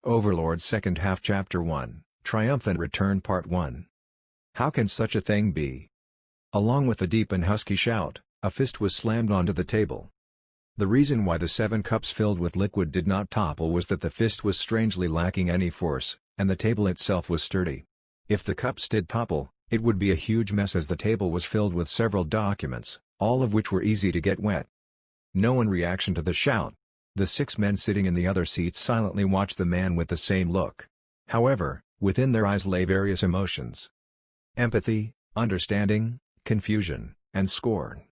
Overlord Second Half Chapter 1, Triumphant Return Part 1. How can such a thing be? Along with a deep and husky shout, a fist was slammed onto the table. The reason why the 7 cups filled with liquid did not topple was that the fist was strangely lacking any force, and the table itself was sturdy. If the cups did topple, it would be a huge mess as the table was filled with several documents, all of which were easy to get wet. No reaction to the shout. The 6 men sitting in the other seats silently watched the man with the same look. However, within their eyes lay various emotions: empathy, understanding, confusion, and scorn.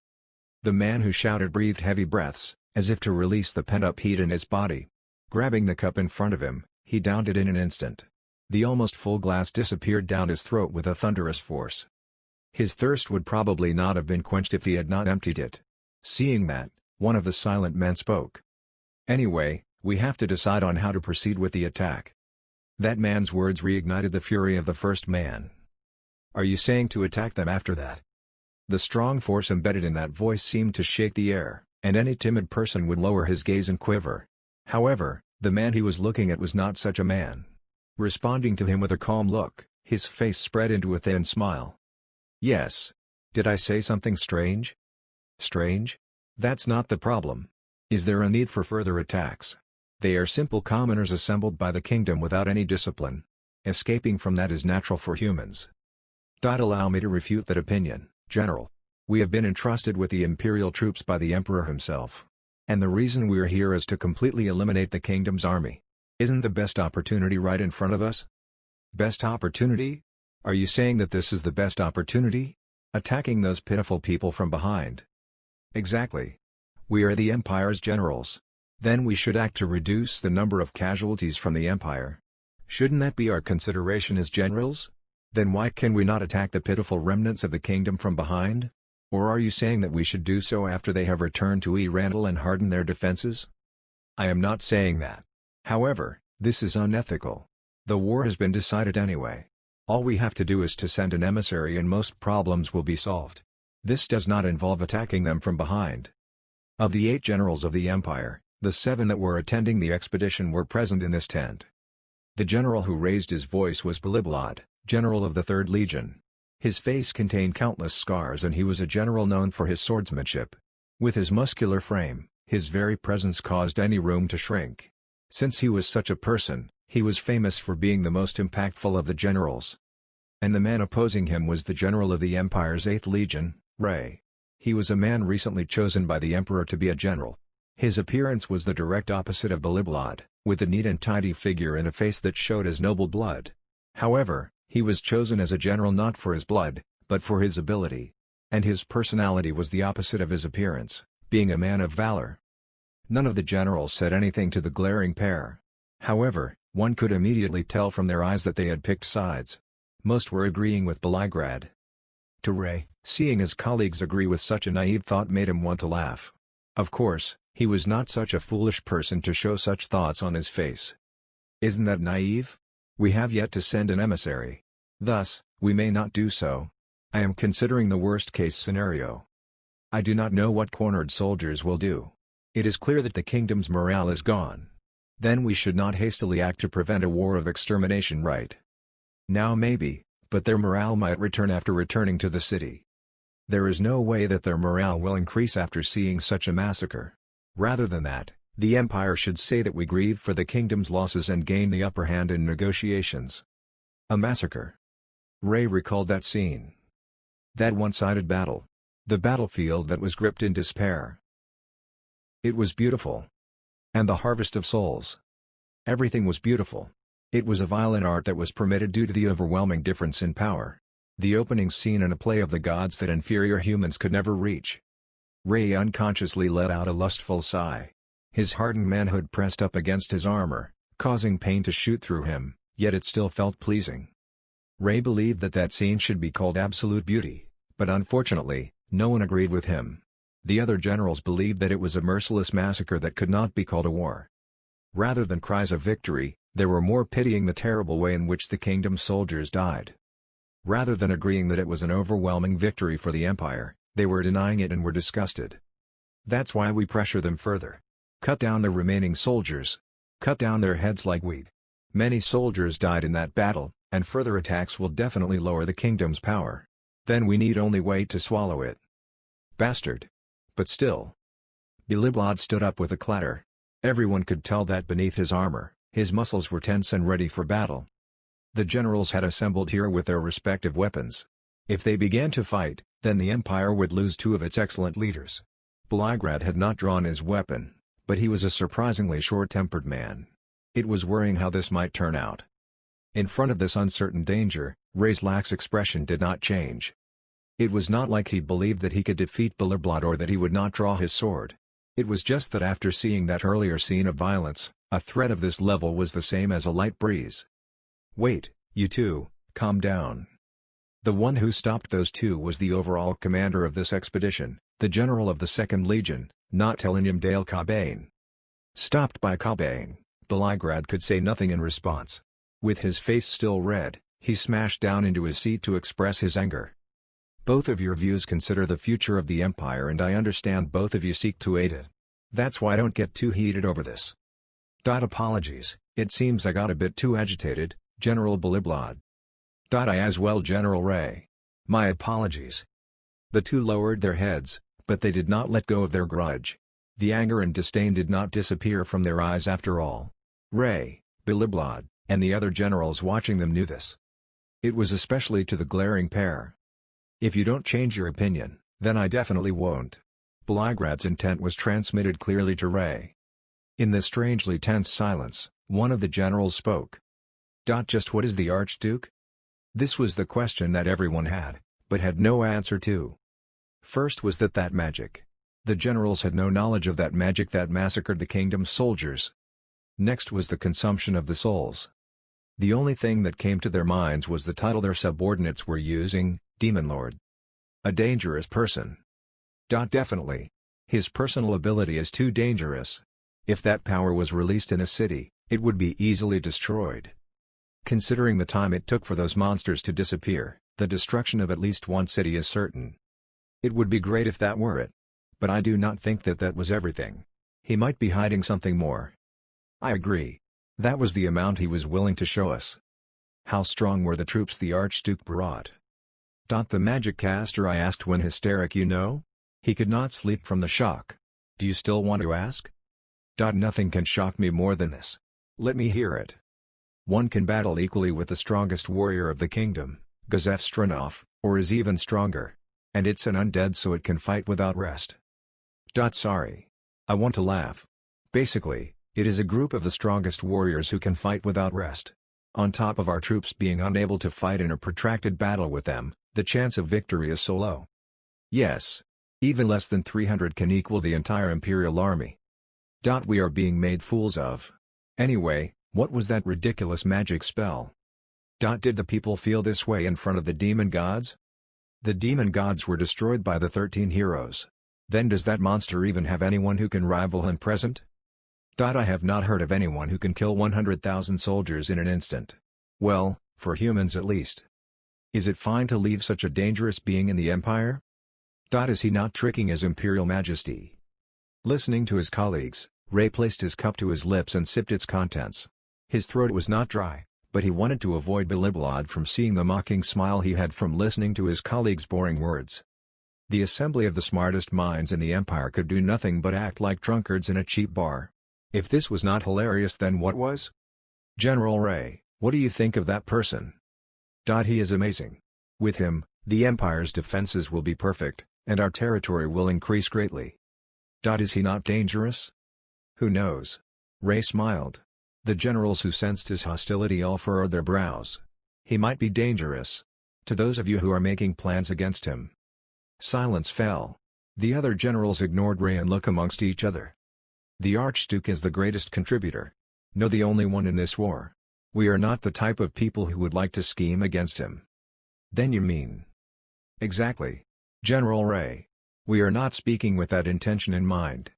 The man who shouted breathed heavy breaths, as if to release the pent-up heat in his body. Grabbing the cup in front of him, he downed it in an instant. The almost full glass disappeared down his throat with a thunderous force. His thirst would probably not have been quenched if he had not emptied it. Seeing that, one of the silent men spoke. "Anyway, we have to decide on how to proceed with the attack." That man's words reignited the fury of the first man. "Are you saying to attack them after that?" The strong force embedded in that voice seemed to shake the air, and any timid person would lower his gaze and quiver. However, the man he was looking at was not such a man. Responding to him with a calm look, his face spread into a thin smile. "Yes. Did I say something strange?" "Strange? That's not the problem. Is there a need for further attacks? They are simple commoners assembled by the kingdom without any discipline. Escaping from that is natural for humans." Allow me to refute that opinion, General. We have been entrusted with the imperial troops by the Emperor himself. And the reason we're here is to completely eliminate the kingdom's army. Isn't the best opportunity right in front of us? Best opportunity? Are you saying that this is the best opportunity? Attacking those pitiful people from behind? Exactly. We are the Empire's generals. Then we should act to reduce the number of casualties from the Empire. Shouldn't that be our consideration as generals? Then why can we not attack the pitiful remnants of the kingdom from behind? Or are you saying that we should do so after they have returned to Randall and hardened their defenses? I am not saying that. However, this is unethical. The war has been decided anyway. All we have to do is to send an emissary and most problems will be solved. This does not involve attacking them from behind. Of the 8 generals of the Empire, the 7 that were attending the expedition were present in this tent. The general who raised his voice was Overlord, general of the 3rd Legion. His face contained countless scars and he was a general known for his swordsmanship. With his muscular frame, his very presence caused any room to shrink. Since he was such a person, he was famous for being the most impactful of the generals. And the man opposing him was the general of the Empire's 8th Legion, Ray. He was a man recently chosen by the Emperor to be a general. His appearance was the direct opposite of Overlord, with a neat and tidy figure and a face that showed his noble blood. However, he was chosen as a general not for his blood, but for his ability. And his personality was the opposite of his appearance, being a man of valor. None of the generals said anything to the glaring pair. However, one could immediately tell from their eyes that they had picked sides. Most were agreeing with Overlord. To Ray, seeing his colleagues agree with such a naive thought made him want to laugh. Of course, he was not such a foolish person to show such thoughts on his face. Isn't that naive? We have yet to send an emissary. Thus, we may not do so. I am considering the worst-case scenario. I do not know what cornered soldiers will do. It is clear that the kingdom's morale is gone. Then we should not hastily act to prevent a war of extermination, right? Now maybe, but their morale might return after returning to the city. There is no way that their morale will increase after seeing such a massacre. Rather than that, the Empire should say that we grieve for the kingdom's losses and gain the upper hand in negotiations. A massacre. Ray recalled that scene. That one-sided battle. The battlefield that was gripped in despair. It was beautiful. And the harvest of souls. Everything was beautiful. It was a violent art that was permitted due to the overwhelming difference in power. The opening scene in a play of the gods that inferior humans could never reach. Ray unconsciously let out a lustful sigh. His hardened manhood pressed up against his armor, causing pain to shoot through him, yet it still felt pleasing. Ray believed that that scene should be called absolute beauty, but unfortunately, no one agreed with him. The other generals believed that it was a merciless massacre that could not be called a war. Rather than cries of victory, they were more pitying the terrible way in which the kingdom's soldiers died. Rather than agreeing that it was an overwhelming victory for the Empire, they were denying it and were disgusted. That's why we pressure them further. Cut down the remaining soldiers. Cut down their heads like wheat. Many soldiers died in that battle, and further attacks will definitely lower the kingdom's power. Then we need only wait to swallow it. Bastard. But still. Biliblad stood up with a clatter. Everyone could tell that beneath his armor, his muscles were tense and ready for battle. The generals had assembled here with their respective weapons. If they began to fight, then the Empire would lose two of its excellent leaders. Biliblad had not drawn his weapon, but he was a surprisingly short-tempered man. It was worrying how this might turn out. In front of this uncertain danger, Ray's lax expression did not change. It was not like he believed that he could defeat Biliblad or that he would not draw his sword. It was just that after seeing that earlier scene of violence, a threat of this level was the same as a light breeze. Wait, you two, calm down. The one who stopped those two was the overall commander of this expedition, the general of the 2nd Legion, not Telinium Dale Cobain. Stopped by Cobain, Biliblad could say nothing in response. With his face still red, he smashed down into his seat to express his anger. Both of your views consider the future of the Empire, and I understand both of you seek to aid it. That's why don't get too heated over this. Apologies, it seems I got a bit too agitated, General Biliblad. I as well, General Ray. My apologies. The two lowered their heads, but they did not let go of their grudge. The anger and disdain did not disappear from their eyes after all. Ray, Biliblad, and the other generals watching them knew this. It was especially to the glaring pair. If you don't change your opinion, then I definitely won't. Biliblad's intent was transmitted clearly to Ray. In this strangely tense silence, one of the generals spoke. Just what is the Archduke? This was the question that everyone had, but had no answer to. First was that magic. The generals had no knowledge of that magic that massacred the kingdom's soldiers. Next was the consumption of the souls. The only thing that came to their minds was the title their subordinates were using, Demon Lord. A dangerous person. Definitely. His personal ability is too dangerous. If that power was released in a city, it would be easily destroyed. Considering the time it took for those monsters to disappear, the destruction of at least one city is certain. It would be great if that were it. But I do not think that was everything. He might be hiding something more. I agree. That was the amount he was willing to show us. How strong were the troops the Archduke brought? The magic caster I asked when hysteric, you know? He could not sleep from the shock. Do you still want to ask? Nothing can shock me more than this. Let me hear it. One can battle equally with the strongest warrior of the kingdom, Gazef Stronov, or is even stronger. And it's an undead, so it can fight without rest. Sorry. I want to laugh. Basically, it is a group of the strongest warriors who can fight without rest. On top of our troops being unable to fight in a protracted battle with them, the chance of victory is so low. Yes. Even less than 300 can equal the entire Imperial army. We are being made fools of. Anyway, what was that ridiculous magic spell? Did the people feel this way in front of the demon gods? The demon gods were destroyed by the 13 heroes. Then does that monster even have anyone who can rival him present? I have not heard of anyone who can kill 100,000 soldiers in an instant. Well, for humans at least. Is it fine to leave such a dangerous being in the Empire? Is he not tricking His Imperial Majesty? Listening to his colleagues, Ray placed his cup to his lips and sipped its contents. His throat was not dry, but he wanted to avoid Biliblad from seeing the mocking smile he had from listening to his colleagues' boring words. The assembly of the smartest minds in the Empire could do nothing but act like drunkards in a cheap bar. If this was not hilarious, then what was? General Ray, what do you think of that person? He is amazing. With him, the Empire's defenses will be perfect, and our territory will increase greatly. Is he not dangerous? Who knows? Ray smiled. The generals who sensed his hostility all furrowed their brows. He might be dangerous. To those of you who are making plans against him. Silence fell. The other generals ignored Ray and looked amongst each other. The Archduke is the greatest contributor. No, the only one in this war. We are not the type of people who would like to scheme against him. Then you mean? Exactly. General Ray. We are not speaking with that intention in mind.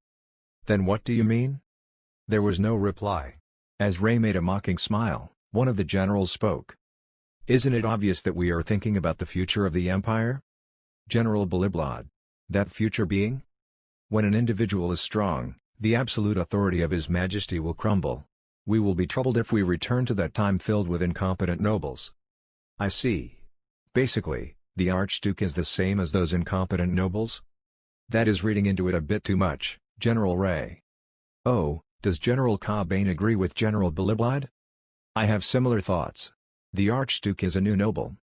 Then what do you mean? There was no reply. As Ray made a mocking smile, one of the generals spoke. Isn't it obvious that we are thinking about the future of the Empire? General Biliblad. That future being? When an individual is strong, the absolute authority of His Majesty will crumble. We will be troubled if we return to that time filled with incompetent nobles. I see. Basically, the Archduke is the same as those incompetent nobles? That is reading into it a bit too much, General Ray. Oh, does General Cobain agree with General Biliblide? I have similar thoughts. The Archduke is a new noble.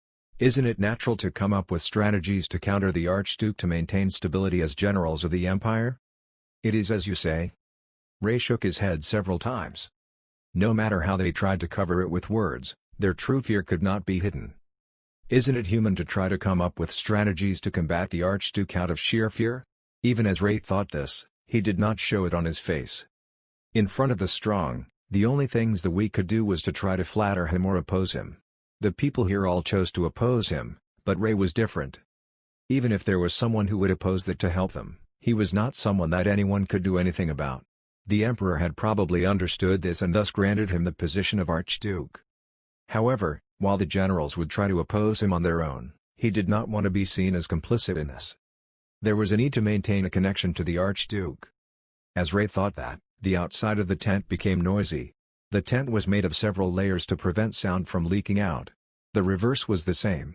Isn't it natural to come up with strategies to counter the Archduke to maintain stability as generals of the Empire? It is as you say. Ray shook his head several times. No matter how they tried to cover it with words, their true fear could not be hidden. Isn't it human to try to come up with strategies to combat the Archduke out of sheer fear? Even as Ray thought this, he did not show it on his face. In front of the strong, the only things the weak could do was to try to flatter him or oppose him. The people here all chose to oppose him, but Ray was different. Even if there was someone who would oppose that to help them, he was not someone that anyone could do anything about. The Emperor had probably understood this and thus granted him the position of Archduke. However, while the generals would try to oppose him on their own, he did not want to be seen as complicit in this. There was a need to maintain a connection to the Archduke. As Ray thought that, the outside of the tent became noisy. The tent was made of several layers to prevent sound from leaking out. The reverse was the same.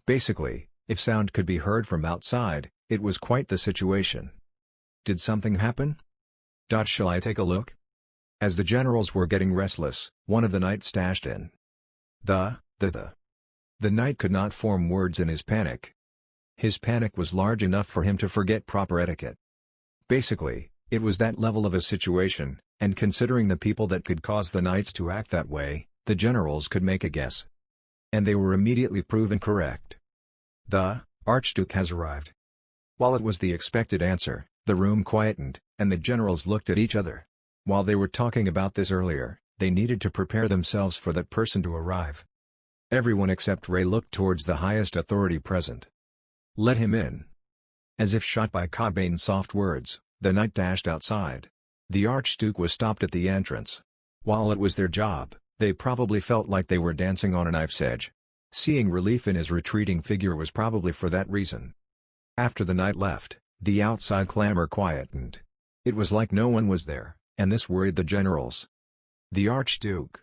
Basically, if sound could be heard from outside, it was quite the situation. Did something happen? Shall I take a look? As the generals were getting restless, one of the knights dashed in. The knight could not form words in his panic. His panic was large enough for him to forget proper etiquette. Basically, it was that level of a situation, and considering the people that could cause the knights to act that way, the generals could make a guess. And they were immediately proven correct. The Archduke has arrived. While it was the expected answer, the room quietened, and the generals looked at each other. While they were talking about this earlier, they needed to prepare themselves for that person to arrive. Everyone except Ray looked towards the highest authority present. Let him in. As if shot by Cobain's soft words, the knight dashed outside. The Archduke was stopped at the entrance. While it was their job, they probably felt like they were dancing on a knife's edge. Seeing relief in his retreating figure was probably for that reason. After the knight left, the outside clamor quietened. It was like no one was there, and this worried the generals. The Archduke.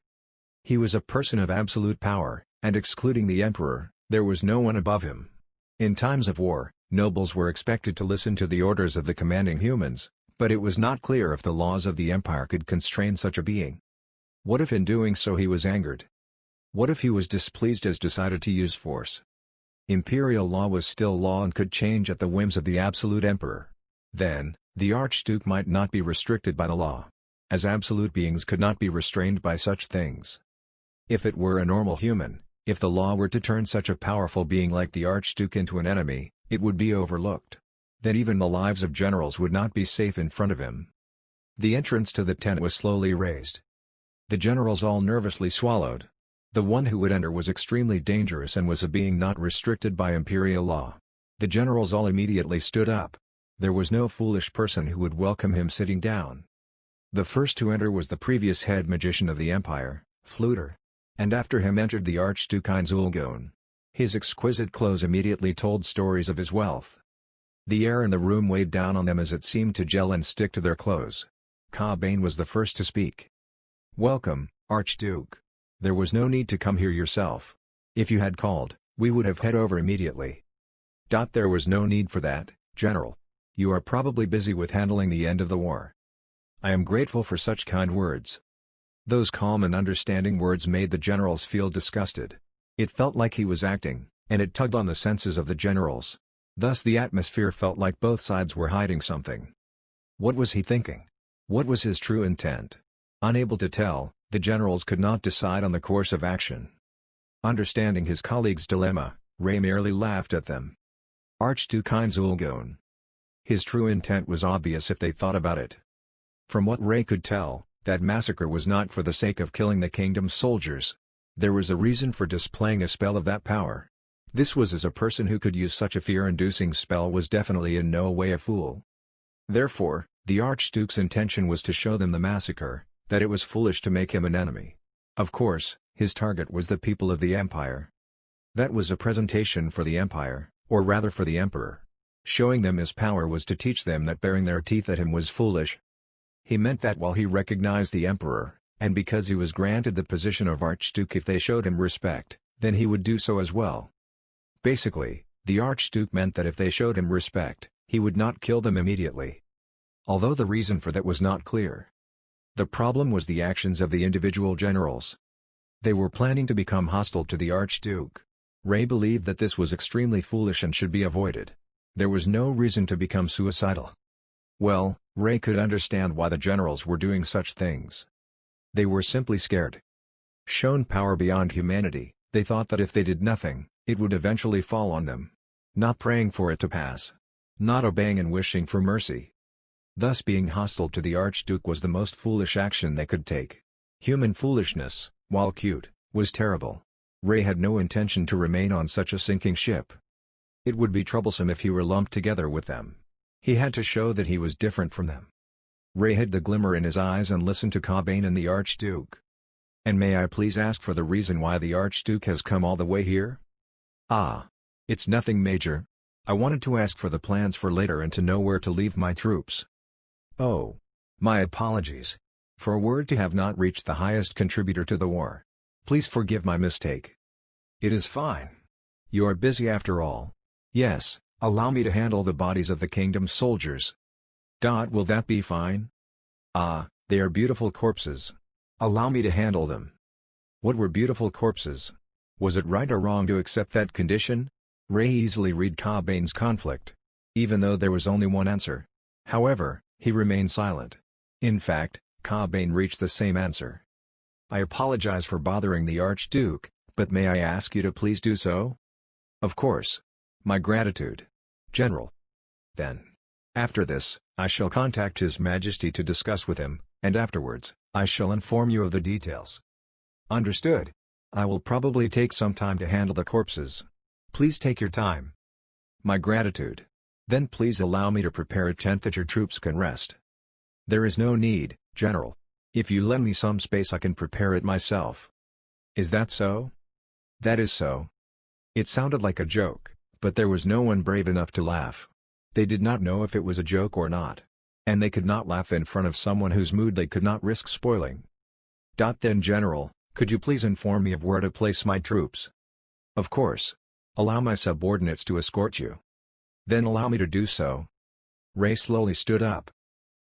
He was a person of absolute power, and excluding the Emperor, there was no one above him. In times of war, nobles were expected to listen to the orders of the commanding humans, but it was not clear if the laws of the Empire could constrain such a being. What if in doing so he was angered? What if he was displeased as decided to use force? Imperial law was still law and could change at the whims of the absolute Emperor. Then, the Archduke might not be restricted by the law. As absolute beings could not be restrained by such things. If it were a normal human, if the law were to turn such a powerful being like the Archduke into an enemy, it would be overlooked. Then even the lives of generals would not be safe in front of him. The entrance to the tent was slowly raised. The generals all nervously swallowed. The one who would enter was extremely dangerous and was a being not restricted by imperial law. The generals all immediately stood up. There was no foolish person who would welcome him sitting down. The first to enter was the previous head magician of the Empire, Fluter. And after him entered the Archduke Einzulgon. His exquisite clothes immediately told stories of his wealth. The air in the room weighed down on them as it seemed to gel and stick to their clothes. Cobain was the first to speak. Welcome, Archduke. There was no need to come here yourself. If you had called, we would have head over immediately. There was no need for that, General. You are probably busy with handling the end of the war. I am grateful for such kind words. Those calm and understanding words made the generals feel disgusted. It felt like he was acting, and it tugged on the senses of the generals. Thus the atmosphere felt like both sides were hiding something. What was he thinking? What was his true intent? Unable to tell, the generals could not decide on the course of action. Understanding his colleagues' dilemma, Ray merely laughed at them. Archduke Einzulgon. His true intent was obvious if they thought about it. From what Ray could tell, that massacre was not for the sake of killing the kingdom's soldiers. There was a reason for displaying a spell of that power. This was as a person who could use such a fear-inducing spell was definitely in no way a fool. Therefore, the Archduke's intention was to show them the massacre, that it was foolish to make him an enemy. Of course, his target was the people of the Empire. That was a presentation for the Empire, or rather for the Emperor. Showing them his power was to teach them that baring their teeth at him was foolish. He meant that while he recognized the Emperor, And because he was granted the position of Archduke, if they showed him respect, then he would do so as well. Basically, the Archduke meant that if they showed him respect, he would not kill them immediately. Although the reason for that was not clear. The problem was the actions of the individual generals. They were planning to become hostile to the Archduke. Ray believed that this was extremely foolish and should be avoided. There was no reason to become suicidal. Well, Ray could understand why the generals were doing such things. They were simply scared. Shown power beyond humanity, they thought that if they did nothing, it would eventually fall on them. Not praying for it to pass. Not obeying and wishing for mercy. Thus being hostile to the Archduke was the most foolish action they could take. Human foolishness, while cute, was terrible. Ray had no intention to remain on such a sinking ship. It would be troublesome if he were lumped together with them. He had to show that he was different from them. Ray hid the glimmer in his eyes and listened to Cobain and the Archduke. "And may I please ask for the reason why the Archduke has come all the way here?" "Ah. It's nothing major. I wanted to ask for the plans for later and to know where to leave my troops." "Oh. My apologies. For word to have not reached the highest contributor to the war. Please forgive my mistake." "It is fine. You are busy after all. Yes, allow me to handle the bodies of the kingdom's soldiers." "Will that be fine?" "Ah, they are beautiful corpses. Allow me to handle them." What were beautiful corpses? Was it right or wrong to accept that condition? Ray easily read Cobain's conflict. Even though there was only one answer. However, he remained silent. In fact, Cobain reached the same answer. "I apologize for bothering the Archduke, but may I ask you to please do so?" "Of course. My gratitude, General." "Then. After this, I shall contact His Majesty to discuss with him, and afterwards, I shall inform you of the details." "Understood. I will probably take some time to handle the corpses. Please take your time." "My gratitude. Then please allow me to prepare a tent that your troops can rest." "There is no need, General. If you lend me some space I can prepare it myself." "Is that so?" "That is so." It sounded like a joke, but there was no one brave enough to laugh. They did not know if it was a joke or not. And they could not laugh in front of someone whose mood they could not risk spoiling. "Then General, could you please inform me of where to place my troops?" "Of course. Allow my subordinates to escort you." "Then allow me to do so." Ray slowly stood up.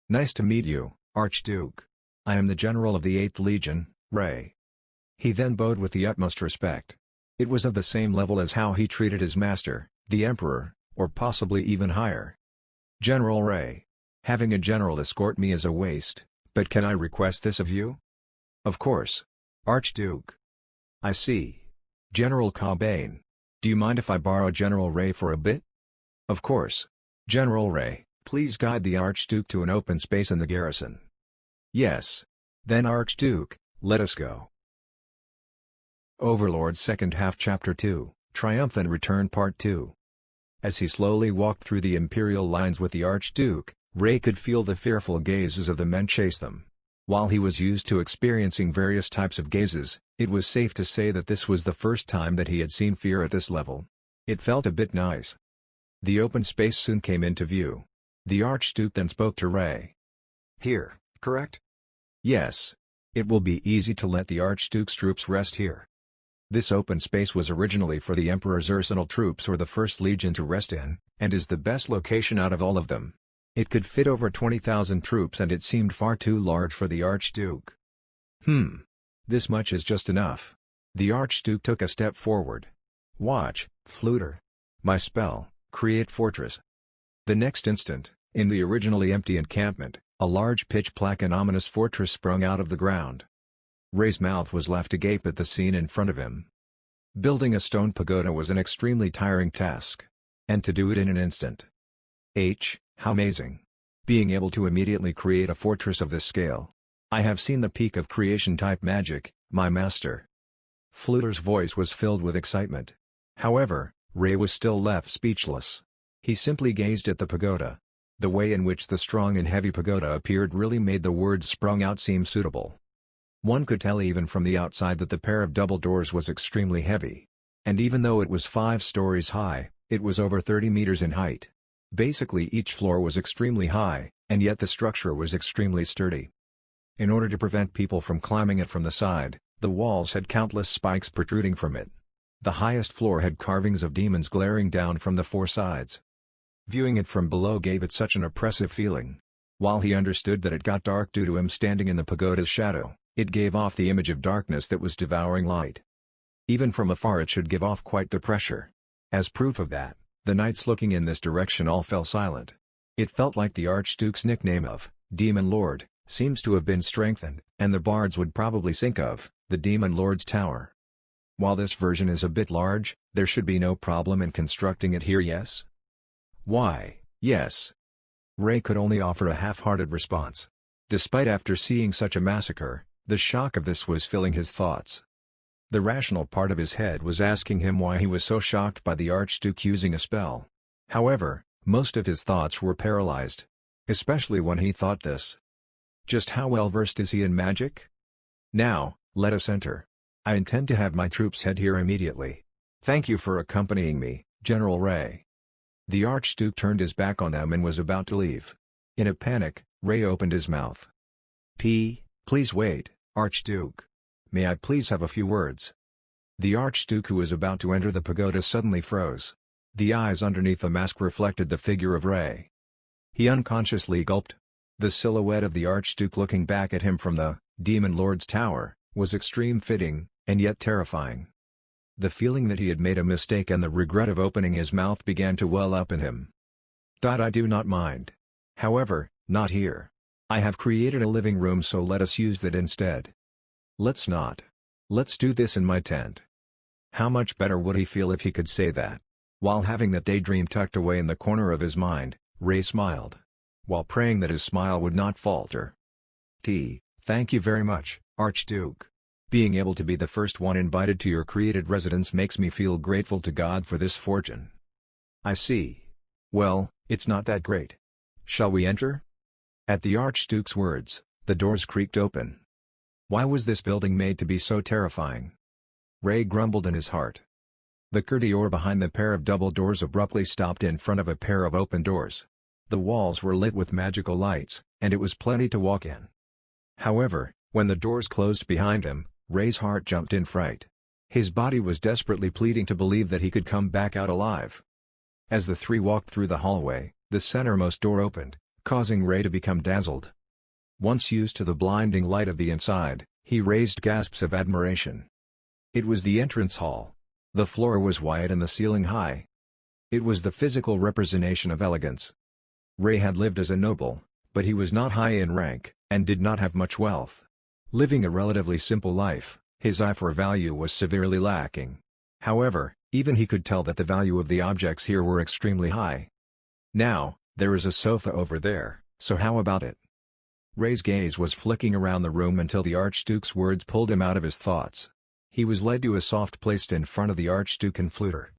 "Nice to meet you, Archduke. I am the General of the 8th Legion, Ray." He then bowed with the utmost respect. It was of the same level as how he treated his master, the Emperor, or possibly even higher. "General Ray. Having a general escort me is a waste, but can I request this of you?" "Of course, Archduke." "I see. General Cobain. Do you mind if I borrow General Ray for a bit?" "Of course. General Ray, please guide the Archduke to an open space in the garrison." "Yes. Then Archduke, let us go." Overlord Second Half Chapter 2, Triumphant Return Part 2. As he slowly walked through the Imperial lines with the Archduke, Ray could feel the fearful gazes of the men chase them. While he was used to experiencing various types of gazes, it was safe to say that this was the first time that he had seen fear at this level. It felt a bit nice. The open space soon came into view. The Archduke then spoke to Ray. "Here, correct?" "Yes. It will be easy to let the Archduke's troops rest here. This open space was originally for the Emperor's arsenal troops or the 1st Legion to rest in, and is the best location out of all of them. It could fit over 20,000 troops and it seemed far too large for the Archduke." This much is just enough." The Archduke took a step forward. "Watch, Fluter. My spell, create fortress." The next instant, in the originally empty encampment, a large pitch-black and ominous fortress sprung out of the ground. Ray's mouth was left agape at the scene in front of him. Building a stone pagoda was an extremely tiring task. And to do it in an instant. How amazing. Being able to immediately create a fortress of this scale. "I have seen the peak of creation-type magic, my master." Fluter's voice was filled with excitement. However, Ray was still left speechless. He simply gazed at the pagoda. The way in which the strong and heavy pagoda appeared really made the words sprung out seem suitable. One could tell even from the outside that the pair of double doors was extremely heavy. And even though it was 5 stories high, it was over 30 meters in height. Basically each floor was extremely high, and yet the structure was extremely sturdy. In order to prevent people from climbing it from the side, the walls had countless spikes protruding from it. The highest floor had carvings of demons glaring down from the four sides. Viewing it from below gave it such an oppressive feeling. While he understood that it got dark due to him standing in the pagoda's shadow, it gave off the image of darkness that was devouring light. Even from afar it should give off quite the pressure. As proof of that, the knights looking in this direction all fell silent. It felt like the Archduke's nickname of Demon Lord seems to have been strengthened, and the bards would probably think of the Demon Lord's Tower. While this version is a bit large, there should be no problem in constructing it here, yes? Why, yes. Ray could only offer a half-hearted response. Despite after seeing such a massacre, the shock of this was filling his thoughts. The rational part of his head was asking him why he was so shocked by the Archduke using a spell. However, most of his thoughts were paralyzed. Especially when he thought this. Just how well versed is he in magic? Now, let us enter. I intend to have my troops head here immediately. Thank you for accompanying me, General Ray. The Archduke turned his back on them and was about to leave. In a panic, Ray opened his mouth. Please wait, Archduke. May I please have a few words? The Archduke, who was about to enter the pagoda, suddenly froze. The eyes underneath the mask reflected the figure of Ray. He unconsciously gulped. The silhouette of the Archduke looking back at him from the Demon Lord's Tower was extreme fitting, and yet terrifying. The feeling that he had made a mistake and the regret of opening his mouth began to well up in him. I do not mind. However, not here. I have created a living room, so let us use that instead. Let's not. Let's do this in my tent. How much better would he feel if he could say that? While having that daydream tucked away in the corner of his mind, Ray smiled, while praying that his smile would not falter. Thank you very much, Archduke. Being able to be the first one invited to your created residence makes me feel grateful to God for this fortune. I see. Well, it's not that great. Shall we enter? At the Archduke's words, the doors creaked open. Why was this building made to be so terrifying? Ray grumbled in his heart. The courtier behind the pair of double doors abruptly stopped in front of a pair of open doors. The walls were lit with magical lights, and it was plenty to walk in. However, when the doors closed behind him, Ray's heart jumped in fright. His body was desperately pleading to believe that he could come back out alive. As the three walked through the hallway, the centermost door opened, causing Ray to become dazzled. Once used to the blinding light of the inside, he raised gasps of admiration. It was the entrance hall. The floor was wide and the ceiling high. It was the physical representation of elegance. Ray had lived as a noble, but he was not high in rank, and did not have much wealth. Living a relatively simple life, his eye for value was severely lacking. However, even he could tell that the value of the objects here were extremely high. Now, there is a sofa over there, so how about it? Ray's gaze was flicking around the room until the Archduke's words pulled him out of his thoughts. He was led to a soft placed in front of the Archduke and Fluter.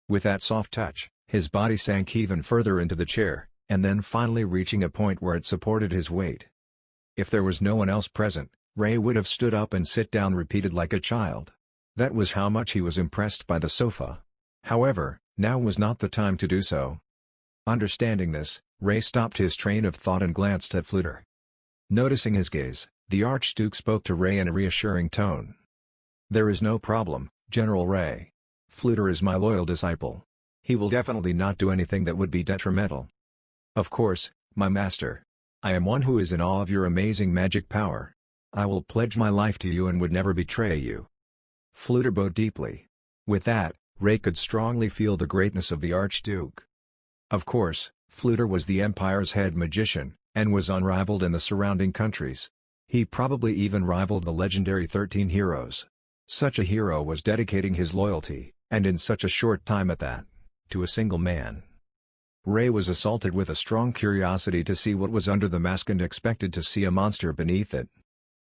With that soft touch, his body sank even further into the chair, and then finally reaching a point where it supported his weight. If there was no one else present, Ray would have stood up and sit down repeated like a child. That was how much he was impressed by the sofa. However, now was not the time to do so. Understanding this, Ray stopped his train of thought and glanced at Fluter. Noticing his gaze, the Archduke spoke to Ray in a reassuring tone. There is no problem, General Ray. Fluter is my loyal disciple. He will definitely not do anything that would be detrimental. Of course, my master. I am one who is in awe of your amazing magic power. I will pledge my life to you and would never betray you. Fluter bowed deeply. With that, Ray could strongly feel the greatness of the Archduke. Of course, Fluter was the Empire's head magician, and was unrivaled in the surrounding countries. He probably even rivaled the legendary 13 heroes. Such a hero was dedicating his loyalty, and in such a short time at that, to a single man. Ray was assaulted with a strong curiosity to see what was under the mask and expected to see a monster beneath it.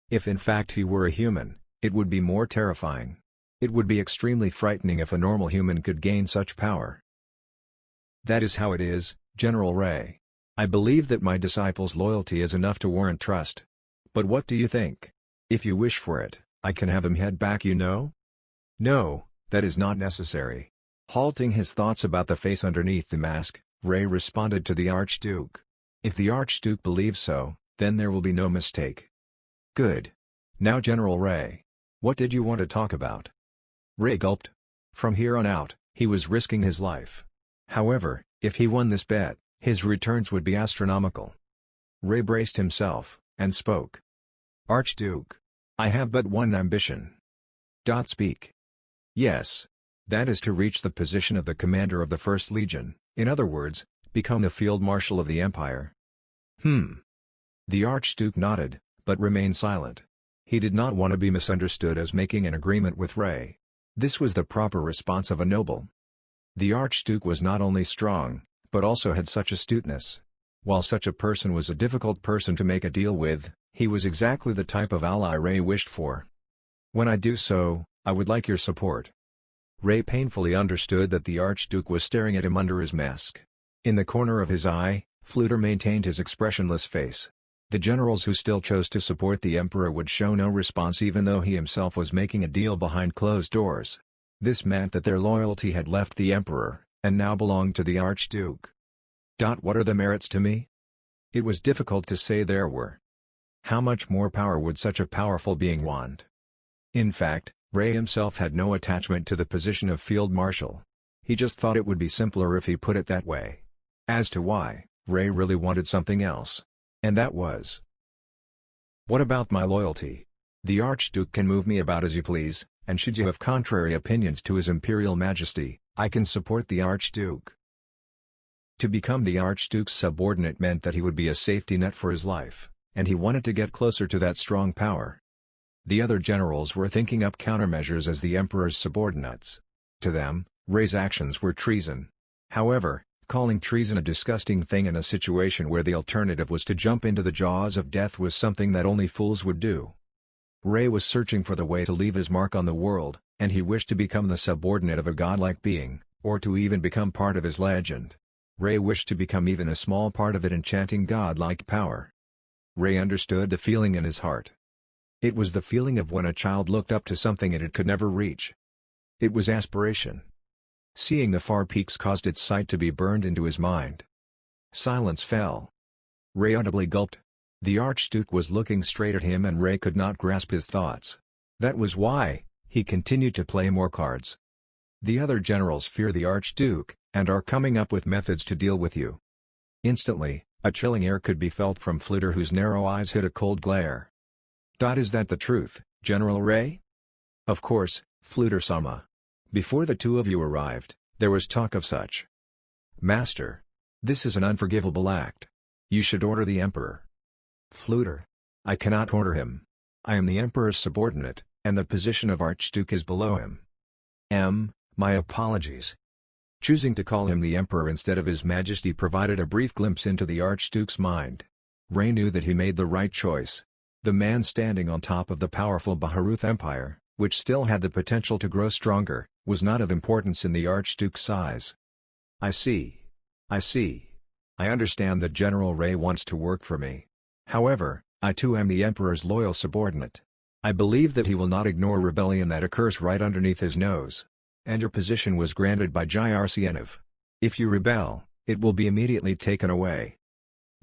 If in fact he were a human, it would be more terrifying. It would be extremely frightening if a normal human could gain such power. That is how it is, General Ray. I believe that my disciple's loyalty is enough to warrant trust. But what do you think? If you wish for it, I can have him head back, you know? No, that is not necessary. Halting his thoughts about the face underneath the mask, Ray responded to the Archduke. If the Archduke believes so, then there will be no mistake. Good. Now General Ray. What did you want to talk about? Ray gulped. From here on out, he was risking his life. However, if he won this bet, his returns would be astronomical. Ray braced himself, and spoke. Archduke. I have but one ambition. Speak. Yes. That is to reach the position of the commander of the First Legion, in other words, become the Field Marshal of the Empire. The Archduke nodded, but remained silent. He did not want to be misunderstood as making an agreement with Ray. This was the proper response of a noble. The Archduke was not only strong, but also had such astuteness. While such a person was a difficult person to make a deal with, he was exactly the type of ally Ray wished for. When I do so, I would like your support. Ray painfully understood that the Archduke was staring at him under his mask. In the corner of his eye, Fluter maintained his expressionless face. The generals who still chose to support the Emperor would show no response even though he himself was making a deal behind closed doors. This meant that their loyalty had left the Emperor, and now belonged to the Archduke. What are the merits to me? It was difficult to say there were. How much more power would such a powerful being want? In fact, Ray himself had no attachment to the position of Field Marshal. He just thought it would be simpler if he put it that way. As to why, Ray really wanted something else. And that was. What about my loyalty? The Archduke can move me about as you please, and should you have contrary opinions to His Imperial Majesty, I can support the Archduke. To become the Archduke's subordinate meant that he would be a safety net for his life, and he wanted to get closer to that strong power. The other generals were thinking up countermeasures as the Emperor's subordinates. To them, Ray's actions were treason. However, calling treason a disgusting thing in a situation where the alternative was to jump into the jaws of death was something that only fools would do. Ray was searching for the way to leave his mark on the world, and he wished to become the subordinate of a godlike being, or to even become part of his legend. Ray wished to become even a small part of it, enchanting godlike power. Ray understood the feeling in his heart. It was the feeling of when a child looked up to something it could never reach. It was aspiration. Seeing the far peaks caused its sight to be burned into his mind. Silence fell. Ray audibly gulped. The Archduke was looking straight at him and Ray could not grasp his thoughts. That was why he continued to play more cards. The other generals fear the Archduke, and are coming up with methods to deal with you. Instantly, a chilling air could be felt from Fluter, whose narrow eyes hid a cold glare. Is that the truth, General Ray? Of course, Fluter-sama. Before the two of you arrived, there was talk of such. Master. This is an unforgivable act. You should order the Emperor. Fluter. I cannot order him. I am the Emperor's subordinate, and the position of Archduke is below him. My apologies. Choosing to call him the Emperor instead of His Majesty provided a brief glimpse into the Archduke's mind. Ray knew that he made the right choice. The man standing on top of the powerful Baharuth Empire, which still had the potential to grow stronger, was not of importance in the Archduke's eyes. I see. I understand that General Ray wants to work for me. However, I too am the Emperor's loyal subordinate. I believe that he will not ignore rebellion that occurs right underneath his nose. And your position was granted by Jyrsienov. If you rebel, it will be immediately taken away.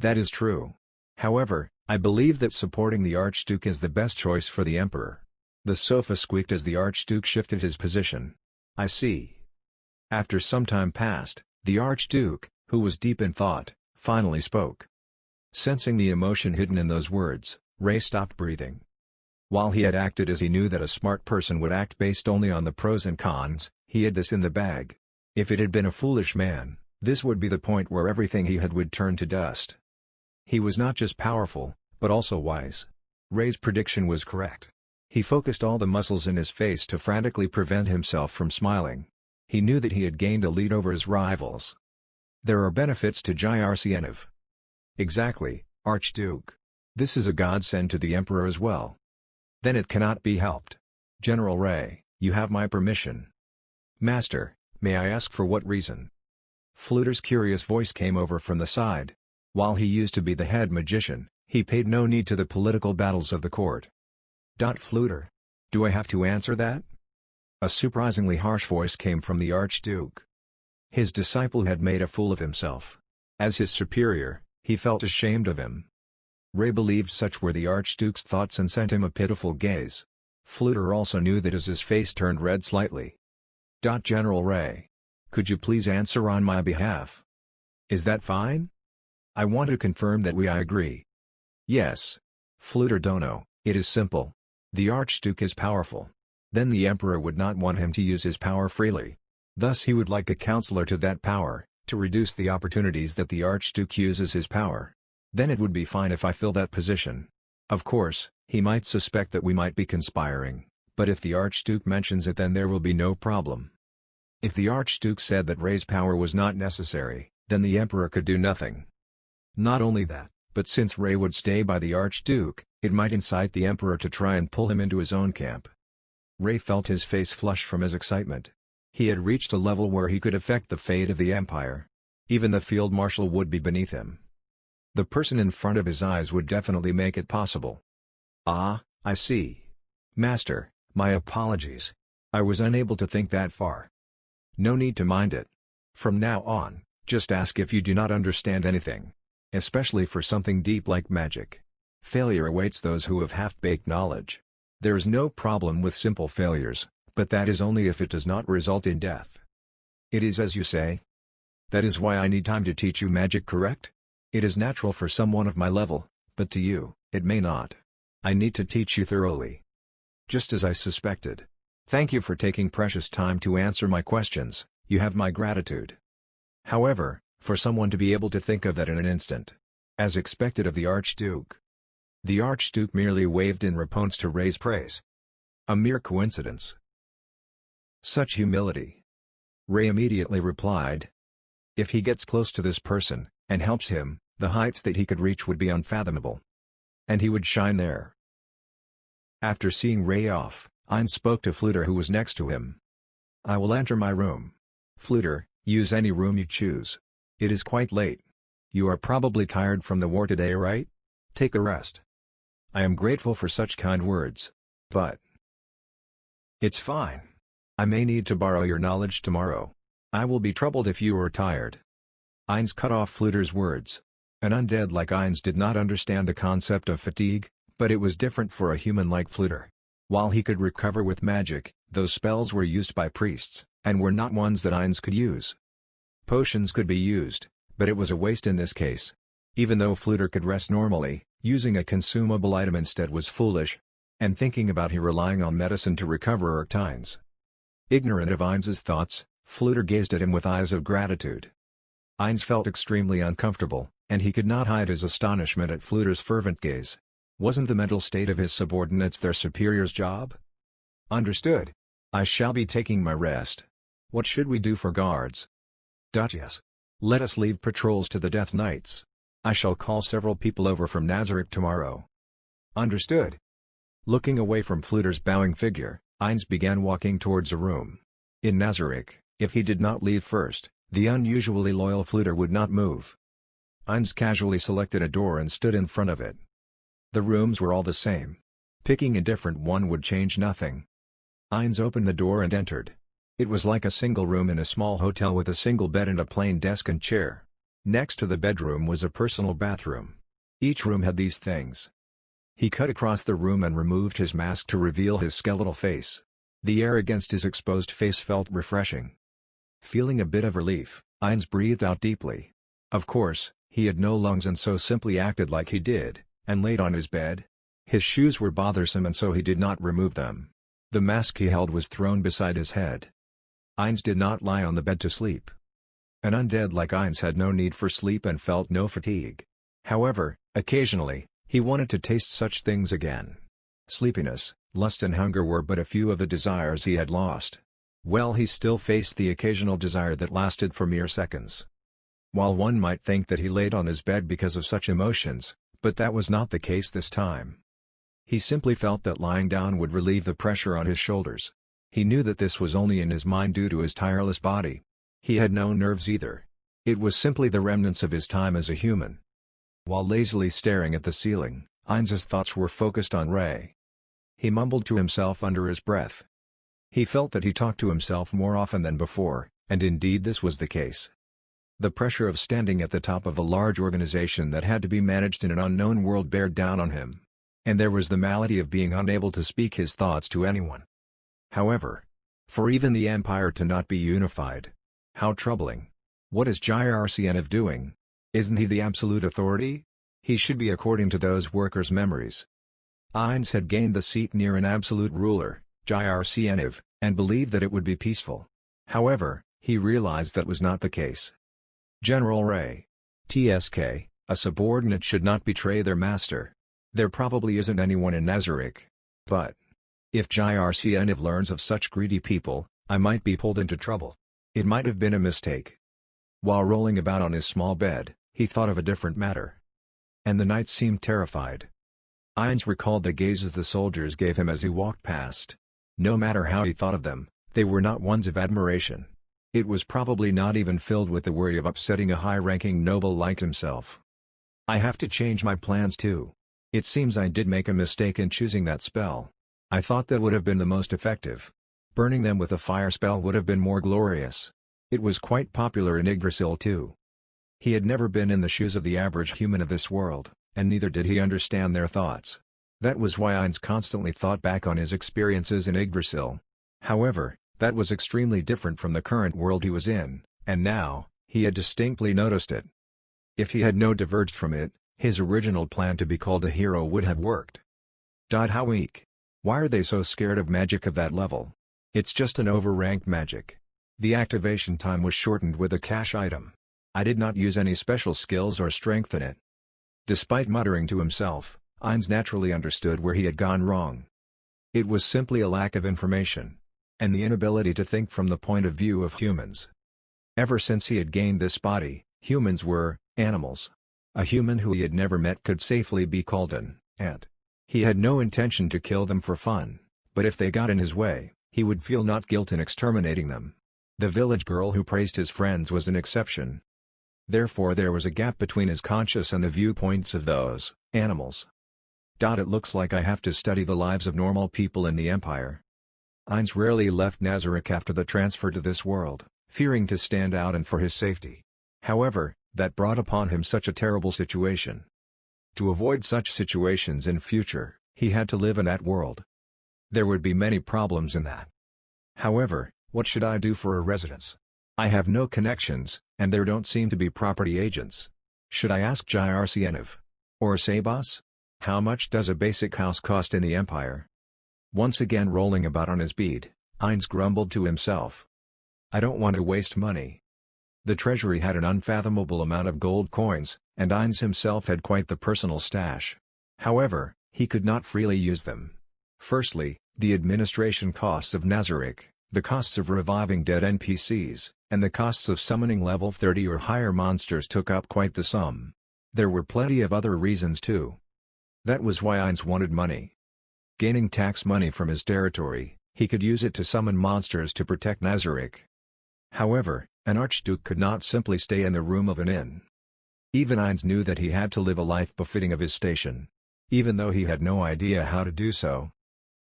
That is true. However, I believe that supporting the Archduke is the best choice for the Emperor. The sofa squeaked as the Archduke shifted his position. I see. After some time passed, the Archduke, who was deep in thought, finally spoke. Sensing the emotion hidden in those words, Ray stopped breathing. While he had acted as he knew that a smart person would act based only on the pros and cons, he had this in the bag. If it had been a foolish man, this would be the point where everything he had would turn to dust. He was not just powerful, but also wise. Ray's prediction was correct. He focused all the muscles in his face to frantically prevent himself from smiling. He knew that he had gained a lead over his rivals. There are benefits to Jyrsienov. Exactly, Archduke. This is a godsend to the Emperor as well. Then it cannot be helped. General Ray, you have my permission. Master, may I ask for what reason? Fluter's curious voice came over from the side. While he used to be the head magician, he paid no heed to the political battles of the court. Fluter. Do I have to answer that? A surprisingly harsh voice came from the Archduke. His disciple had made a fool of himself. As his superior, he felt ashamed of him. Ray believed such were the Archduke's thoughts and sent him a pitiful gaze. Fluter also knew that as his face turned red slightly. General Ray. Could you please answer on my behalf? Is that fine? I want to confirm that I agree. Yes. Fluter Dono, it is simple. The Archduke is powerful. Then the Emperor would not want him to use his power freely. Thus he would like a counselor to that power, to reduce the opportunities that the Archduke uses his power. Then it would be fine if I fill that position. Of course, he might suspect that we might be conspiring, but if the Archduke mentions it then there will be no problem. If the Archduke said that Ray's power was not necessary, then the Emperor could do nothing. Not only that, but since Ray would stay by the Archduke, it might incite the Emperor to try and pull him into his own camp. Ray felt his face flush from his excitement. He had reached a level where he could affect the fate of the Empire. Even the Field Marshal would be beneath him. The person in front of his eyes would definitely make it possible. Ah, I see. Master, my apologies. I was unable to think that far. No need to mind it. From now on, just ask if you do not understand anything. Especially for something deep like magic. Failure awaits those who have half-baked knowledge. There is no problem with simple failures, but that is only if it does not result in death. It is as you say. That is why I need time to teach you magic, correct? It is natural for someone of my level, but to you, it may not. I need to teach you thoroughly. Just as I suspected. Thank you for taking precious time to answer my questions, you have my gratitude. However, for someone to be able to think of that in an instant. As expected of the Archduke. The Archduke merely waved in response to Ray's praise. A mere coincidence. Such humility. Ray immediately replied. If he gets close to this person, and helps him, the heights that he could reach would be unfathomable. And he would shine there. After seeing Ray off, Ein spoke to Fluter who was next to him. I will enter my room. Fluter, use any room you choose. It is quite late. You are probably tired from the war today, right? Take a rest. I am grateful for such kind words. But it's fine. I may need to borrow your knowledge tomorrow. I will be troubled if you are tired. Eins cut off Fluter's words. An undead like Eins did not understand the concept of fatigue, but it was different for a human like Fluter. While he could recover with magic, those spells were used by priests, and were not ones that Eins could use. Potions could be used, but it was a waste in this case. Even though Fluter could rest normally, using a consumable item instead was foolish. And thinking about he relying on medicine to recover irked Eins. Ignorant of Eins's thoughts, Fluter gazed at him with eyes of gratitude. Eins felt extremely uncomfortable, and he could not hide his astonishment at Fluter's fervent gaze. Wasn't the mental state of his subordinates their superior's job? Understood. I shall be taking my rest. What should we do for guards? Yes. Let us leave patrols to the Death Knights. I shall call several people over from Nazarick tomorrow. Understood. Looking away from Fluter's bowing figure, Eins began walking towards a room. In Nazarick, if he did not leave first, the unusually loyal Fluter would not move. Eins casually selected a door and stood in front of it. The rooms were all the same. Picking a different one would change nothing. Eins opened the door and entered. It was like a single room in a small hotel with a single bed and a plain desk and chair. Next to the bedroom was a personal bathroom. Each room had these things. He cut across the room and removed his mask to reveal his skeletal face. The air against his exposed face felt refreshing. Feeling a bit of relief, Eins breathed out deeply. Of course, he had no lungs and so simply acted like he did, and laid on his bed. His shoes were bothersome and so he did not remove them. The mask he held was thrown beside his head. Eins did not lie on the bed to sleep. An undead like Eins had no need for sleep and felt no fatigue. However, occasionally, he wanted to taste such things again. Sleepiness, lust and hunger were but a few of the desires he had lost. Well, he still faced the occasional desire that lasted for mere seconds. While one might think that he laid on his bed because of such emotions, but that was not the case this time. He simply felt that lying down would relieve the pressure on his shoulders. He knew that this was only in his mind due to his tireless body. He had no nerves either. It was simply the remnants of his time as a human. While lazily staring at the ceiling, Eins's thoughts were focused on Ray. He mumbled to himself under his breath. He felt that he talked to himself more often than before, and indeed this was the case. The pressure of standing at the top of a large organization that had to be managed in an unknown world bared down on him. And there was the malady of being unable to speak his thoughts to anyone. However, for even the Empire to not be unified. How troubling. What is Jyrcnf doing? Isn't he the absolute authority? He should be according to those workers' memories. Ainz had gained the seat near an absolute ruler, Jyrcnf, and believed that it would be peaceful. However, he realized that was not the case. General Ray. TSK, a subordinate should not betray their master. There probably isn't anyone in Nazarick. But if Jyrcnf learns of such greedy people, I might be pulled into trouble. It might have been a mistake. While rolling about on his small bed, he thought of a different matter. And the knights seemed terrified. Ainz recalled the gazes the soldiers gave him as he walked past. No matter how he thought of them, they were not ones of admiration. It was probably not even filled with the worry of upsetting a high-ranking noble like himself. I have to change my plans too. It seems I did make a mistake in choosing that spell. I thought that would have been the most effective. Burning them with a fire spell would have been more glorious. It was quite popular in Yggdrasil too. He had never been in the shoes of the average human of this world, and neither did he understand their thoughts. That was why Ainz constantly thought back on his experiences in Yggdrasil. However, that was extremely different from the current world he was in, and now, he had distinctly noticed it. If he had no diverged from it, his original plan to be called a hero would have worked. How weak. Why are they so scared of magic of that level? It's just an overranked magic. The activation time was shortened with a cache item. I did not use any special skills or strength in it. Despite muttering to himself, Ainz naturally understood where he had gone wrong. It was simply a lack of information. And the inability to think from the point of view of humans. Ever since he had gained this body, humans were animals. A human who he had never met could safely be called an ant. He had no intention to kill them for fun, but if they got in his way, he would feel not guilt in exterminating them. The village girl who praised his friends was an exception. Therefore there was a gap between his conscience and the viewpoints of those animals. It looks like I have to study the lives of normal people in the Empire. Ainz rarely left Nazarick after the transfer to this world, fearing to stand out and for his safety. However, that brought upon him such a terrible situation. To avoid such situations in future, he had to live in that world. There would be many problems in that. However, what should I do for a residence? I have no connections, and there don't seem to be property agents. Should I ask Jyrcnf? Or Sabas? How much does a basic house cost in the Empire? Once again rolling about on his bed, Ainz grumbled to himself. I don't want to waste money. The treasury had an unfathomable amount of gold coins, and Ainz himself had quite the personal stash. However, he could not freely use them. Firstly, the administration costs of Nazarick, the costs of reviving dead NPCs, and the costs of summoning level 30 or higher monsters took up quite the sum. There were plenty of other reasons too. That was why Ainz wanted money. Gaining tax money from his territory, he could use it to summon monsters to protect Nazarick. However, an archduke could not simply stay in the room of an inn. Even Ainz knew that he had to live a life befitting of his station. Even though he had no idea how to do so.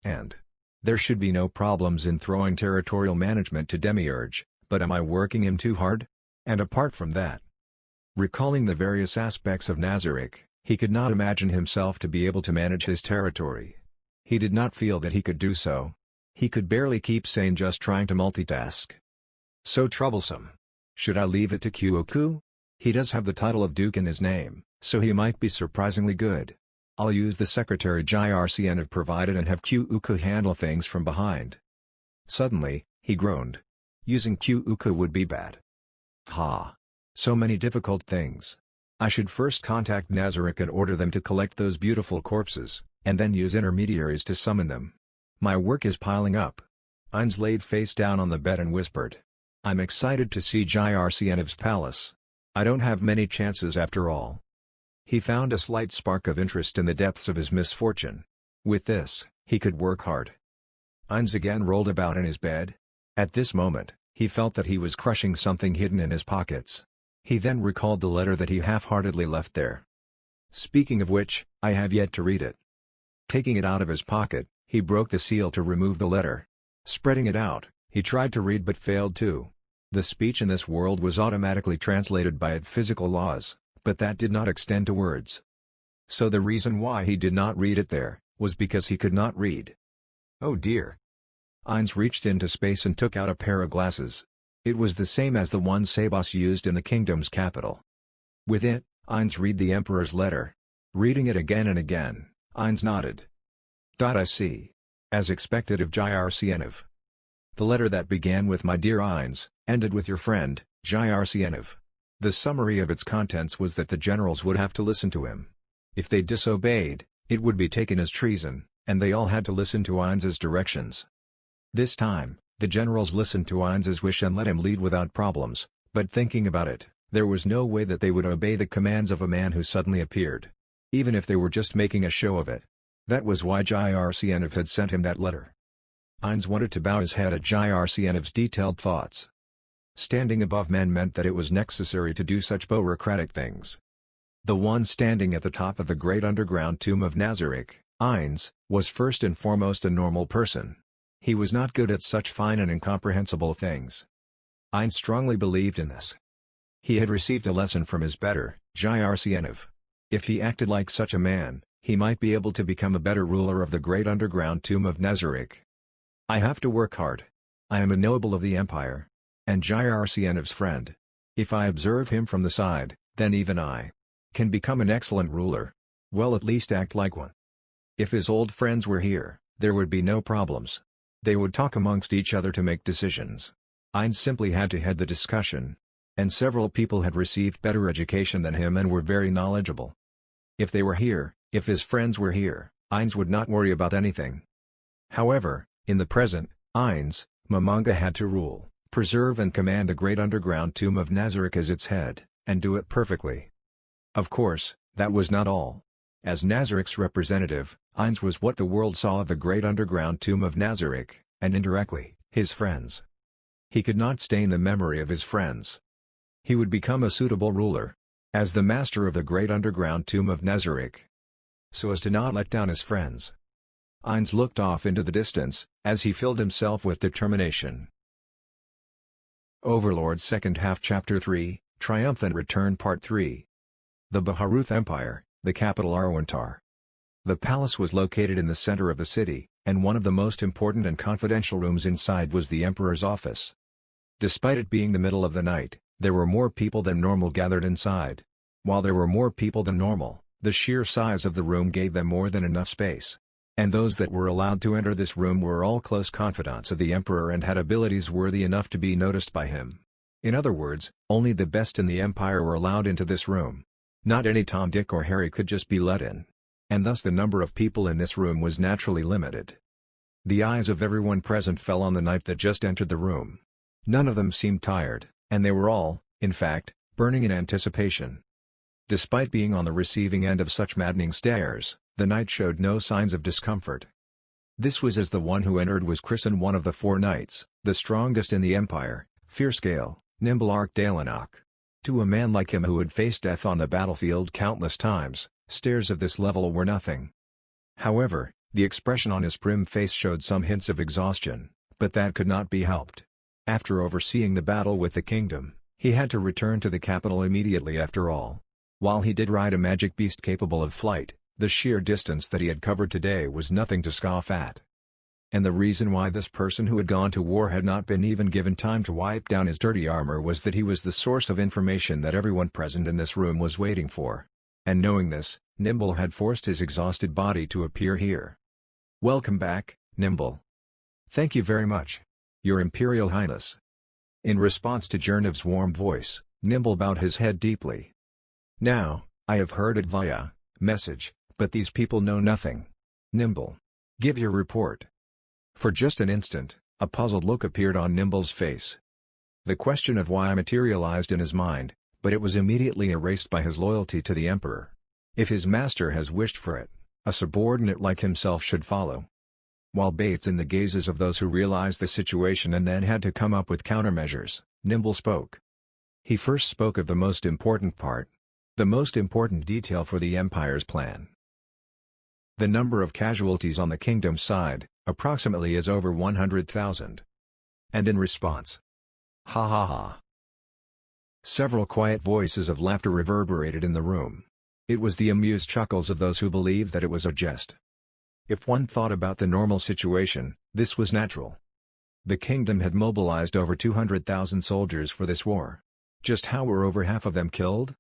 And there should be no problems in throwing territorial management to Demiurge, but am I working him too hard? And apart from that, recalling the various aspects of Nazarick, he could not imagine himself to be able to manage his territory. He did not feel that he could do so. He could barely keep sane just trying to multitask. So troublesome. Should I leave it to Kyuuku? He does have the title of Duke in his name, so he might be surprisingly good. I'll use the secretary Jyrcnf provided and have Kyuuku handle things from behind. Suddenly, he groaned. Using Kyuuku would be bad. So many difficult things. I should first contact Nazarick and order them to collect those beautiful corpses, and then use intermediaries to summon them. My work is piling up. Ainz laid face down on the bed and whispered. I'm excited to see Jyrcnf's palace. I don't have many chances after all. He found a slight spark of interest in the depths of his misfortune. With this, he could work hard. Ainz again rolled about in his bed. At this moment, he felt that he was crushing something hidden in his pockets. He then recalled the letter that he half-heartedly left there. Speaking of which, I have yet to read it. Taking it out of his pocket, he broke the seal to remove the letter. Spreading it out, he tried to read but failed to. The speech in this world was automatically translated by its physical laws, but that did not extend to words. So the reason why he did not read it there, was because he could not read. Oh dear. Ainz reached into space and took out a pair of glasses. It was the same as the one Sabos used in the kingdom's capital. With it, Ainz read the Emperor's letter. Reading it again and again, Ainz nodded. I see. As expected of Jrcnv. The letter that began with "My dear Ainz," ended with "Your friend, Jrcnv." The summary of its contents was that the generals would have to listen to him. If they disobeyed, it would be taken as treason, and they all had to listen to Ainz's directions. This time, the generals listened to Ainz's wish and let him lead without problems, but thinking about it, there was no way that they would obey the commands of a man who suddenly appeared. Even if they were just making a show of it. That was why Jrcnv had sent him that letter. Ainz wanted to bow his head at Jrcnv's detailed thoughts. Standing above men meant that it was necessary to do such bureaucratic things. The one standing at the top of the great underground tomb of Nazarick, Ainz, was first and foremost a normal person. He was not good at such fine and incomprehensible things. Ainz strongly believed in this. He had received a lesson from his better, Jrcnv. If he acted like such a man, he might be able to become a better ruler of the great underground tomb of Nazarick. I have to work hard. I am a noble of the empire. And Jrcnv's friend. If I observe him from the side, then even I can become an excellent ruler. Well, at least act like one. If his old friends were here, there would be no problems. They would talk amongst each other to make decisions. Ainz simply had to head the discussion. And several people had received better education than him and were very knowledgeable. If they were here, if his friends were here, Ainz would not worry about anything. However, in the present, Ainz, Omake had to rule, preserve and command the great underground tomb of Nazarick as its head, and do it perfectly. Of course, that was not all. As Nazarick's representative, Ainz was what the world saw of the great underground tomb of Nazarick, and indirectly, his friends. He could not stain the memory of his friends. He would become a suitable ruler, as the master of the great underground tomb of Nazarick, so as to not let down his friends. Ainz looked off into the distance, as he filled himself with determination. Overlord Second Half Chapter 3, Triumphant Return Part 3. The Baharuth Empire, the capital Arwantar. The palace was located in the center of the city, and one of the most important and confidential rooms inside was the Emperor's office. Despite it being the middle of the night, there were more people than normal gathered inside. While there were more people than normal, the sheer size of the room gave them more than enough space. And those that were allowed to enter this room were all close confidants of the Emperor and had abilities worthy enough to be noticed by him. In other words, only the best in the Empire were allowed into this room. Not any Tom, Dick or Harry could just be let in. And thus the number of people in this room was naturally limited. The eyes of everyone present fell on the knight that just entered the room. None of them seemed tired, and they were all, in fact, burning in anticipation. Despite being on the receiving end of such maddening stares, the knight showed no signs of discomfort. This was as the one who entered was christened one of the 4 knights, the strongest in the Empire, Fearscale, Nimble Dalanok. To a man like him who had faced death on the battlefield countless times, stares of this level were nothing. However, the expression on his prim face showed some hints of exhaustion, but that could not be helped. After overseeing the battle with the kingdom, he had to return to the capital immediately after all. While he did ride a magic beast capable of flight, the sheer distance that he had covered today was nothing to scoff at. And the reason why this person who had gone to war had not been even given time to wipe down his dirty armor was that he was the source of information that everyone present in this room was waiting for. And knowing this, Nimble had forced his exhausted body to appear here. "Welcome back, Nimble." "Thank you very much, Your Imperial Highness." In response to Jerniv's warm voice, Nimble bowed his head deeply. "Now, I have heard it via message, but these people know nothing. Nimble, give your report." For just an instant, a puzzled look appeared on Nimble's face. The question of why materialized in his mind, but it was immediately erased by his loyalty to the Emperor. If his master has wished for it, a subordinate like himself should follow. While bathed in the gazes of those who realized the situation and then had to come up with countermeasures, Nimble spoke. He first spoke of the most important part. The most important detail for the Empire's plan. The number of casualties on the kingdom's side, approximately is over 100,000. And in response, Ha ha ha. Several quiet voices of laughter reverberated in the room. It was the amused chuckles of those who believed that it was a jest. If one thought about the normal situation, this was natural. The kingdom had mobilized over 200,000 soldiers for this war. Just how were over half of them killed?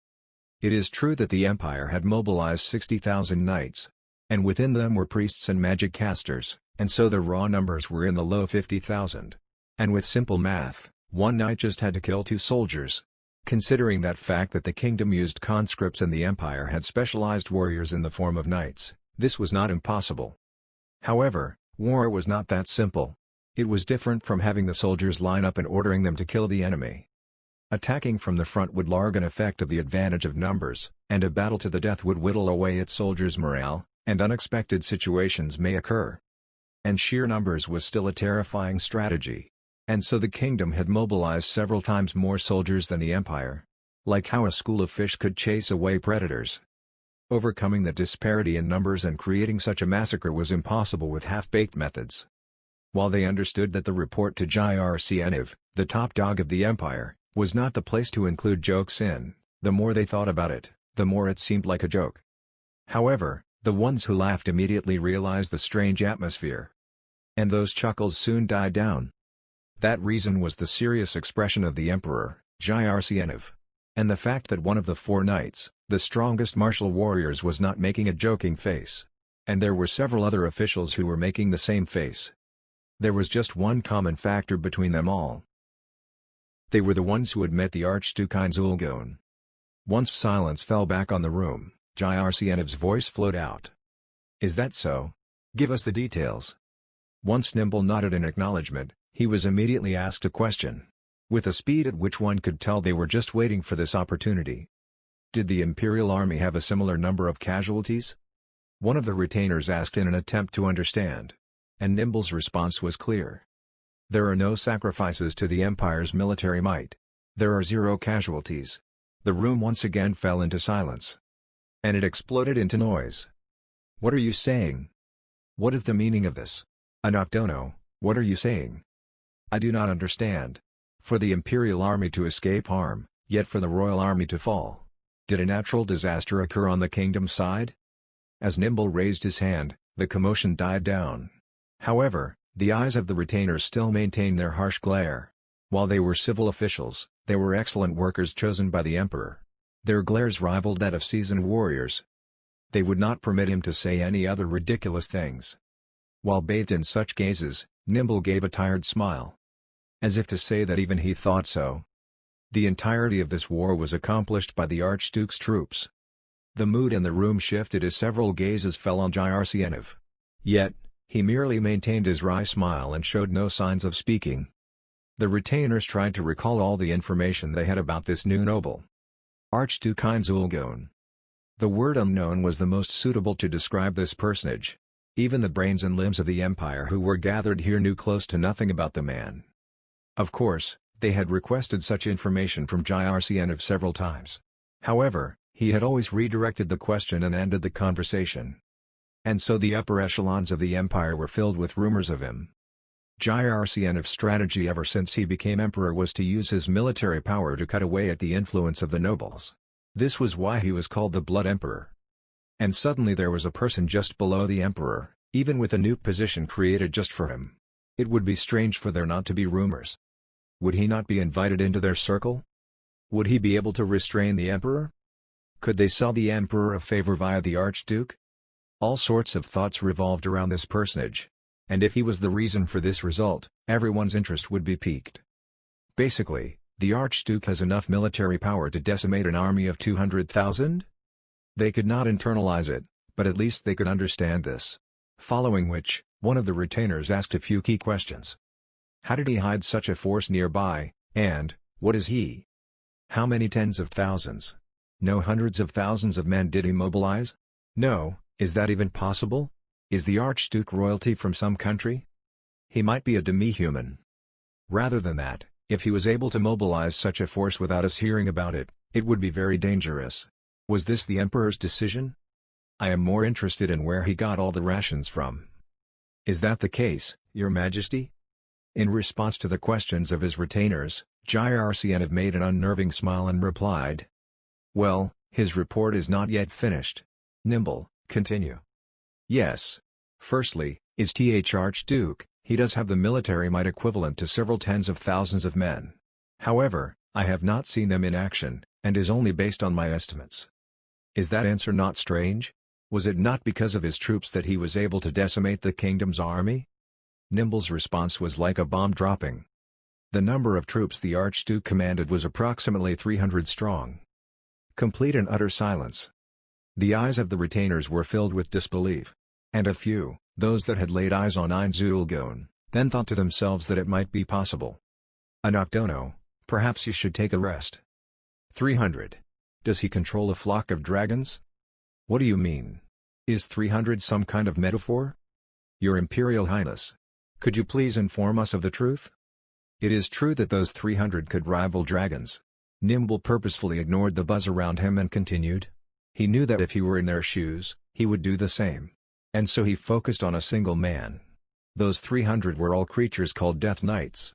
It is true that the empire had mobilized 60,000 knights. And within them were priests and magic casters, and so the raw numbers were in the low 50,000. And with simple math, one knight just had to kill 2 soldiers. Considering that fact that the kingdom used conscripts and the empire had specialized warriors in the form of knights, this was not impossible. However, war was not that simple. It was different from having the soldiers line up and ordering them to kill the enemy. Attacking from the front would large an effect of the advantage of numbers, and a battle to the death would whittle away its soldiers' morale, and unexpected situations may occur. And sheer numbers was still a terrifying strategy. And so the kingdom had mobilized several times more soldiers than the empire. Like how a school of fish could chase away predators. Overcoming the disparity in numbers and creating such a massacre was impossible with half-baked methods. While they understood that the report to Jircienev, the top dog of the empire, was not the place to include jokes in, the more they thought about it, the more it seemed like a joke. However, the ones who laughed immediately realized the strange atmosphere. And those chuckles soon died down. That reason was the serious expression of the emperor, Jircienev. And the fact that one of the 4 knights, the strongest martial warriors, was not making a joking face. And there were several other officials who were making the same face. There was just one common factor between them all. They were the ones who had met the Archduke Zulgon. Once silence fell back on the room, Jircienev's voice flowed out. "Is that so? Give us the details." Once Nimble nodded in acknowledgement, he was immediately asked a question. With a speed at which one could tell they were just waiting for this opportunity. "Did the Imperial Army have a similar number of casualties?" One of the retainers asked in an attempt to understand. And Nimble's response was clear. "There are no sacrifices to the Empire's military might. There are 0 casualties." The room once again fell into silence. And it exploded into noise. "What are you saying? What is the meaning of this? Anoctono, what are you saying? I do not understand. For the Imperial Army to escape harm, yet for the Royal Army to fall. Did a natural disaster occur on the kingdom side?" As Nimble raised his hand, the commotion died down. However, the eyes of the retainers still maintained their harsh glare. While they were civil officials, they were excellent workers chosen by the emperor. Their glares rivaled that of seasoned warriors. They would not permit him to say any other ridiculous things. While bathed in such gazes, Nimble gave a tired smile. As if to say that even he thought so. The entirety of this war was accomplished by the Archduke's troops. The mood in the room shifted as several gazes fell on Jircienev. Yet, he merely maintained his wry smile and showed no signs of speaking. The retainers tried to recall all the information they had about this new noble. Archduke Zulgon. The word unknown was the most suitable to describe this personage. Even the brains and limbs of the empire who were gathered here knew close to nothing about the man. Of course, they had requested such information from Jircienev several times. However, he had always redirected the question and ended the conversation. And so the upper echelons of the empire were filled with rumors of him. Jircienev's strategy ever since he became emperor was to use his military power to cut away at the influence of the nobles. This was why he was called the Blood Emperor. And suddenly there was a person just below the emperor, even with a new position created just for him. It would be strange for there not to be rumors. Would he not be invited into their circle? Would he be able to restrain the emperor? Could they sell the emperor a favor via the archduke? All sorts of thoughts revolved around this personage. And if he was the reason for this result, everyone's interest would be piqued. Basically, the archduke has enough military power to decimate an army of 200,000? They could not internalize it, but at least they could understand this. Following which, one of the retainers asked a few key questions. How did he hide such a force nearby, and, what is he? How many tens of thousands? No, hundreds of thousands of men did he mobilize? No, is that even possible? Is the Archduke royalty from some country? He might be a demi-human. Rather than that, if he was able to mobilize such a force without us hearing about it, it would be very dangerous. Was this the Emperor's decision? I am more interested in where he got all the rations from. Is that the case, Your Majesty? In response to the questions of his retainers, Jircnov made an unnerving smile and replied. Well, his report is not yet finished. Nimble, continue. Yes. Firstly, is Th Archduke, he does have the military might equivalent to several tens of thousands of men. However, I have not seen them in action, and is only based on my estimates. Is that answer not strange? Was it not because of his troops that he was able to decimate the kingdom's army? Nimble's response was like a bomb dropping. The number of troops the Archduke commanded was approximately 300 strong. Complete and utter silence. The eyes of the retainers were filled with disbelief. And a few, those that had laid eyes on Einzulgon, then thought to themselves that it might be possible. Anokdono, perhaps you should take a rest. 300. Does he control a flock of dragons? What do you mean? Is 300 some kind of metaphor? Your Imperial Highness, could you please inform us of the truth? It is true that those 300 could rival dragons. Nimble purposefully ignored the buzz around him and continued. He knew that if he were in their shoes, he would do the same. And so he focused on a single man. Those 300 were all creatures called Death Knights.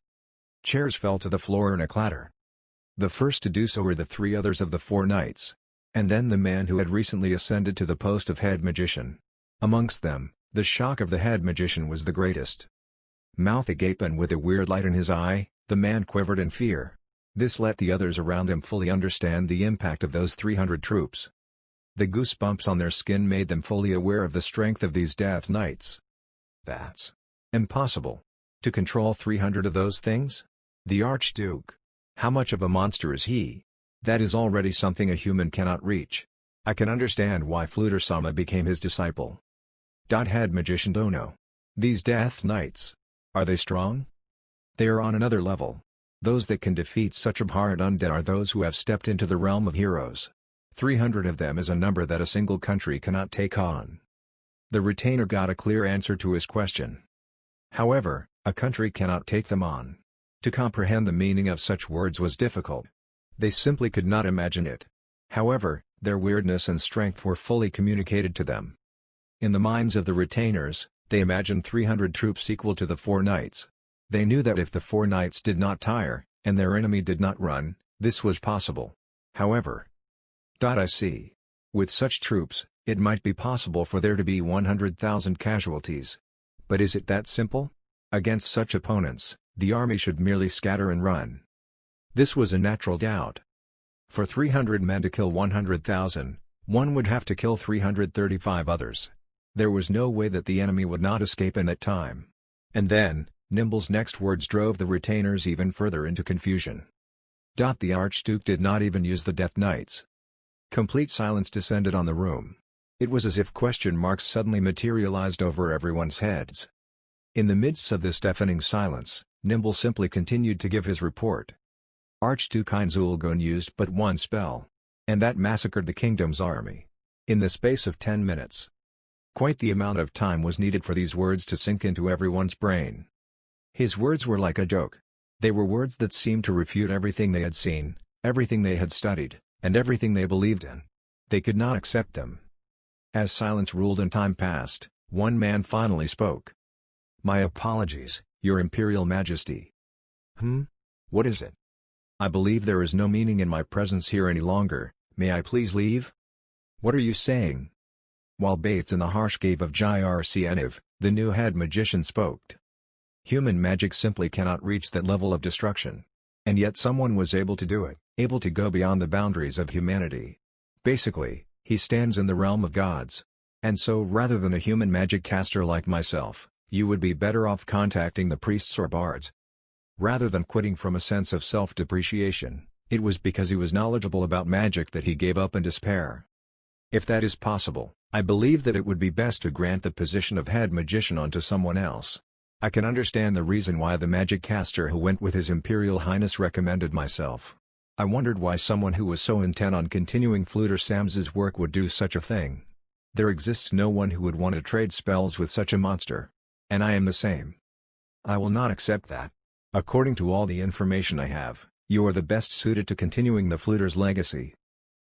Chairs fell to the floor in a clatter. The first to do so were the three others of the four knights. And then the man who had recently ascended to the post of head magician. Amongst them, the shock of the head magician was the greatest. Mouth agape and with a weird light in his eye, the man quivered in fear. This let the others around him fully understand the impact of those 300 troops. The goosebumps on their skin made them fully aware of the strength of these Death Knights. That's impossible. To control 300 of those things? The Archduke. How much of a monster is he? That is already something a human cannot reach. I can understand why Fluter-sama became his disciple. Head Magician Dono. These Death Knights. Are they strong? They are on another level. Those that can defeat such abhorrent undead are those who have stepped into the realm of heroes. 300 of them is a number that a single country cannot take on. The retainer got a clear answer to his question. However, a country cannot take them on. To comprehend the meaning of such words was difficult. They simply could not imagine it. However, their weirdness and strength were fully communicated to them. In the minds of the retainers, they imagined 300 troops equal to the four knights. They knew that if the four knights did not tire, and their enemy did not run, this was possible. However, I see. With such troops, it might be possible for there to be 100,000 casualties. But is it that simple? Against such opponents, the army should merely scatter and run. This was a natural doubt. For 300 men to kill 100,000, one would have to kill 335 others. There was no way that the enemy would not escape in that time. And then, Nimble's next words drove the retainers even further into confusion. The Archduke did not even use the Death Knights. Complete silence descended on the room. It was as if question marks suddenly materialized over everyone's heads. In the midst of this deafening silence, Nimble simply continued to give his report. Archduke Einzulgon used but one spell. And that massacred the kingdom's army. In the space of 10 minutes. Quite the amount of time was needed for these words to sink into everyone's brain. His words were like a joke. They were words that seemed to refute everything they had seen, everything they had studied, and everything they believed in. They could not accept them. As silence ruled and time passed, one man finally spoke. My apologies, Your Imperial Majesty. What is it? I believe there is no meaning in my presence here any longer, may I please leave? What are you saying? While bathed in the harsh gaze of Jircnov, the new head magician spoke. Human magic simply cannot reach that level of destruction. And yet someone was able to do it, able to go beyond the boundaries of humanity. Basically, he stands in the realm of gods. And so rather than a human magic caster like myself, you would be better off contacting the priests or bards. Rather than quitting from a sense of self-depreciation, it was because he was knowledgeable about magic that he gave up in despair. If that is possible, I believe that it would be best to grant the position of head magician onto someone else. I can understand the reason why the magic caster who went with His Imperial Highness recommended myself. I wondered why someone who was so intent on continuing Fluter-Sam's work would do such a thing. There exists no one who would want to trade spells with such a monster. And I am the same. I will not accept that. According to all the information I have, you are the best suited to continuing the Fluter's legacy.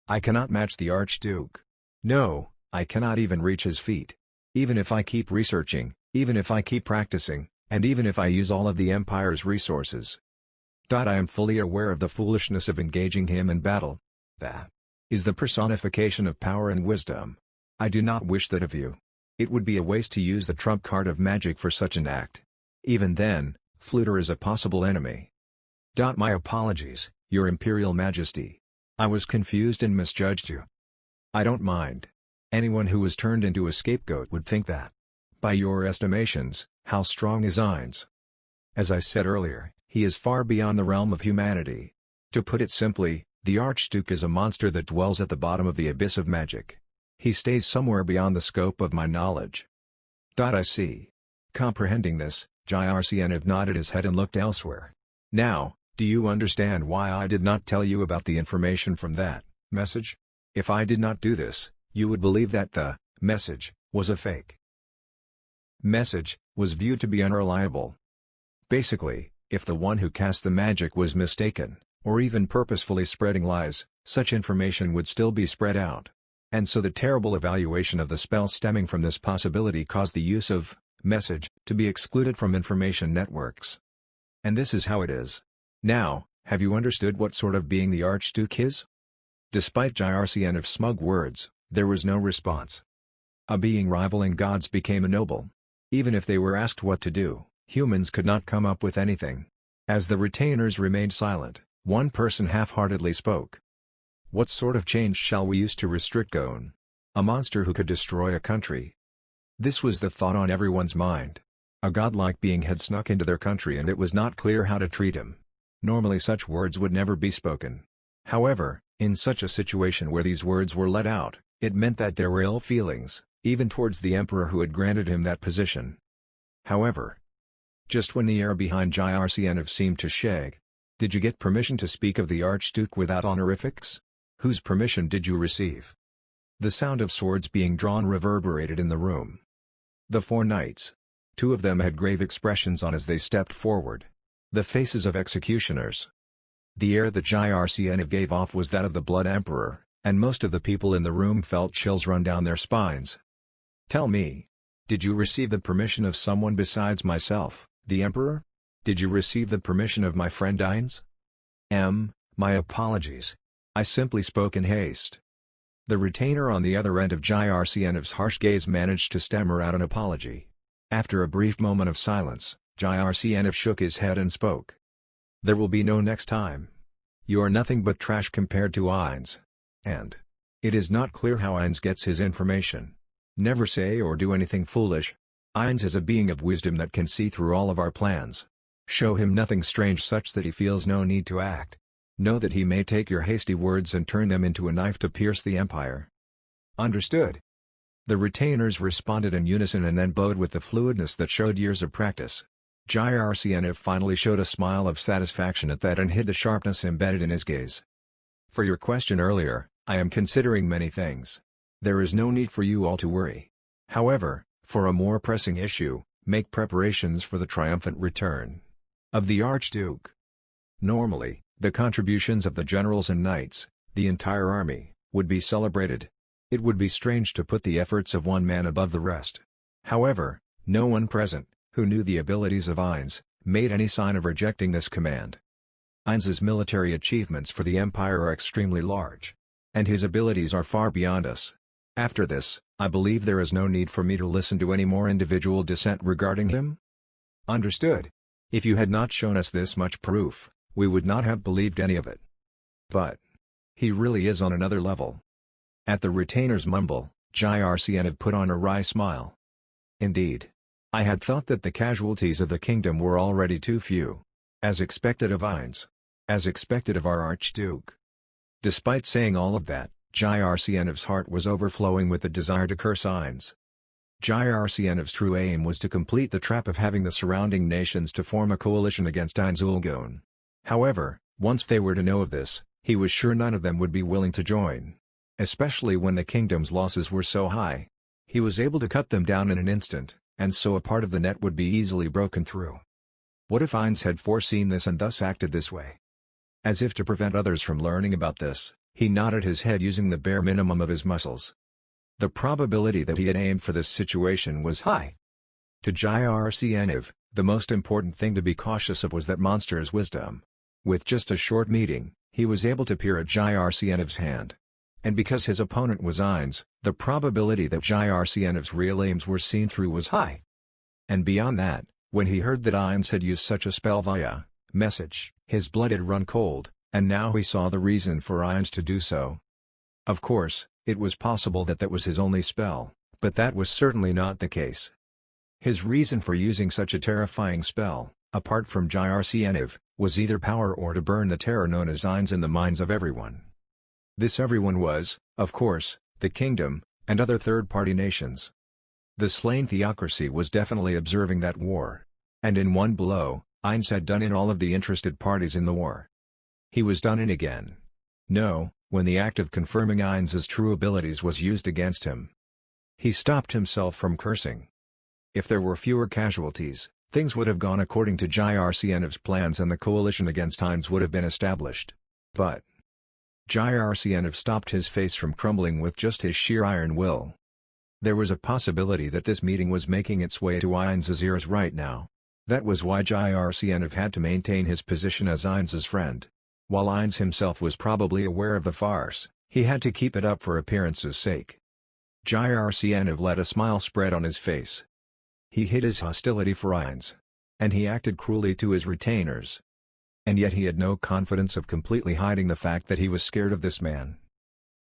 I cannot match the Archduke. No, I cannot even reach his feet. Even if I keep researching, even if I keep practicing, and even if I use all of the Empire's resources. I am fully aware of the foolishness of engaging him in battle. That is the personification of power and wisdom. I do not wish that of you. It would be a waste to use the trump card of magic for such an act. Even then, Fluter is a possible enemy. My apologies, Your Imperial Majesty. I was confused and misjudged you. I don't mind. Anyone who was turned into a scapegoat would think that. By your estimations, how strong is Ainz? As I said earlier, he is far beyond the realm of humanity. To put it simply, the Archduke is a monster that dwells at the bottom of the abyss of magic. He stays somewhere beyond the scope of my knowledge. I see. Comprehending this, Jyrcienov nodded his head and looked elsewhere. Now, do you understand why I did not tell you about the information from that message? If I did not do this, you would believe that the message was a fake. Message was viewed to be unreliable. Basically, if the one who cast the magic was mistaken, or even purposefully spreading lies, such information would still be spread out. And so the terrible evaluation of the spell stemming from this possibility caused the use of message to be excluded from information networks. And this is how it is. Now, have you understood what sort of being the Archduke is? Despite Jyrcienov's smug words, there was no response. A being rivaling gods became a noble. Even if they were asked what to do, humans could not come up with anything. As the retainers remained silent, one person half-heartedly spoke. What sort of change shall we use to restrict Gon? A monster who could destroy a country. This was the thought on everyone's mind. A godlike being had snuck into their country and it was not clear how to treat him. Normally such words would never be spoken. However, in such a situation where these words were let out, it meant that there were ill feelings, even towards the emperor who had granted him that position. However, just when the air behind Jyrcienov seemed to shake, did you get permission to speak of the Archduke without honorifics? Whose permission did you receive? The sound of swords being drawn reverberated in the room. The four knights. Two of them had grave expressions on as they stepped forward. The faces of executioners. The air that Jyrcienov gave off was that of the Blood Emperor, and most of the people in the room felt chills run down their spines. Tell me. Did you receive the permission of someone besides myself, the Emperor? Did you receive the permission of my friend Ainz? My apologies. I simply spoke in haste. The retainer on the other end of Jyrcienov's harsh gaze managed to stammer out an apology. After a brief moment of silence, Jyrcienov shook his head and spoke. There will be no next time. You are nothing but trash compared to Ainz. And it is not clear how Ainz gets his information. Never say or do anything foolish. Ainz is a being of wisdom that can see through all of our plans. Show him nothing strange such that he feels no need to act. Know that he may take your hasty words and turn them into a knife to pierce the empire. Understood. The retainers responded in unison and then bowed with the fluidness that showed years of practice. Jyrcienov finally showed a smile of satisfaction at that and hid the sharpness embedded in his gaze. For your question earlier, I am considering many things. There is no need for you all to worry. However, for a more pressing issue, make preparations for the triumphant return of the Archduke. Normally, the contributions of the generals and knights, the entire army, would be celebrated. It would be strange to put the efforts of one man above the rest. However, no one present, who knew the abilities of Ainz, made any sign of rejecting this command. Ainz's military achievements for the Empire are extremely large. And his abilities are far beyond us. After this, I believe there is no need for me to listen to any more individual dissent regarding him? Understood. If you had not shown us this much proof, we would not have believed any of it. But he really is on another level. At the retainer's mumble, Jyrcienov put on a wry smile. Indeed. I had thought that the casualties of the kingdom were already too few. As expected of Ainz. As expected of our Archduke. Despite saying all of that, Jyrcienov's heart was overflowing with the desire to curse Ainz. Jyrcienov's true aim was to complete the trap of having the surrounding nations to form a coalition against Ainz Ulgon. However, once they were to know of this, he was sure none of them would be willing to join. Especially when the kingdom's losses were so high. He was able to cut them down in an instant, and so a part of the net would be easily broken through. What if Ainz had foreseen this and thus acted this way? As if to prevent others from learning about this, he nodded his head using the bare minimum of his muscles. The probability that he had aimed for this situation was high. To Jyrcienov, the most important thing to be cautious of was that monster's wisdom. With just a short meeting, he was able to peer at Jyrsienev's hand. And because his opponent was Ainz, the probability that Jyrsienev's real aims were seen through was high. And beyond that, when he heard that Ainz had used such a spell via message, his blood had run cold, and now he saw the reason for Ainz to do so. Of course, it was possible that that was his only spell, but that was certainly not the case. His reason for using such a terrifying spell, apart from Jyrsienev, was either power or to burn the terror known as Ainz in the minds of everyone. This everyone was, of course, the kingdom, and other third-party nations. The slain theocracy was definitely observing that war. And in one blow, Ainz had done in all of the interested parties in the war. He was done in again. No, when the act of confirming Ainz's true abilities was used against him. He stopped himself from cursing. If there were fewer casualties, things would have gone according to Jyrsienev's plans and the coalition against Ainz would have been established. But Jyrsienev stopped his face from crumbling with just his sheer iron will. There was a possibility that this meeting was making its way to Ainz's ears right now. That was why Jyrsienev had to maintain his position as Ainz's friend. While Ainz himself was probably aware of the farce, he had to keep it up for appearance's sake. Jyrsienev let a smile spread on his face. He hid his hostility for Ainz. And he acted cruelly to his retainers. And yet he had no confidence of completely hiding the fact that he was scared of this man.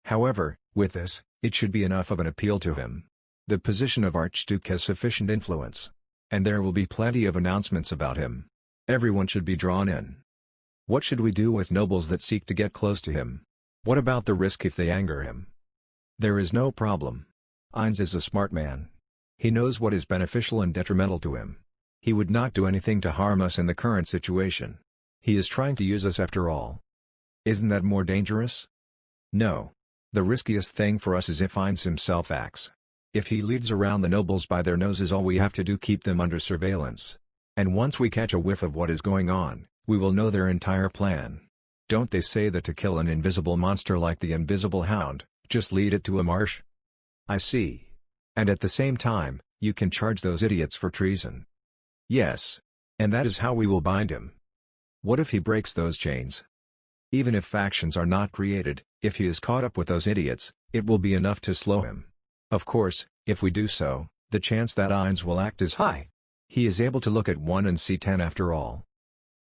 However, with this, it should be enough of an appeal to him. The position of Archduke has sufficient influence. And there will be plenty of announcements about him. Everyone should be drawn in. What should we do with nobles that seek to get close to him? What about the risk if they anger him? There is no problem. Ainz is a smart man. He knows what is beneficial and detrimental to him. He would not do anything to harm us in the current situation. He is trying to use us after all. Isn't that more dangerous? No. The riskiest thing for us is if Ainz himself acts. If he leads around the nobles by their noses, all we have to do keep them under surveillance. And once we catch a whiff of what is going on, we will know their entire plan. Don't they say that to kill an invisible monster like the Invisible Hound, just lead it to a marsh? I see. And at the same time, you can charge those idiots for treason. Yes. And that is how we will bind him. What if he breaks those chains? Even if factions are not created, if he is caught up with those idiots, it will be enough to slow him. Of course, if we do so, the chance that Ainz will act is high. He is able to look at 1 and see 10 after all.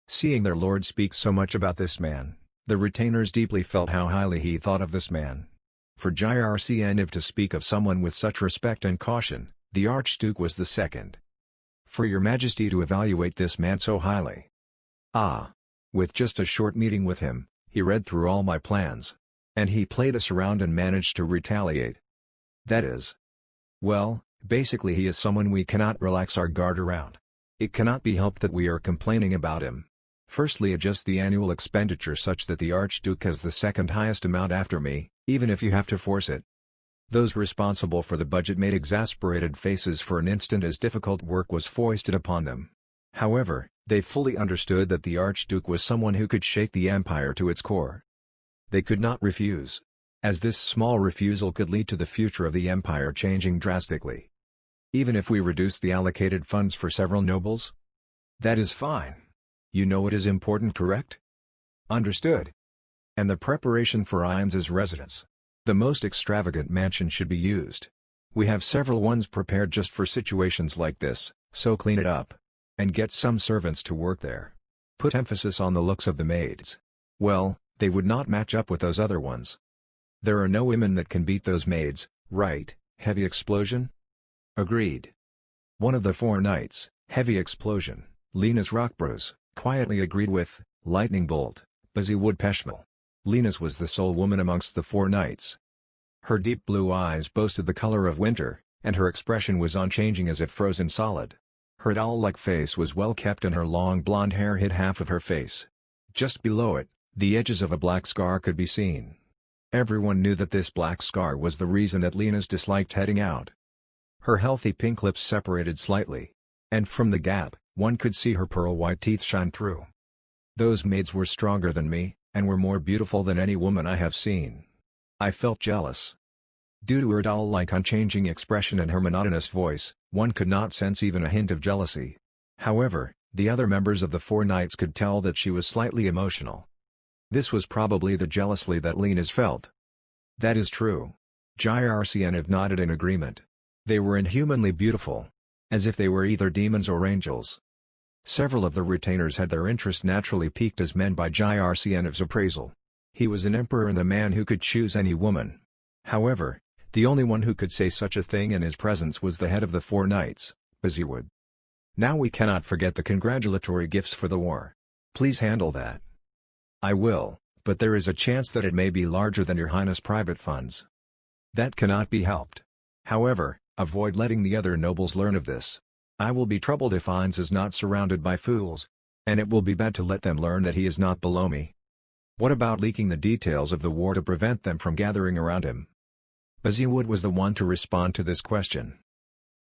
Seeing their lord speak so much about this man, the retainers deeply felt how highly he thought of this man. For Jyrsienev to speak of someone with such respect and caution, the Archduke was the second. For your majesty to evaluate this man so highly. Ah. With just a short meeting with him, he read through all my plans. And he played us around and managed to retaliate. That is. Well, basically he is someone we cannot relax our guard around. It cannot be helped that we are complaining about him. Firstly, adjust the annual expenditure such that the Archduke has the second highest amount after me, even if you have to force it. Those responsible for the budget made exasperated faces for an instant as difficult work was foisted upon them. However, they fully understood that the Archduke was someone who could shake the empire to its core. They could not refuse, as this small refusal could lead to the future of the empire changing drastically. Even if we reduce the allocated funds for several nobles? That is fine. You know what is important, correct? Understood. And the preparation for Ainz's residence. The most extravagant mansion should be used. We have several ones prepared just for situations like this, so clean it up. And get some servants to work there. Put emphasis on the looks of the maids. Well, they would not match up with those other ones. There are no women that can beat those maids, right? Heavy Explosion? Agreed. One of the 4 knights, Heavy Explosion, Lena's Rockbros, quietly agreed with, Lightning Bolt, Busy Wood Peshmal. Lena's was the sole woman amongst the 4 knights. Her deep blue eyes boasted the color of winter, and her expression was unchanging as if frozen solid. Her doll-like face was well kept and her long blonde hair hid half of her face. Just below it, the edges of a black scar could be seen. Everyone knew that this black scar was the reason that Lena's disliked heading out. Her healthy pink lips separated slightly. And from the gap, one could see her pearl-white teeth shine through. Those maids were stronger than me, and were more beautiful than any woman I have seen. I felt jealous. Due to her doll-like unchanging expression and her monotonous voice, one could not sense even a hint of jealousy. However, The other members of the four knights could tell that she was slightly emotional. This was probably the jealousy that Lena's felt. That is true. Jyrcnv nodded in agreement. They were inhumanly beautiful. As if they were either demons or angels. Several of the retainers had their interest naturally piqued as men by Jyrcnv's appraisal. He was an emperor and a man who could choose any woman. However, the only one who could say such a thing in his presence was the head of the four knights, Busywood. Now we cannot forget the congratulatory gifts for the war. Please handle that. I will, but there is a chance that it may be larger than your highness' private funds. That cannot be helped. However, avoid letting the other nobles learn of this. I will be troubled if Ainz is not surrounded by fools. And it will be bad to let them learn that he is not below me. What about leaking the details of the war to prevent them from gathering around him? Busywood was the one to respond to this question.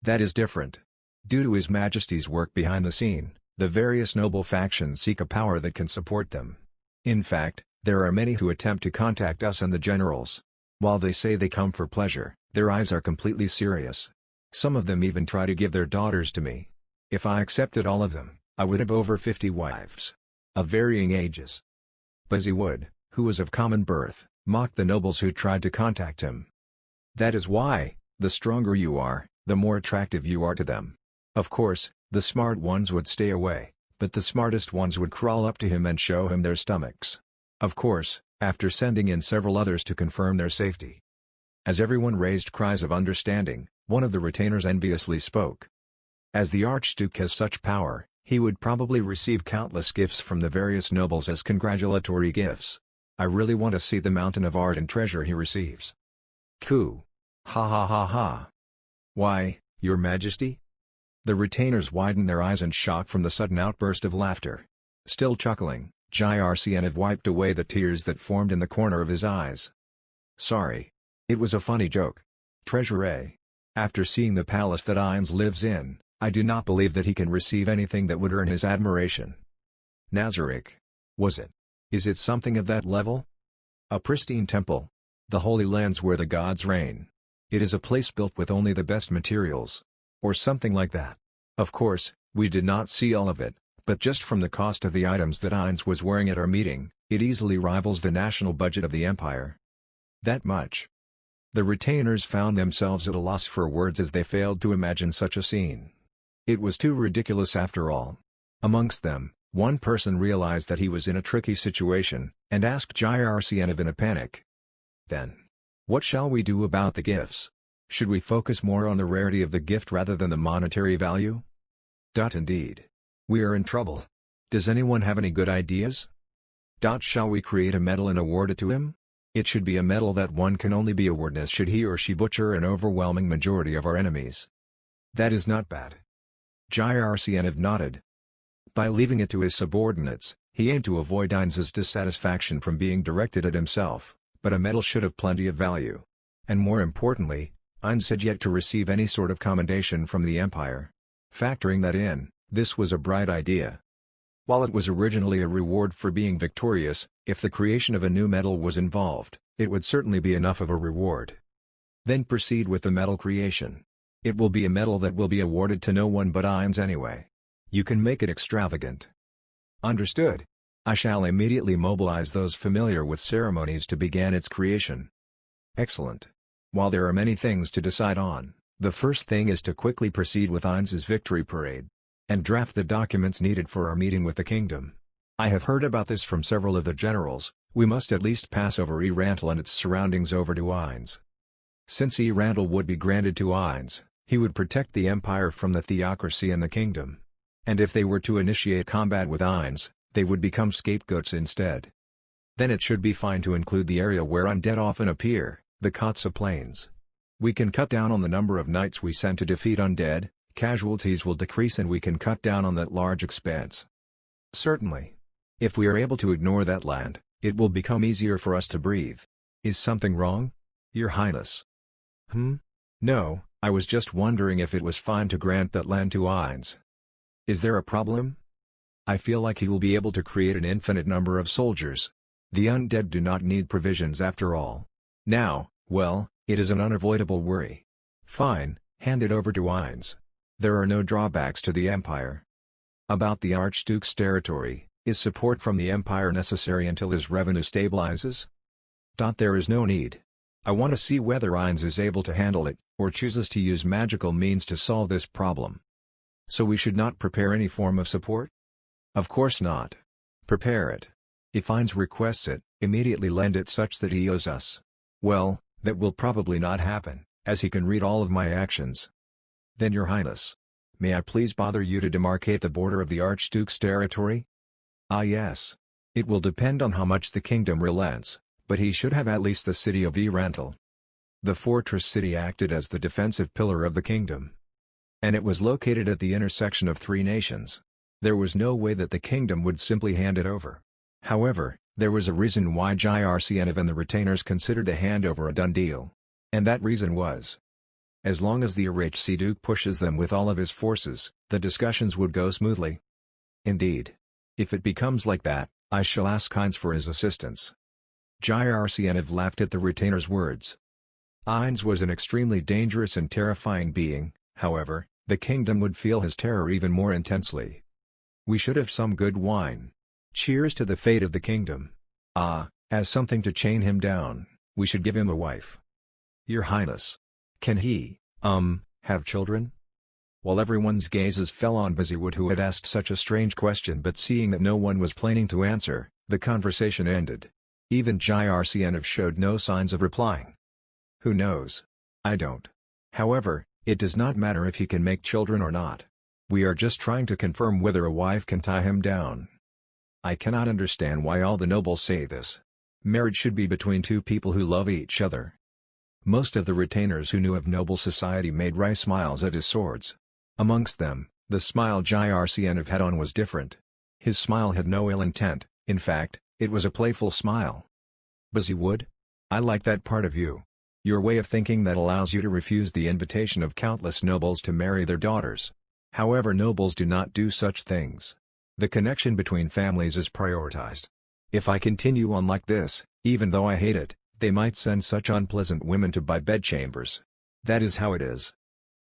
That is different. Due to His Majesty's work behind the scene, the various noble factions seek a power that can support them. In fact, there are many who attempt to contact us and the generals. While they say they come for pleasure, their eyes are completely serious. Some of them even try to give their daughters to me. If I accepted all of them, I would have over 50 wives. Of varying ages. Busywood, who was of common birth, mocked the nobles who tried to contact him. That is why, the stronger you are, the more attractive you are to them. Of course, the smart ones would stay away, but the smartest ones would crawl up to him and show him their stomachs. Of course, after sending in several others to confirm their safety. As everyone raised cries of understanding, one of the retainers enviously spoke. As the Archduke has such power, he would probably receive countless gifts from the various nobles as congratulatory gifts. I really want to see the mountain of art and treasure he receives. Coo. Ha ha ha ha. Why, Your Majesty? The retainers widened their eyes in shock from the sudden outburst of laughter. Still chuckling, Jyrcnv wiped away the tears that formed in the corner of his eyes. Sorry. It was a funny joke. Treasure eh? After seeing the palace that Ainz lives in, I do not believe that he can receive anything that would earn his admiration. Nazarick. Was it? Is it something of that level? A pristine temple. The Holy Lands where the gods reign. It is a place built with only the best materials. Or something like that. Of course, we did not see all of it, but just from the cost of the items that Ainz was wearing at our meeting, it easily rivals the national budget of the empire. That much. The retainers found themselves at a loss for words as they failed to imagine such a scene. It was too ridiculous after all. Amongst them, one person realized that he was in a tricky situation, and asked Jyrcnv in a panic. Then. What shall we do about the gifts? Should we focus more on the rarity of the gift rather than the monetary value? Indeed. We are in trouble. Does anyone have any good ideas? Shall we create a medal and award it to him? It should be a medal that one can only be awarded should he or she butcher an overwhelming majority of our enemies. That is not bad. Jyrcnv nodded. By leaving it to his subordinates, he aimed to avoid Ainz's dissatisfaction from being directed at himself, but a medal should have plenty of value. And more importantly, Ainz had yet to receive any sort of commendation from the Empire. Factoring that in, this was a bright idea. While it was originally a reward for being victorious, if the creation of a new medal was involved, it would certainly be enough of a reward. Then proceed with the medal creation. It will be a medal that will be awarded to no one but Ainz anyway. You can make it extravagant. Understood. I shall immediately mobilize those familiar with ceremonies to begin its creation. Excellent. While there are many things to decide on, the first thing is to quickly proceed with Ainz's victory parade. And draft the documents needed for our meeting with the kingdom. I have heard about this from several of the generals. We must at least pass over Rantel and its surroundings over to Ainz. Since Rantel would be granted to Ainz, he would protect the empire from the theocracy and the kingdom. And if they were to initiate combat with Ainz, they would become scapegoats instead. Then it should be fine to include the area where undead often appear, the Kotsa Plains. We can cut down on the number of knights we send to defeat undead, casualties will decrease and we can cut down on that large expanse. Certainly. If we are able to ignore that land, it will become easier for us to breathe. Is something wrong? Your Highness. No, I was just wondering if it was fine to grant that land to Ainz. Is there a problem? I feel like he will be able to create an infinite number of soldiers. The undead do not need provisions after all. Now, well, it is an unavoidable worry. Fine, hand it over to Ainz. There are no drawbacks to the empire. About the Archduke's territory, is support from the Empire necessary until his revenue stabilizes? There is no need. I want to see whether Ainz is able to handle it, or chooses to use magical means to solve this problem. So we should not prepare any form of support? Of course not. Prepare it. If Ainz requests it, immediately lend it such that he owes us. Well, that will probably not happen, as he can read all of my actions. Then your highness. May I please bother you to demarcate the border of the Archduke's territory? Ah yes. It will depend on how much the kingdom relents, but he should have at least the city of Erantel. The fortress city acted as the defensive pillar of the kingdom. And it was located at the intersection of three nations. There was no way that the kingdom would simply hand it over. However, there was a reason why Jrcnv and the retainers considered the handover a done deal. And that reason was, as long as the Archduke pushes them with all of his forces, the discussions would go smoothly. Indeed. If it becomes like that, I shall ask Ainz for his assistance. Jrcnv laughed at the retainer's words. Ainz was an extremely dangerous and terrifying being, however, the kingdom would feel his terror even more intensely. We should have some good wine. Cheers to the fate of the kingdom. As something to chain him down, we should give him a wife. Your Highness. Can he, have children? While everyone's gazes fell on Busywood, who had asked such a strange question, but seeing that no one was planning to answer, the conversation ended. Even Jrcnv showed no signs of replying. Who knows? I don't. However, it does not matter if he can make children or not. We are just trying to confirm whether a wife can tie him down. I cannot understand why all the nobles say this. Marriage should be between two people who love each other. Most of the retainers who knew of noble society made wry smiles at his swords. Amongst them, the smile Jrcnv had on was different. His smile had no ill intent, in fact, it was a playful smile. Busywood? I like that part of you. Your way of thinking that allows you to refuse the invitation of countless nobles to marry their daughters. However, nobles do not do such things. The connection between families is prioritized. If I continue on like this, even though I hate it, they might send such unpleasant women to buy bedchambers. That is how it is.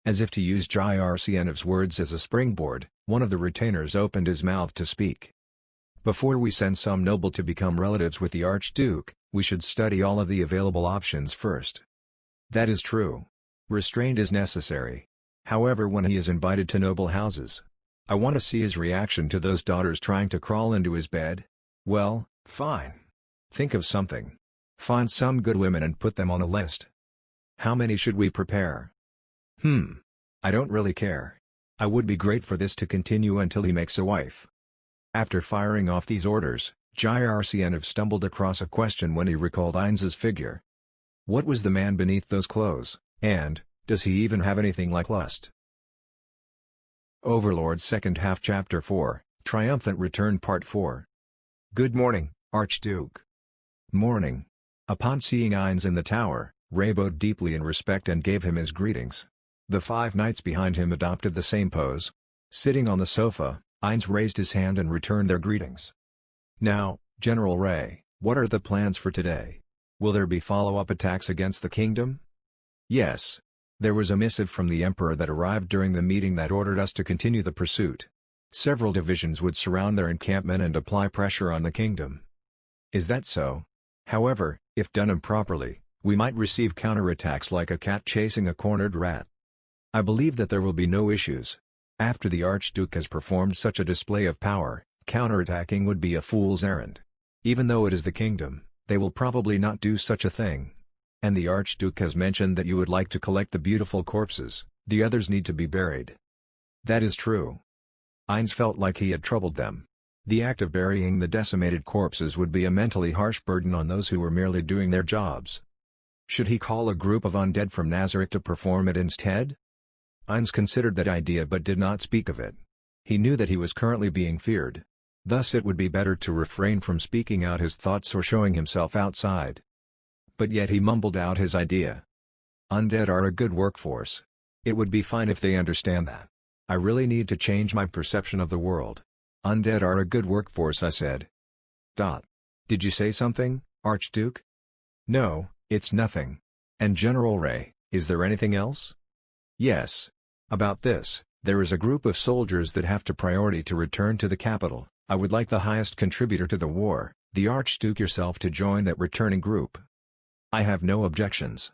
As if to use Jrcnv's words as a springboard, one of the retainers opened his mouth to speak. Before we send some noble to become relatives with the Archduke, we should study all of the available options first. That is true. Restraint is necessary. However, when he is invited to noble houses, I want to see his reaction to those daughters trying to crawl into his bed. Well, fine. Think of something. Find some good women and put them on a list. How many should we prepare? I don't really care. I would be great for this to continue until he makes a wife. After firing off these orders, Jrcnv stumbled across a question when he recalled Ainz's figure. What was the man beneath those clothes, and, does he even have anything like lust? Overlord Second Half Chapter 4, Triumphant Return Part 4. Good morning, Archduke. Morning. Upon seeing Ainz in the tower, Ray bowed deeply in respect and gave him his greetings. The 5 knights behind him adopted the same pose. Sitting on the sofa, Ainz raised his hand and returned their greetings. Now, General Ray, what are the plans for today? Will there be follow-up attacks against the kingdom? Yes. There was a missive from the Emperor that arrived during the meeting that ordered us to continue the pursuit. Several divisions would surround their encampment and apply pressure on the kingdom. Is that so? However, if done improperly, we might receive counterattacks like a cat chasing a cornered rat. I believe that there will be no issues. After the Archduke has performed such a display of power, counterattacking would be a fool's errand. Even though it is the kingdom, they will probably not do such a thing. And the Archduke has mentioned that you would like to collect the beautiful corpses, the others need to be buried. That is true. Ainz felt like he had troubled them. The act of burying the decimated corpses would be a mentally harsh burden on those who were merely doing their jobs. Should he call a group of undead from Nazareth to perform it instead? Ainz considered that idea but did not speak of it. He knew that he was currently being feared. Thus it would be better to refrain from speaking out his thoughts or showing himself outside. But yet he mumbled out his idea. Undead are a good workforce. It would be fine if they understand that. I really need to change my perception of the world. Undead are a good workforce, I said. Did you say something, Archduke? No, it's nothing. And General Ray, is there anything else? Yes. About this, There is a group of soldiers that have to priority to return to the capital. I would like the highest contributor to the war, the Archduke yourself, to join that returning group. I have no objections.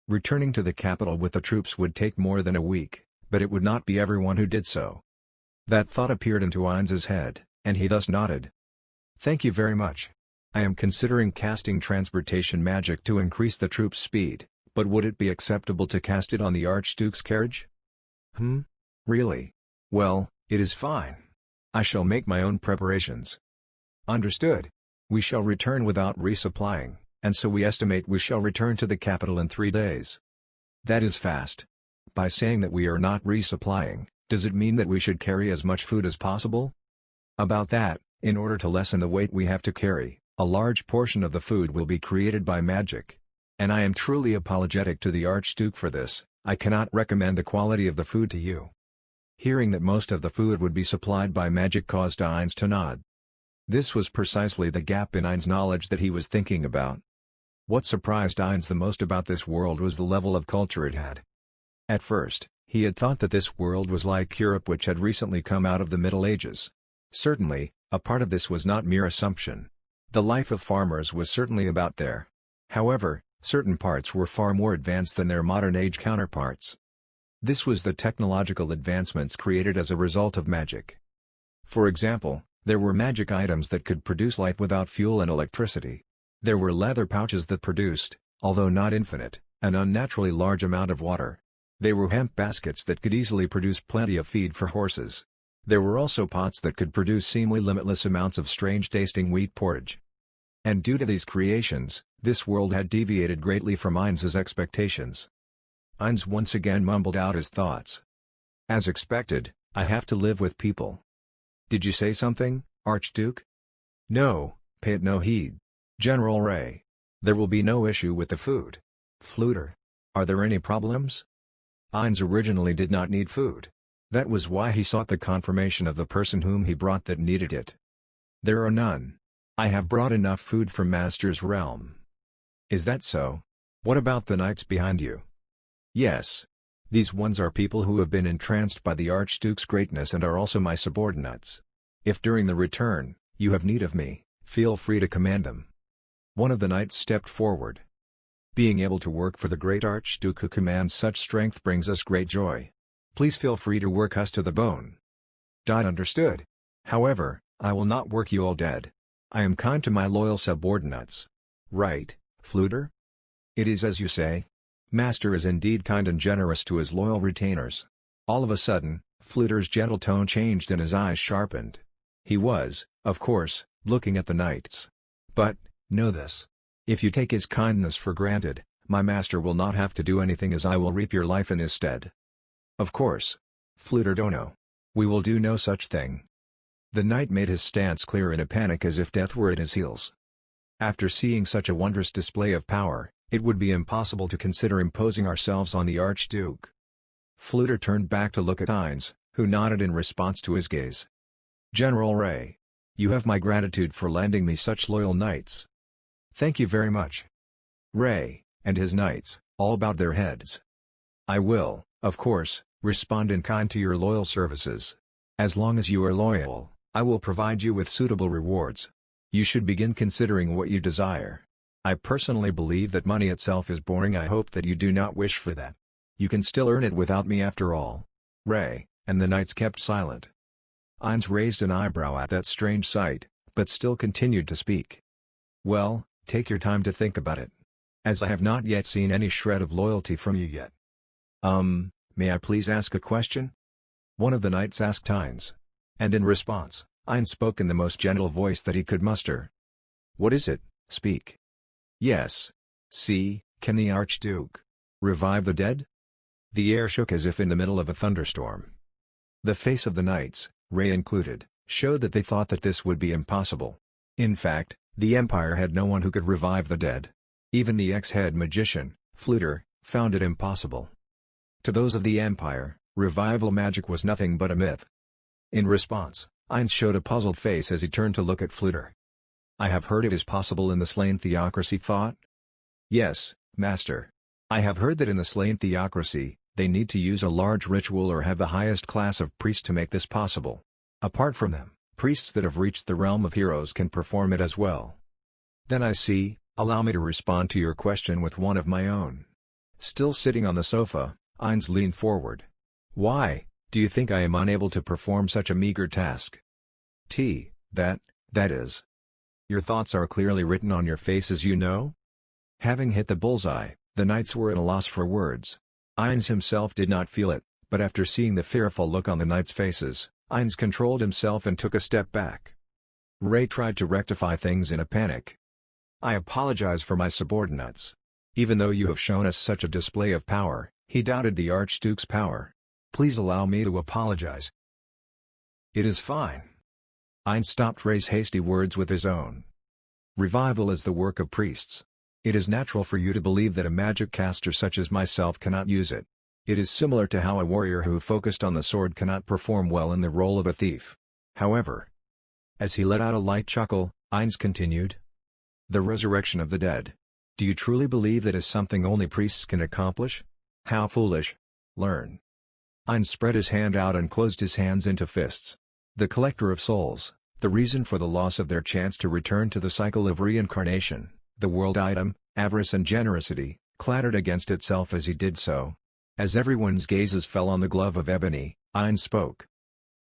Returning to the capital with the troops would take more than a week, but it would not be everyone who did so. That thought appeared into Heinz's head, and he thus nodded. Thank you very much. I am considering casting transportation magic to increase the troops' speed, but would it be acceptable to cast it on the Archduke's carriage? Really? Well, it is fine. I shall make my own preparations. Understood. We shall return without resupplying, and so we estimate we shall return to the capital in 3 days. That is fast. By saying that we are not resupplying, does it mean that we should carry as much food as possible? About that, in order to lessen the weight we have to carry, a large portion of the food will be created by magic. And I am truly apologetic to the Archduke for this. I cannot recommend the quality of the food to you. Hearing that most of the food would be supplied by magic caused Heinz to nod. This was precisely the gap in Heinz's knowledge that he was thinking about. What surprised Heinz the most about this world was the level of culture it had. At first, he had thought that this world was like Europe, which had recently come out of the Middle Ages. Certainly, a part of this was not mere assumption. The life of farmers was certainly about there. However, certain parts were far more advanced than their modern-age counterparts. This was the technological advancements created as a result of magic. For example, there were magic items that could produce light without fuel and electricity. There were leather pouches that produced, although not infinite, an unnaturally large amount of water. There were hemp baskets that could easily produce plenty of feed for horses. There were also pots that could produce seemingly limitless amounts of strange-tasting wheat porridge. And due to these creations, this world had deviated greatly from Heinz's expectations. Heinz once again mumbled out his thoughts. As expected, I have to live with people. Did you say something, Archduke? No, pay it no heed. General Ray. There will be no issue with the food. Fluter. Are there any problems? Heinz originally did not need food. That was why he sought the confirmation of the person whom he brought that needed it. There are none. I have brought enough food from Master's realm. Is that so? What about the knights behind you? Yes. These ones are people who have been entranced by the Archduke's greatness and are also my subordinates. If during the return, you have need of me, feel free to command them. One of the knights stepped forward. Being able to work for the great Archduke who commands such strength brings us great joy. Please feel free to work us to the bone. Understood. However, I will not work you all dead. I am kind to my loyal subordinates. Right, Fluter? It is as you say. Master is indeed kind and generous to his loyal retainers. All of a sudden, Fluter's gentle tone changed and his eyes sharpened. He was, of course, looking at the knights. But, know this. If you take his kindness for granted, my master will not have to do anything, as I will reap your life in his stead. Of course. Fluter Dono. We will do no such thing. The knight made his stance clear in a panic, as if death were at his heels. After seeing such a wondrous display of power, it would be impossible to consider imposing ourselves on the Archduke. Fluter turned back to look at Heinz, who nodded in response to his gaze. General Ray. You have my gratitude for lending me such loyal knights. Thank you very much. Ray, and his knights, all bowed their heads. I will, of course, respond in kind to your loyal services. As long as you are loyal, I will provide you with suitable rewards. You should begin considering what you desire. I personally believe that money itself is boring. I hope that you do not wish for that. You can still earn it without me after all. Ray, and the knights kept silent. Heinz raised an eyebrow at that strange sight, but still continued to speak. Well, take your time to think about it. As I have not yet seen any shred of loyalty from you yet. May I please ask a question? One of the knights asked Heinz. And in response, Heinz spoke in the most gentle voice that he could muster. What is it? Speak. Yes. See, can the Archduke revive the dead? The air shook as if in the middle of a thunderstorm. The face of the knights, Ray included, showed that they thought that this would be impossible. In fact, the Empire had no one who could revive the dead. Even the ex-head magician, Fluter, found it impossible. To those of the Empire, revival magic was nothing but a myth. In response, Heinz showed a puzzled face as he turned to look at Fluter. I have heard it is possible in the slain theocracy thought? Yes, Master. I have heard that in the slain theocracy, They need to use a large ritual or have the highest class of priest to make this possible. Apart from them, priests that have reached the realm of heroes can perform it as well. Then I see, allow me to respond to your question with one of my own. Still sitting on the sofa, Ainz leaned forward. Why, do you think I am unable to perform such a meager task? That is. Your thoughts are clearly written on your faces, you know? Having hit the bullseye, the knights were at a loss for words. Ainz himself did not feel it, but after seeing the fearful look on the knights' faces, Ainz controlled himself and took a step back. Ray tried to rectify things in a panic. I apologize for my subordinates. Even though you have shown us such a display of power, he doubted the Archduke's power. Please allow me to apologize. It is fine. Ainz stopped Ray's hasty words with his own. Revival is the work of priests. It is natural for you to believe that a magic caster such as myself cannot use it. It is similar to how a warrior who focused on the sword cannot perform well in the role of a thief. However, as he let out a light chuckle, Ainz continued. The resurrection of the dead. Do you truly believe that is something only priests can accomplish? How foolish. Learn. Ainz spread his hand out and closed his hands into fists. The collector of souls, the reason for the loss of their chance to return to the cycle of reincarnation, the world item, avarice and generosity, clattered against itself as he did so. As everyone's gazes fell on the glove of ebony, Ainz spoke.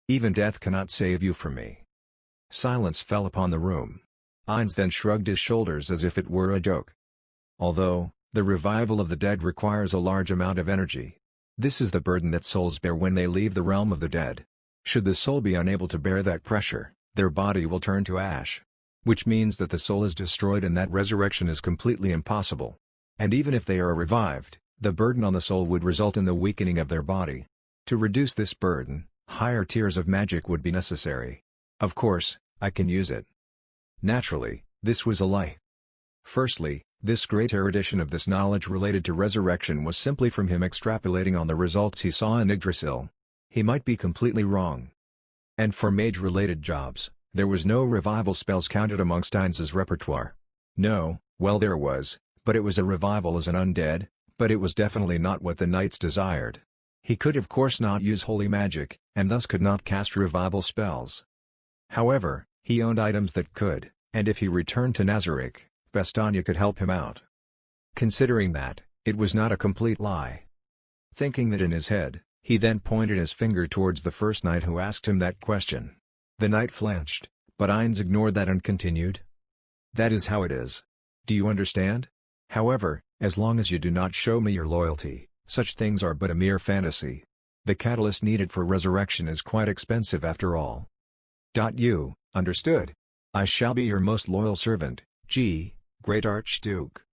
Even death cannot save you from me. Silence fell upon the room. Ainz then shrugged his shoulders as if it were a joke. Although, the revival of the dead requires a large amount of energy. This is the burden that souls bear when they leave the realm of the dead. Should the soul be unable to bear that pressure, their body will turn to ash. Which means that the soul is destroyed and that resurrection is completely impossible. And even if they are revived, the burden on the soul would result in the weakening of their body. To reduce this burden, higher tiers of magic would be necessary. Of course, I can use it. Naturally, this was a lie. Firstly, this great erudition of this knowledge related to resurrection was simply from him extrapolating on the results he saw in Yggdrasil. He might be completely wrong. And for mage-related jobs, there was no revival spells counted amongst Ainz's repertoire. No, well there was, but it was a revival as an undead, but it was definitely not what the knights desired. He could of course not use holy magic, and thus could not cast revival spells. However, he owned items that could, and if he returned to Nazarick, Bastogne could help him out. Considering that, it was not a complete lie. Thinking that in his head, he then pointed his finger towards the first knight who asked him that question. The knight flinched, but Ainz ignored that and continued. That is how it is. Do you understand? However, as long as you do not show me your loyalty, such things are but a mere fantasy. The catalyst needed for resurrection is quite expensive after all. You, understood. I shall be your most loyal servant, Great Archduke.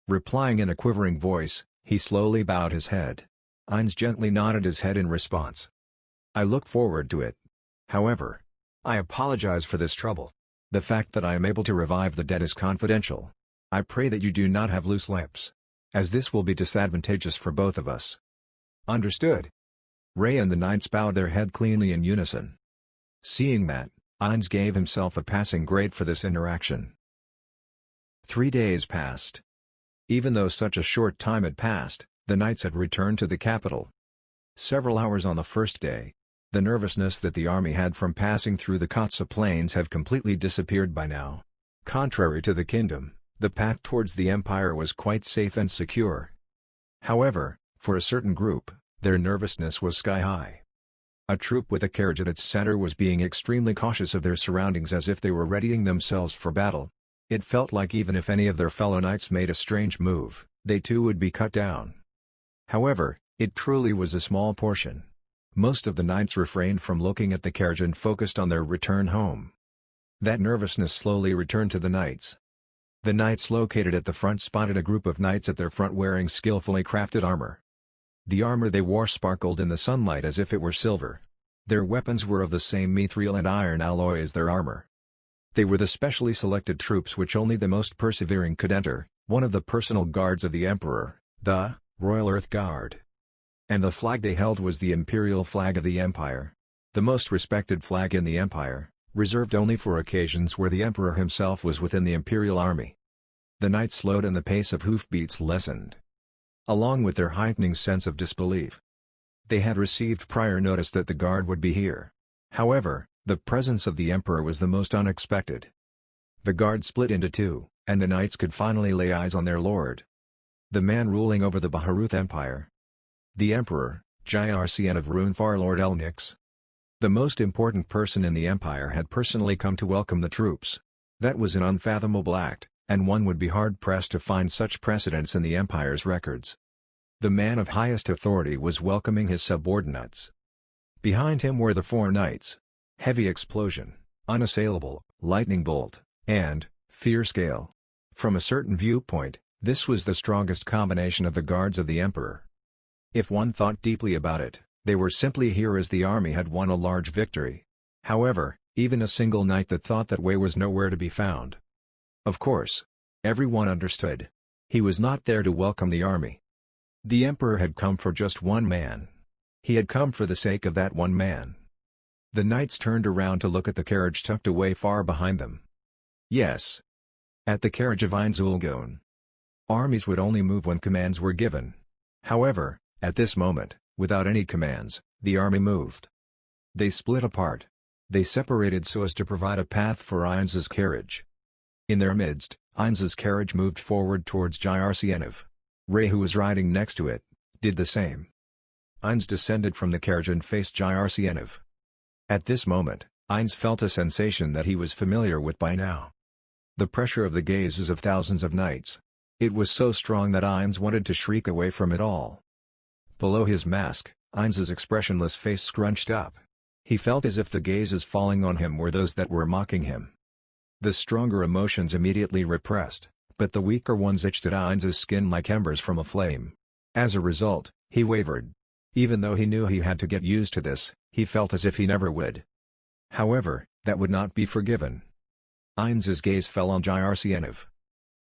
Replying in a quivering voice, he slowly bowed his head. Ainz gently nodded his head in response. I look forward to it. However, I apologize for this trouble. The fact that I am able to revive the dead is confidential. I pray that you do not have loose lips, as this will be disadvantageous for both of us. Understood. Ray and the knights bowed their head cleanly in unison. Seeing that, Ainz gave himself a passing grade for this interaction. 3 days passed. Even though such a short time had passed, the knights had returned to the capital. Several hours on the first day. The nervousness that the army had from passing through the Kotsa plains have completely disappeared by now. Contrary to the kingdom, the path towards the empire was quite safe and secure. However, for a certain group, their nervousness was sky-high. A troop with a carriage at its center was being extremely cautious of their surroundings as if they were readying themselves for battle. It felt like even if any of their fellow knights made a strange move, they too would be cut down. However, it truly was a small portion. Most of the knights refrained from looking at the carriage and focused on their return home. That nervousness slowly returned to the knights. The knights located at the front spotted a group of knights at their front wearing skillfully crafted armor. The armor they wore sparkled in the sunlight as if it were silver. Their weapons were of the same mithril and iron alloy as their armor. They were the specially selected troops which only the most persevering could enter, one of the personal guards of the emperor, the Royal Earth Guard. And the flag they held was the imperial flag of the empire. The most respected flag in the empire, reserved only for occasions where the emperor himself was within the imperial army. The knights slowed and the pace of hoofbeats lessened. along with their heightening sense of disbelief. They had received prior notice that the guard would be here. However, the presence of the Emperor was the most unexpected. The guard split into two, and the knights could finally lay eyes on their lord. The man ruling over the Baharuth Empire. The Emperor, Jircien of Runefar Lord Elnix. The most important person in the Empire had personally come to welcome the troops. That was an unfathomable act, and one would be hard-pressed to find such precedents in the Empire's records. The man of highest authority was welcoming his subordinates. Behind him were the four knights. Heavy explosion, unassailable, lightning bolt, and fierce gale. From a certain viewpoint, this was the strongest combination of the guards of the Emperor. If one thought deeply about it, they were simply here as the army had won a large victory. However, even a single knight that thought that way was nowhere to be found. Of course. Everyone understood. He was not there to welcome the army. The Emperor had come for just one man. He had come for the sake of that one man. The knights turned around to look at the carriage tucked away far behind them. Yes. At the carriage of Ainz Ulgon. Armies would only move when commands were given. However, at this moment, without any commands, the army moved. They split apart. They separated so as to provide a path for Ainz's carriage. In their midst, Ainz's carriage moved forward towards Jircien. Ray, who was riding next to it, did the same. Ainz descended from the carriage and faced Jircien. At this moment, Ainz felt a sensation that he was familiar with by now. The pressure of the gazes of thousands of knights. It was so strong that Ainz wanted to shriek away from it all. Below his mask, Ainz's expressionless face scrunched up. He felt as if the gazes falling on him were those that were mocking him. The stronger emotions immediately repressed, but the weaker ones itched at Ainz's skin like embers from a flame. As a result, he wavered. Even though he knew he had to get used to this, he felt as if he never would. However, that would not be forgiven. Ainz's gaze fell on Jircien.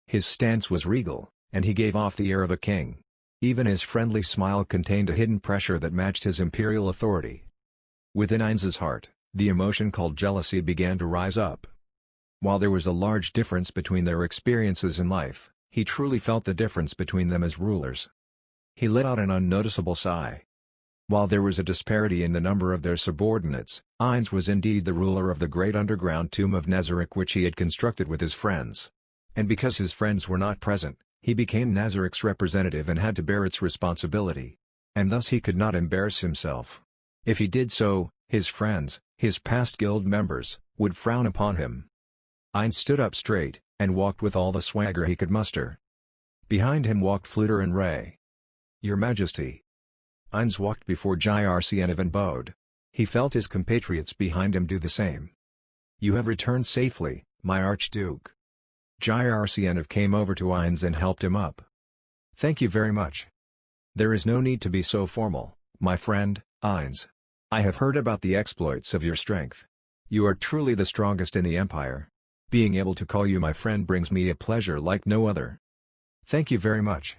His stance was regal, and he gave off the air of a king. Even his friendly smile contained a hidden pressure that matched his imperial authority. Within Ainz's heart, the emotion called jealousy began to rise up. While there was a large difference between their experiences in life, he truly felt the difference between them as rulers. He let out an unnoticeable sigh. While there was a disparity in the number of their subordinates, Ainz was indeed the ruler of the great underground tomb of Nezarec which he had constructed with his friends. And because his friends were not present, he became Nezarec's representative and had to bear its responsibility. And thus he could not embarrass himself. If he did so, his friends, his past guild members, would frown upon him. Ainz stood up straight, and walked with all the swagger he could muster. Behind him walked Fluter and Ray. "Your Majesty." Ainz walked before Jircien and bowed. He felt his compatriots behind him do the same. "You have returned safely, my Archduke." Jircien came over to Ainz and helped him up. "Thank you very much. There is no need to be so formal, my friend, Ainz. I have heard about the exploits of your strength. You are truly the strongest in the Empire. Being able to call you my friend brings me a pleasure like no other." "Thank you very much."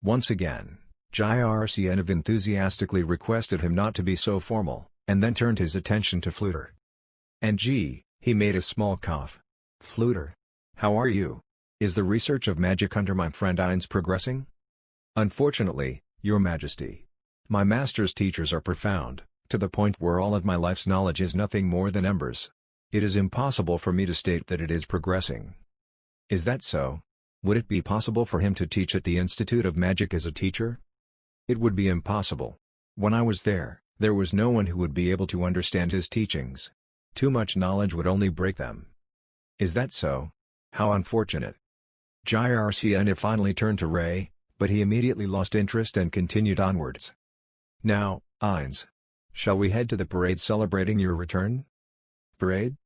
Once again, Jircien enthusiastically requested him not to be so formal, and then turned his attention to Fluter. "And gee," he made a small cough. "Fluter. How are you? Is the research of magic under my friend Ainz progressing?" "Unfortunately, Your Majesty. My master's teachers are profound, to the point where all of my life's knowledge is nothing more than embers. It is impossible for me to state that it is progressing." "Is that so? Would it be possible for him to teach at the Institute of Magic as a teacher?" "It would be impossible. When I was there was no one who would be able to understand his teachings. Too much knowledge would only break them." "Is that so? How unfortunate." Jircien finally turned to Ray, but he immediately lost interest and continued onwards. "Now, Ainz. Shall we head to the parade celebrating your return?" "Parade?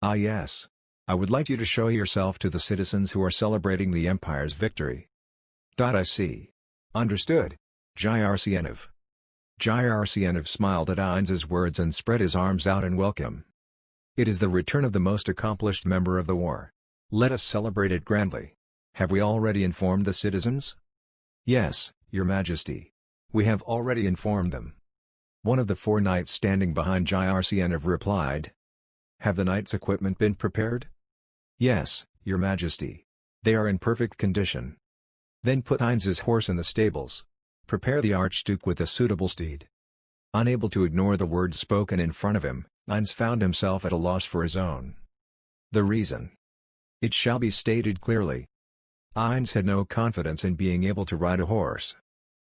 Ah yes. I would like you to show yourself to the citizens who are celebrating the Empire's victory." "I see. Understood, Jircien." Jircien smiled at Ainz's words and spread his arms out in welcome. "It is the return of the most accomplished member of the war. Let us celebrate it grandly. Have we already informed the citizens?" "Yes, Your Majesty. We have already informed them." One of the four knights standing behind Jircien replied. "Have the knights' equipment been prepared?" "Yes, Your Majesty. They are in perfect condition." Then put Heinz's horse in the stables. Prepare the Archduke with a suitable steed. Unable to ignore the words spoken in front of him, Heinz found himself at a loss for his own. The reason. It shall be stated clearly. Heinz had no confidence in being able to ride a horse.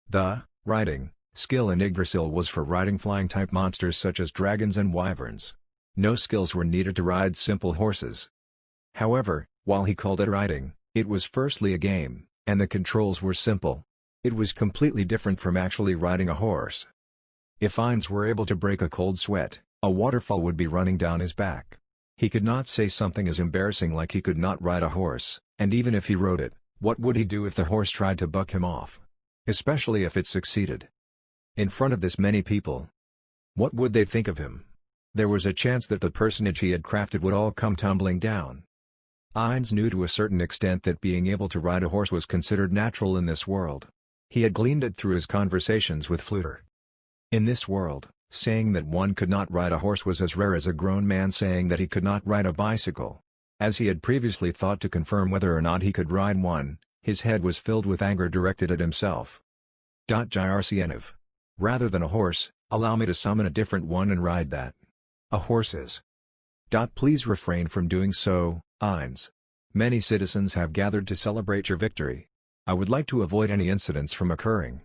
The riding skill in Yggdrasil was for riding flying-type monsters such as dragons and wyverns. No skills were needed to ride simple horses. However, while he called it riding, it was firstly a game, and the controls were simple. It was completely different from actually riding a horse. If Heinz were able to break a cold sweat, a waterfall would be running down his back. He could not say something as embarrassing like he could not ride a horse, and even if he rode it, what would he do if the horse tried to buck him off? Especially if it succeeded. In front of this many people. What would they think of him? There was a chance that the personage he had crafted would all come tumbling down. Heinz knew to a certain extent that being able to ride a horse was considered natural in this world. He had gleaned it through his conversations with Fluter. In this world, saying that one could not ride a horse was as rare as a grown man saying that he could not ride a bicycle. As he had previously thought to confirm whether or not he could ride one, his head was filled with anger directed at himself. Jrcnv. Rather than a horse, allow me to summon a different one and ride that. A horse is. Please refrain from doing so, Heinz. Many citizens have gathered to celebrate your victory. I would like to avoid any incidents from occurring.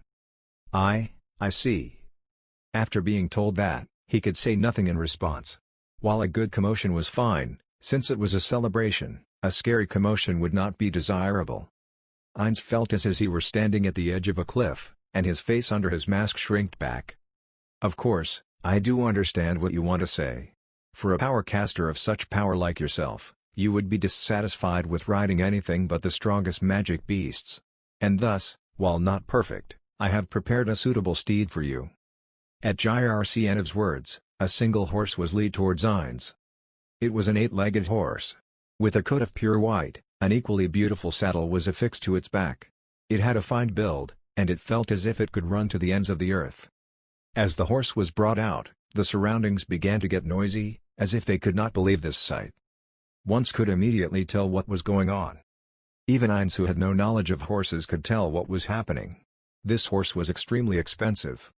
I see. After being told that, he could say nothing in response. While a good commotion was fine, since it was a celebration, a scary commotion would not be desirable. Heinz felt as he were standing at the edge of a cliff, and his face under his mask shrinked back. Of course, I do understand what you want to say. For a power caster of such power like yourself, you would be dissatisfied with riding anything but the strongest magic beasts. And thus, while not perfect, I have prepared a suitable steed for you. At Jrcnv's words, a single horse was led towards Heinz. It was an 8-legged horse. With a coat of pure white, an equally beautiful saddle was affixed to its back. It had a fine build, and it felt as if it could run to the ends of the earth. As the horse was brought out, the surroundings began to get noisy, as if they could not believe this sight. One could immediately tell what was going on. Even Heinz, who had no knowledge of horses, could tell what was happening. This horse was extremely expensive.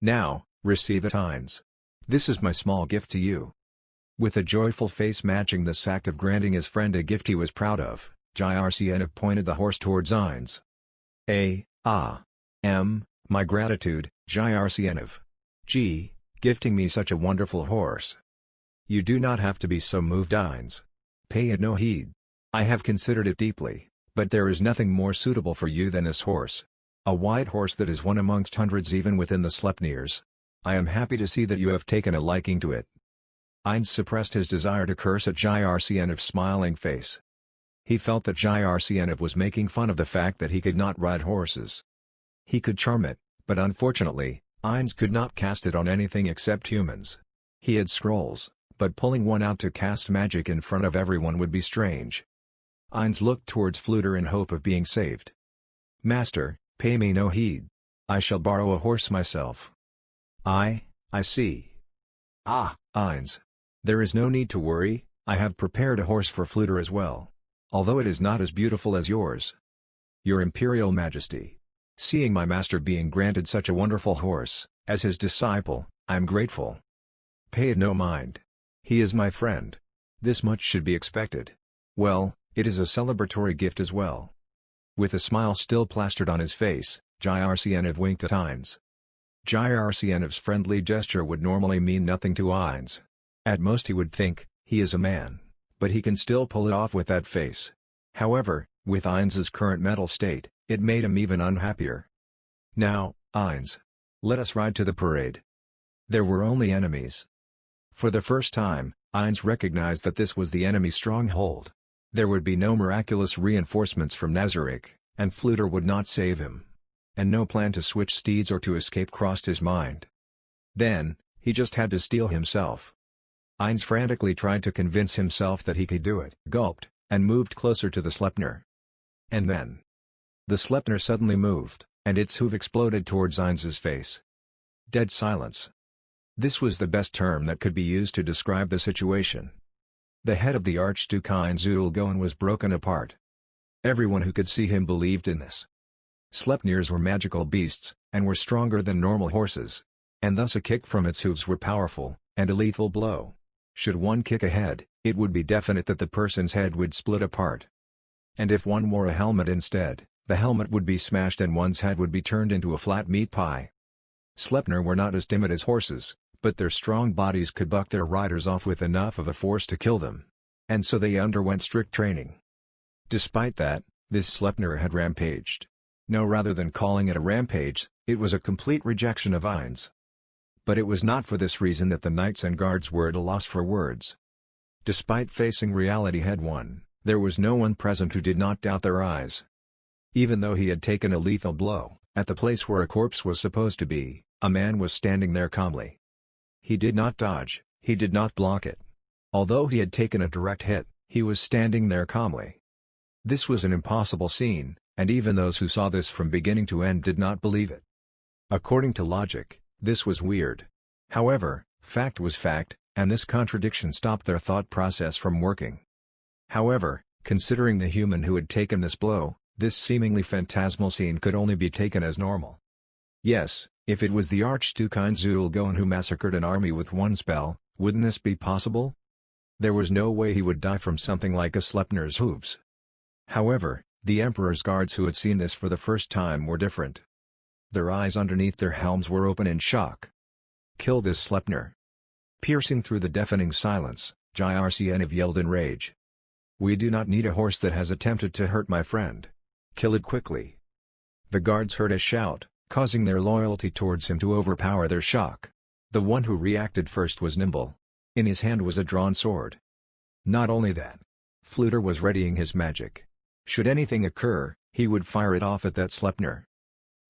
Now, receive it, Heinz. This is my small gift to you. With a joyful face matching this act of granting his friend a gift he was proud of, Jrcnv pointed the horse towards Heinz. My gratitude, Jrcnv. Gifting me such a wonderful horse. You do not have to be so moved, Heinz. Pay it no heed. I have considered it deeply, but there is nothing more suitable for you than this horse. A white horse that is one amongst hundreds even within the Sleipnirs. I am happy to see that you have taken a liking to it. Heinz suppressed his desire to curse at Jrcnv's smiling face. He felt that Jrcnv was making fun of the fact that he could not ride horses. He could charm it, but unfortunately, Heinz could not cast it on anything except humans. He had scrolls, but pulling one out to cast magic in front of everyone would be strange. Heinz looked towards Fluter in hope of being saved. Master, pay me no heed. I shall borrow a horse myself. I see. Heinz. There is no need to worry, I have prepared a horse for Fluter as well. Although it is not as beautiful as yours. Your Imperial Majesty. Seeing my master being granted such a wonderful horse, as his disciple, I am grateful. Pay it no mind. He is my friend. This much should be expected. Well, it is a celebratory gift as well. With a smile still plastered on his face, Jrcnv winked at Heinz. Jrcnv's friendly gesture would normally mean nothing to Heinz. At most he would think, he is a man. But he can still pull it off with that face. However, with Heinz's current mental state, it made him even unhappier. Now, Heinz. Let us ride to the parade. There were only enemies. For the first time, Heinz recognized that this was the enemy stronghold. There would be no miraculous reinforcements from Nazarick, and Fluter would not save him. And no plan to switch steeds or to escape crossed his mind. Then, he just had to steel himself. Heinz frantically tried to convince himself that he could do it. Gulped, and moved closer to the Sleipnir. And then, the Sleipnir suddenly moved, and its hoof exploded towards Heinz's face. Dead silence. This was the best term that could be used to describe the situation. The head of the Archduke Heinz Ulgoen was broken apart. Everyone who could see him believed in this. Sleipnirs were magical beasts, and were stronger than normal horses. And thus a kick from its hooves were powerful, and a lethal blow. Should one kick ahead, it would be definite that the person's head would split apart. And if one wore a helmet instead, the helmet would be smashed and one's head would be turned into a flat meat pie. Sleipnir were not as timid as horses, but their strong bodies could buck their riders off with enough of a force to kill them. And so they underwent strict training. Despite that, this Sleipnir had rampaged. No, rather than calling it a rampage, it was a complete rejection of Ainz. But it was not for this reason that the knights and guards were at a loss for words. Despite facing reality head-on, there was no one present who did not doubt their eyes. Even though he had taken a lethal blow, at the place where a corpse was supposed to be, a man was standing there calmly. He did not dodge, he did not block it. Although he had taken a direct hit, he was standing there calmly. This was an impossible scene, and even those who saw this from beginning to end did not believe it. According to logic, this was weird. However, fact was fact, and this contradiction stopped their thought process from working. However, considering the human who had taken this blow, this seemingly phantasmal scene could only be taken as normal. Yes, if it was the Archduke Einzulgoen who massacred an army with one spell, wouldn't this be possible? There was no way he would die from something like a Sleipnir's hooves. However, the Emperor's guards who had seen this for the first time were different. Their eyes underneath their helms were open in shock. "Kill this Sleipnir!" Piercing through the deafening silence, Jyrsienov yelled in rage. "We do not need a horse that has attempted to hurt my friend. Kill it quickly." The guards heard a shout, causing their loyalty towards him to overpower their shock. The one who reacted first was nimble. In his hand was a drawn sword. Not only that, Fluter was readying his magic. Should anything occur, he would fire it off at that Sleipnir.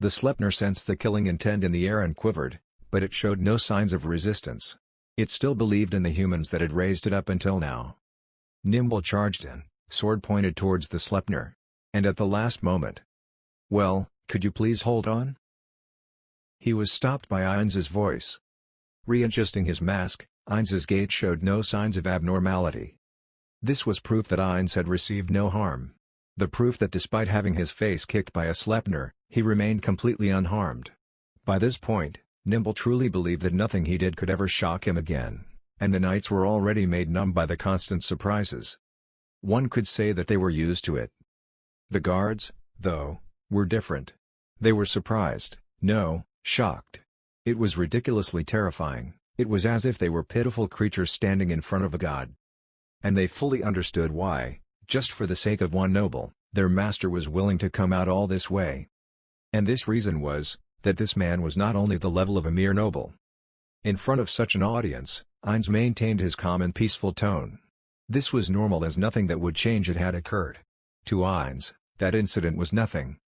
The Sleipnir sensed the killing intent in the air and quivered, but it showed no signs of resistance. It still believed in the humans that had raised it up until now. Nimble charged in, sword pointed towards the Sleipnir. And at the last moment, "Well, could you please hold on?" He was stopped by Ainz's voice. Readjusting his mask, Ainz's gait showed no signs of abnormality. This was proof that Ainz had received no harm. The proof that despite having his face kicked by a Sleipnir, he remained completely unharmed. By this point, Nimble truly believed that nothing he did could ever shock him again, and the knights were already made numb by the constant surprises. One could say that they were used to it. The guards, though, were different. They were surprised, no, shocked. It was ridiculously terrifying. It was as if they were pitiful creatures standing in front of a god. And they fully understood why, just for the sake of one noble, their master was willing to come out all this way. And this reason was, that this man was not only the level of a mere noble. In front of such an audience, Ainz maintained his calm and peaceful tone. This was normal as nothing that would change it had occurred. To Ainz, that incident was nothing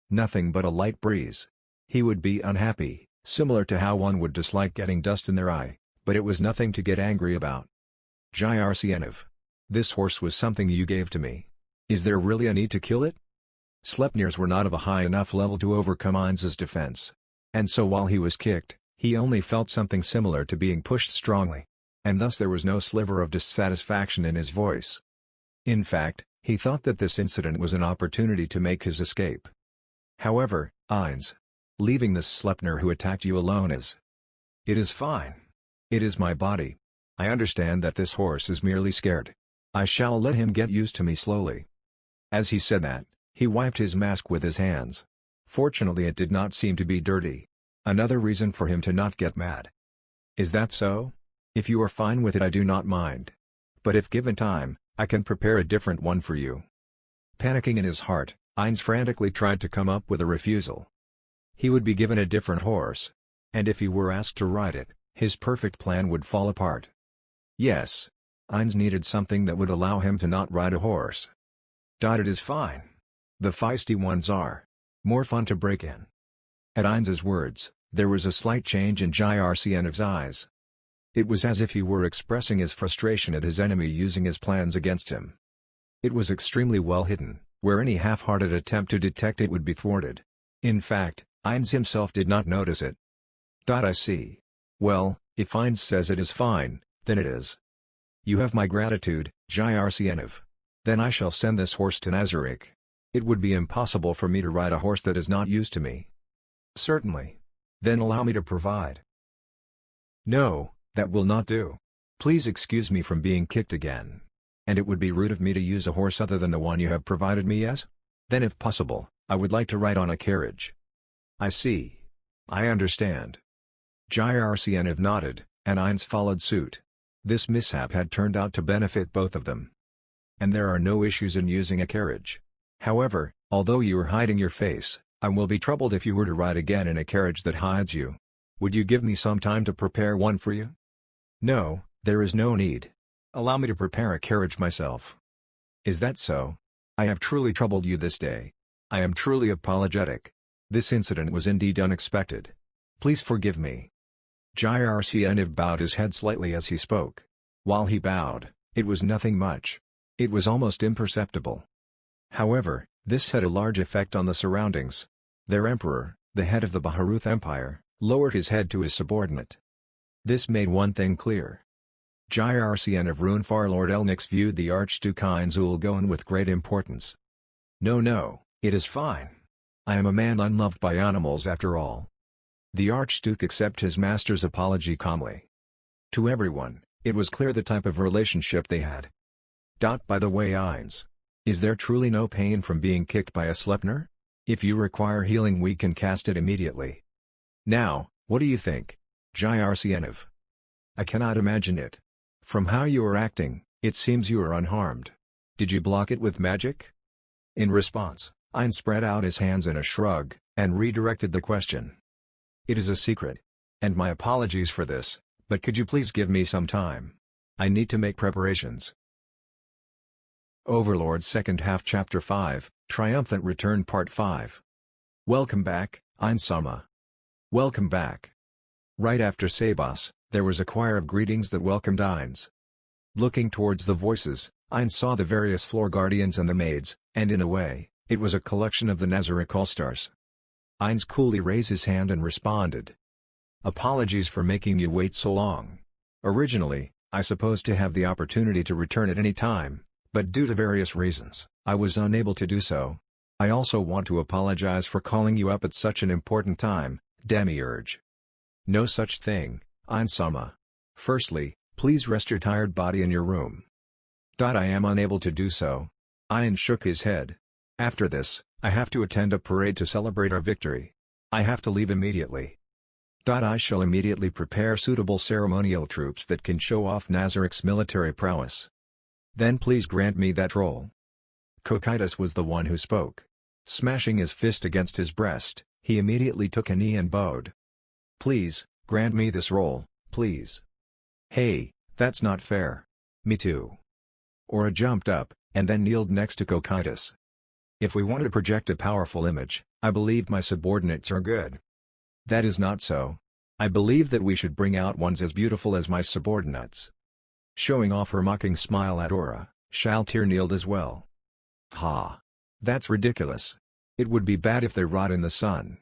but a light breeze. He would be unhappy, similar to how one would dislike getting dust in their eye, but it was nothing to get angry about. "Jyrsienov. This horse was something you gave to me. Is there really a need to kill it?" Sleipnirs were not of a high enough level to overcome Ainz's defense. And so while he was kicked, he only felt something similar to being pushed strongly. And thus there was no sliver of dissatisfaction in his voice. In fact, he thought that this incident was an opportunity to make his escape. "However, Ainz, leaving this Sleipnir who attacked you alone is... It is fine. It is my body. I understand that this horse is merely scared. I shall let him get used to me slowly." As he said that, he wiped his mask with his hands. Fortunately it did not seem to be dirty. Another reason for him to not get mad. "Is that so? If you are fine with it I do not mind. But if given time, I can prepare a different one for you." Panicking in his heart, Ainz frantically tried to come up with a refusal. He would be given a different horse. And if he were asked to ride it, his perfect plan would fall apart. Yes. Ainz needed something that would allow him to not ride a horse. "It is fine. The feisty ones are more fun to break in." At Ainz's words, there was a slight change in Jyrsianov's eyes. It was as if he were expressing his frustration at his enemy using his plans against him. It was extremely well hidden, where any half-hearted attempt to detect it would be thwarted. In fact, Ainz himself did not notice it. "I see. Well, if Ainz says it is fine, then it is. You have my gratitude, Jyrsienov. Then I shall send this horse to Nazareth. It would be impossible for me to ride a horse that is not used to me. Certainly. Then allow me to provide. No, that will not do. Please excuse me from being kicked again. And it would be rude of me to use a horse other than the one you have provided me, yes? Then if possible, I would like to ride on a carriage. I see. I understand. Jyrcnv nodded, and Ainz followed suit. This mishap had turned out to benefit both of them. And there are no issues in using a carriage. However, although you are hiding your face, I will be troubled if you were to ride again in a carriage that hides you. Would you give me some time to prepare one for you? No, there is no need. Allow me to prepare a carriage myself. Is that so? I have truly troubled you this day. I am truly apologetic. This incident was indeed unexpected. Please forgive me. Jyrcnv bowed his head slightly as he spoke. While he bowed, it was nothing much. It was almost imperceptible. However, this had a large effect on the surroundings. Their emperor, the head of the Baharuth Empire, lowered his head to his subordinate. This made one thing clear. Jyrcnv Runefar Lord Elnix viewed the Archduke Ainz Ulgoen with great importance. No, it is fine. I am a man unloved by animals after all. The Archduke accepted his master's apology calmly. To everyone, it was clear the type of relationship they had. By the way, Ainz, is there truly no pain from being kicked by a Sleipnir? If you require healing, we can cast it immediately. Now, what do you think, Jyrcnv? I cannot imagine it. From how you are acting, it seems you are unharmed. Did you block it with magic? In response, Ainz spread out his hands in a shrug, and redirected the question. It is a secret. And my apologies for this, but could you please give me some time? I need to make preparations. Overlord Second Half Chapter 5, Triumphant Return Part 5. Welcome back, Ainz-sama. Welcome back. Right after Sabas, there was a choir of greetings that welcomed Ainz. Looking towards the voices, Ainz saw the various floor guardians and the maids, and in a way, it was a collection of the Nazarick All-Stars. Ainz coolly raised his hand and responded. Apologies for making you wait so long. Originally, I supposed to have the opportunity to return at any time, but due to various reasons, I was unable to do so. I also want to apologize for calling you up at such an important time, Demiurge. No such thing, Ainz-sama. Firstly, please rest your tired body in your room. I am unable to do so. Ainz shook his head. After this, I have to attend a parade to celebrate our victory. I have to leave immediately. I shall immediately prepare suitable ceremonial troops that can show off Nazarick's military prowess. Then please grant me that role. Cocytus was the one who spoke. Smashing his fist against his breast, he immediately took a knee and bowed. Please, grant me this role, please. Hey, that's not fair. Me too. Aura jumped up, and then kneeled next to Cocytus. If we want to project a powerful image, I believe my subordinates are good. That is not so. I believe that we should bring out ones as beautiful as my subordinates. Showing off her mocking smile at Aura, Shaltir kneeled as well. Ha! That's ridiculous. It would be bad if they rot in the sun.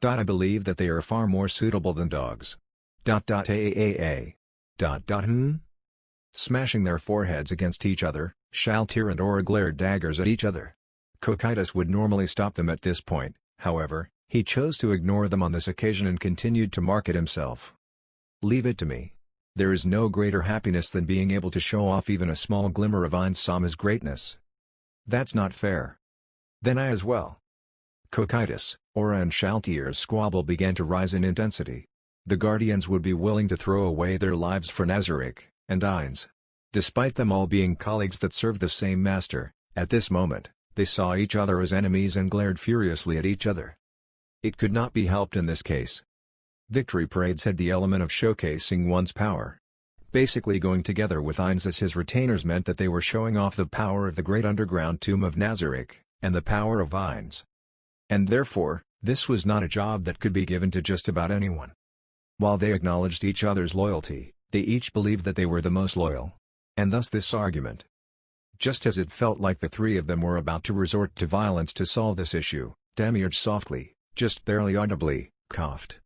I believe that they are far more suitable than dogs. Smashing their foreheads against each other, Shaltir and Aura glared daggers at each other. Cocytus would normally stop them at this point, however, he chose to ignore them on this occasion and continued to market himself. Leave it to me. There is no greater happiness than being able to show off even a small glimmer of Ainz-sama's greatness. That's not fair. Then I as well. Cocytus, Aura and Shaltir's squabble began to rise in intensity. The Guardians would be willing to throw away their lives for Nazarick, and Ainz. Despite them all being colleagues that served the same master, at this moment, they saw each other as enemies and glared furiously at each other. It could not be helped in this case. Victory parades had the element of showcasing one's power. Basically going together with Ainz as his retainers meant that they were showing off the power of the great underground tomb of Nazarick, and the power of Ainz. And therefore, this was not a job that could be given to just about anyone. While they acknowledged each other's loyalty, they each believed that they were the most loyal. And thus this argument. Just as it felt like the three of them were about to resort to violence to solve this issue, Demiurge softly, just barely audibly, coughed.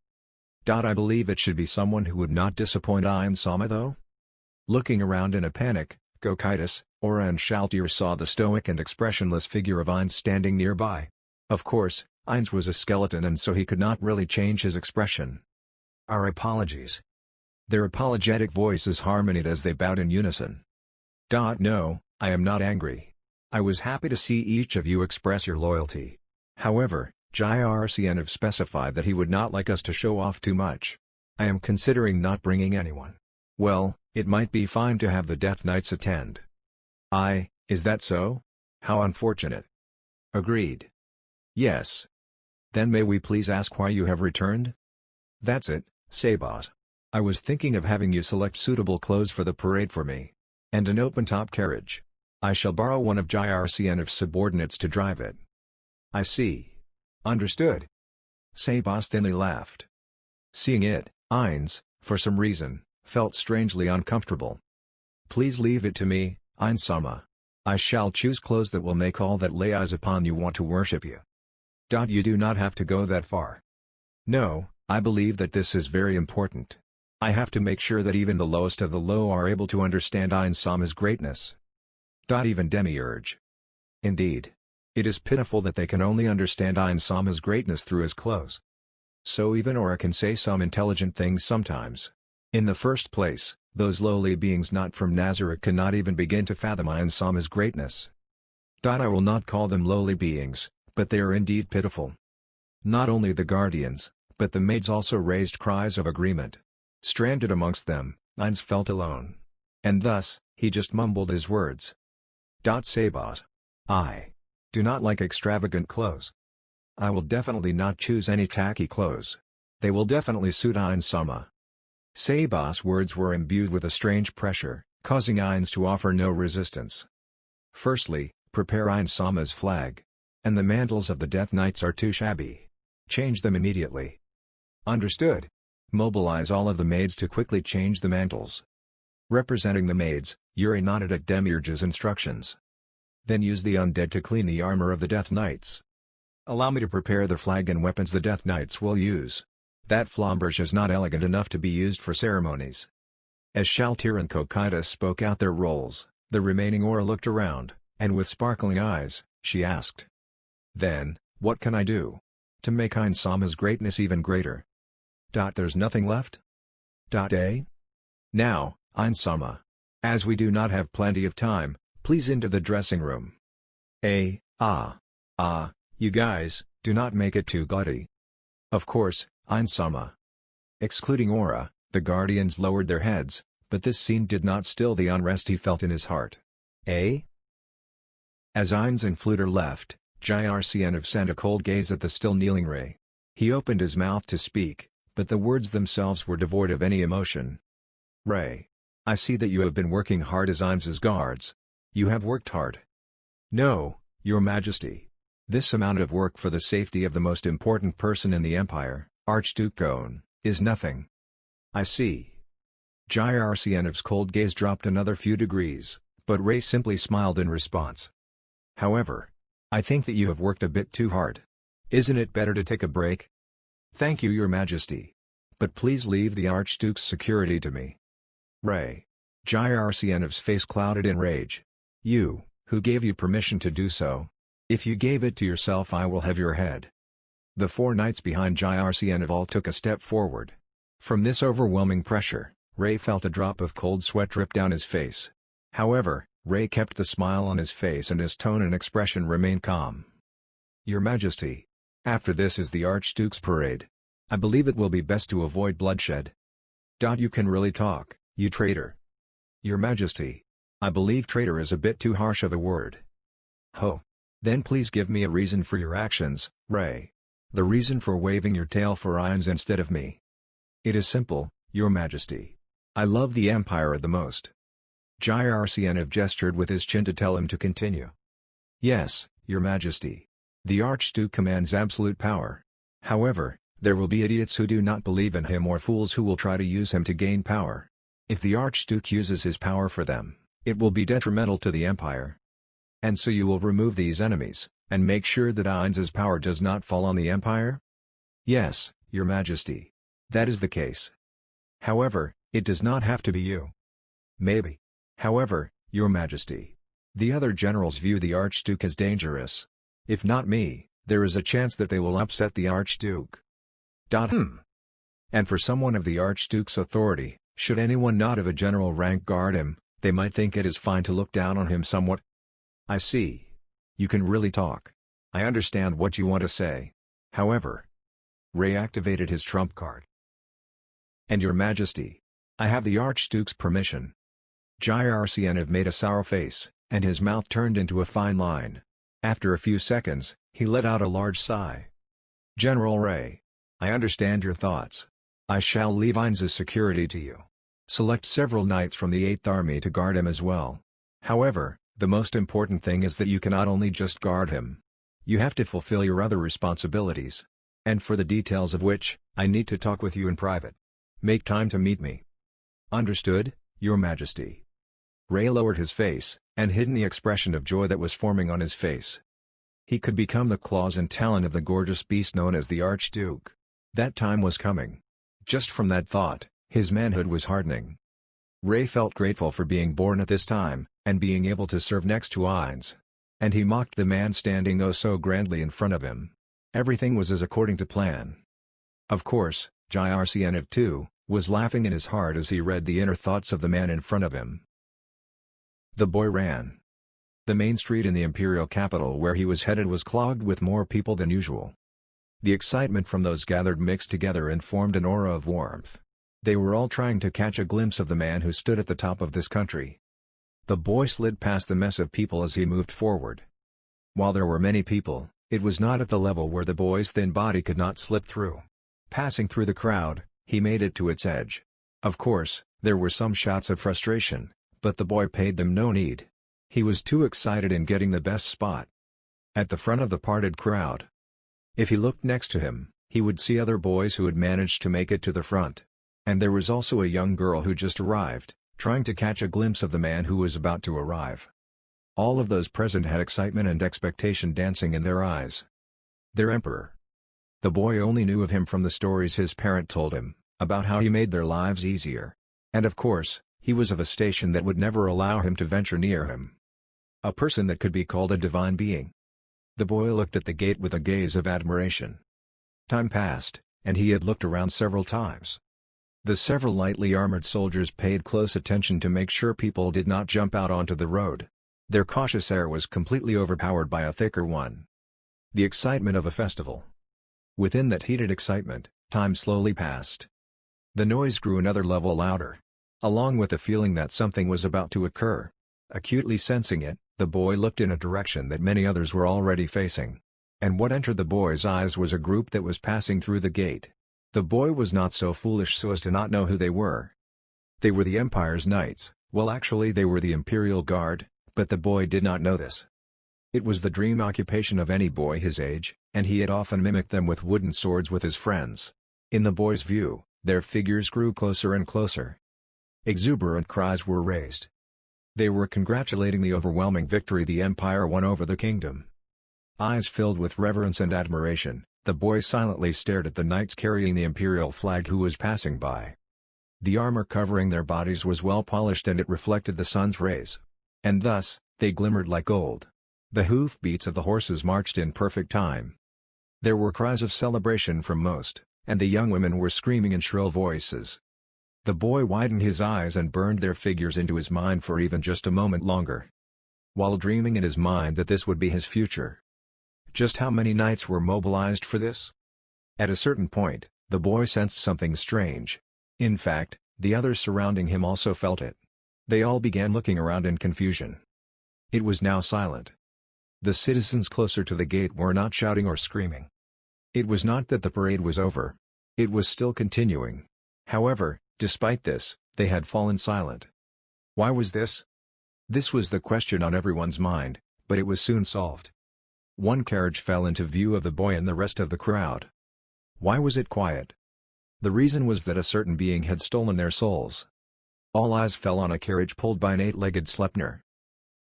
I believe it should be someone who would not disappoint Ainz-sama though? Looking around in a panic, Cocytus, Aura and Shaltir saw the stoic and expressionless figure of Ainz standing nearby. Of course, Ainz was a skeleton and so he could not really change his expression. Our apologies. Their apologetic voices harmonied as they bowed in unison. No, I am not angry. I was happy to see each of you express your loyalty. However, Jyrcnv specified that he would not like us to show off too much. I am considering not bringing anyone. Well, it might be fine to have the Death Knights attend. Is that so? How unfortunate. Agreed. Yes. Then may we please ask why you have returned? That's it, Sabot. I was thinking of having you select suitable clothes for the parade for me. And an open-top carriage. I shall borrow one of Jyrcnv's subordinates to drive it. I see. Understood. Sabos thinly laughed. Seeing it, Ainz, for some reason, felt strangely uncomfortable. Please leave it to me, Ainz-sama. I shall choose clothes that will make all that lay eyes upon you want to worship you. You do not have to go that far. No, I believe that this is very important. I have to make sure that even the lowest of the low are able to understand Ainz-sama's greatness. Even Demiurge. Indeed. It is pitiful that they can only understand Ainz-sama's greatness through his clothes. So even Aura can say some intelligent things sometimes. In the first place, those lowly beings not from Nazareth cannot even begin to fathom Ainz-sama's greatness. I will not call them lowly beings, but they are indeed pitiful. Not only the guardians, but the maids also raised cries of agreement. Stranded amongst them, Ainz felt alone. And thus, he just mumbled his words. Sabot. I do not like extravagant clothes. I will definitely not choose any tacky clothes. They will definitely suit Ainz-sama. Sabot's words were imbued with a strange pressure, causing Ainz to offer no resistance. Firstly, prepare Ainz-sama's flag. And the mantles of the Death Knights are too shabby. Change them immediately. Understood. Mobilize all of the maids to quickly change the mantles. Representing the maids, Yuri nodded at Demiurge's instructions. Then use the undead to clean the armor of the Death Knights. Allow me to prepare the flag and weapons the Death Knights will use. That flamberge is not elegant enough to be used for ceremonies. As Shaltir and Kokida spoke out their roles, the remaining Aura looked around, and with sparkling eyes, she asked. Then, what can I do? To make Ainz-sama's greatness even greater. There's nothing left? Now, Ainz-sama. As we do not have plenty of time, please into the dressing room. You guys, do not make it too gaudy. Of course, Ainz-sama. Excluding Aura, the guardians lowered their heads, but this scene did not still the unrest he felt in his heart. As Ainz and Fluter left, Jyrcnv sent a cold gaze at the still kneeling Ray. He opened his mouth to speak, but the words themselves were devoid of any emotion. Ray. I see that you have been working hard as Ainz's guards. You have worked hard. No, Your Majesty. This amount of work for the safety of the most important person in the Empire, Archduke Gon, is nothing. I see. Jyrcnv's cold gaze dropped another few degrees, but Ray simply smiled in response. However, I think that you have worked a bit too hard. Isn't it better to take a break? Thank you, Your Majesty. But please leave the Archduke's security to me. Ray. Jyrcnv's face clouded in rage. You, who gave you permission to do so? If you gave it to yourself, I will have your head. The four knights behind Jyrcnv all took a step forward. From this overwhelming pressure, Ray felt a drop of cold sweat drip down his face. However, Ray kept the smile on his face and his tone and expression remained calm. Your Majesty. After this is the Archduke's parade. I believe it will be best to avoid bloodshed. You can really talk, you traitor. Your Majesty. I believe traitor is a bit too harsh of a word. Ho. Then please give me a reason for your actions, Ray. The reason for waving your tail for Ainz instead of me. It is simple, Your Majesty. I love the Empire the most. Jyrcnv gestured with his chin to tell him to continue. Yes, Your Majesty. The Archduke commands absolute power. However, there will be idiots who do not believe in him or fools who will try to use him to gain power. If the Archduke uses his power for them, it will be detrimental to the Empire. And so you will remove these enemies, and make sure that Ainz's power does not fall on the Empire? Yes, Your Majesty. That is the case. However, it does not have to be you. Maybe. However, Your Majesty. The other generals view the Archduke as dangerous. If not me, there is a chance that they will upset the Archduke. And for someone of the Archduke's authority, should anyone not of a general rank guard him, they might think it is fine to look down on him somewhat. I see. You can really talk. I understand what you want to say. However, Ray activated his trump card. And your majesty, I have the Archduke's permission. Jyrcnv made a sour face, and his mouth turned into a fine line. After a few seconds, he let out a large sigh. General Ray, I understand your thoughts. I shall leave Heinz's security to you. Select several knights from the 8th Army to guard him as well. However, the most important thing is that you cannot only just guard him. You have to fulfill your other responsibilities. And for the details of which, I need to talk with you in private. Make time to meet me. Understood, Your Majesty. Ray lowered his face, and hidden the expression of joy that was forming on his face. He could become the claws and talon of the gorgeous beast known as the Archduke. That time was coming. Just from that thought, his manhood was hardening. Ray felt grateful for being born at this time, and being able to serve next to Heinz. And he mocked the man standing oh so grandly in front of him. Everything was as according to plan. Of course, Jyrcnv too, was laughing in his heart as he read the inner thoughts of the man in front of him. The boy ran. The main street in the imperial capital where he was headed was clogged with more people than usual. The excitement from those gathered mixed together and formed an aura of warmth. They were all trying to catch a glimpse of the man who stood at the top of this country. The boy slid past the mess of people as he moved forward. While there were many people, it was not at the level where the boy's thin body could not slip through. Passing through the crowd, he made it to its edge. Of course, there were some shouts of frustration, but the boy paid them no heed. He was too excited in getting the best spot. At the front of the parted crowd. If he looked next to him, he would see other boys who had managed to make it to the front. And there was also a young girl who just arrived, trying to catch a glimpse of the man who was about to arrive. All of those present had excitement and expectation dancing in their eyes. Their emperor. The boy only knew of him from the stories his parent told him, about how he made their lives easier. And of course, he was of a station that would never allow him to venture near him. A person that could be called a divine being. The boy looked at the gate with a gaze of admiration. Time passed, and he had looked around several times. The several lightly armored soldiers paid close attention to make sure people did not jump out onto the road. Their cautious air was completely overpowered by a thicker one. The excitement of a festival. Within that heated excitement, time slowly passed. The noise grew another level louder. Along with the feeling that something was about to occur. Acutely sensing it, the boy looked in a direction that many others were already facing. And what entered the boy's eyes was a group that was passing through the gate. The boy was not so foolish so as to not know who they were. They were the Empire's knights, well actually they were the Imperial Guard, but the boy did not know this. It was the dream occupation of any boy his age, and he had often mimicked them with wooden swords with his friends. In the boy's view, their figures grew closer and closer. Exuberant cries were raised. They were congratulating the overwhelming victory the Empire won over the kingdom. Eyes filled with reverence and admiration, the boy silently stared at the knights carrying the imperial flag who was passing by. The armor covering their bodies was well polished and it reflected the sun's rays. And thus, they glimmered like gold. The hoofbeats of the horses marched in perfect time. There were cries of celebration from most, and the young women were screaming in shrill voices. The boy widened his eyes and burned their figures into his mind for even just a moment longer. While dreaming in his mind that this would be his future. Just how many knights were mobilized for this? At a certain point, the boy sensed something strange. In fact, the others surrounding him also felt it. They all began looking around in confusion. It was now silent. The citizens closer to the gate were not shouting or screaming. It was not that the parade was over. It was still continuing. However, despite this, they had fallen silent. Why was this? This was the question on everyone's mind, but it was soon solved. One carriage fell into view of the boy and the rest of the crowd. Why was it quiet? The reason was that a certain being had stolen their souls. All eyes fell on a carriage pulled by an 8-legged Sleipnir.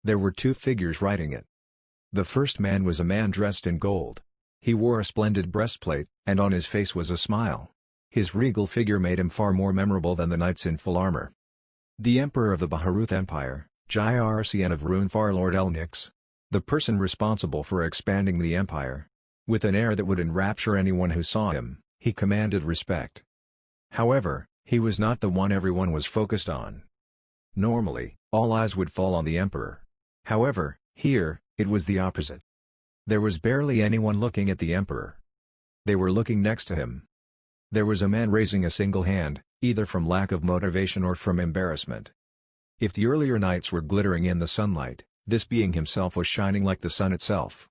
There were two figures riding it. The first man was a man dressed in gold. He wore a splendid breastplate, and on his face was a smile. His regal figure made him far more memorable than the knights in full armor. The Emperor of the Baharuth Empire, Jircn of Runefar Lord Elnix. The person responsible for expanding the empire. With an air that would enrapture anyone who saw him, he commanded respect. However, he was not the one everyone was focused on. Normally, all eyes would fall on the emperor. However, here, it was the opposite. There was barely anyone looking at the emperor. They were looking next to him. There was a man raising a single hand, either from lack of motivation or from embarrassment. If the earlier nights were glittering in the sunlight, this being himself was shining like the sun itself.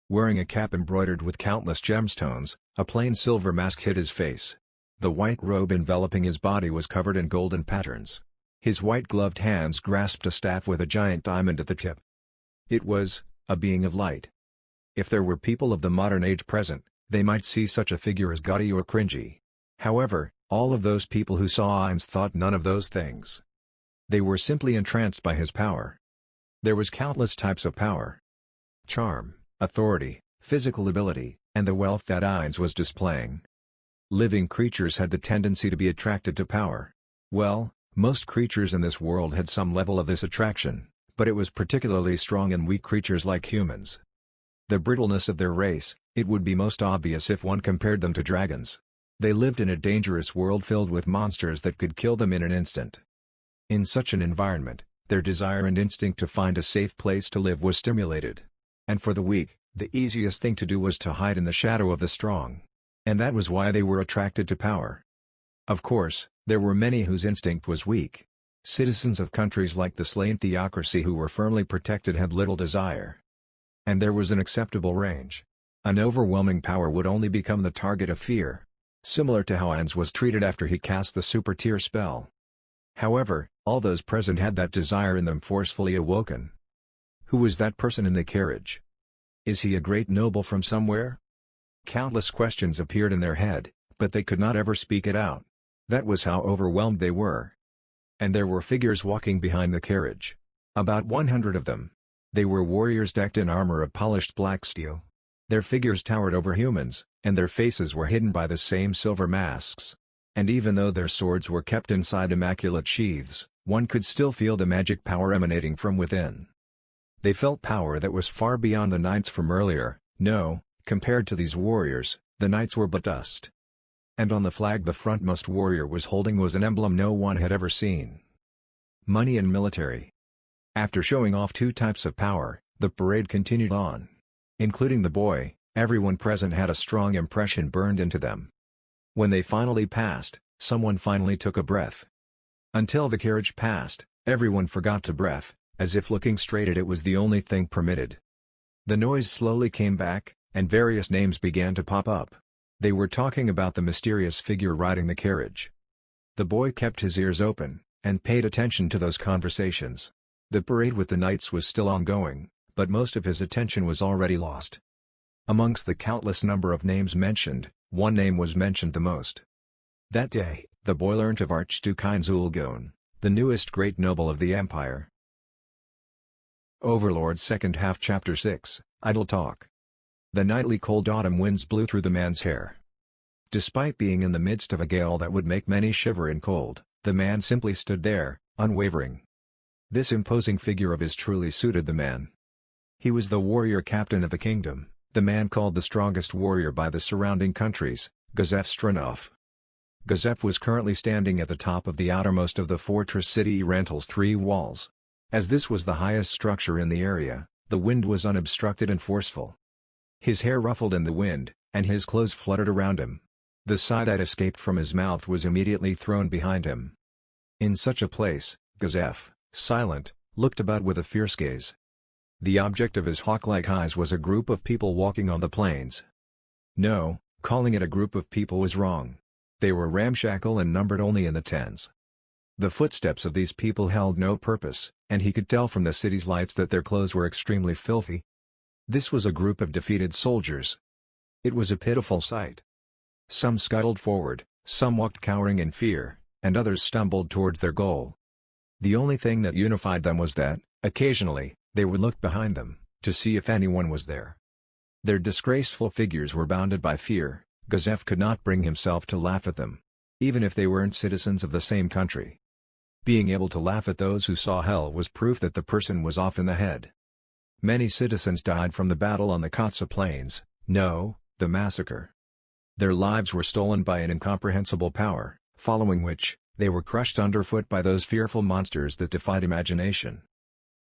Wearing a cap embroidered with countless gemstones, a plain silver mask hid his face. The white robe enveloping his body was covered in golden patterns. His white-gloved hands grasped a staff with a giant diamond at the tip. It was a being of light. If there were people of the modern age present, they might see such a figure as gaudy or cringy. However, all of those people who saw Ainz thought none of those things. They were simply entranced by his power. There was countless types of power. Charm, authority, physical ability, and the wealth that Ainz was displaying. Living creatures had the tendency to be attracted to power. Well, most creatures in this world had some level of this attraction, but it was particularly strong in weak creatures like humans. The brittleness of their race, it would be most obvious if one compared them to dragons. They lived in a dangerous world filled with monsters that could kill them in an instant. In such an environment, their desire and instinct to find a safe place to live was stimulated. And for the weak, the easiest thing to do was to hide in the shadow of the strong. And that was why they were attracted to power. Of course, there were many whose instinct was weak. Citizens of countries like the slain theocracy who were firmly protected had little desire. And there was an acceptable range. An overwhelming power would only become the target of fear. Similar to how Ainz was treated after he cast the super tier spell. However, all those present had that desire in them forcefully awoken. Who was that person in the carriage? Is he a great noble from somewhere? Countless questions appeared in their head, but they could not ever speak it out. That was how overwhelmed they were. And there were figures walking behind the carriage. About 100 of them. They were warriors decked in armor of polished black steel. Their figures towered over humans, and their faces were hidden by the same silver masks. And even though their swords were kept inside immaculate sheaths, one could still feel the magic power emanating from within. They felt power that was far beyond the knights from earlier. No, compared to these warriors, the knights were but dust. And on the flag the frontmost warrior was holding was an emblem no one had ever seen. Money and military. After showing off two types of power, the parade continued on. Including the boy, everyone present had a strong impression burned into them. When they finally passed, someone finally took a breath. Until the carriage passed, everyone forgot to breath, as if looking straight at it was the only thing permitted. The noise slowly came back, and various names began to pop up. They were talking about the mysterious figure riding the carriage. The boy kept his ears open, and paid attention to those conversations. The parade with the knights was still ongoing, but most of his attention was already lost. Amongst the countless number of names mentioned, one name was mentioned the most. That day, the boy learnt of Archduke Ainz Ulgon, the newest great noble of the empire. Overlord Second Half Chapter 6, Idle Talk. The nightly cold autumn winds blew through the man's hair. Despite being in the midst of a gale that would make many shiver in cold, the man simply stood there, unwavering. This imposing figure of his truly suited the man. He was the warrior captain of the kingdom, the man called the strongest warrior by the surrounding countries, Gazef Stranov. Gazef was currently standing at the top of the outermost of the fortress city Rental's 3 walls. As this was the highest structure in the area, the wind was unobstructed and forceful. His hair ruffled in the wind, and his clothes fluttered around him. The sigh that escaped from his mouth was immediately thrown behind him. In such a place, Gazef, silent, looked about with a fierce gaze. The object of his hawk-like eyes was a group of people walking on the plains. No, calling it a group of people was wrong. They were ramshackle and numbered only in the tens. The footsteps of these people held no purpose, and he could tell from the city's lights that their clothes were extremely filthy. This was a group of defeated soldiers. It was a pitiful sight. Some scuttled forward, some walked cowering in fear, and others stumbled towards their goal. The only thing that unified them was that, occasionally, they would look behind them, to see if anyone was there. Their disgraceful figures were bounded by fear. Gazef could not bring himself to laugh at them. Even if they weren't citizens of the same country. Being able to laugh at those who saw hell was proof that the person was off in the head. Many citizens died from the battle on the Katsa Plains, no, the massacre. Their lives were stolen by an incomprehensible power, following which, they were crushed underfoot by those fearful monsters that defied imagination.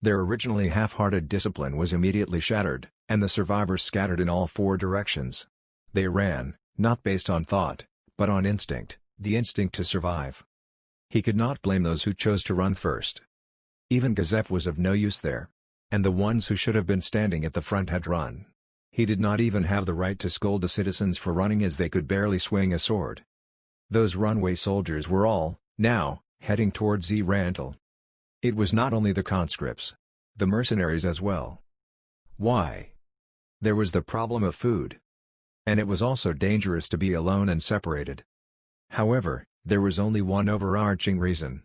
Their originally half-hearted discipline was immediately shattered, and the survivors scattered in all four directions. They ran, not based on thought, but on instinct, the instinct to survive. He could not blame those who chose to run first. Even Gazef was of no use there. And the ones who should have been standing at the front had run. He did not even have the right to scold the citizens for running, as they could barely swing a sword. Those runway soldiers were all, now, heading towards Zerantal. It was not only the conscripts. The mercenaries as well. Why? There was the problem of food. And it was also dangerous to be alone and separated. However, there was only one overarching reason.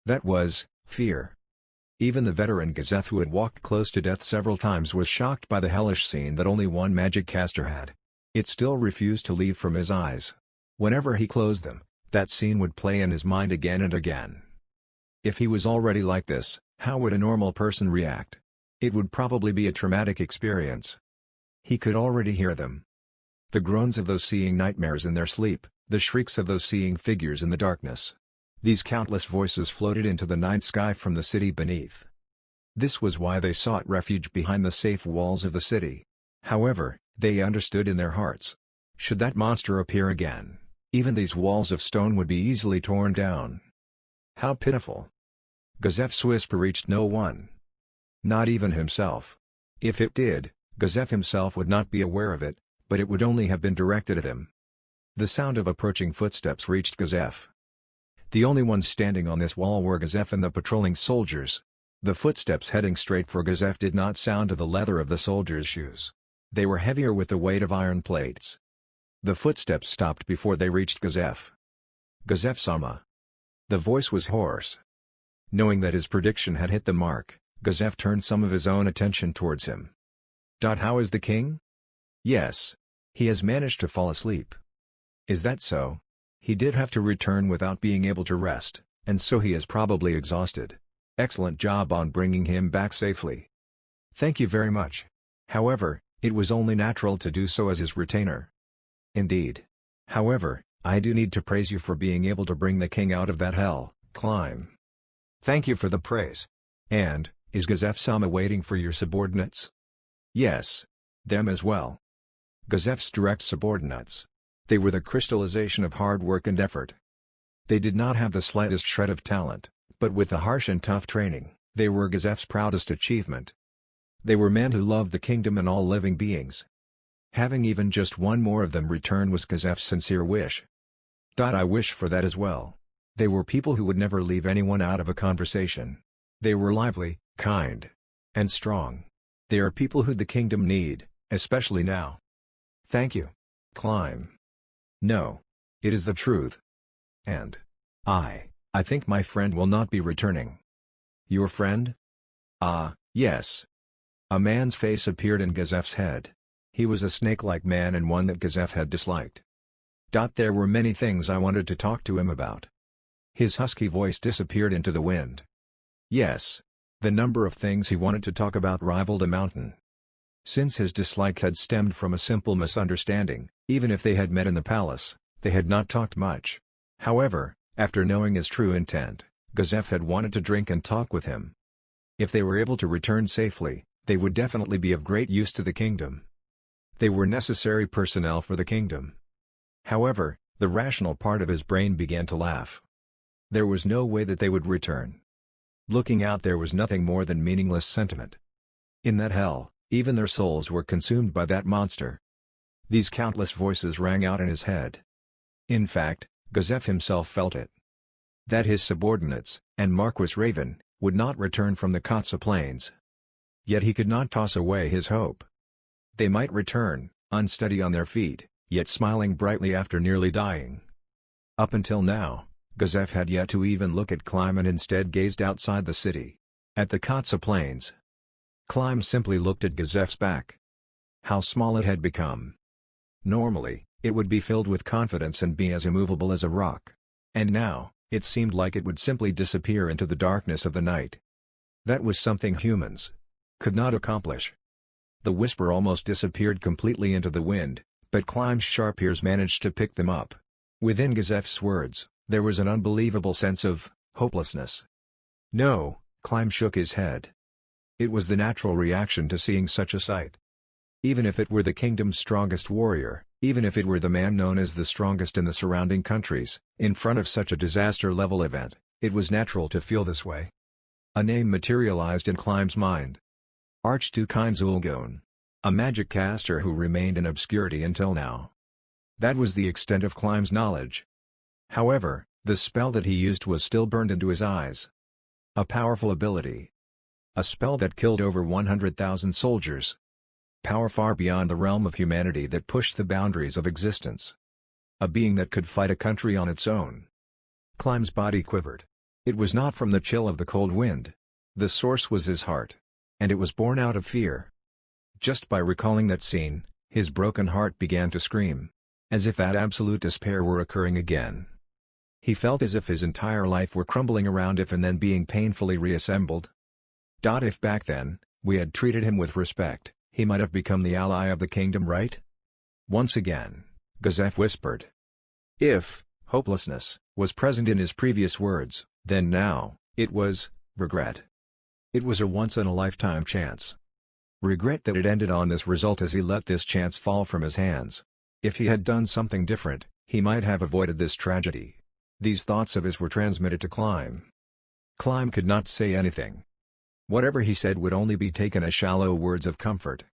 That was, fear. Even the veteran Gazeth, who had walked close to death several times, was shocked by the hellish scene that only one magic caster had. It still refused to leave from his eyes. Whenever he closed them, that scene would play in his mind again and again. If he was already like this, how would a normal person react? It would probably be a traumatic experience. He could already hear them. The groans of those seeing nightmares in their sleep, the shrieks of those seeing figures in the darkness. These countless voices floated into the night sky from the city beneath. This was why they sought refuge behind the safe walls of the city. However, they understood in their hearts. Should that monster appear again, even these walls of stone would be easily torn down. How pitiful! Gazef's whisper reached no one. Not even himself. If it did, Gazef himself would not be aware of it, but it would only have been directed at him. The sound of approaching footsteps reached Gazef. The only ones standing on this wall were Gazef and the patrolling soldiers. The footsteps heading straight for Gazef did not sound to the leather of the soldiers' shoes. They were heavier with the weight of iron plates. The footsteps stopped before they reached Gazef. Gazef-sama. The voice was hoarse. Knowing that his prediction had hit the mark, Gazef turned some of his own attention towards him. How is the king? Yes. He has managed to fall asleep. Is that so? He did have to return without being able to rest, and so he is probably exhausted. Excellent job on bringing him back safely. Thank you very much. However, it was only natural to do so as his retainer. Indeed. However, I do need to praise you for being able to bring the king out of that hell, climb. Thank you for the praise. And, is Gazef-sama waiting for your subordinates? Yes. Them as well. Gazef's direct subordinates. They were the crystallization of hard work and effort. They did not have the slightest shred of talent, but with the harsh and tough training, they were Gazef's proudest achievement. They were men who loved the kingdom and all living beings. Having even just one more of them return was Gazef's sincere wish. I wish for that as well. They were people who would never leave anyone out of a conversation. They were lively, kind, and strong. They are people who the kingdom need, especially now. Thank you. Climb. No. It is the truth. And I think my friend will not be returning. Your friend? Yes. A man's face appeared in Gazef's head. He was a snake-like man and one that Gazef had disliked. There were many things I wanted to talk to him about. His husky voice disappeared into the wind. Yes. The number of things he wanted to talk about rivaled a mountain. Since his dislike had stemmed from a simple misunderstanding, even if they had met in the palace, they had not talked much. However, after knowing his true intent, Gazef had wanted to drink and talk with him. If they were able to return safely, they would definitely be of great use to the kingdom. They were necessary personnel for the kingdom. However, the rational part of his brain began to laugh. There was no way that they would return. Looking out, there was nothing more than meaningless sentiment. In that hell, even their souls were consumed by that monster. These countless voices rang out in his head. In fact, Gazef himself felt it. That his subordinates, and Marquis Raven, would not return from the Katsa Plains. Yet he could not toss away his hope. They might return, unsteady on their feet, yet smiling brightly after nearly dying. Up until now, Gazef had yet to even look at Climb and instead gazed outside the city. At the Katsa Plains. Climb simply looked at Gazef's back. How small it had become. Normally, it would be filled with confidence and be as immovable as a rock. And now, It seemed like it would simply disappear into the darkness of the night. That was something humans could not accomplish. The whisper almost disappeared completely into the wind, but Clim's sharp ears managed to pick them up. Within Gazef's words, there was an unbelievable sense of hopelessness. No, Clim shook his head. It was the natural reaction to seeing such a sight. Even if it were the kingdom's strongest warrior, even if it were the man known as the strongest in the surrounding countries, in front of such a disaster-level event, it was natural to feel this way. A name materialized in Clim's mind. Archduke Heinz Ulgon. A magic caster who remained in obscurity until now. That was the extent of Clim's knowledge. However, the spell that he used was still burned into his eyes. A powerful ability. A spell that killed over 100,000 soldiers. Power far beyond the realm of humanity that pushed the boundaries of existence. A being that could fight a country on its own. Clim's body quivered. It was not from the chill of the cold wind. The source was his heart. And it was born out of fear. Just by recalling that scene, his broken heart began to scream. As if that absolute despair were occurring again. He felt as if his entire life were crumbling around him and then being painfully reassembled. If back then, we had treated him with respect, he might have become the ally of the kingdom, right? Once again, Gazef whispered. If hopelessness was present in his previous words, then now, it was regret. It was a once-in-a-lifetime chance. Regret that it ended on this result as he let this chance fall from his hands. If he had done something different, he might have avoided this tragedy. These thoughts of his were transmitted to Clim. Clim could not say anything. Whatever he said would only be taken as shallow words of comfort.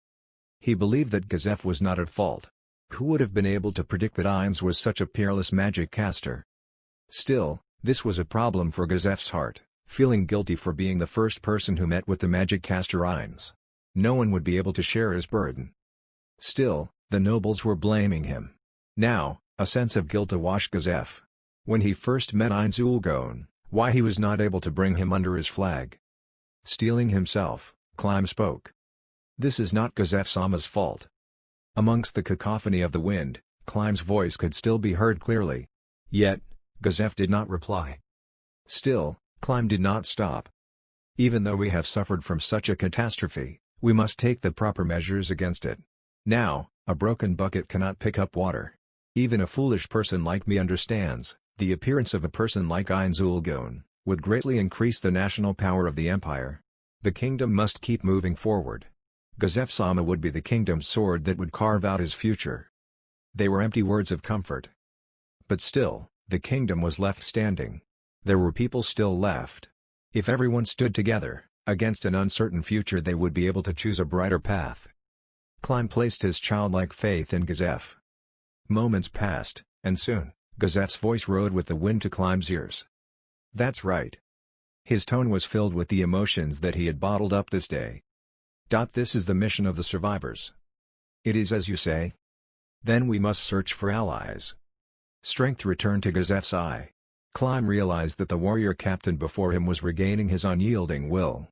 He believed that Gazef was not at fault. Who would have been able to predict that Heinz was such a peerless magic caster? Still, this was a problem for Gazef's heart, feeling guilty for being the first person who met with the magic caster Heinz. No one would be able to share his burden. Still, the nobles were blaming him. Now, a sense of guilt awashed Gazef. When he first met Heinz Ulgon, why he was not able to bring him under his flag. Steeling himself, Clim spoke. This is not Gazef Sama's fault. Amongst the cacophony of the wind, Clim's voice could still be heard clearly. Yet, Gazef did not reply. Still, Clim did not stop. Even though we have suffered from such a catastrophe, we must take the proper measures against it. Now, a broken bucket cannot pick up water. Even a foolish person like me understands, the appearance of a person like Heinz Ulgon would greatly increase the national power of the empire. The kingdom must keep moving forward. Gazef Sama would be the kingdom's sword that would carve out his future. They were empty words of comfort. But still, the kingdom was left standing. There were people still left. If everyone stood together, against an uncertain future, they would be able to choose a brighter path. Clim placed his childlike faith in Gazef. Moments passed, and soon, Gazef's voice rode with the wind to Clim's ears. That's right. His tone was filled with the emotions that he had bottled up this day. This is the mission of the survivors. It is as you say. Then we must search for allies. Strength returned to Gazef's eye. Clim realized that the warrior captain before him was regaining his unyielding will.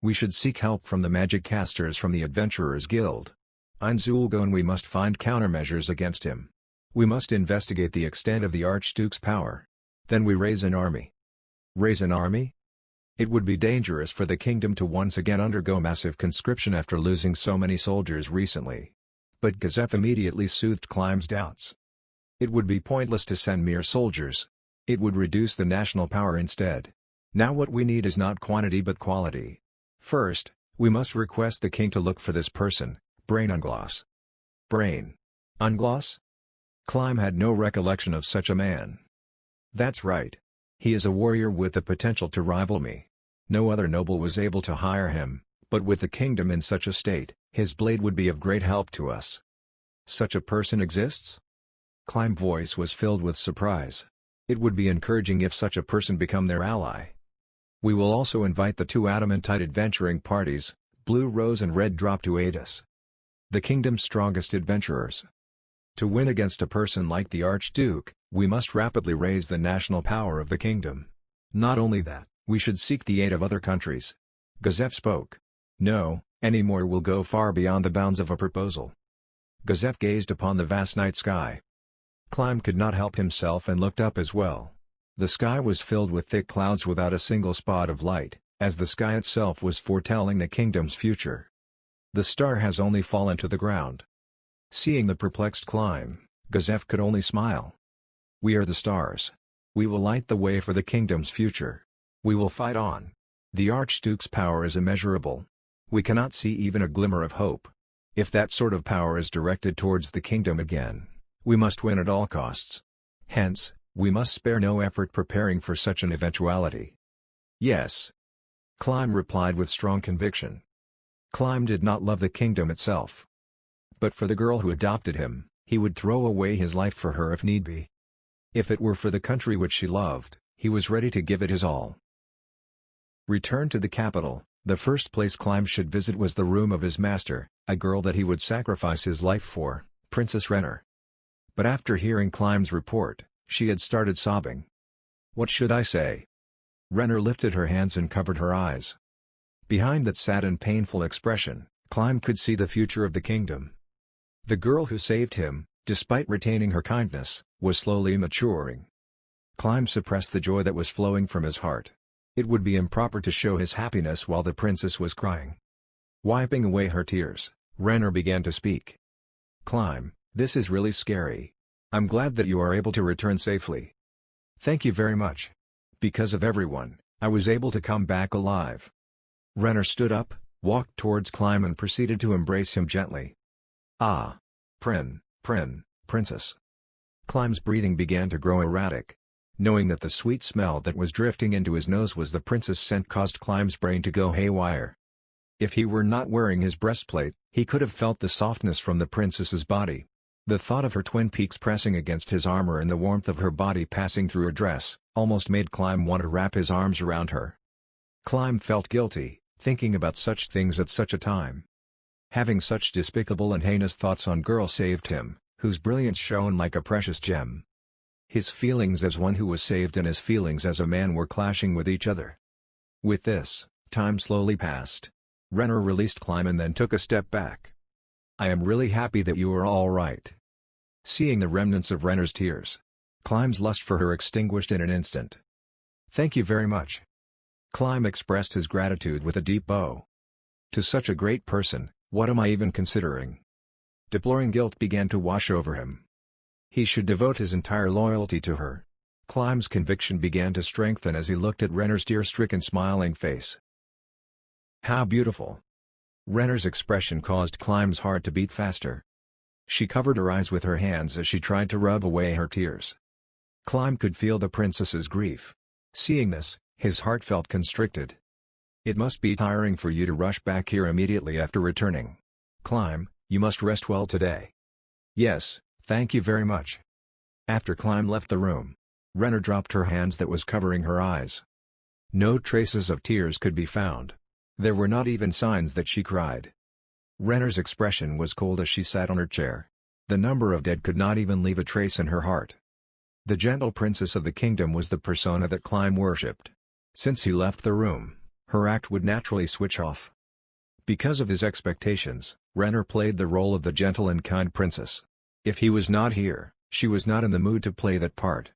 We should seek help from the magic casters from the Adventurers Guild. Heinz Ulgon, we must find countermeasures against him. We must investigate the extent of the Archduke's power. Then we raise an army. Raise an army? It would be dangerous for the kingdom to once again undergo massive conscription after losing so many soldiers recently. But Gazef immediately soothed Clim's doubts. It would be pointless to send mere soldiers. It would reduce the national power instead. Now what we need is not quantity but quality. First, we must request the king to look for this person, Brain Unglass. Brain Unglass? Clim had no recollection of such a man. That's right. He is a warrior with the potential to rival me. No other noble was able to hire him, but with the kingdom in such a state, his blade would be of great help to us. Such a person exists? Clim's voice was filled with surprise. It would be encouraging if such a person become their ally. We will also invite the two adamantite adventuring parties, Blue Rose and Red Drop, to aid us. The kingdom's strongest adventurers. To win against a person like the Archduke, we must rapidly raise the national power of the kingdom. Not only that, we should seek the aid of other countries. Gazef spoke. No, any more will go far beyond the bounds of a proposal. Gazef gazed upon the vast night sky. Clim could not help himself and looked up as well. The sky was filled with thick clouds without a single spot of light, as the sky itself was foretelling the kingdom's future. The star has only fallen to the ground. Seeing the perplexed Climb, Gazef could only smile. We are the stars. We will light the way for the kingdom's future. We will fight on. The Archduke's power is immeasurable. We cannot see even a glimmer of hope. If that sort of power is directed towards the kingdom again, we must win at all costs. Hence, we must spare no effort preparing for such an eventuality. Yes. Climb replied with strong conviction. Climb did not love the kingdom itself. But for the girl who adopted him, he would throw away his life for her if need be. If it were for the country which she loved, he was ready to give it his all. Returned to the capital, the first place Climb should visit was the room of his master, a girl that he would sacrifice his life for, Princess Renner. But after hearing Climb's report, she had started sobbing. What should I say? Renner lifted her hands and covered her eyes. Behind that sad and painful expression, Climb could see the future of the kingdom. The girl who saved him, despite retaining her kindness, was slowly maturing. Climb suppressed the joy that was flowing from his heart. It would be improper to show his happiness while the princess was crying. Wiping away her tears, Renner began to speak. Climb, this is really scary. I'm glad that you are able to return safely. Thank you very much. Because of everyone, I was able to come back alive. Renner stood up, walked towards Climb and proceeded to embrace him gently. Ah! Princess. Climb's breathing began to grow erratic. Knowing that the sweet smell that was drifting into his nose was the princess' scent caused Climb's brain to go haywire. If he were not wearing his breastplate, he could have felt the softness from the princess's body. The thought of her twin peaks pressing against his armor and the warmth of her body passing through her dress, almost made Climb want to wrap his arms around her. Climb felt guilty, thinking about such things at such a time. Having such despicable and heinous thoughts on girl saved him, whose brilliance shone like a precious gem. His feelings as one who was saved and his feelings as a man were clashing with each other. With this, time slowly passed. Renner released Climb and then took a step back. I am really happy that you are all right. Seeing the remnants of Renner's tears, Climb's lust for her extinguished in an instant. Thank you very much. Climb expressed his gratitude with a deep bow. To such a great person, what am I even considering? Deploring guilt began to wash over him. He should devote his entire loyalty to her. Climb's conviction began to strengthen as he looked at Renner's tear-stricken smiling face. How beautiful! Renner's expression caused Climb's heart to beat faster. She covered her eyes with her hands as she tried to rub away her tears. Climb could feel the princess's grief. Seeing this, his heart felt constricted. It must be tiring for you to rush back here immediately after returning. Climb, you must rest well today. Yes, thank you very much. After Climb left the room, Renner dropped her hands that was covering her eyes. No traces of tears could be found. There were not even signs that she cried. Renner's expression was cold as she sat on her chair. The number of dead could not even leave a trace in her heart. The gentle princess of the kingdom was the persona that Climb worshipped. Since he left the room, her act would naturally switch off. Because of his expectations, Renner played the role of the gentle and kind princess. If he was not here, she was not in the mood to play that part.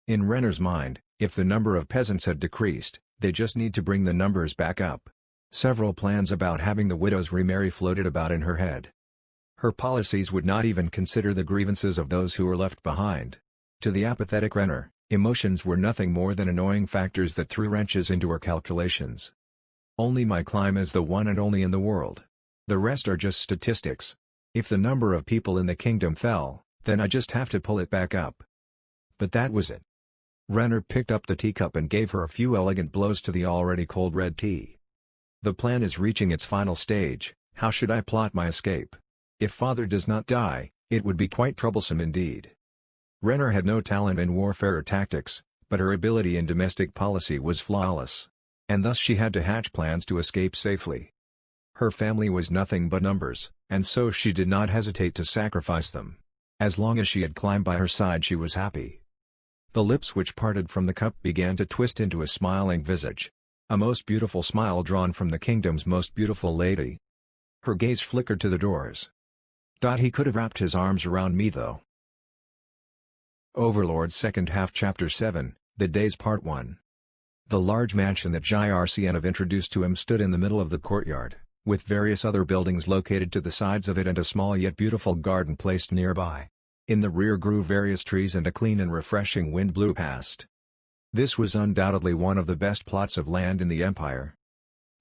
In Renner's mind, if the number of peasants had decreased, they just need to bring the numbers back up. Several plans about having the widows remarry floated about in her head. Her policies would not even consider the grievances of those who were left behind. To the apathetic Renner, emotions were nothing more than annoying factors that threw wrenches into her calculations. Only my Climb is the one and only in the world. The rest are just statistics. If the number of people in the kingdom fell, then I just have to pull it back up. But that was it. Renner picked up the teacup and gave her a few elegant blows to the already cold red tea. The plan is reaching its final stage. How should I plot my escape? If father does not die, it would be quite troublesome indeed. Renner had no talent in warfare or tactics, but her ability in domestic policy was flawless. And thus she had to hatch plans to escape safely. Her family was nothing but numbers, and so she did not hesitate to sacrifice them. As long as she had Climb by her side she was happy. The lips which parted from the cup began to twist into a smiling visage. A most beautiful smile drawn from the kingdom's most beautiful lady. Her gaze flickered to the doors. He could have wrapped his arms around me though. Overlord second half Chapter 7, The Days Part 1. The large mansion that Jrcnv introduced to him stood in the middle of the courtyard, with various other buildings located to the sides of it and a small yet beautiful garden placed nearby. In the rear grew various trees and a clean and refreshing wind blew past. This was undoubtedly one of the best plots of land in the Empire.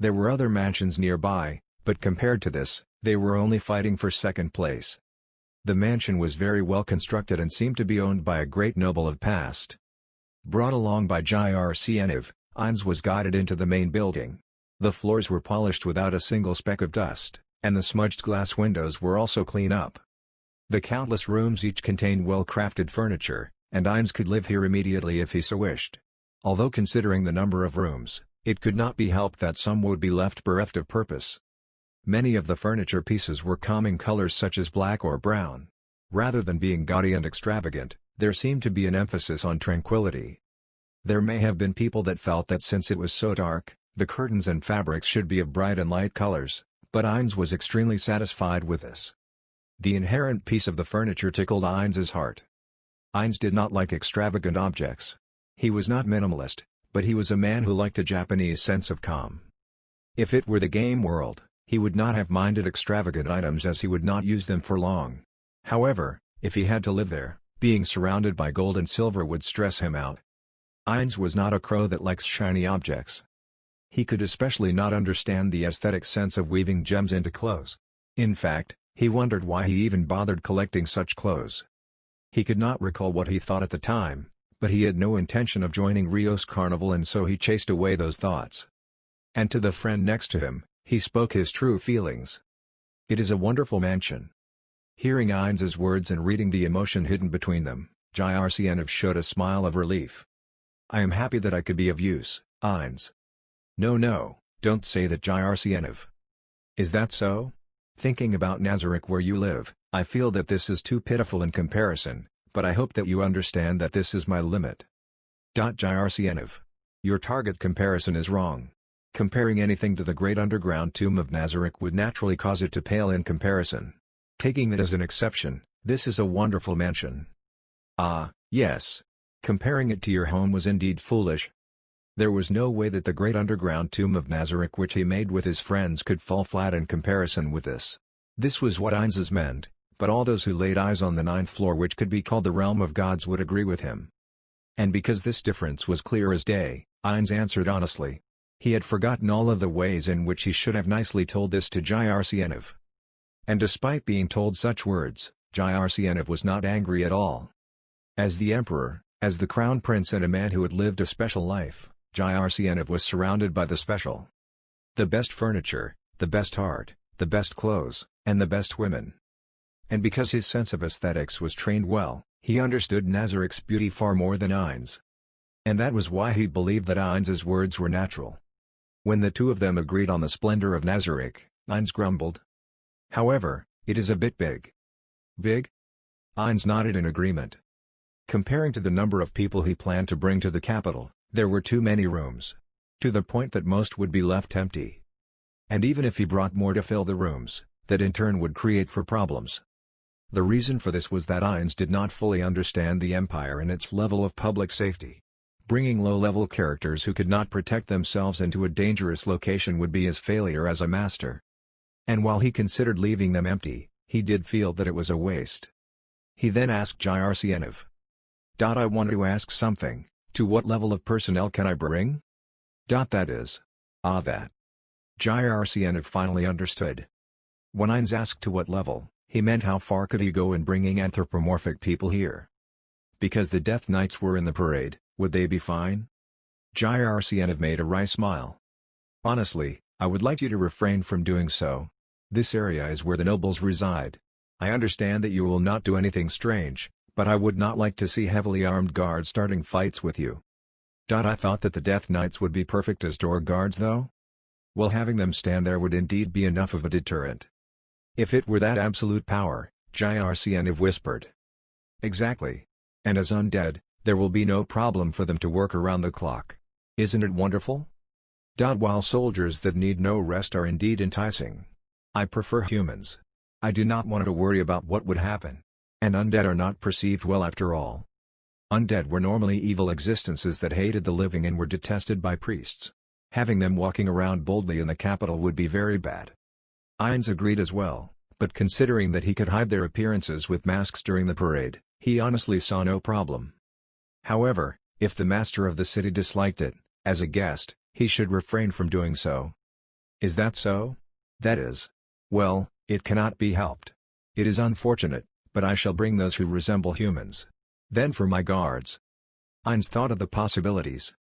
There were other mansions nearby, but compared to this, they were only fighting for second place. The mansion was very well constructed and seemed to be owned by a great noble of past. Brought along by Jrcnv, Ainz was guided into the main building. The floors were polished without a single speck of dust, and the smudged glass windows were also clean up. The countless rooms each contained well-crafted furniture, and Ainz could live here immediately if he so wished. Although considering the number of rooms, it could not be helped that some would be left bereft of purpose. Many of the furniture pieces were calming colors such as black or brown. Rather than being gaudy and extravagant, there seemed to be an emphasis on tranquility. There may have been people that felt that since it was so dark, the curtains and fabrics should be of bright and light colors, but Ainz was extremely satisfied with this. The inherent peace of the furniture tickled Ainz's heart. Ainz did not like extravagant objects. He was not minimalist, but he was a man who liked a Japanese sense of calm. If it were the game world, he would not have minded extravagant items as he would not use them for long. However, if he had to live there, being surrounded by gold and silver would stress him out. Ainz was not a crow that likes shiny objects. He could especially not understand the aesthetic sense of weaving gems into clothes. In fact, he wondered why he even bothered collecting such clothes. He could not recall what he thought at the time, but he had no intention of joining Rio's carnival and so he chased away those thoughts. And to the friend next to him, he spoke his true feelings. It is a wonderful mansion. Hearing Ainz's words and reading the emotion hidden between them, Jrcnv showed a smile of relief. I am happy that I could be of use, Ainz. No, don't say that, Jrcnv. Is that so? Thinking about Nazarick where you live, I feel that this is too pitiful in comparison, but I hope that you understand that this is my limit. Jrcnv. Your target comparison is wrong. Comparing anything to the great underground tomb of Nazarick would naturally cause it to pale in comparison. Taking that as an exception, this is a wonderful mansion. Ah, yes. Comparing it to your home was indeed foolish. There was no way that the great underground tomb of Nazarick which he made with his friends could fall flat in comparison with this. This was what Ainz meant, but all those who laid eyes on the ninth floor which could be called the realm of gods would agree with him. And because this difference was clear as day, Ainz answered honestly. He had forgotten all of the ways in which he should have nicely told this to Jrcnv. And despite being told such words, Jrcnv was not angry at all. As the emperor, as the crown prince and a man who had lived a special life, Jrcnv was surrounded by the special. The best furniture, the best art, the best clothes, and the best women. And because his sense of aesthetics was trained well, he understood Nazarick's beauty far more than Ainz. And that was why he believed that Ainz's words were natural. When the two of them agreed on the splendor of Nazarick, Ainz grumbled. However, it is a bit big. Big? Ainz nodded in agreement. Comparing to the number of people he planned to bring to the capital, there were too many rooms. To the point that most would be left empty. And even if he brought more to fill the rooms, that in turn would create for problems. The reason for this was that Ainz did not fully understand the Empire and its level of public safety. Bringing low-level characters who could not protect themselves into a dangerous location would be his failure as a master. And while he considered leaving them empty, he did feel that it was a waste. He then asked Jrcnv. I want to ask something, to what level of personnel can I bring? That is. That. Jrcnv finally understood. When Ainz asked to what level, he meant how far could he go in bringing anthropomorphic people here. Because the Death Knights were in the parade, would they be fine? Jrcnv made a wry smile. Honestly, I would like you to refrain from doing so. This area is where the nobles reside. I understand that you will not do anything strange, but I would not like to see heavily armed guards starting fights with you. I thought that the Death Knights would be perfect as door guards though? Well, having them stand there would indeed be enough of a deterrent. If it were that absolute power, Jrcnv whispered. Exactly. And as undead, there will be no problem for them to work around the clock. Isn't it wonderful? While soldiers that need no rest are indeed enticing. I prefer humans. I do not want to worry about what would happen. And undead are not perceived well after all. Undead were normally evil existences that hated the living and were detested by priests. Having them walking around boldly in the capital would be very bad. Ainz agreed as well, but considering that he could hide their appearances with masks during the parade, he honestly saw no problem. However, if the master of the city disliked it, as a guest, he should refrain from doing so. Is that so? That is. Well, it cannot be helped. It is unfortunate, but I shall bring those who resemble humans. Then for my guards. Ainz thought of the possibilities.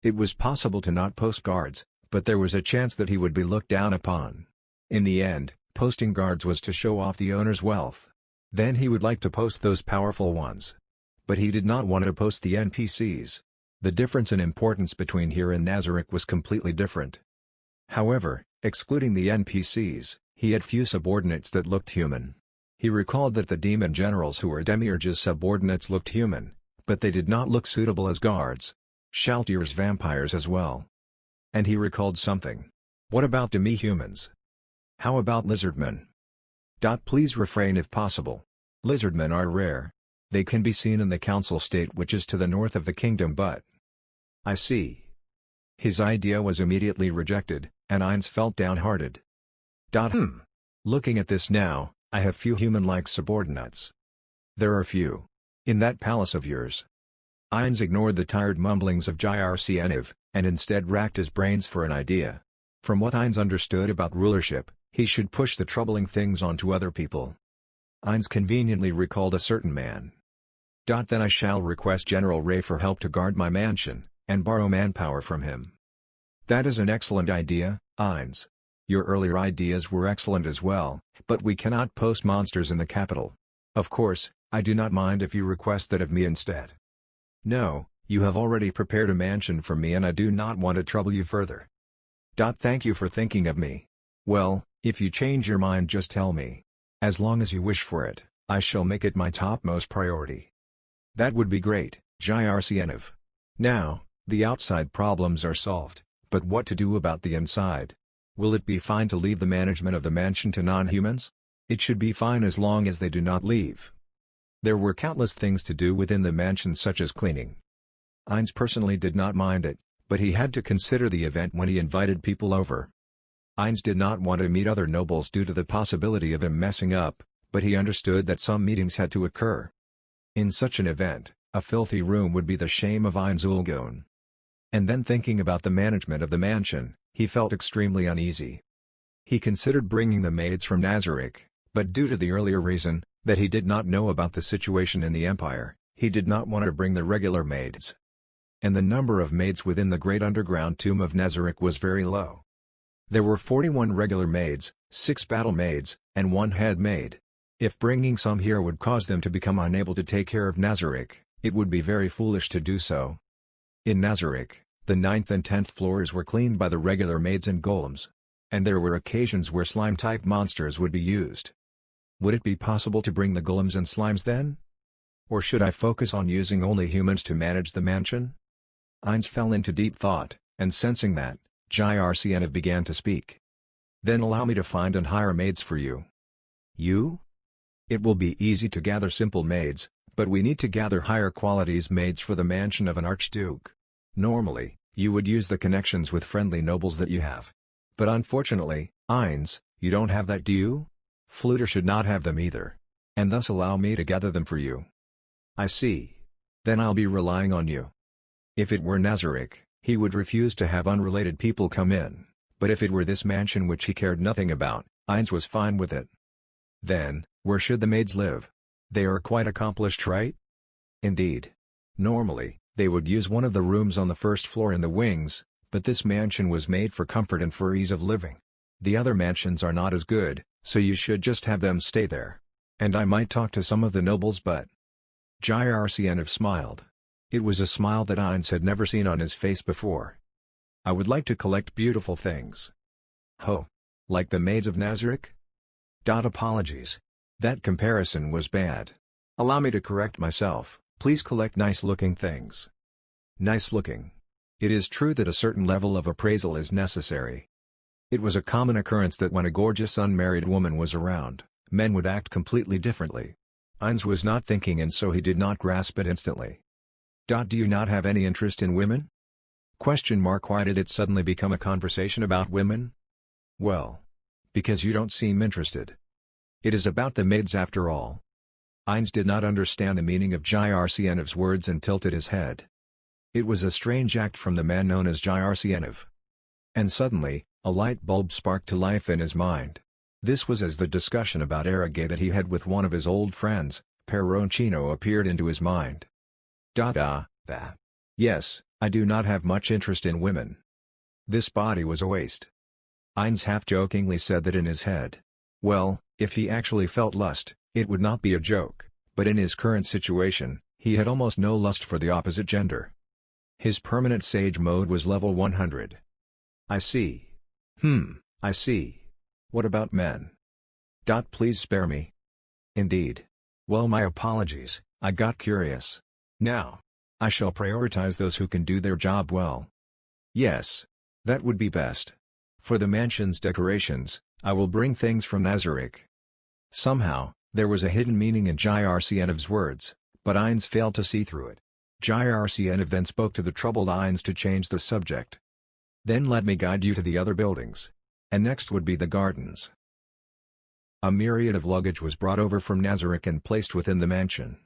It was possible to not post guards, but there was a chance that he would be looked down upon. In the end, posting guards was to show off the owner's wealth. Then he would like to post those powerful ones. But he did not want to post the NPCs. The difference in importance between here and Nazarick was completely different. However, excluding the NPCs, he had few subordinates that looked human. He recalled that the demon generals who were Demiurge's subordinates looked human, but they did not look suitable as guards. Shaltyr's vampires as well. And he recalled something. What about demi-humans? How about lizardmen? Please refrain if possible. Lizardmen are rare. They can be seen in the council state which is to the north of the kingdom but... I see. His idea was immediately rejected, and Ainz felt downhearted. Looking at this now, I have few human-like subordinates. There are few. In that palace of yours. Ainz ignored the tired mumblings of Jyrcieniv, and instead racked his brains for an idea. From what Ainz understood about rulership, he should push the troubling things onto other people. Ainz conveniently recalled a certain man. Then I shall request General Ray for help to guard my mansion, and borrow manpower from him. That is an excellent idea, Ainz. Your earlier ideas were excellent as well, but we cannot post monsters in the capital. Of course, I do not mind if you request that of me instead. No, you have already prepared a mansion for me and I do not want to trouble you further. Thank you for thinking of me. Well, if you change your mind just tell me. As long as you wish for it, I shall make it my topmost priority. That would be great, Jyrcieniv. Now, the outside problems are solved, but what to do about the inside? Will it be fine to leave the management of the mansion to non-humans? It should be fine as long as they do not leave. There were countless things to do within the mansion such as cleaning. Ainz personally did not mind it, but he had to consider the event when he invited people over. Ainz did not want to meet other nobles due to the possibility of him messing up, but he understood that some meetings had to occur. In such an event, a filthy room would be the shame of Ainz Ulgon. And then thinking about the management of the mansion, he felt extremely uneasy. He considered bringing the maids from Nazarick, but due to the earlier reason, that he did not know about the situation in the Empire, he did not want to bring the regular maids. And the number of maids within the great underground tomb of Nazarick was very low. There were 41 regular maids, 6 battle maids, and 1 head maid. If bringing some here would cause them to become unable to take care of Nazarick, it would be very foolish to do so. In Nazarick, the 9th and 10th floors were cleaned by the regular maids and golems. And there were occasions where slime-type monsters would be used. Would it be possible to bring the golems and slimes then? Or should I focus on using only humans to manage the mansion? Ainz fell into deep thought, and sensing that, Jyrcieniv began to speak. Then allow me to find and hire maids for you. You? It will be easy to gather simple maids, but we need to gather higher qualities maids for the mansion of an archduke. Normally, you would use the connections with friendly nobles that you have. But unfortunately, Ainz, you don't have that do you? Fluter should not have them either. And thus allow me to gather them for you. I see. Then I'll be relying on you. If it were Nazarick, he would refuse to have unrelated people come in, but if it were this mansion which he cared nothing about, Ainz was fine with it. Then, where should the maids live? They are quite accomplished, right? Indeed. Normally, they would use one of the rooms on the first floor in the wings, but this mansion was made for comfort and for ease of living. The other mansions are not as good, so you should just have them stay there. And I might talk to some of the nobles but... Jyrcieniv smiled. It was a smile that Ainz had never seen on his face before. I would like to collect beautiful things. Ho! Like the maids of Nazarick? Apologies. That comparison was bad. Allow me to correct myself, please collect nice-looking things. Nice-looking. It is true that a certain level of appraisal is necessary. It was a common occurrence that when a gorgeous unmarried woman was around, men would act completely differently. Ainz was not thinking and so he did not grasp it instantly. Do you not have any interest in women? Why did it suddenly become a conversation about women? Well, because you don't seem interested. It is about the maids after all. Ainz did not understand the meaning of Jrcnev's words and tilted his head. It was a strange act from the man known as Jrcnev. And suddenly, a light bulb sparked to life in his mind. This was as the discussion about Aragay that he had with one of his old friends, Peroncino, appeared into his mind. That. Yes, I do not have much interest in women. This body was a waste. Ainz half-jokingly said that in his head. Well, if he actually felt lust, it would not be a joke, but in his current situation, he had almost no lust for the opposite gender. His permanent sage mode was level 100. I see. I see. What about men? Please spare me. Indeed. Well, my apologies, I got curious. Now, I shall prioritize those who can do their job well. Yes. That would be best. For the mansion's decorations, I will bring things from Nazarick. Somehow, there was a hidden meaning in Jrcnev's words, but Ainz failed to see through it. Jrcnev then spoke to the troubled Ainz to change the subject. Then let me guide you to the other buildings. And next would be the gardens. A myriad of luggage was brought over from Nazarick and placed within the mansion.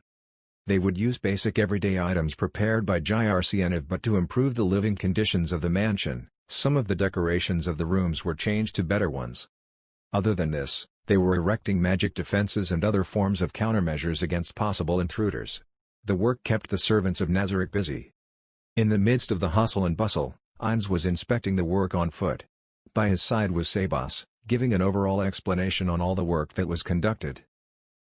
They would use basic everyday items prepared by Jrcnev, but to improve the living conditions of the mansion, some of the decorations of the rooms were changed to better ones. Other than this, they were erecting magic defenses and other forms of countermeasures against possible intruders. The work kept the servants of Nazarick busy. In the midst of the hustle and bustle, Ainz was inspecting the work on foot. By his side was Sabas, giving an overall explanation on all the work that was conducted.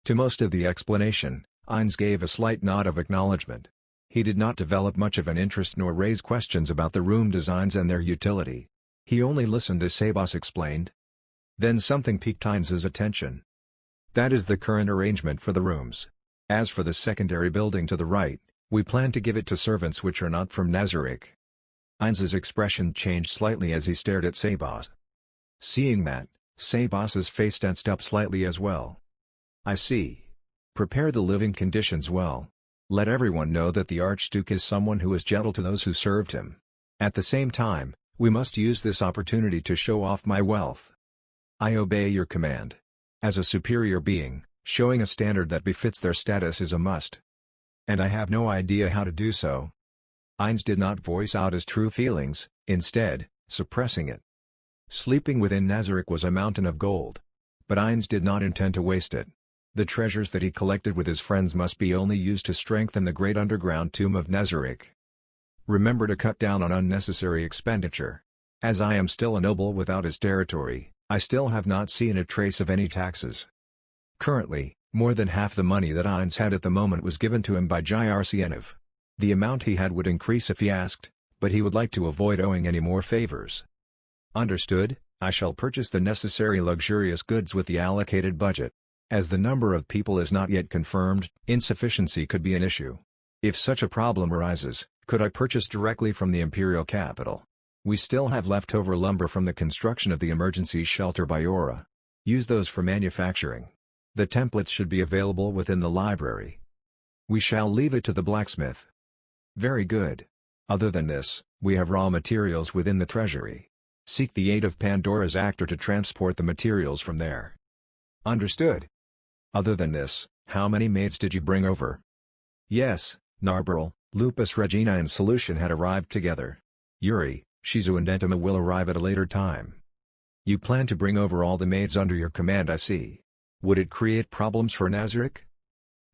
To most of the explanation, Ainz gave a slight nod of acknowledgement. He did not develop much of an interest nor raise questions about the room designs and their utility. He only listened as Sabas explained. Then something piqued Ainz's attention. That is the current arrangement for the rooms. As for the secondary building to the right, we plan to give it to servants which are not from Nazarick. Ainz's expression changed slightly as he stared at Sabas. Seeing that, Sabas's face tensed up slightly as well. I see. Prepare the living conditions well. Let everyone know that the Archduke is someone who is gentle to those who served him. At the same time, we must use this opportunity to show off my wealth. I obey your command. As a superior being, showing a standard that befits their status is a must. And I have no idea how to do so. Ainz did not voice out his true feelings, instead, suppressing it. Sleeping within Nazarick was a mountain of gold. But Ainz did not intend to waste it. The treasures that he collected with his friends must be only used to strengthen the great underground tomb of Nazarick. Remember to cut down on unnecessary expenditure. As I am still a noble without his territory, I still have not seen a trace of any taxes. Currently, more than half the money that Ainz had at the moment was given to him by Jrcnev. The amount he had would increase if he asked, but he would like to avoid owing any more favors. Understood, I shall purchase the necessary luxurious goods with the allocated budget. As the number of people is not yet confirmed, insufficiency could be an issue. If such a problem arises, could I purchase directly from the imperial capital? We still have leftover lumber from the construction of the emergency shelter by Aura. Use those for manufacturing. The templates should be available within the library. We shall leave it to the blacksmith. Very good. Other than this, we have raw materials within the treasury. Seek the aid of Pandora's actor to transport the materials from there. Understood. Other than this, how many maids did you bring over? Yes, Narberl, Lupus Regina and Solution had arrived together. Yuri, Shizu and Entama will arrive at a later time. You plan to bring over all the maids under your command, I see. Would it create problems for Nazarick?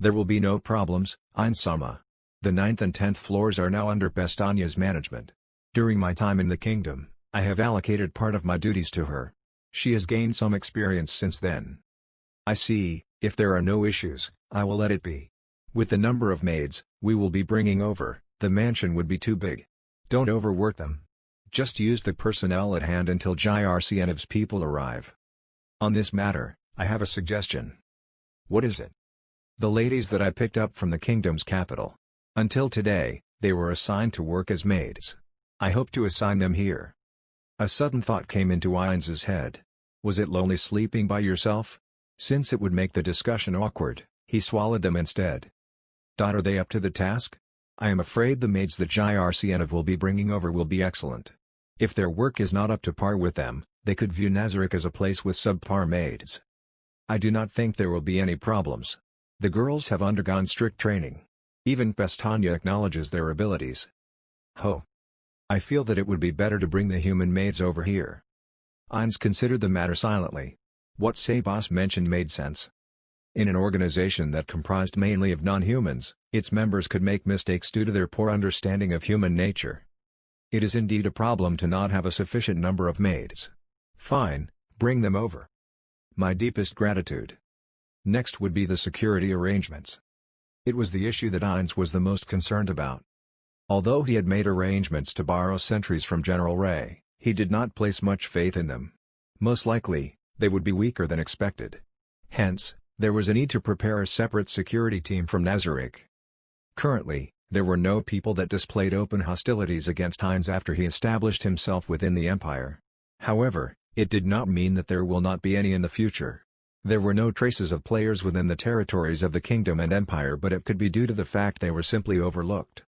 There will be no problems, Ainsama. The 9th and 10th floors are now under Pestania's management. During my time in the kingdom, I have allocated part of my duties to her. She has gained some experience since then. I see, if there are no issues, I will let it be. With the number of maids we will be bringing over, the mansion would be too big. Don't overwork them. Just use the personnel at hand until Jrcnev's people arrive. On this matter, I have a suggestion. What is it? The ladies that I picked up from the kingdom's capital. Until today, they were assigned to work as maids. I hope to assign them here. A sudden thought came into Ainz's head. Was it lonely sleeping by yourself? Since it would make the discussion awkward, he swallowed them instead. Are they up to the task? I am afraid the maids that Jyrcienov will be bringing over will be excellent. If their work is not up to par with them, they could view Nazarick as a place with subpar maids. I do not think there will be any problems. The girls have undergone strict training. Even Pestanya acknowledges their abilities. Ho! I feel that it would be better to bring the human maids over here. Ines considered the matter silently. What Sebas mentioned made sense. In an organization that comprised mainly of non-humans, its members could make mistakes due to their poor understanding of human nature. It is indeed a problem to not have a sufficient number of maids. Fine, bring them over. My deepest gratitude. Next would be the security arrangements. It was the issue that Ines was the most concerned about. Although he had made arrangements to borrow sentries from General Ray, he did not place much faith in them. Most likely, they would be weaker than expected. Hence, there was a need to prepare a separate security team from Nazarick. Currently, there were no people that displayed open hostilities against Ines after he established himself within the Empire. However, it did not mean that there will not be any in the future. There were no traces of players within the territories of the Kingdom and Empire, but it could be due to the fact they were simply overlooked.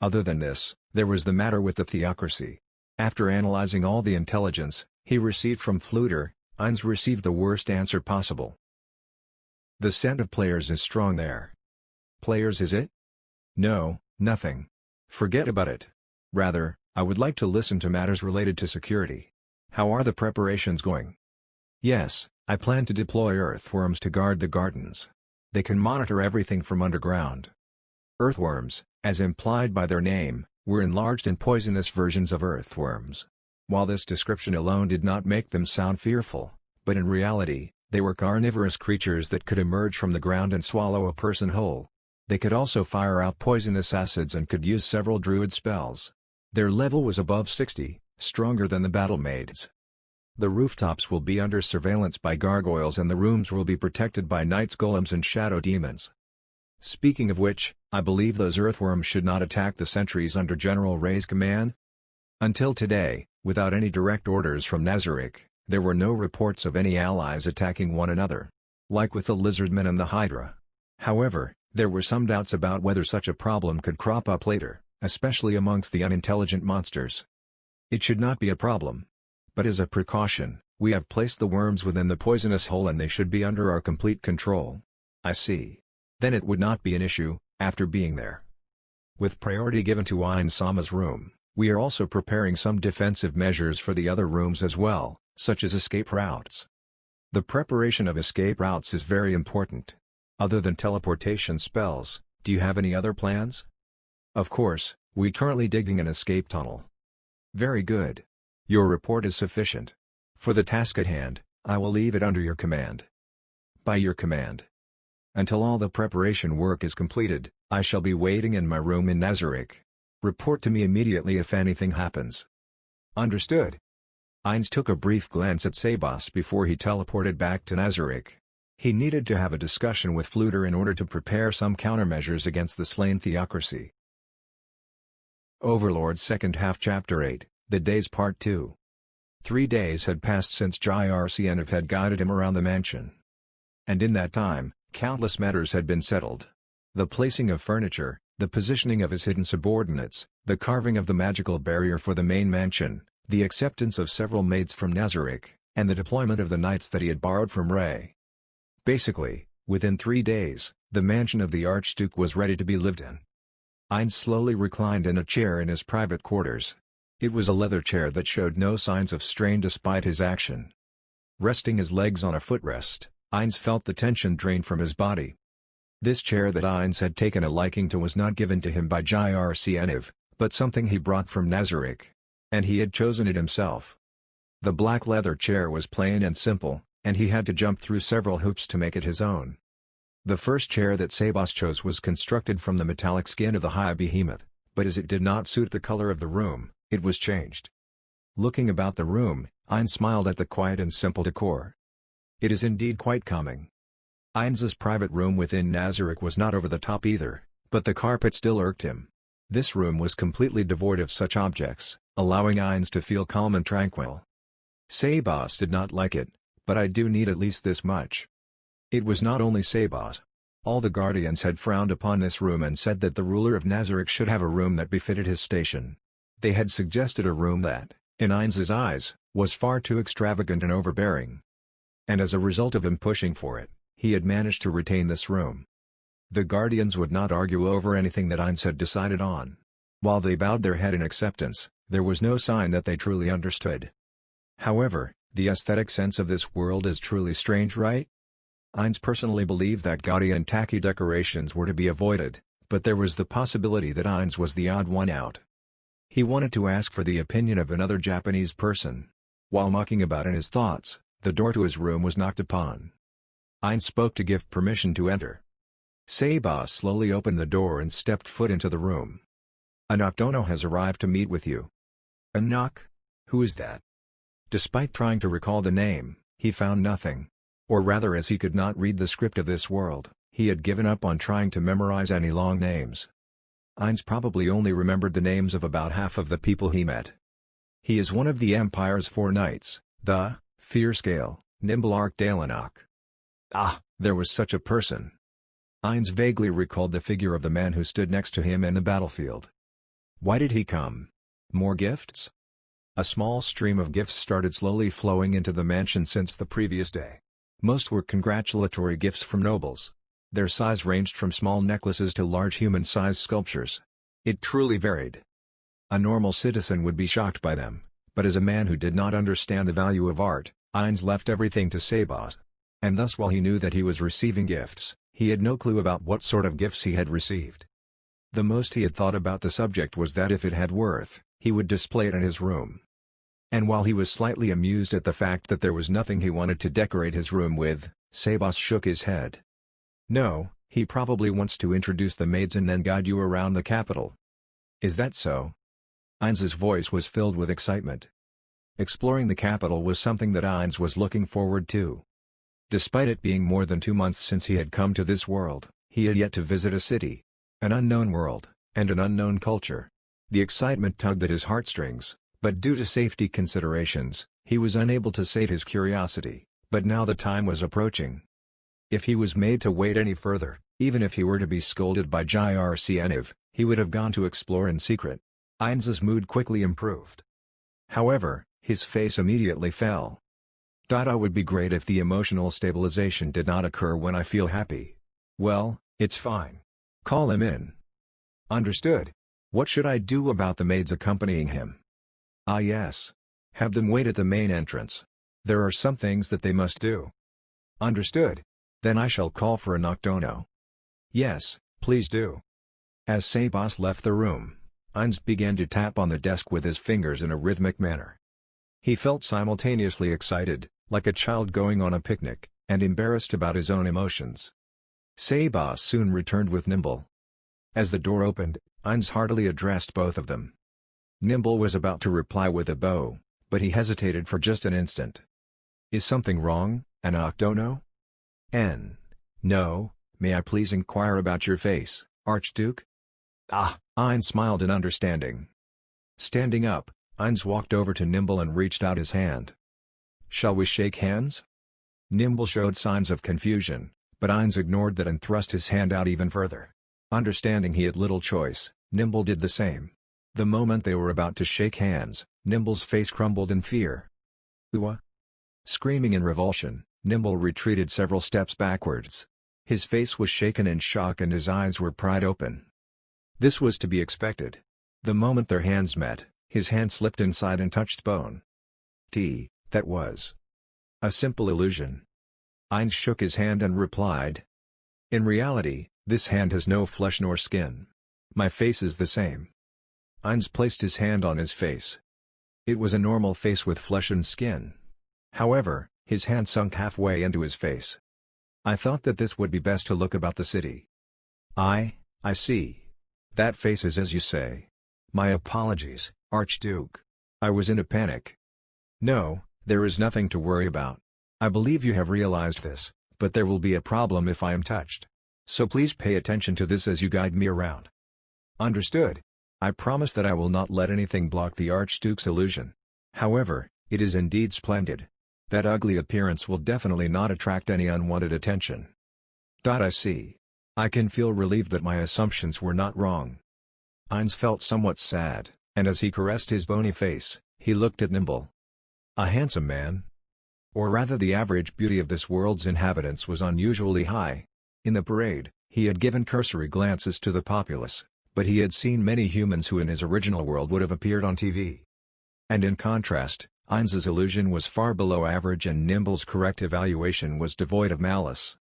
Other than this, there was the matter with the theocracy. After analyzing all the intelligence he received from Fluter, Ines received the worst answer possible. The scent of players is strong there. Players, is it? No, nothing. Forget about it. Rather, I would like to listen to matters related to security. How are the preparations going? Yes, I plan to deploy earthworms to guard the gardens. They can monitor everything from underground. Earthworms, as implied by their name, were enlarged and poisonous versions of earthworms. While this description alone did not make them sound fearful, but in reality, they were carnivorous creatures that could emerge from the ground and swallow a person whole. They could also fire out poisonous acids and could use several druid spells. Their level was above 60, stronger than the battle maids. The rooftops will be under surveillance by gargoyles and the rooms will be protected by knights golems and shadow demons. Speaking of which, I believe those earthworms should not attack the sentries under General Ray's command. Until today, without any direct orders from Nazarick, there were no reports of any allies attacking one another. Like with the lizardmen and the Hydra. However, there were some doubts about whether such a problem could crop up later, especially amongst the unintelligent monsters. It should not be a problem. But as a precaution, we have placed the worms within the poisonous hole and they should be under our complete control. I see. Then it would not be an issue, after being there. With priority given to Ainsama's room, we are also preparing some defensive measures for the other rooms as well, such as escape routes. The preparation of escape routes is very important. Other than teleportation spells, do you have any other plans? Of course, we're currently digging an escape tunnel. Very good. Your report is sufficient. For the task at hand, I will leave it under your command. By your command. Until all the preparation work is completed, I shall be waiting in my room in Nazarick. Report to me immediately if anything happens. Understood. Ines took a brief glance at Sebas before he teleported back to Nazarick. He needed to have a discussion with Fluter in order to prepare some countermeasures against the slain theocracy. Overlord Second Half Chapter 8, The Days Part 2. 3 days had passed since Jyrcienov had guided him around the mansion. And in that time, countless matters had been settled. The placing of furniture, the positioning of his hidden subordinates, the carving of the magical barrier for the main mansion, the acceptance of several maids from Nazarick, and the deployment of the knights that he had borrowed from Ray. Basically, within 3 days, the mansion of the Archduke was ready to be lived in. Ines slowly reclined in a chair in his private quarters. It was a leather chair that showed no signs of strain despite his action. Resting his legs on a footrest, Ines felt the tension drain from his body. This chair that Ines had taken a liking to was not given to him by Jyrcienov, but something he brought from Nazarick. And he had chosen it himself. The black leather chair was plain and simple, and he had to jump through several hoops to make it his own. The first chair that Sebas chose was constructed from the metallic skin of the high behemoth, but as it did not suit the color of the room, it was changed. Looking about the room, Ines smiled at the quiet and simple decor. It is indeed quite calming. Ines's private room within Nazarick was not over the top either, but the carpet still irked him. This room was completely devoid of such objects, allowing Ines to feel calm and tranquil. Sebas did not like it, but I do need at least this much. It was not only Sebas. All the guardians had frowned upon this room and said that the ruler of Nazarick should have a room that befitted his station. They had suggested a room that, in Ainz's eyes, was far too extravagant and overbearing. And as a result of him pushing for it, he had managed to retain this room. The guardians would not argue over anything that Ainz had decided on. While they bowed their head in acceptance, there was no sign that they truly understood. However, the aesthetic sense of this world is truly strange, right? Ainz personally believed that gaudy and tacky decorations were to be avoided, but there was the possibility that Ainz was the odd one out. He wanted to ask for the opinion of another Japanese person. While mucking about in his thoughts, the door to his room was knocked upon. Ainz spoke to give permission to enter. Sabas slowly opened the door and stepped foot into the room. "A Noctono has arrived to meet with you." "A knock? Who is that?" Despite trying to recall the name, he found nothing. Or rather, as he could not read the script of this world, he had given up on trying to memorize any long names. Ainz probably only remembered the names of about half of the people he met. "He is one of the Empire's 4 knights, the Fearscale, Nimble Arkdalenok." Ah, there was such a person. Ainz vaguely recalled the figure of the man who stood next to him in the battlefield. Why did he come? More gifts? A small stream of gifts started slowly flowing into the mansion since the previous day. Most were congratulatory gifts from nobles. Their size ranged from small necklaces to large human-sized sculptures. It truly varied. A normal citizen would be shocked by them, but as a man who did not understand the value of art, Ainz left everything to Sabas. And thus, while he knew that he was receiving gifts, he had no clue about what sort of gifts he had received. The most he had thought about the subject was that if it had worth, he would display it in his room. And while he was slightly amused at the fact that there was nothing he wanted to decorate his room with, Sabas shook his head. "No, he probably wants to introduce the maids and then guide you around the capital." "Is that so?" Ainz's voice was filled with excitement. Exploring the capital was something that Ainz was looking forward to. Despite it being more than 2 months since he had come to this world, he had yet to visit a city, an unknown world, and an unknown culture. The excitement tugged at his heartstrings, but due to safety considerations, he was unable to sate his curiosity, but now the time was approaching. If he was made to wait any further, even if he were to be scolded by Jircniv, he would have gone to explore in secret. Ainz's mood quickly improved. However, his face immediately fell. "Dada would be great if the emotional stabilization did not occur when I feel happy." "Well, it's fine. Call him in." "Understood. What should I do about the maids accompanying him?" "Ah yes. Have them wait at the main entrance. There are some things that they must do." "Understood. Then I shall call for a Noctono." "Yes, please do." As Sabas left the room, Ainz began to tap on the desk with his fingers in a rhythmic manner. He felt simultaneously excited, like a child going on a picnic, and embarrassed about his own emotions. Sabas soon returned with Nimble. As the door opened, Ainz heartily addressed both of them. Nimble was about to reply with a bow, but he hesitated for just an instant. "Is something wrong, an Noctono?" No, may I please inquire about your face, Archduke?" "Ah," Ainz smiled in understanding. Standing up, Ainz walked over to Nimble and reached out his hand. "Shall we shake hands?" Nimble showed signs of confusion, but Ainz ignored that and thrust his hand out even further. Understanding he had little choice, Nimble did the same. The moment they were about to shake hands, Nimble's face crumbled in fear. "Uwa!" Screaming in revulsion, Nimble retreated several steps backwards. His face was shaken in shock and his eyes were pried open. This was to be expected. The moment their hands met, his hand slipped inside and touched bone. That was a simple illusion. Ainz shook his hand and replied, "In reality, this hand has no flesh nor skin. My face is the same." Ainz placed his hand on his face. It was a normal face with flesh and skin. However, his hand sunk halfway into his face. "I thought that this would be best to look about the city." I see. That face is as you say. My apologies, Archduke. I was in a panic." "No, there is nothing to worry about. I believe you have realized this, but there will be a problem if I am touched. So please pay attention to this as you guide me around." "Understood. I promise that I will not let anything block the Archduke's illusion. However, it is indeed splendid. That ugly appearance will definitely not attract any unwanted attention." "I see. I can feel relieved that my assumptions were not wrong. Heinz felt somewhat sad, and as he caressed his bony face, he looked at Nimble. A handsome man. Or rather, the average beauty of this world's inhabitants was unusually high. In the parade, he had given cursory glances to the populace, but he had seen many humans who in his original world would have appeared on TV. And in contrast, Heinz's illusion was far below average and Nimble's correct evaluation was devoid of malice.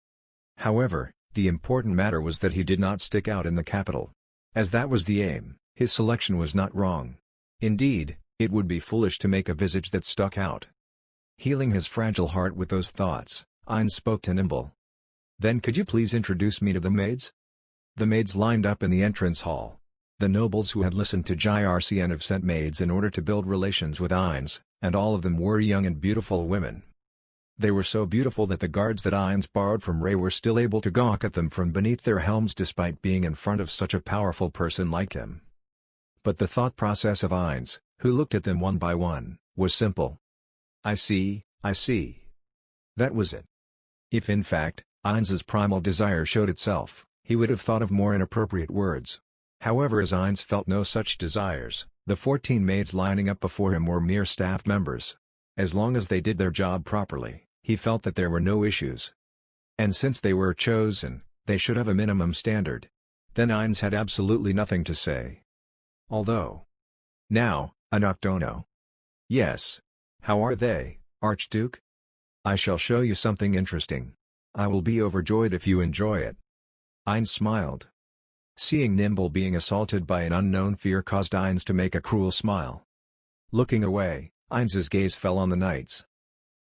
However, the important matter was that he did not stick out in the capital. As that was the aim, his selection was not wrong. Indeed, it would be foolish to make a visage that stuck out. Healing his fragile heart with those thoughts, Heinz spoke to Nimble. "Then could you please introduce me to the maids?" The maids lined up in the entrance hall. The nobles who had listened to Jircn have sent maids in order to build relations with Heinz, and all of them were young and beautiful women. They were so beautiful that the guards that Heinz borrowed from Ray were still able to gawk at them from beneath their helms despite being in front of such a powerful person like him. But the thought process of Heinz, who looked at them one by one, was simple. I see. That was it. If in fact, Heinz's primal desire showed itself, he would have thought of more inappropriate words. However, as Heinz felt no such desires, the 14 maids lining up before him were mere staff members. As long as they did their job properly, he felt that there were no issues. And since they were chosen, they should have a minimum standard. Then Heinz had absolutely nothing to say. Although. Now, Anoctono. Yes. How are they, Archduke? I shall show you something interesting. I will be overjoyed if you enjoy it. Heinz smiled. Seeing Nimble being assaulted by an unknown fear caused Heinz to make a cruel smile. Looking away, Heinz's gaze fell on the knights.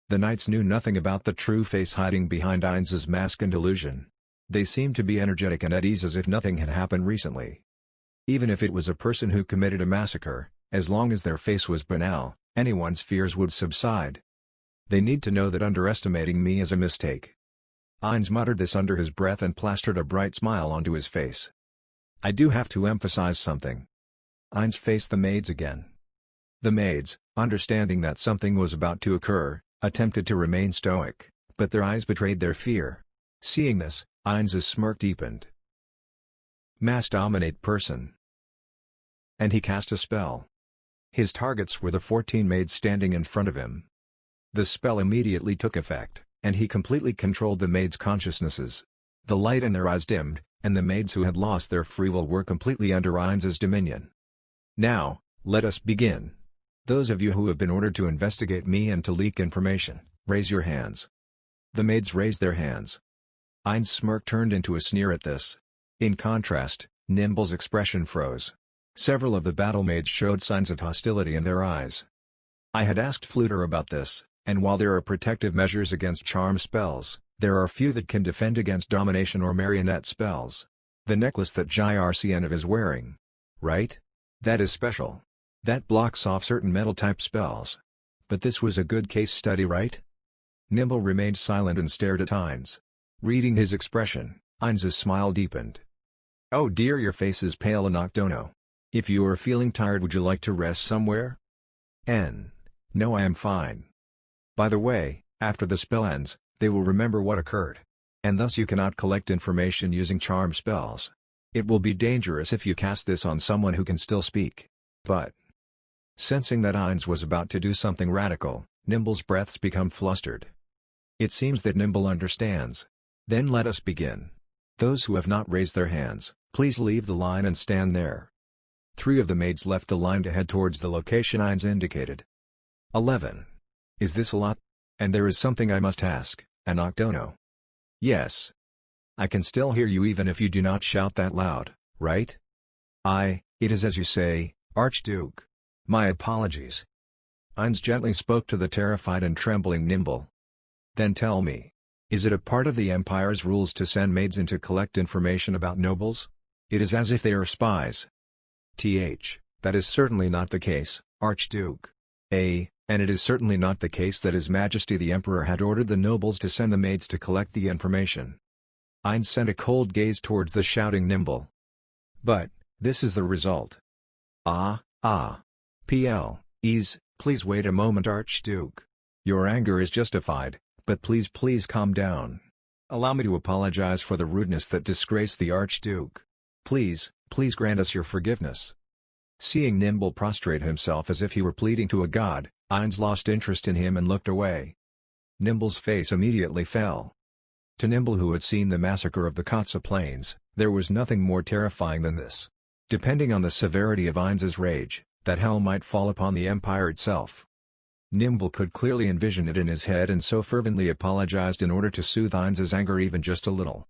The knights knew nothing about the true face hiding behind Heinz's mask and illusion. They seemed to be energetic and at ease as if nothing had happened recently. Even if it was a person who committed a massacre, as long as their face was banal, anyone's fears would subside. They need to know that underestimating me is a mistake. Heinz muttered this under his breath and plastered a bright smile onto his face. I do have to emphasize something. Heinz faced the maids again. The maids, understanding that something was about to occur, attempted to remain stoic, but their eyes betrayed their fear. Seeing this, Heinz's smirk deepened. Mass dominate person. And he cast a spell. His targets were the 14 maids standing in front of him. The spell immediately took effect, and he completely controlled the maids' consciousnesses. The light in their eyes dimmed, and the maids who had lost their free will were completely under Heinz's dominion. Now, let us begin. Those of you who have been ordered to investigate me and to leak information, raise your hands. The maids raised their hands. Heinz's smirk turned into a sneer at this. In contrast, Nimble's expression froze. Several of the battle maids showed signs of hostility in their eyes. I had asked Fluter about this, and while there are protective measures against charm spells, there are few that can defend against domination or marionette spells. The necklace that Jircn is wearing. Right? That is special. That blocks off certain metal-type spells. But this was a good case study, right? Nimble remained silent and stared at Heinz. Reading his expression, Heinz's smile deepened. Oh dear, your face is pale, Anoctono. If you are feeling tired, would you like to rest somewhere? No, I am fine. By the way, after the spell ends, they will remember what occurred. And thus you cannot collect information using charm spells. It will be dangerous if you cast this on someone who can still speak. But... Sensing that Heinz was about to do something radical, Nimble's breaths become flustered. It seems that Nimble understands. Then let us begin. Those who have not raised their hands, please leave the line and stand there. 3 of the maids left the line to head towards the location Heinz indicated. 11. Is this a lot? And there is something I must ask, Anoctono. Yes. I can still hear you even if you do not shout that loud, right? It is as you say, Archduke. My apologies. Heinz gently spoke to the terrified and trembling Nimble. Then tell me. Is it a part of the Empire's rules to send maids in to collect information about nobles? It is as if they are spies. That is certainly not the case, Archduke. And it is certainly not the case that His Majesty the Emperor had ordered the nobles to send the maids to collect the information. Heinz sent a cold gaze towards the shouting Nimble. But, this is the result. Please wait a moment, Archduke. Your anger is justified, but please calm down. Allow me to apologize for the rudeness that disgraced the Archduke. Please grant us your forgiveness." Seeing Nimble prostrate himself as if he were pleading to a god, Ainz lost interest in him and looked away. Nimble's face immediately fell. To Nimble, who had seen the massacre of the Katsa Plains, there was nothing more terrifying than this. Depending on the severity of Ainz's rage, that hell might fall upon the Empire itself. Nimble could clearly envision it in his head, and so fervently apologized in order to soothe Ainz's anger even just a little.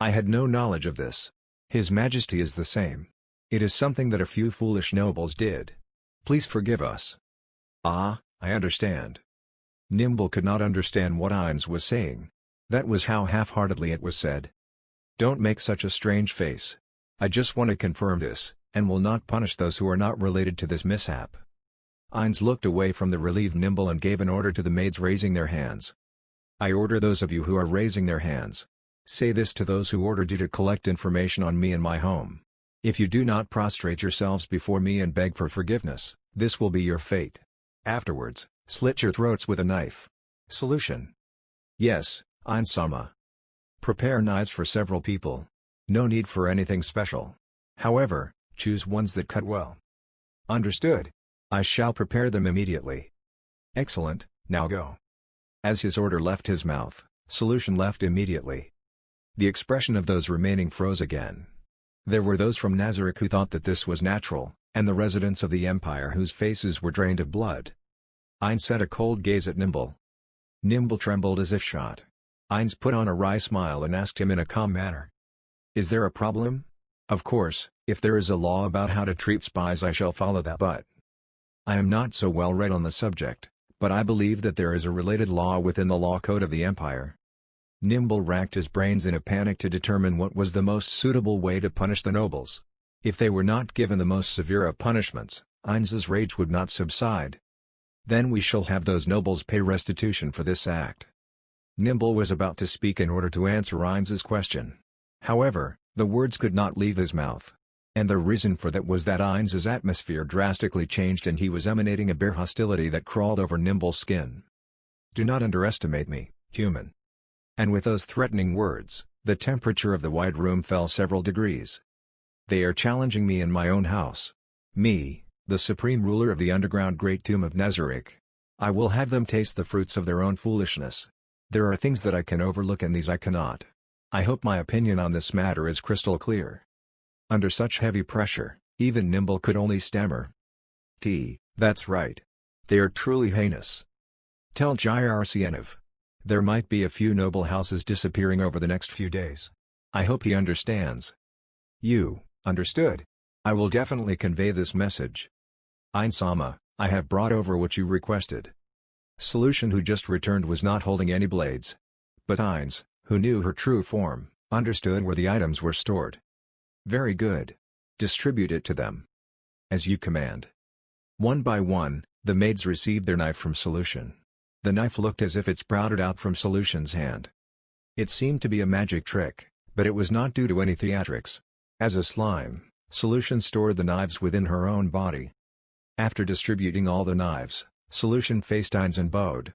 "I had no knowledge of this. His Majesty is the same. It is something that a few foolish nobles did. Please forgive us." "Ah, I understand." Nimble could not understand what Ainz was saying. That was how half-heartedly it was said. "Don't make such a strange face. I just want to confirm this, and will not punish those who are not related to this mishap." Ainz looked away from the relieved Nimble and gave an order to the maids raising their hands. "I order those of you who are raising their hands. Say this to those who ordered you to collect information on me and my home. If you do not prostrate yourselves before me and beg for forgiveness, this will be your fate. Afterwards, slit your throats with a knife." Solution: "Yes, Ainz-sama. Prepare knives for several people. No need for anything special. However, choose ones that cut well." "Understood. I shall prepare them immediately." "Excellent, now go." As his order left his mouth, Solution left immediately. The expression of those remaining froze again. There were those from Nazarick who thought that this was natural, and the residents of the Empire whose faces were drained of blood. Ainz set a cold gaze at Nimble. Nimble trembled as if shot. Ainz put on a wry smile and asked him in a calm manner, "Is there a problem? Of course, if there is a law about how to treat spies, I shall follow that, but I am not so well read on the subject, but I believe that there is a related law within the law code of the Empire." Nimble racked his brains in a panic to determine what was the most suitable way to punish the nobles. If they were not given the most severe of punishments, Ainz's rage would not subside. "Then we shall have those nobles pay restitution for this act." Nimble was about to speak in order to answer Ainz's question. However, the words could not leave his mouth. And the reason for that was that Ainz's atmosphere drastically changed and he was emanating a bare hostility that crawled over Nimble's skin. "Do not underestimate me, human." And with those threatening words, the temperature of the wide room fell several degrees. "They are challenging me in my own house. Me, the supreme ruler of the underground Great Tomb of Nazarick. I will have them taste the fruits of their own foolishness. There are things that I can overlook and these I cannot. I hope my opinion on this matter is crystal clear." Under such heavy pressure, even Nimble could only stammer, "That's right. They are truly heinous. Tell Jyrsienov. There might be a few noble houses disappearing over the next few days. I hope he understands." "You, understood. I will definitely convey this message." "Ainz-sama, I have brought over what you requested." Solution, who just returned, was not holding any blades. But Ainz, who knew her true form, understood where the items were stored. "Very good. Distribute it to them." "As you command." One by one, the maids received their knife from Solution. The knife looked as if it sprouted out from Solution's hand. It seemed to be a magic trick, but it was not due to any theatrics. As a slime, Solution stored the knives within her own body. After distributing all the knives, Solution faced Ainz and bowed.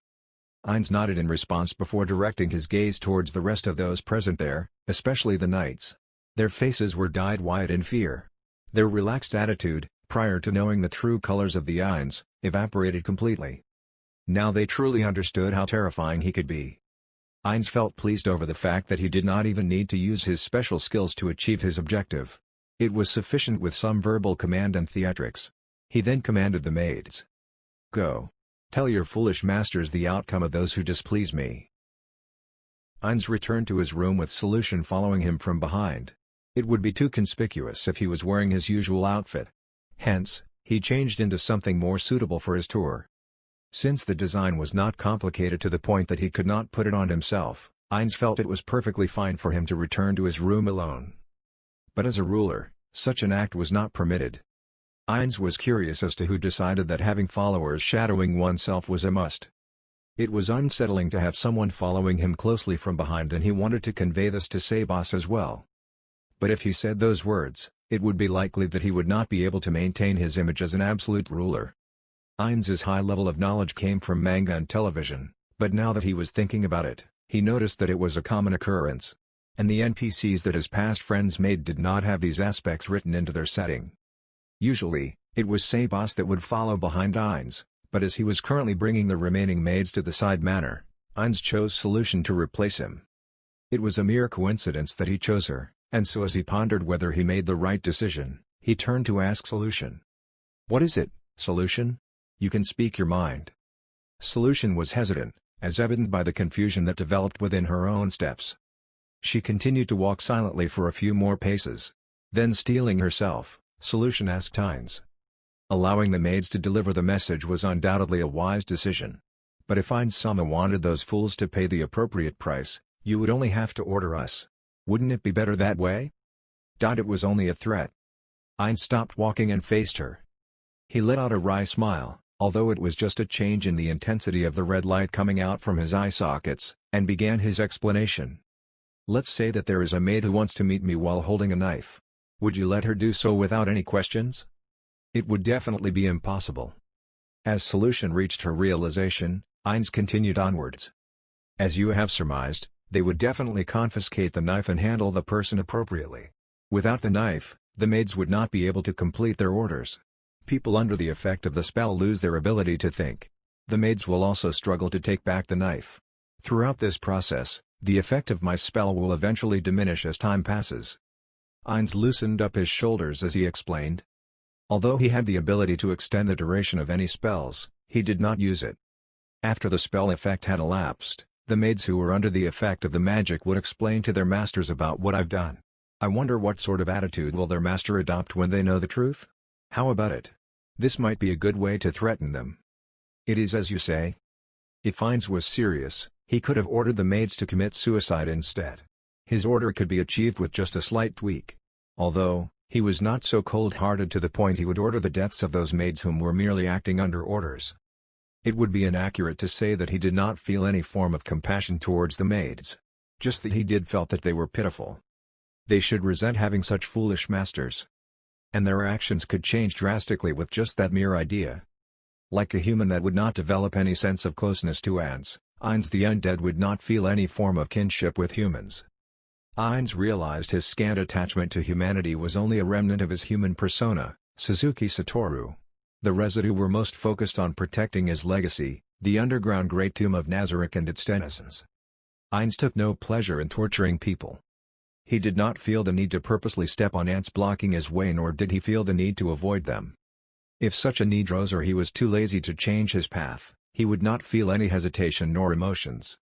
Ainz nodded in response before directing his gaze towards the rest of those present there, especially the knights. Their faces were dyed white in fear. Their relaxed attitude, prior to knowing the true colors of the Ainz, evaporated completely. Now they truly understood how terrifying he could be. Ainz felt pleased over the fact that he did not even need to use his special skills to achieve his objective. It was sufficient with some verbal command and theatrics. He then commanded the maids, "Go. Tell your foolish masters the outcome of those who displease me." Ainz returned to his room with Solution following him from behind. It would be too conspicuous if he was wearing his usual outfit. Hence, he changed into something more suitable for his tour. Since the design was not complicated to the point that he could not put it on himself, Ainz felt it was perfectly fine for him to return to his room alone. But as a ruler, such an act was not permitted. Ainz was curious as to who decided that having followers shadowing oneself was a must. It was unsettling to have someone following him closely from behind, and he wanted to convey this to Sabas as well. But if he said those words, it would be likely that he would not be able to maintain his image as an absolute ruler. Ainz's high level of knowledge came from manga and television, but now that he was thinking about it, He noticed that it was a common occurrence. And the NPCs that his past friends made did not have these aspects written into their setting. Usually, it was Sabas that would follow behind Ainz, but as he was currently bringing the remaining maids to the side manor, Ainz chose Solution to replace him. It was a mere coincidence that he chose her, and so as he pondered whether he made the right decision, he turned to ask Solution. "What is it, Solution? You can speak your mind." Solution was hesitant, as evident by the confusion that developed within her own steps. She continued to walk silently for a few more paces. Then steeling herself, Solution asked Ainz. Allowing the maids to deliver the message was undoubtedly a wise decision. But if Ainz-sama wanted those fools to pay the appropriate price, you would only have to order us. Wouldn't it be better that way? It was only a threat. Ainz stopped walking and faced her. He let out a wry smile, although it was just a change in the intensity of the red light coming out from his eye sockets, and began his explanation. "Let's say that there is a maid who wants to meet me while holding a knife. Would you let her do so without any questions?" It would definitely be impossible. As Solution reached her realization, Ainz continued onwards. "As you have surmised, they would definitely confiscate the knife and handle the person appropriately. Without the knife, the maids would not be able to complete their orders. People under the effect of the spell lose their ability to think. The maids will also struggle to take back the knife. Throughout this process, the effect of my spell will eventually diminish as time passes." Ainz loosened up his shoulders as he explained. Although he had the ability to extend the duration of any spells, he did not use it. After the spell effect had elapsed, the maids who were under the effect of the magic would explain to their masters about what I've done. I wonder what sort of attitude will their master adopt when they know the truth? How about it? This might be a good way to threaten them. It is as you say. If Ainz was serious, he could have ordered the maids to commit suicide instead. His order could be achieved with just a slight tweak. Although, he was not so cold-hearted to the point he would order the deaths of those maids whom were merely acting under orders. It would be inaccurate to say that he did not feel any form of compassion towards the maids. Just that he did felt that they were pitiful. They should resent having such foolish masters. And their actions could change drastically with just that mere idea. Like a human that would not develop any sense of closeness to ants, Ainz the undead would not feel any form of kinship with humans. Ainz realized his scant attachment to humanity was only a remnant of his human persona, Suzuki Satoru. The residue were most focused on protecting his legacy, the underground Great Tomb of Nazarick and its denizens. Ainz took no pleasure in torturing people. He did not feel the need to purposely step on ants blocking his way, nor did he feel the need to avoid them. If such a need arose or he was too lazy to change his path, he would not feel any hesitation nor emotions.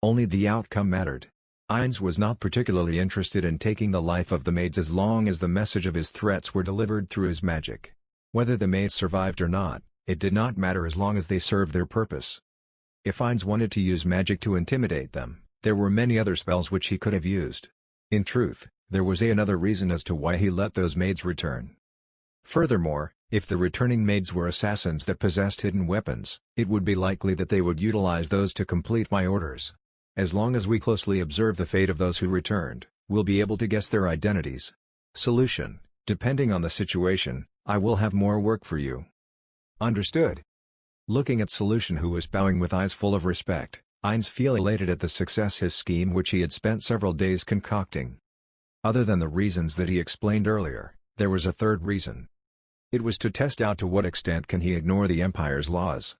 Only the outcome mattered. Ainz was not particularly interested in taking the life of the maids as long as the message of his threats were delivered through his magic. Whether the maids survived or not, it did not matter as long as they served their purpose. If Ainz wanted to use magic to intimidate them, there were many other spells which he could have used. In truth, there was another reason as to why he let those maids return. Furthermore, if the returning maids were assassins that possessed hidden weapons, it would be likely that they would utilize those to complete my orders. As long as we closely observe the fate of those who returned, we'll be able to guess their identities. Solution: depending on the situation, I will have more work for you. Understood. Looking at Solution, who was bowing with eyes full of respect, Ainz felt elated at the success his scheme which he had spent several days concocting. Other than the reasons that he explained earlier, there was a third reason. It was to test out to what extent can he ignore the Empire's laws.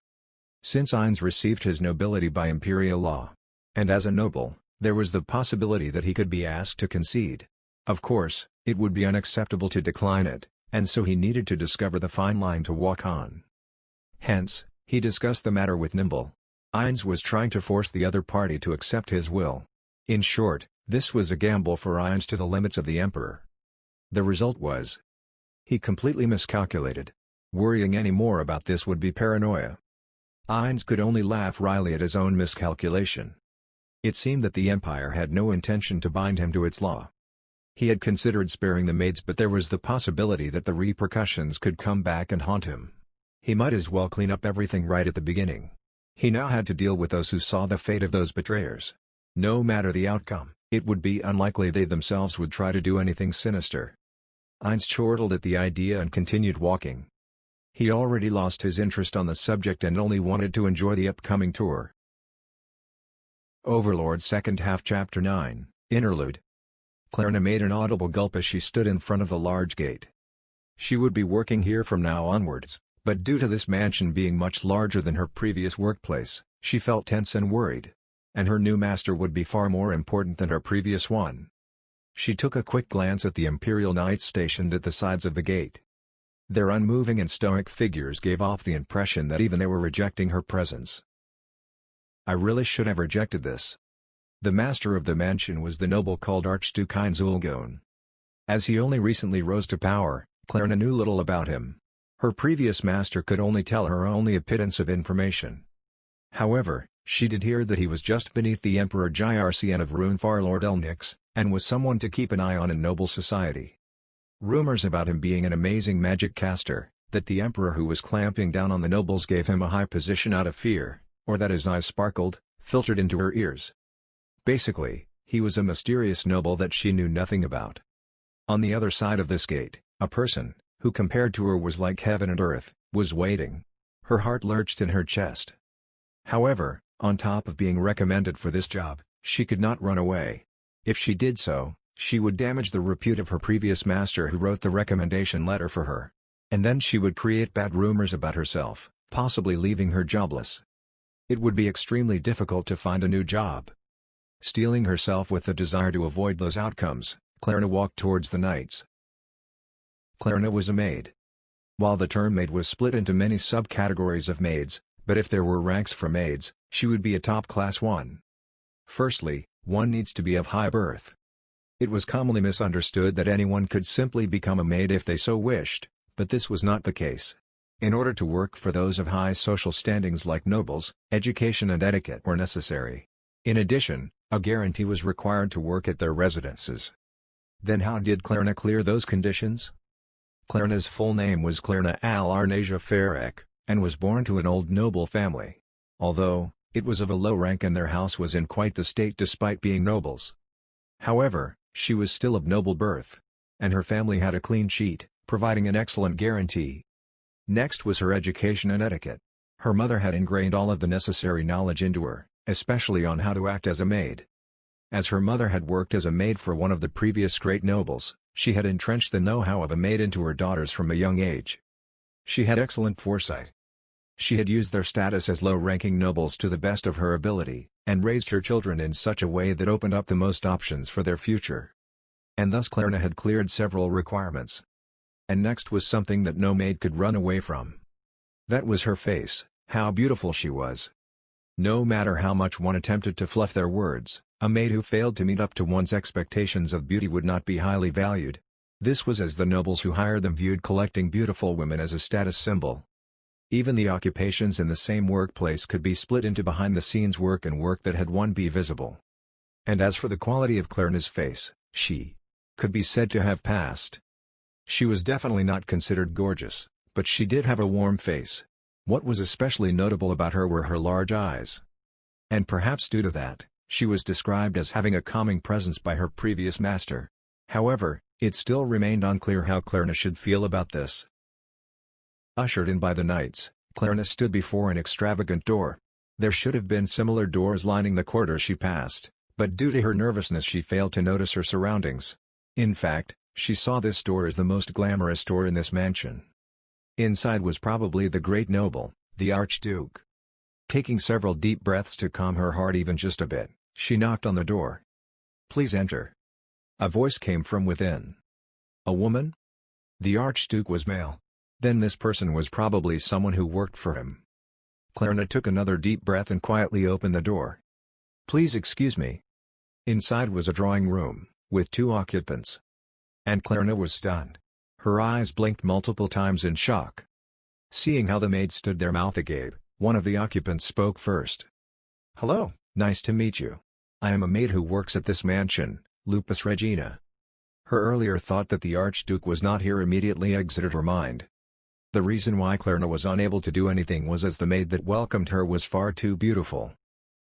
Since Ainz received his nobility by imperial law, and as a noble, there was the possibility that he could be asked to concede. Of course, it would be unacceptable to decline it, and so he needed to discover the fine line to walk on. Hence, he discussed the matter with Nimble. Ainz was trying to force the other party to accept his will. In short, this was a gamble for Ainz to the limits of the Emperor. The result was, he completely miscalculated. Worrying any more about this would be paranoia. Ainz could only laugh wryly at his own miscalculation. It seemed that the Empire had no intention to bind him to its law. He had considered sparing the maids, but there was the possibility that the repercussions could come back and haunt him. He might as well clean up everything right at the beginning. He now had to deal with those who saw the fate of those betrayers. No matter the outcome, it would be unlikely they themselves would try to do anything sinister. Ainz chortled at the idea and continued walking. He already lost his interest on the subject and only wanted to enjoy the upcoming tour. Overlord second half Chapter 9, Interlude. Klarna made an audible gulp as she stood in front of the large gate. She would be working here from now onwards, but due to this mansion being much larger than her previous workplace, she felt tense and worried. And her new master would be far more important than her previous one. She took a quick glance at the Imperial Knights stationed at the sides of the gate. Their unmoving and stoic figures gave off the impression that even they were rejecting her presence. I really should have rejected this. The master of the mansion was the noble called Archduke Heinz Ulgon. As he only recently rose to power, Klarna knew little about him. Her previous master could only tell her only a pittance of information. However, she did hear that he was just beneath the Emperor Jyrcien of Runefar Lord Elnix, and was someone to keep an eye on in noble society. Rumors about him being an amazing magic caster, that the Emperor who was clamping down on the nobles gave him a high position out of fear, or that his eyes sparkled, filtered into her ears. Basically, he was a mysterious noble that she knew nothing about. On the other side of this gate, a person, who compared to her was like heaven and earth, was waiting. Her heart lurched in her chest. However, on top of being recommended for this job, she could not run away. If she did so, she would damage the repute of her previous master who wrote the recommendation letter for her. And then she would create bad rumors about herself, possibly leaving her jobless. It would be extremely difficult to find a new job. Steeling herself with the desire to avoid those outcomes, Klarna walked towards the knights. Klarna was a maid. While the term maid was split into many subcategories of maids, but if there were ranks for maids, she would be a top-class one. Firstly, one needs to be of high birth. It was commonly misunderstood that anyone could simply become a maid if they so wished, but this was not the case. In order to work for those of high social standings like nobles, education and etiquette were necessary. In addition, a guarantee was required to work at their residences. Then how did Klarna clear those conditions? Klarna's full name was Klarna al-Arnasia Ferek, and was born to an old noble family. Although, it was of a low rank and their house was in quite the state despite being nobles. However, she was still of noble birth. And her family had a clean sheet, providing an excellent guarantee. Next was her education and etiquette. Her mother had ingrained all of the necessary knowledge into her, especially on how to act as a maid. As her mother had worked as a maid for one of the previous great nobles, she had entrenched the know-how of a maid into her daughters from a young age. She had excellent foresight. She had used their status as low-ranking nobles to the best of her ability, and raised her children in such a way that opened up the most options for their future. And thus Klarna had cleared several requirements. And next was something that no maid could run away from. That was her face, how beautiful she was. No matter how much one attempted to fluff their words, a maid who failed to meet up to one's expectations of beauty would not be highly valued. This was as the nobles who hired them viewed collecting beautiful women as a status symbol. Even the occupations in the same workplace could be split into behind-the-scenes work and work that had one be visible. And as for the quality of Klarna's face, she could be said to have passed. She was definitely not considered gorgeous, but she did have a warm face. What was especially notable about her were her large eyes. And perhaps due to that, she was described as having a calming presence by her previous master. However, it still remained unclear how Klarna should feel about this. Ushered in by the knights, Klarna stood before an extravagant door. There should have been similar doors lining the corridor she passed, but due to her nervousness she failed to notice her surroundings. In fact, she saw this door as the most glamorous door in this mansion. Inside was probably the great noble, the Archduke. Taking several deep breaths to calm her heart even just a bit, she knocked on the door. "Please enter." A voice came from within. A woman? The Archduke was male. Then this person was probably someone who worked for him. Klarna took another deep breath and quietly opened the door. "Please excuse me." Inside was a drawing room, with 2 occupants. And Klarna was stunned. Her eyes blinked multiple times in shock. Seeing how the maid stood there mouth agape, one of the occupants spoke first. "Hello, nice to meet you. I am a maid who works at this mansion, Lupus Regina." Her earlier thought that the Archduke was not here immediately exited her mind. The reason why Klarna was unable to do anything was as the maid that welcomed her was far too beautiful.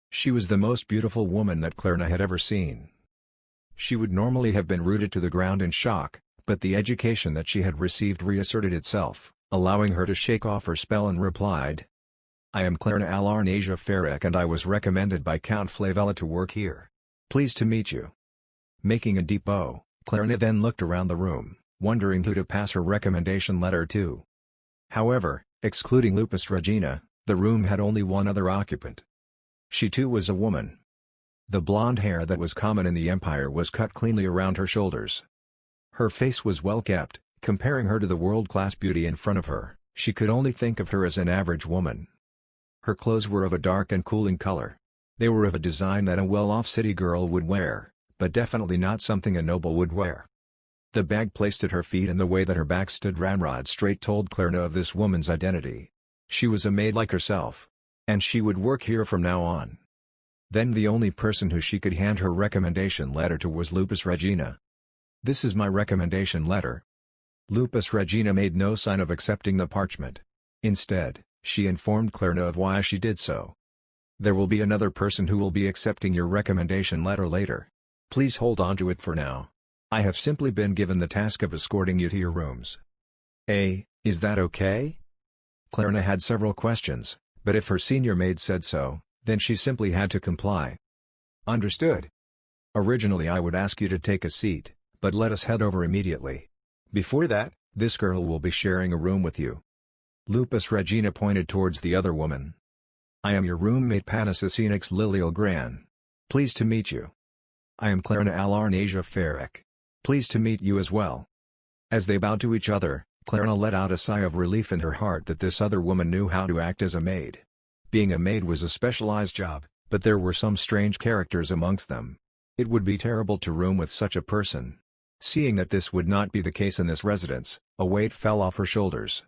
She was the most beautiful woman that Klarna had ever seen. She would normally have been rooted to the ground in shock, but the education that she had received reasserted itself, allowing her to shake off her spell and replied, I am Klarna Alarnasia Ferek and I was recommended by Count Flavella to work here. Pleased to meet you." Making a deep bow, Klarna then looked around the room, wondering who to pass her recommendation letter to. However, excluding Lupus Regina, the room had only one other occupant. She too was a woman. The blonde hair that was common in the Empire was cut cleanly around her shoulders. Her face was well kept. Comparing her to the world-class beauty in front of her, she could only think of her as an average woman. Her clothes were of a dark and cooling color. They were of a design that a well-off city girl would wear, but definitely not something a noble would wear. The bag placed at her feet and the way that her back stood ramrod straight told Klarna of this woman's identity. She was a maid like herself. And she would work here from now on. Then the only person who she could hand her recommendation letter to was Lupus Regina. "This is my recommendation letter." Lupus Regina made no sign of accepting the parchment. Instead, she informed Klarna of why she did so. "There will be another person who will be accepting your recommendation letter later. Please hold on to it for now. I have simply been given the task of escorting you to your rooms." Is that okay?" Klarna had several questions, but if her senior maid said so, then she simply had to comply. "Understood. Originally I would ask you to take a seat, but let us head over immediately. Before that, this girl will be sharing a room with you." Lupus Regina pointed towards the other woman. "I am your roommate Panassus Enix Lilial Gran. Pleased to meet you." "I am Klarna Alarnasia Ferek. Pleased to meet you as well." As they bowed to each other, Klarna let out a sigh of relief in her heart that this other woman knew how to act as a maid. Being a maid was a specialized job, but there were some strange characters amongst them. It would be terrible to room with such a person. Seeing that this would not be the case in this residence, a weight fell off her shoulders.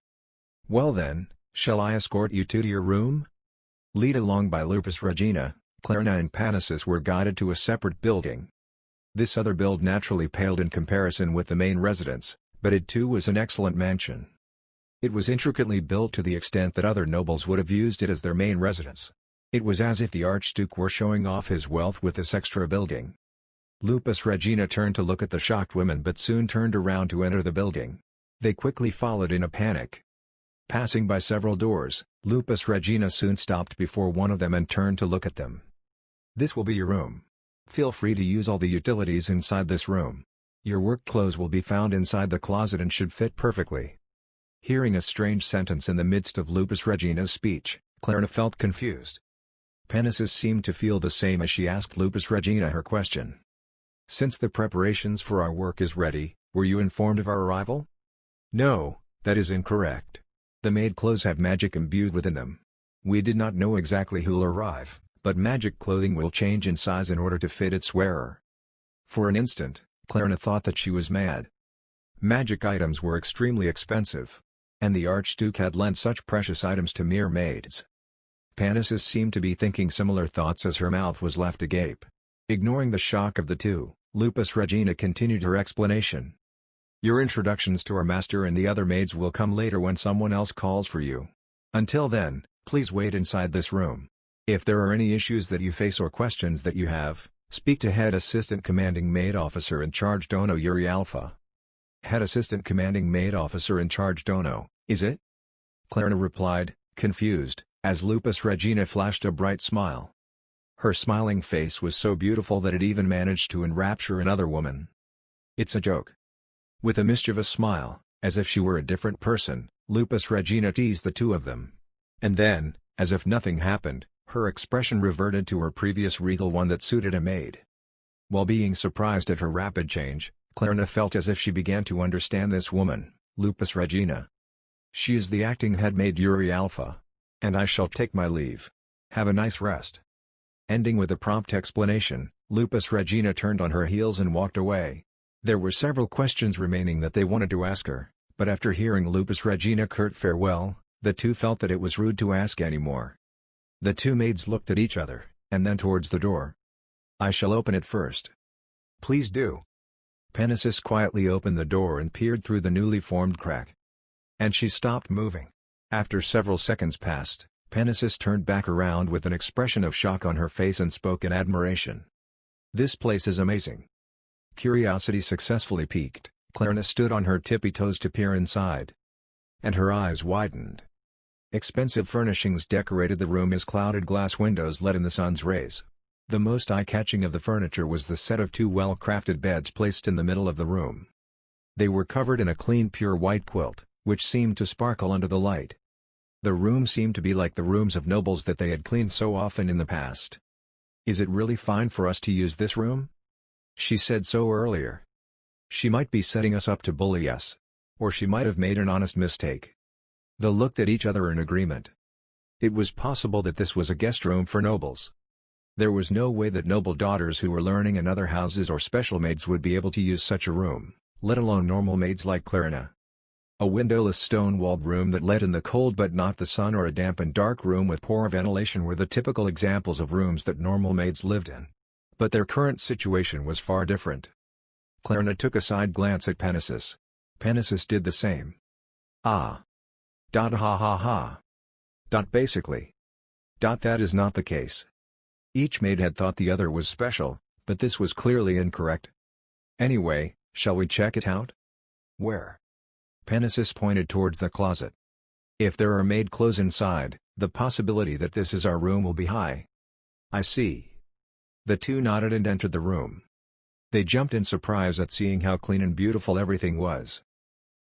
"Well then, shall I escort you to your room?" Lead along by Lupus Regina, Klarna and Panassus were guided to a separate building. This other build naturally paled in comparison with the main residence, but it too was an excellent mansion. It was intricately built to the extent that other nobles would have used it as their main residence. It was as if the Archduke were showing off his wealth with this extra building. Lupus Regina turned to look at the shocked women but soon turned around to enter the building. They quickly followed in a panic. Passing by several doors, Lupus Regina soon stopped before one of them and turned to look at them. "This will be your room. Feel free to use all the utilities inside this room. Your work clothes will be found inside the closet and should fit perfectly." Hearing a strange sentence in the midst of Lupus Regina's speech, Klarna felt confused. Panassus seemed to feel the same as she asked Lupus Regina her question. "Since the preparations for our work is ready, were you informed of our arrival?" "No, that is incorrect. The maid clothes have magic imbued within them. We did not know exactly who'll arrive, but magic clothing will change in size in order to fit its wearer." For an instant, Klarna thought that she was mad. Magic items were extremely expensive. And the Archduke had lent such precious items to mere maids. Panassus seemed to be thinking similar thoughts as her mouth was left agape. Ignoring the shock of the two, Lupus Regina continued her explanation. "Your introductions to our master and the other maids will come later when someone else calls for you. Until then, please wait inside this room. If there are any issues that you face or questions that you have, speak to Head Assistant Commanding Maid Officer in Charge Dono Yuri Alpha." "Head Assistant Commanding Maid Officer in Charge Dono, is it?" Klarna replied, confused, as Lupus Regina flashed a bright smile. Her smiling face was so beautiful that it even managed to enrapture another woman. "It's a joke." With a mischievous smile, as if she were a different person, Lupus Regina teased the two of them. And then, as if nothing happened, her expression reverted to her previous regal one that suited a maid. While being surprised at her rapid change, Klarna felt as if she began to understand this woman, Lupus Regina. "She is the acting head maid Yuri Alpha. And I shall take my leave. Have a nice rest." Ending with a prompt explanation, Lupus Regina turned on her heels and walked away. There were several questions remaining that they wanted to ask her, but after hearing Lupus Regina's curt farewell, the two felt that it was rude to ask any more. The two maids looked at each other, and then towards the door. "I shall open it first." "Please do." Panassus quietly opened the door and peered through the newly formed crack. And she stopped moving. After several seconds passed, Panassus turned back around with an expression of shock on her face and spoke in admiration. "This place is amazing." Curiosity successfully piqued, Klarna stood on her tippy toes to peer inside. And her eyes widened. Expensive furnishings decorated the room as clouded glass windows let in the sun's rays. The most eye-catching of the furniture was the set of two well-crafted beds placed in the middle of the room. They were covered in a clean pure white quilt, which seemed to sparkle under the light. The room seemed to be like the rooms of nobles that they had cleaned so often in the past. "Is it really fine for us to use this room?" She said so earlier. She might be setting us up to bully us. Or she might have made an honest mistake. They looked at each other in agreement. It was possible that this was a guest room for nobles. There was no way that noble daughters who were learning in other houses or special maids would be able to use such a room, let alone normal maids like Clarina. A windowless stone-walled room that let in the cold but not the sun, or a damp and dark room with poor ventilation were the typical examples of rooms that normal maids lived in. But their current situation was far different. Clarina took a side glance at Peneus. Peneus did the same. Ah. Ha ha ha. Basically. That is not the case. Each maid had thought the other was special, but this was clearly incorrect. Anyway, shall we check it out? Where? Peneus pointed towards the closet. If there are maid clothes inside, the possibility that this is our room will be high. I see. The two nodded and entered the room. They jumped in surprise at seeing how clean and beautiful everything was.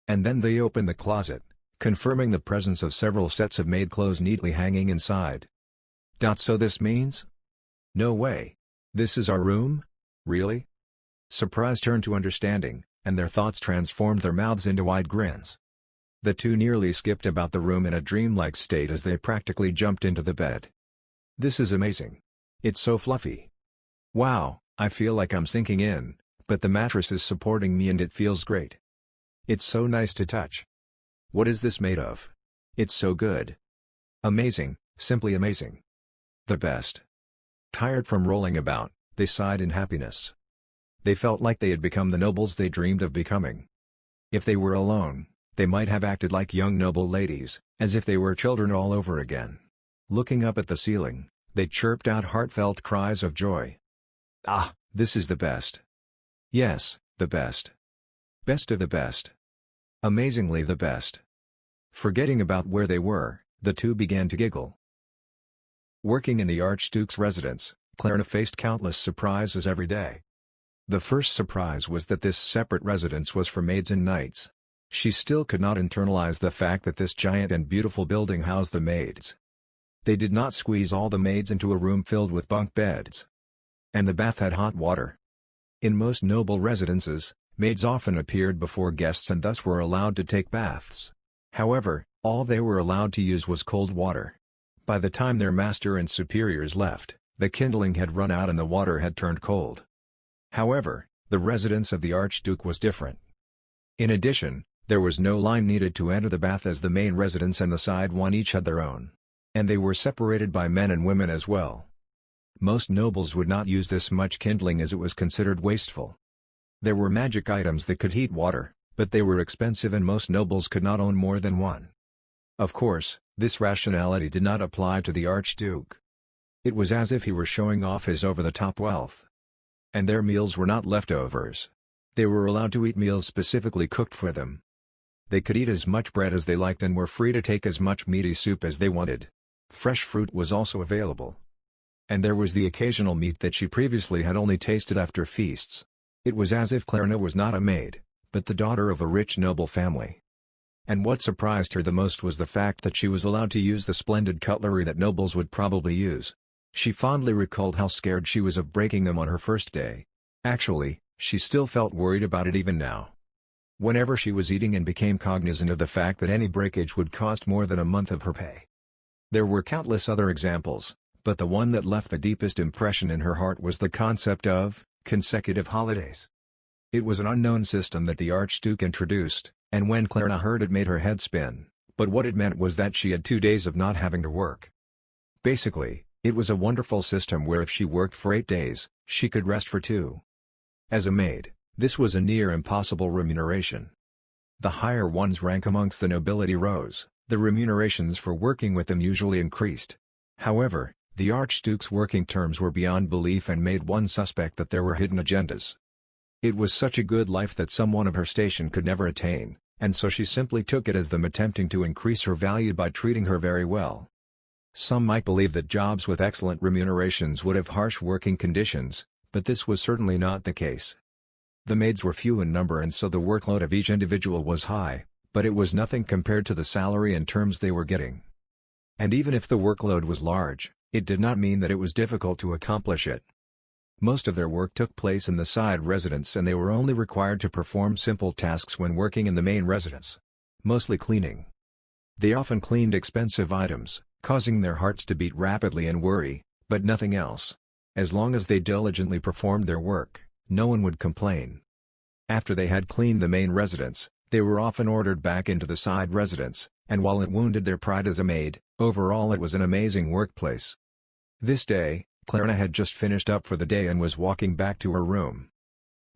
And then they opened the closet, confirming the presence of several sets of maid clothes neatly hanging inside. So this means? No way. This is our room? Really? Surprise turned to understanding, and their thoughts transformed their mouths into wide grins. The two nearly skipped about the room in a dreamlike state as they practically jumped into the bed. This is amazing. It's so fluffy. Wow, I feel like I'm sinking in, but the mattress is supporting me and it feels great. It's so nice to touch. What is this made of? It's so good. Amazing, simply amazing. The best. Tired from rolling about, they sighed in happiness. They felt like they had become the nobles they dreamed of becoming. If they were alone, they might have acted like young noble ladies, as if they were children all over again. Looking up at the ceiling, they chirped out heartfelt cries of joy. Ah, this is the best. Yes, the best. Best of the best. Amazingly the best. Forgetting about where they were, the two began to giggle. Working in the Archduke's residence, Clarina faced countless surprises every day. The first surprise was that this separate residence was for maids and knights. She still could not internalize the fact that this giant and beautiful building housed the maids. They did not squeeze all the maids into a room filled with bunk beds. And the bath had hot water. In most noble residences, maids often appeared before guests and thus were allowed to take baths. However, all they were allowed to use was cold water. By the time their master and superiors left, the kindling had run out and the water had turned cold. However, the residence of the Archduke was different. In addition, there was no line needed to enter the bath, as the main residence and the side one each had their own. And they were separated by men and women as well. Most nobles would not use this much kindling as it was considered wasteful. There were magic items that could heat water, but they were expensive and most nobles could not own more than one. Of course, this rationality did not apply to the Archduke. It was as if he were showing off his over-the-top wealth. And their meals were not leftovers. They were allowed to eat meals specifically cooked for them. They could eat as much bread as they liked and were free to take as much meaty soup as they wanted. Fresh fruit was also available. And there was the occasional meat that she previously had only tasted after feasts. It was as if Clarina was not a maid, but the daughter of a rich noble family. And what surprised her the most was the fact that she was allowed to use the splendid cutlery that nobles would probably use. She fondly recalled how scared she was of breaking them on her first day. Actually, she still felt worried about it even now. Whenever she was eating and became cognizant of the fact that any breakage would cost more than a month of her pay. There were countless other examples, but the one that left the deepest impression in her heart was the concept of consecutive holidays. It was an unknown system that the Archduke introduced, and when Clarina heard it made her head spin, but what it meant was that she had 2 days of not having to work. Basically, it was a wonderful system where if she worked for 8 days, she could rest for 2. As a maid, this was a near impossible remuneration. The higher one's rank amongst the nobility rose, the remunerations for working with them usually increased. However, the Archduke's working terms were beyond belief and made one suspect that there were hidden agendas. It was such a good life that someone of her station could never attain, and so she simply took it as them attempting to increase her value by treating her very well. Some might believe that jobs with excellent remunerations would have harsh working conditions, but this was certainly not the case. The maids were few in number and so the workload of each individual was high, but it was nothing compared to the salary and terms they were getting. And even if the workload was large, it did not mean that it was difficult to accomplish it. Most of their work took place in the side residence and they were only required to perform simple tasks when working in the main residence. Mostly cleaning. They often cleaned expensive items, causing their hearts to beat rapidly and worry, but nothing else. As long as they diligently performed their work, no one would complain. After they had cleaned the main residence, they were often ordered back into the side residence, and while it wounded their pride as a maid, overall it was an amazing workplace. This day, Klarna had just finished up for the day and was walking back to her room.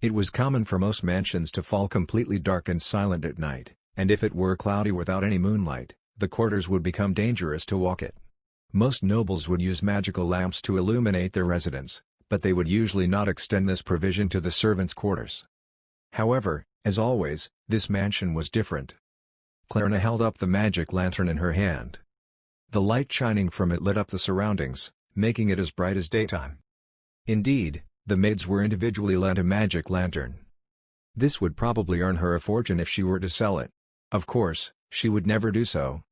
It was common for most mansions to fall completely dark and silent at night, and if it were cloudy without any moonlight, the quarters would become dangerous to walk it. Most nobles would use magical lamps to illuminate their residence, but they would usually not extend this provision to the servants' quarters. However, as always, this mansion was different. Klarna held up the magic lantern in her hand. The light shining from it lit up the surroundings, making it as bright as daytime. Indeed, the maids were individually lent a magic lantern. This would probably earn her a fortune if she were to sell it. Of course, she would never do so.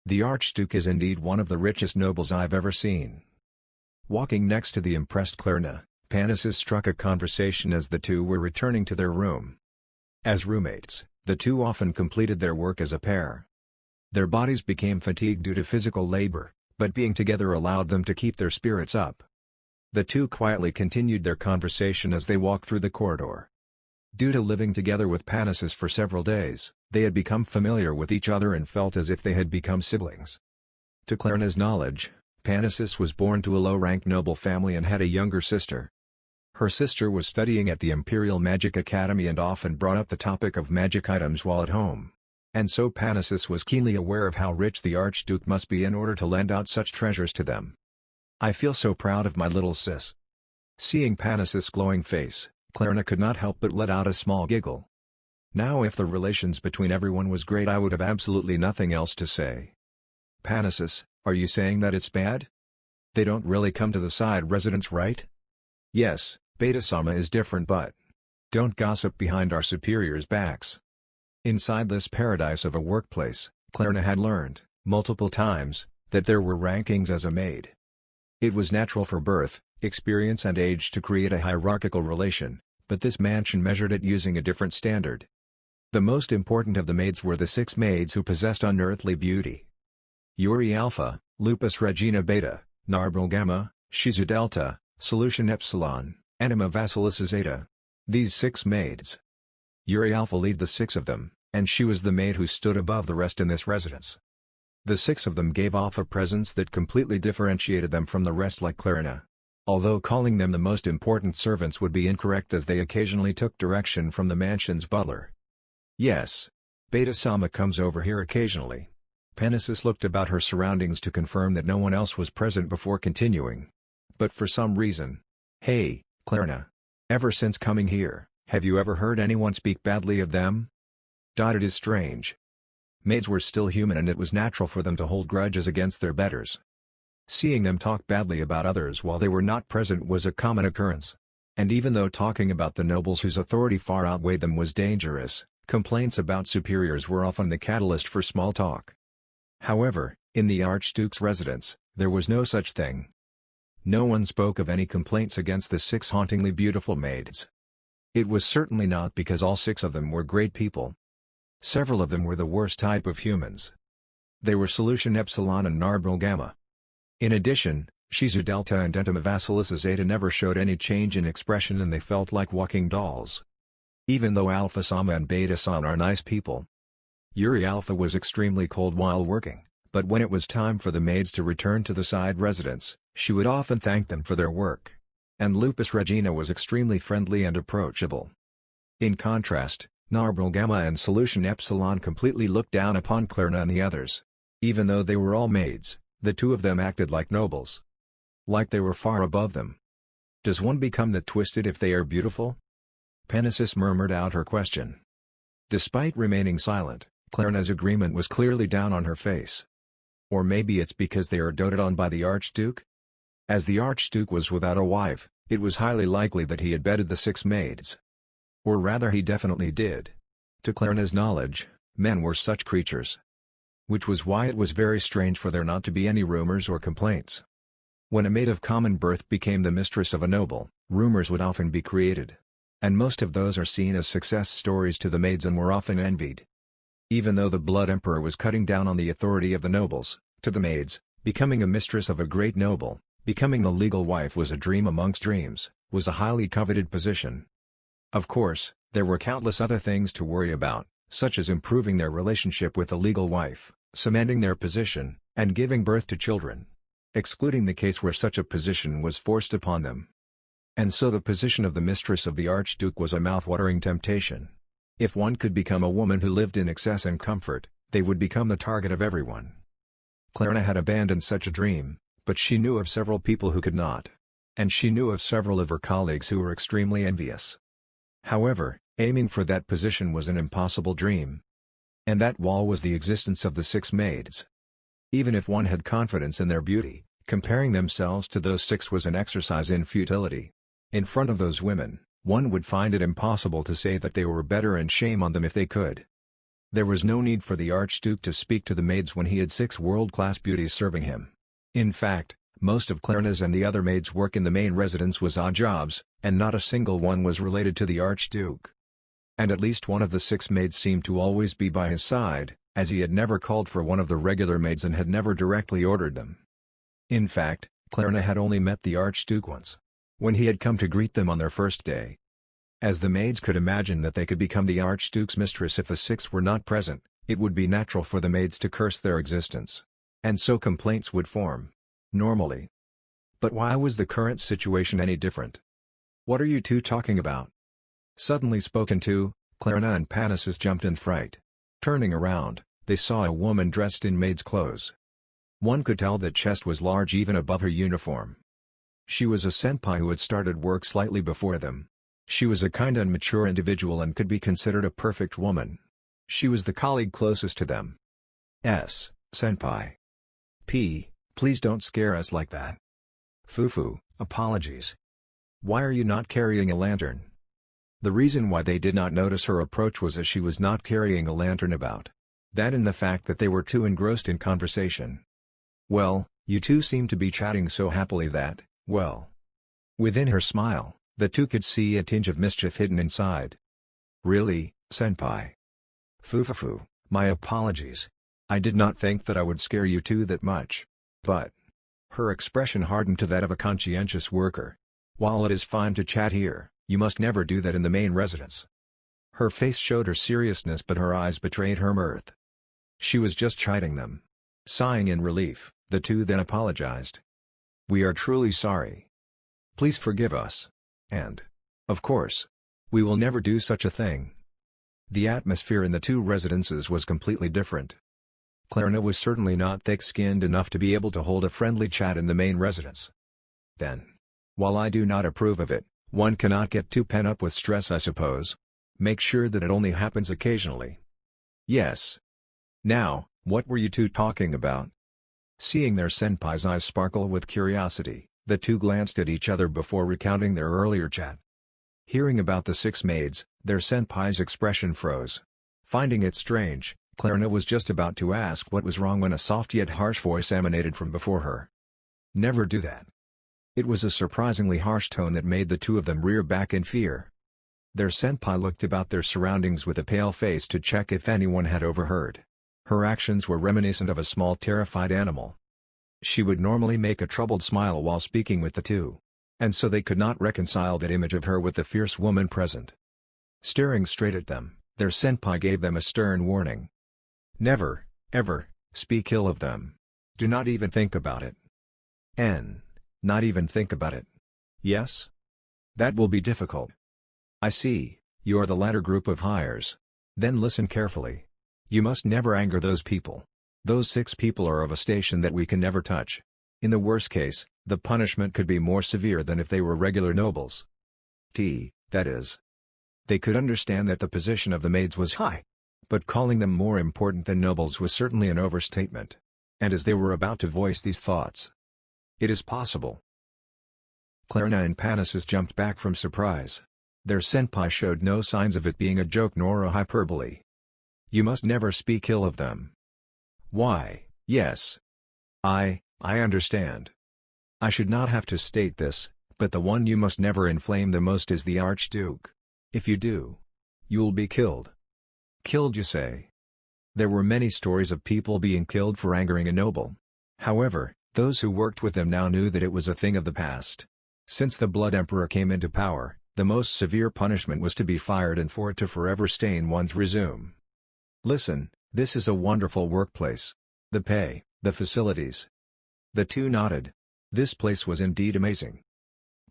The Archduke is indeed one of the richest nobles I've ever seen. Walking next to the impressed Klarna, Panasis struck a conversation as the two were returning to their room. As roommates, the two often completed their work as a pair. Their bodies became fatigued due to physical labor, but being together allowed them to keep their spirits up. The two quietly continued their conversation as they walked through the corridor. Due to living together with Panasis for several days, they had become familiar with each other and felt as if they had become siblings. To Klarna's knowledge, Panasis was born to a low-ranked noble family and had a younger sister. Her sister was studying at the Imperial Magic Academy and often brought up the topic of magic items while at home. And so Panasis was keenly aware of how rich the Archduke must be in order to lend out such treasures to them. "I feel so proud of my little sis." Seeing Panasis' glowing face, Klarna could not help but let out a small giggle. Now if the relations between everyone was great I would have absolutely nothing else to say. "Panasis, are you saying that it's bad? They don't really come to the side residence, right?" "Yes, Beta-sama is different, but don't gossip behind our superiors' backs." Inside this paradise of a workplace, Klarna had learned, multiple times, that there were rankings as a maid. It was natural for birth, experience and age to create a hierarchical relation, but this mansion measured it using a different standard. The most important of the maids were the 6 maids who possessed unearthly beauty. Yuri Alpha, Lupus Regina Beta, Narbel Gamma, Shizu Delta, Solution Epsilon, Anima Vassilis Zeta. These 6 maids. Yuri Alpha lead the 6 of them, and she was the maid who stood above the rest in this residence. The 6 of them gave off a presence that completely differentiated them from the rest like Klarna. Although calling them the most important servants would be incorrect as they occasionally took direction from the mansion's butler. "Yes. Beta-sama comes over here occasionally." Panasis looked about her surroundings to confirm that no one else was present before continuing. "But for some reason. Hey, Klarna. Ever since coming here, have you ever heard anyone speak badly of them?" It is strange. Maids were still human and it was natural for them to hold grudges against their betters. Seeing them talk badly about others while they were not present was a common occurrence. And even though talking about the nobles whose authority far outweighed them was dangerous, complaints about superiors were often the catalyst for small talk. However, in the Archduke's residence, there was no such thing. No one spoke of any complaints against the 6 hauntingly beautiful maids. It was certainly not because all 6 of them were great people. Several of them were the worst type of humans. They were Solution Epsilon and Narbel Gamma. In addition, Shizu Delta and Anima Vassilis Zeta never showed any change in expression and they felt like walking dolls. Even though Alpha Sama and Beta Sama are nice people. Yuri Alpha was extremely cold while working, but when it was time for the maids to return to the side residence, she would often thank them for their work. And Lupus Regina was extremely friendly and approachable. In contrast, Narbel Gamma and Solution Epsilon completely looked down upon Klarna and the others. Even though they were all maids, the 2 of them acted like nobles. Like they were far above them. "Does one become that twisted if they are beautiful?" Panasis murmured out her question. Despite remaining silent, Clarence's agreement was clearly down on her face. Or maybe it's because they are doted on by the Archduke? As the Archduke was without a wife, it was highly likely that he had bedded the 6 maids. Or rather he definitely did. To Clarence's knowledge, men were such creatures. Which was why it was very strange for there not to be any rumors or complaints. When a maid of common birth became the mistress of a noble, rumors would often be created. And most of those are seen as success stories to the maids and were often envied. Even though the Blood Emperor was cutting down on the authority of the nobles, to the maids, becoming a mistress of a great noble, becoming the legal wife was a dream amongst dreams, was a highly coveted position. Of course, there were countless other things to worry about, such as improving their relationship with the legal wife, cementing their position, and giving birth to children. Excluding the case where such a position was forced upon them. And so the position of the mistress of the Archduke was a mouth-watering temptation. If one could become a woman who lived in excess and comfort, they would become the target of everyone. Clarence had abandoned such a dream, but she knew of several people who could not. And she knew of several of her colleagues who were extremely envious. However, aiming for that position was an impossible dream. And that wall was the existence of the 6 maids. Even if one had confidence in their beauty, comparing themselves to those 6 was an exercise in futility. In front of those women, one would find it impossible to say that they were better and shame on them if they could. There was no need for the Archduke to speak to the maids when he had 6 world-class beauties serving him. In fact, most of Clarence's and the other maids' work in the main residence was odd jobs, and not a single one was related to the Archduke. And at least one of the 6 maids seemed to always be by his side, as he had never called for one of the regular maids and had never directly ordered them. In fact, Clarence had only met the Archduke once. When he had come to greet them on their first day. As the maids could imagine that they could become the Archduke's mistress if the 6 were not present, it would be natural for the maids to curse their existence. And so complaints would form. Normally. But why was the current situation any different? "What are you two talking about?" Suddenly spoken to, Clarence and Panassus jumped in fright. Turning around, they saw a woman dressed in maid's clothes. One could tell that chest was large even above her uniform. She was a senpai who had started work slightly before them. She was a kind and mature individual and could be considered a perfect woman. She was the colleague closest to them. Senpai. Please don't scare us like that. Fufu, apologies. Why are you not carrying a lantern? The reason why they did not notice her approach was as she was not carrying a lantern about. That and the fact that they were too engrossed in conversation. Well, you two seem to be chatting so happily that, well. Within her smile, the two could see a tinge of mischief hidden inside. Really, senpai? Fufu, my apologies. I did not think that I would scare you two that much. But. Her expression hardened to that of a conscientious worker. While it is fine to chat here, you must never do that in the main residence. Her face showed her seriousness but her eyes betrayed her mirth. She was just chiding them. Sighing in relief, the two then apologized. We are truly sorry. Please forgive us. And, of course, we will never do such a thing. The atmosphere in the two residences was completely different. Clarence was certainly not thick-skinned enough to be able to hold a friendly chat in the main residence. Then, while I do not approve of it, one cannot get too pent up with stress, I suppose. Make sure that it only happens occasionally. Yes. Now, what were you two talking about? Seeing their senpai's eyes sparkle with curiosity, the two glanced at each other before recounting their earlier chat. Hearing about the 6 maids, their senpai's expression froze. Finding it strange, Clarence was just about to ask what was wrong when a soft yet harsh voice emanated from before her. Never do that. It was a surprisingly harsh tone that made the two of them rear back in fear. Their senpai looked about their surroundings with a pale face to check if anyone had overheard. Her actions were reminiscent of a small terrified animal. She would normally make a troubled smile while speaking with the two. And so they could not reconcile that image of her with the fierce woman present. Staring straight at them, their senpai gave them a stern warning. Never, ever, speak ill of them. Do not even think about it. Not even think about it. Yes? That will be difficult. I see, you are the latter group of hires. Then listen carefully. You must never anger those people. Those 6 people are of a station that we can never touch. In the worst case, the punishment could be more severe than if they were regular nobles. That is. They could understand that the position of the maids was high. But calling them more important than nobles was certainly an overstatement. And as they were about to voice these thoughts, "It is possible." Klarna and Panasis jumped back from surprise. Their senpai showed no signs of it being a joke nor a hyperbole. "You must never speak ill of them." "Why, yes. I understand. I should not have to state this, but the one you must never inflame the most is the Archduke. If you do, you'll be killed." "Killed, you say?" There were many stories of people being killed for angering a noble. However, those who worked with them now knew that it was a thing of the past. Since the Blood Emperor came into power, the most severe punishment was to be fired and for it to forever stain one's resume. "Listen, this is a wonderful workplace. The pay, the facilities." The two nodded. This place was indeed amazing.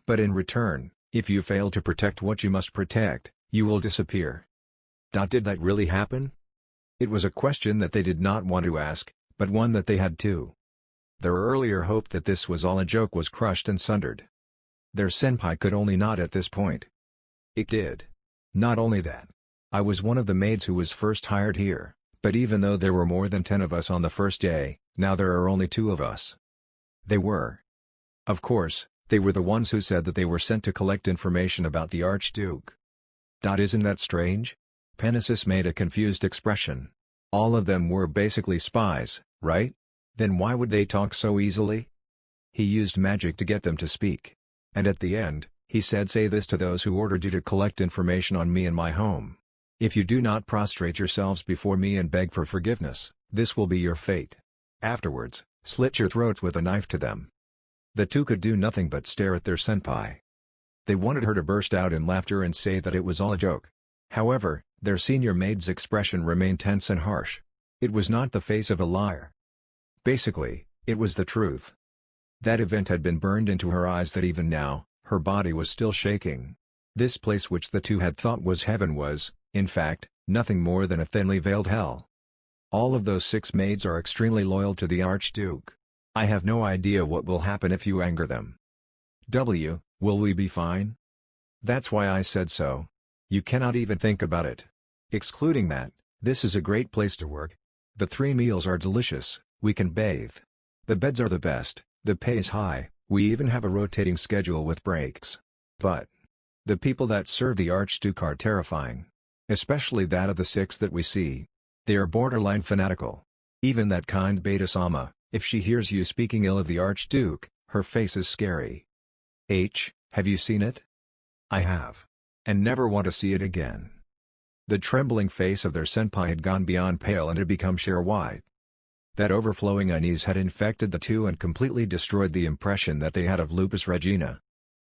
"But in return, if you fail to protect what you must protect, you will disappear." Did that really happen? It was a question that they did not want to ask, but one that they had to. Their earlier hope that this was all a joke was crushed and sundered. Their senpai could only nod at this point. "It did. Not only that. I was one of the maids who was first hired here, but even though there were more than 10 of us on the first day, now there are only 2 of us." They were. Of course, they were the ones who said that they were sent to collect information about the Archduke. Isn't that strange? Panasis made a confused expression. All of them were basically spies, right? Then why would they talk so easily? He used magic to get them to speak. And at the end, he said, "Say this to those who ordered you to collect information on me and my home. If you do not prostrate yourselves before me and beg for forgiveness, this will be your fate. Afterwards, slit your throats with a knife to them." The two could do nothing but stare at their senpai. They wanted her to burst out in laughter and say that it was all a joke. However, their senior maid's expression remained tense and harsh. It was not the face of a liar. Basically, it was the truth. That event had been burned into her eyes that even now, her body was still shaking. This place which the two had thought was heaven was, in fact, nothing more than a thinly veiled hell. All of those 6 maids are extremely loyal to the Archduke. I have no idea what will happen if you anger them. Will we be fine? That's why I said so. You cannot even think about it. Excluding that, this is a great place to work. The 3 meals are delicious, we can bathe. The beds are the best, the pay is high, we even have a rotating schedule with breaks. But the people that serve the Archduke are terrifying. Especially that of the 6 that we see. They are borderline fanatical. Even that kind Beta-sama, if she hears you speaking ill of the Archduke, her face is scary. Have you seen it? I have. And never want to see it again. The trembling face of their senpai had gone beyond pale and had become sheer white. That overflowing unease had infected the two and completely destroyed the impression that they had of Lupus Regina.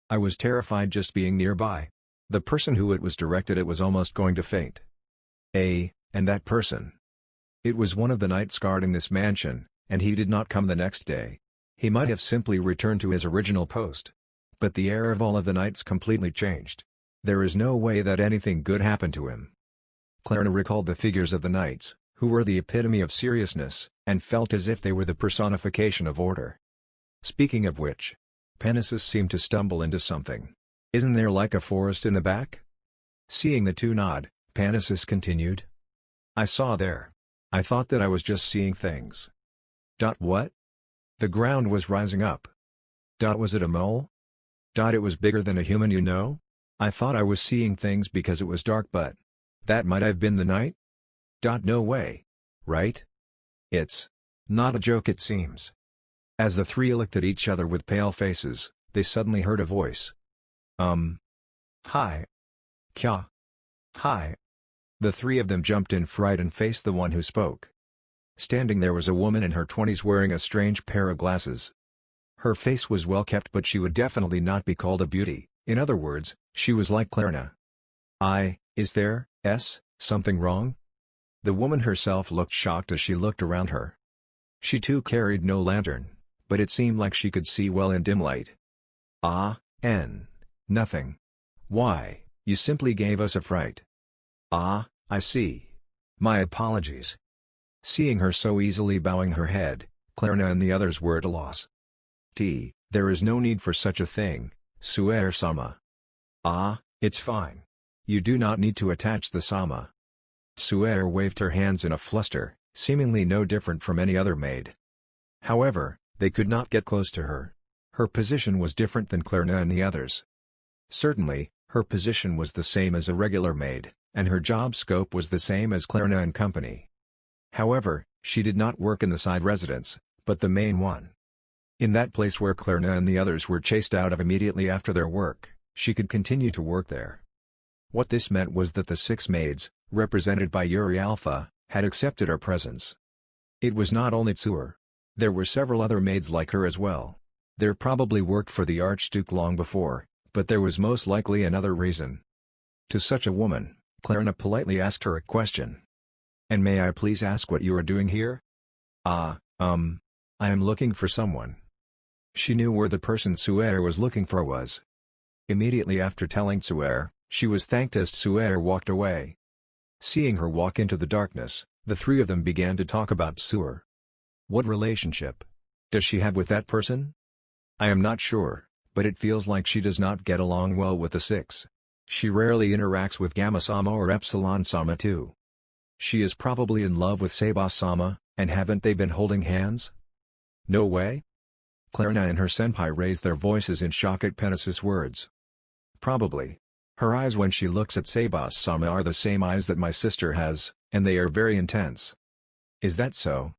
I was terrified just being nearby. The person who it was directed at was almost going to faint. And that person. It was one of the knights guarding this mansion, and he did not come the next day. He might have simply returned to his original post. But the air of all of the knights completely changed. There is no way that anything good happened to him. Klarna recalled the figures of the knights, who were the epitome of seriousness, and felt as if they were the personification of order. Speaking of which, Panasis seemed to stumble into something. Isn't there like a forest in the back? Seeing the two nod, Panasis continued. I saw there. I thought that I was just seeing things. What? The ground was rising up. Was it a mole? It was bigger than a human, you know? I thought I was seeing things because it was dark, but that might have been the night? No way. Right? It's not a joke, it seems. As the 3 looked at each other with pale faces, they suddenly heard a voice. Hi. Kya. Hi. The 3 of them jumped in fright and faced the one who spoke. Standing there was a woman in her 20s wearing a strange pair of glasses. Her face was well kept, but she would definitely not be called a beauty. In other words, she was like Klarna. Is there something wrong? The woman herself looked shocked as she looked around her. She too carried no lantern, but it seemed like she could see well in dim light. Nothing. Why, you simply gave us a fright. I see. My apologies. Seeing her so easily bowing her head, Klarna and the others were at a loss. There is no need for such a thing, Suer-sama. It's fine. You do not need to attach the sama. Tsuere waved her hands in a fluster, seemingly no different from any other maid. However, they could not get close to her. Her position was different than Klerna and the others. Certainly, her position was the same as a regular maid, and her job scope was the same as Klerna and company. However, she did not work in the side residence, but the main one. In that place where Klerna and the others were chased out of immediately after their work, she could continue to work there. What this meant was that the 6 maids, represented by Yuri Alpha, had accepted her presence. It was not only Tsuer. There were several other maids like her as well. They probably worked for the Archduke long before, but there was most likely another reason. To such a woman, Klerna politely asked her a question. "And may I please ask what you are doing here?" I am looking for someone." She knew where the person Tsuere was looking for was. Immediately after telling Tsuere, she was thanked as Tsuere walked away. Seeing her walk into the darkness, the 3 of them began to talk about Tsuere. What relationship does she have with that person? I am not sure, but it feels like she does not get along well with the 6. She rarely interacts with Gamma-sama or Epsilon-sama too. She is probably in love with Seiba-sama, and haven't they been holding hands? No way? Klerna and her senpai raised their voices in shock at Penis's words. Probably. Her eyes when she looks at Seiba-sama are the same eyes that my sister has, and they are very intense. Is that so?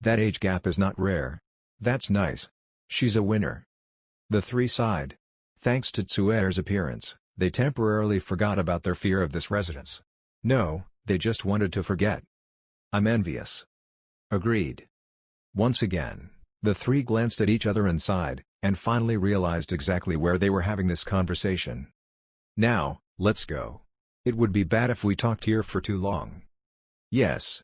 That age gap is not rare. That's nice. She's a winner. The 3 sighed. Thanks to Tsuere's appearance, they temporarily forgot about their fear of this residence. No, they just wanted to forget. I'm envious. Agreed. Once again, the 3 glanced at each other and sighed, and finally realized exactly where they were having this conversation. Now, let's go. It would be bad if we talked here for too long. Yes.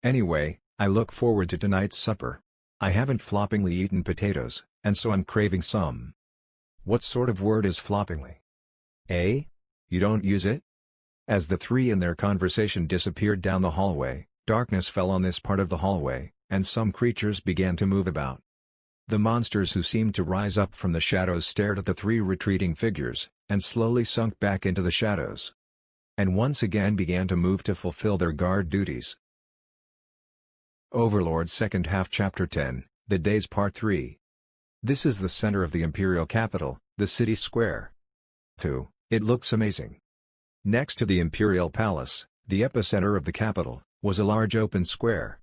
Anyway, I look forward to tonight's supper. I haven't floppingly eaten potatoes, and so I'm craving some. What sort of word is floppingly? Eh? You don't use it? As the 3 in their conversation disappeared down the hallway, darkness fell on this part of the hallway, and some creatures began to move about. The monsters who seemed to rise up from the shadows stared at the 3 retreating figures, and slowly sunk back into the shadows. And once again began to move to fulfill their guard duties. Overlord Second Half Chapter 10, The Days Part 3. This is the center of the imperial capital, the city square. It looks amazing. Next to the imperial palace, the epicenter of the capital, was a large open square.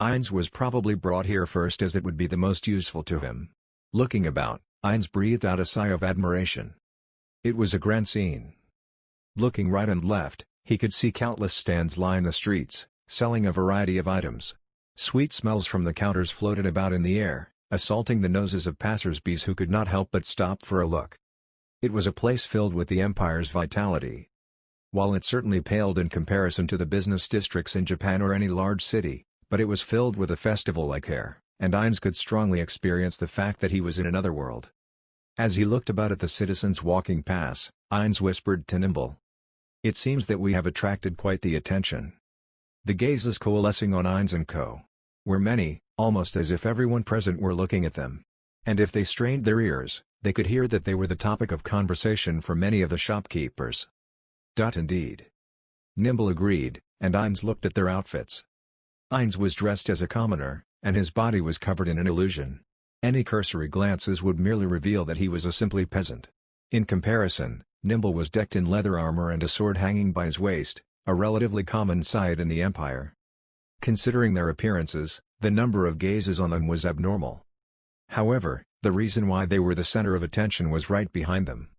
Ainz was probably brought here first as it would be the most useful to him. Looking about, Ainz breathed out a sigh of admiration. It was a grand scene. Looking right and left, he could see countless stands line the streets, selling a variety of items. Sweet smells from the counters floated about in the air, assaulting the noses of passers-by who could not help but stop for a look. It was a place filled with the Empire's vitality. While it certainly paled in comparison to the business districts in Japan or any large city, but it was filled with a festival-like air, and Ainz could strongly experience the fact that he was in another world. As he looked about at the citizens walking past, Ainz whispered to Nimble. It seems that we have attracted quite the attention. The gazes coalescing on Ainz and Co. were many, almost as if everyone present were looking at them. And if they strained their ears, they could hear that they were the topic of conversation for many of the shopkeepers. Indeed. Nimble agreed, and Ainz looked at their outfits. Ainz was dressed as a commoner, and his body was covered in an illusion. Any cursory glances would merely reveal that he was a simply peasant. In comparison, Nimble was decked in leather armor and a sword hanging by his waist, a relatively common sight in the Empire. Considering their appearances, the number of gazes on them was abnormal. However, the reason why they were the center of attention was right behind them.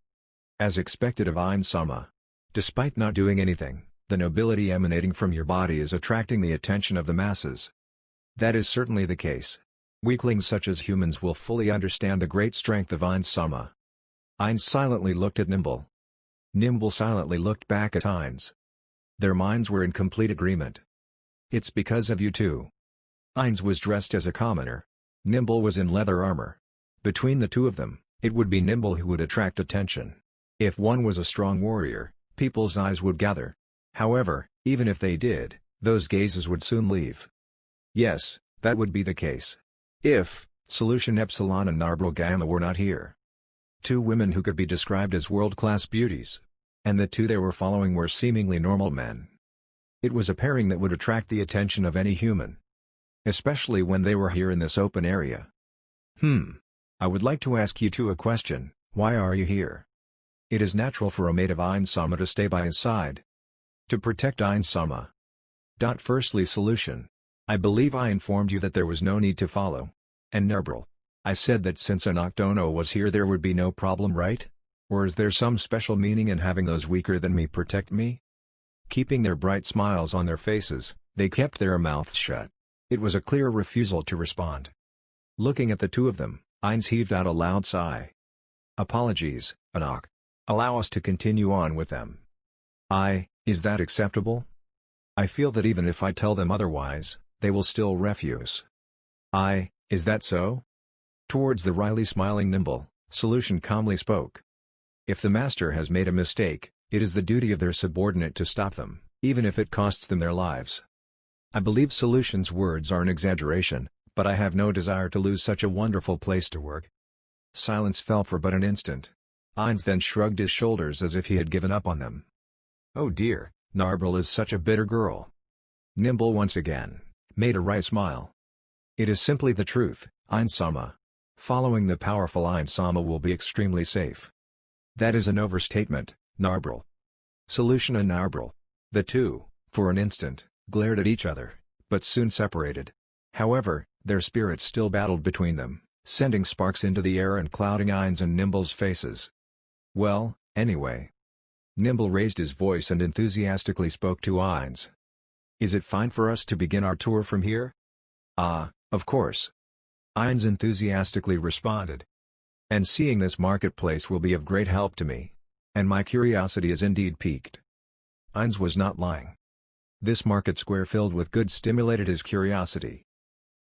As expected of Ainz-sama. Despite not doing anything, the nobility emanating from your body is attracting the attention of the masses. That is certainly the case. Weaklings such as humans will fully understand the great strength of Ainz-sama. Ainz silently looked at Nimble. Nimble silently looked back at Ainz. Their minds were in complete agreement. It's because of you two. Ainz was dressed as a commoner. Nimble was in leather armor. Between the two of them, it would be Nimble who would attract attention. If one was a strong warrior, people's eyes would gather. However, even if they did, those gazes would soon leave. Yes, that would be the case. If Solution Epsilon and Narbro Gamma were not here. Two women who could be described as world-class beauties. and the two they were following were seemingly normal men. It was a pairing that would attract the attention of any human. Especially when they were here in this open area. I would like to ask you two a question. Why are you here? It is natural for a mate of Ainsama to stay by his side. To protect Ainsama. Firstly, solution. I believe I informed you that there was no need to follow. And Nerbril. I said that since Anokdono was here there would be no problem, right? Or is there some special meaning in having those weaker than me protect me? Keeping their bright smiles on their faces, they kept their mouths shut. It was a clear refusal to respond. Looking at the two of them, Ainz heaved out a loud sigh. Apologies, Anok. Allow us to continue on with them. Is that acceptable? I feel that even if I tell them otherwise, they will still refuse. Is that so? Towards the wryly smiling Nimble, Solution calmly spoke. If the master has made a mistake, it is the duty of their subordinate to stop them, even if it costs them their lives. I believe Solution's words are an exaggeration, but I have no desire to lose such a wonderful place to work. Silence fell for but an instant. Ainz then shrugged his shoulders as if he had given up on them. Oh dear, Narbril is such a bitter girl. Nimble once again made a wry smile. It is simply the truth, Ainsama. Following the powerful Ainsama will be extremely safe. That is an overstatement, Narbril. Solution and Narbril. The two, for an instant, glared at each other, but soon separated. However, their spirits still battled between them, sending sparks into the air and clouding Ainz and Nimble's faces. Well, anyway. Nimble raised his voice and enthusiastically spoke to Ainz. Is it fine for us to begin our tour from here? Of course. Ainz enthusiastically responded. And seeing this marketplace will be of great help to me. And my curiosity is indeed piqued. Ainz was not lying. This market square filled with goods stimulated his curiosity.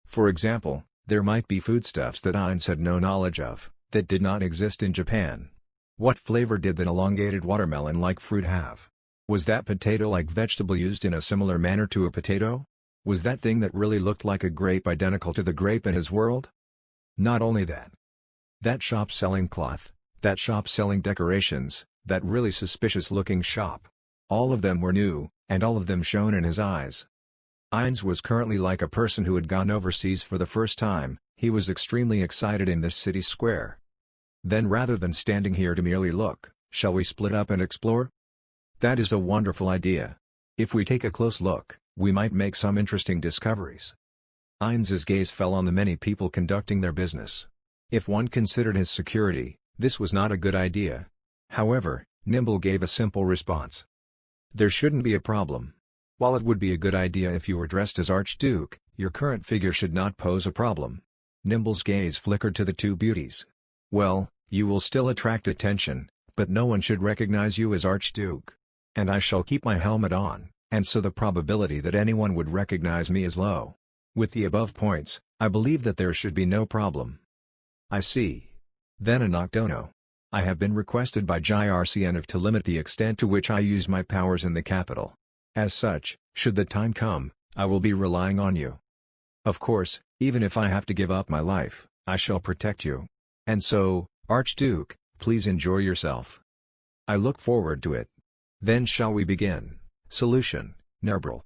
For example, there might be foodstuffs that Ainz had no knowledge of, that did not exist in Japan. What flavor did that elongated watermelon-like fruit have? Was that potato-like vegetable used in a similar manner to a potato? Was that thing that really looked like a grape identical to the grape in his world? Not only that. That shop selling cloth, that shop selling decorations, that really suspicious-looking shop. All of them were new, and all of them shone in his eyes. Ainz was currently like a person who had gone overseas for the first time. He was extremely excited in this city square. Then rather than standing here to merely look, shall we split up and explore? That is a wonderful idea. If we take a close look, we might make some interesting discoveries. Ainz's gaze fell on the many people conducting their business. If one considered his security, this was not a good idea. However, Nimble gave a simple response. There shouldn't be a problem. While it would be a good idea if you were dressed as Archduke, your current figure should not pose a problem. Nimble's gaze flickered to the two beauties. Well, you will still attract attention, but no one should recognize you as Archduke. And I shall keep my helmet on, and so the probability that anyone would recognize me is low. With the above points, I believe that there should be no problem. I see. Then Anokdono. I have been requested by JRCNF to limit the extent to which I use my powers in the capital. As such, should the time come, I will be relying on you. Of course, even if I have to give up my life, I shall protect you. And so, Archduke, please enjoy yourself. I look forward to it. Then shall we begin? Solution, Nerbril.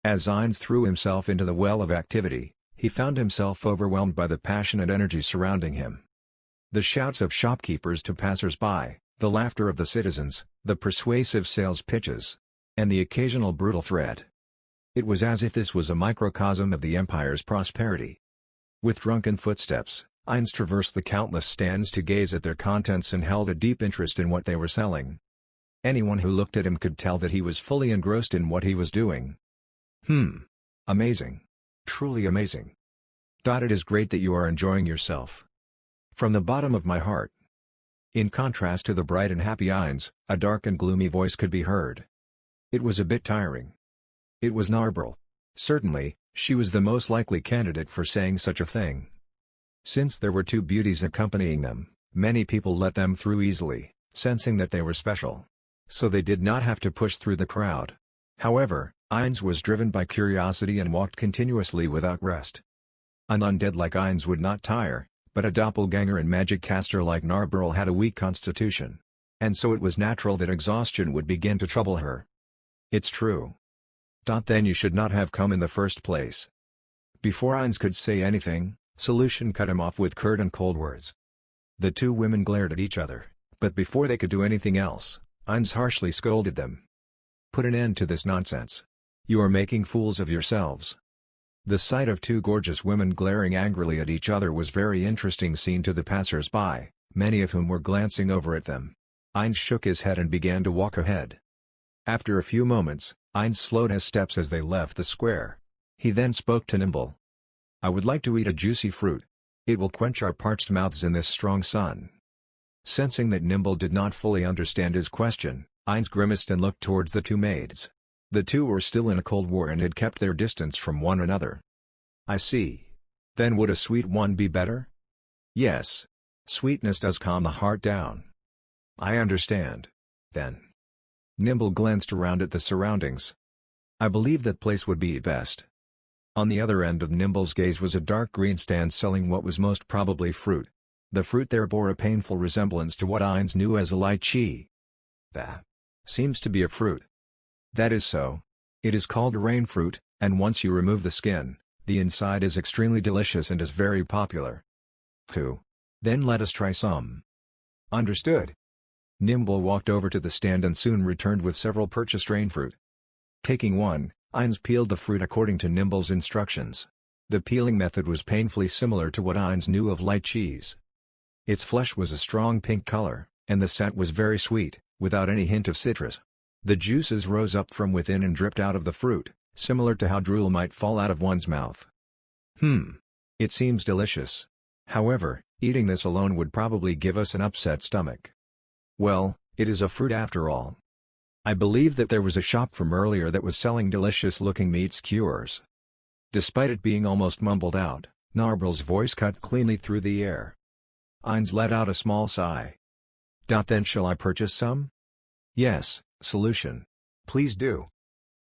As Ainz threw himself into the well of activity, he found himself overwhelmed by the passionate energy surrounding him. The shouts of shopkeepers to passers-by, the laughter of the citizens, the persuasive sales pitches, and the occasional brutal threat. It was as if this was a microcosm of the empire's prosperity. With drunken footsteps, Ainz traversed the countless stands to gaze at their contents and held a deep interest in what they were selling. Anyone who looked at him could tell that he was fully engrossed in what he was doing. Amazing. Truly amazing. It is great that you are enjoying yourself. From the bottom of my heart. In contrast to the bright and happy Ainz, a dark and gloomy voice could be heard. It was a bit tiring. It was Narbril. Certainly, she was the most likely candidate for saying such a thing. Since there were two beauties accompanying them, many people let them through easily, sensing that they were special. So they did not have to push through the crowd. However, Ainz was driven by curiosity and walked continuously without rest. An undead like Ainz would not tire, but a doppelganger and magic caster like Narbril had a weak constitution. and so it was natural that exhaustion would begin to trouble her. It's true. Then you should not have come in the first place. Before Ainz could say anything, Solution cut him off with curt and cold words. The two women glared at each other, but before they could do anything else, Ainz harshly scolded them. Put an end to this nonsense. You are making fools of yourselves. The sight of two gorgeous women glaring angrily at each other was very interesting scene to the passers-by, many of whom were glancing over at them. Ainz shook his head and began to walk ahead. After a few moments, Ainz slowed his steps as they left the square. He then spoke to Nimble. I would like to eat a juicy fruit. It will quench our parched mouths in this strong sun. Sensing that Nimble did not fully understand his question, Ainz grimaced and looked towards the two maids. The two were still in a cold war and had kept their distance from one another. I see. Then would a sweet one be better? Yes. Sweetness does calm the heart down. I understand. Then. Nimble glanced around at the surroundings. I believe that place would be best. On the other end of Nimble's gaze was a dark green stand selling what was most probably fruit. The fruit there bore a painful resemblance to what Ainz knew as a lychee. That seems to be a fruit. That is so. It is called a rain fruit, and once you remove the skin, the inside is extremely delicious and is very popular. Then let us try some. Understood. Nimble walked over to the stand and soon returned with several purchased rain fruit. Taking one, Ainz peeled the fruit according to Nimble's instructions. The peeling method was painfully similar to what Ainz knew of lychees. Its flesh was a strong pink color, and the scent was very sweet, without any hint of citrus. The juices rose up from within and dripped out of the fruit, similar to how drool might fall out of one's mouth. It seems delicious. However, eating this alone would probably give us an upset stomach. Well, it is a fruit after all. I believe that there was a shop from earlier that was selling delicious-looking meats cures. Despite it being almost mumbled out, Narbel's voice cut cleanly through the air. Ainz let out a small sigh. Then shall I purchase some? Yes, Solution. Please do.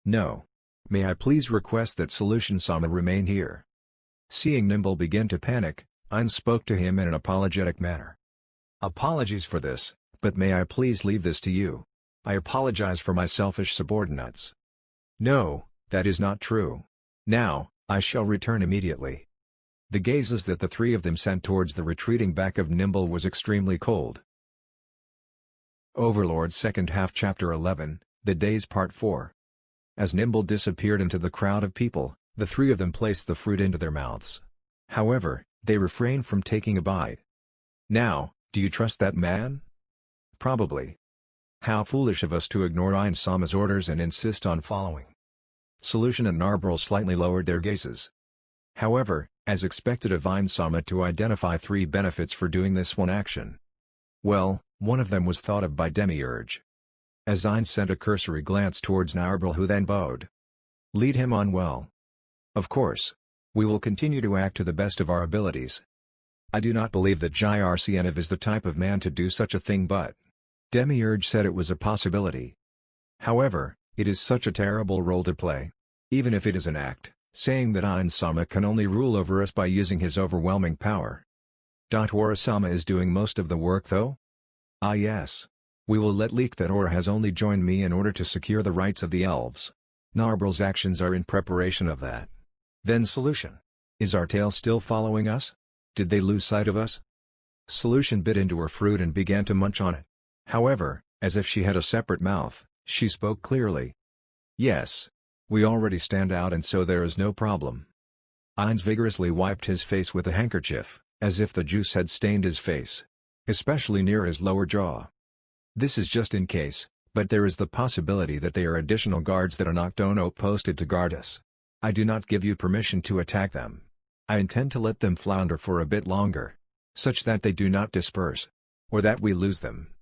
No. May I please request that Solution-sama remain here? Seeing Nimble begin to panic, Ainz spoke to him in an apologetic manner. Apologies for this, but may I please leave this to you? I apologize for my selfish subordinates. No, that is not true. Now, I shall return immediately. The gazes that the three of them sent towards the retreating back of Nimble was extremely cold. Overlord Second Half Chapter 11, The Days Part 4. As Nimble disappeared into the crowd of people, the three of them placed the fruit into their mouths. However, they refrained from taking a bite. Now, do you trust that man? Probably. How foolish of us to ignore Ainz-sama's orders and insist on following. Solution and Narbel slightly lowered their gazes. However, as expected of Ainz-sama to identify three benefits for doing this one action. Well, one of them was thought of by Demiurge. As Ainz sent a cursory glance towards Narbel, who then bowed. Lead him on well. Of course. We will continue to act to the best of our abilities. I do not believe that Jircnov is the type of man to do such a thing, but Demiurge said it was a possibility. However, it is such a terrible role to play. Even if it is an act, saying that Ainz-sama can only rule over us by using his overwhelming power. Aura-sama is doing most of the work though? Ah yes. We will let leak that Aura has only joined me in order to secure the rights of the elves. Narbel's actions are in preparation of that. Then Solution. Is our tail still following us? Did they lose sight of us? Solution bit into her fruit and began to munch on it. However, as if she had a separate mouth, she spoke clearly. Yes. We already stand out and so there is no problem. Ainz vigorously wiped his face with a handkerchief, as if the juice had stained his face. Especially near his lower jaw. This is just in case, but there is the possibility that they are additional guards that are Noctono posted to guard us. I do not give you permission to attack them. I intend to let them flounder for a bit longer. Such that they do not disperse. Or that we lose them.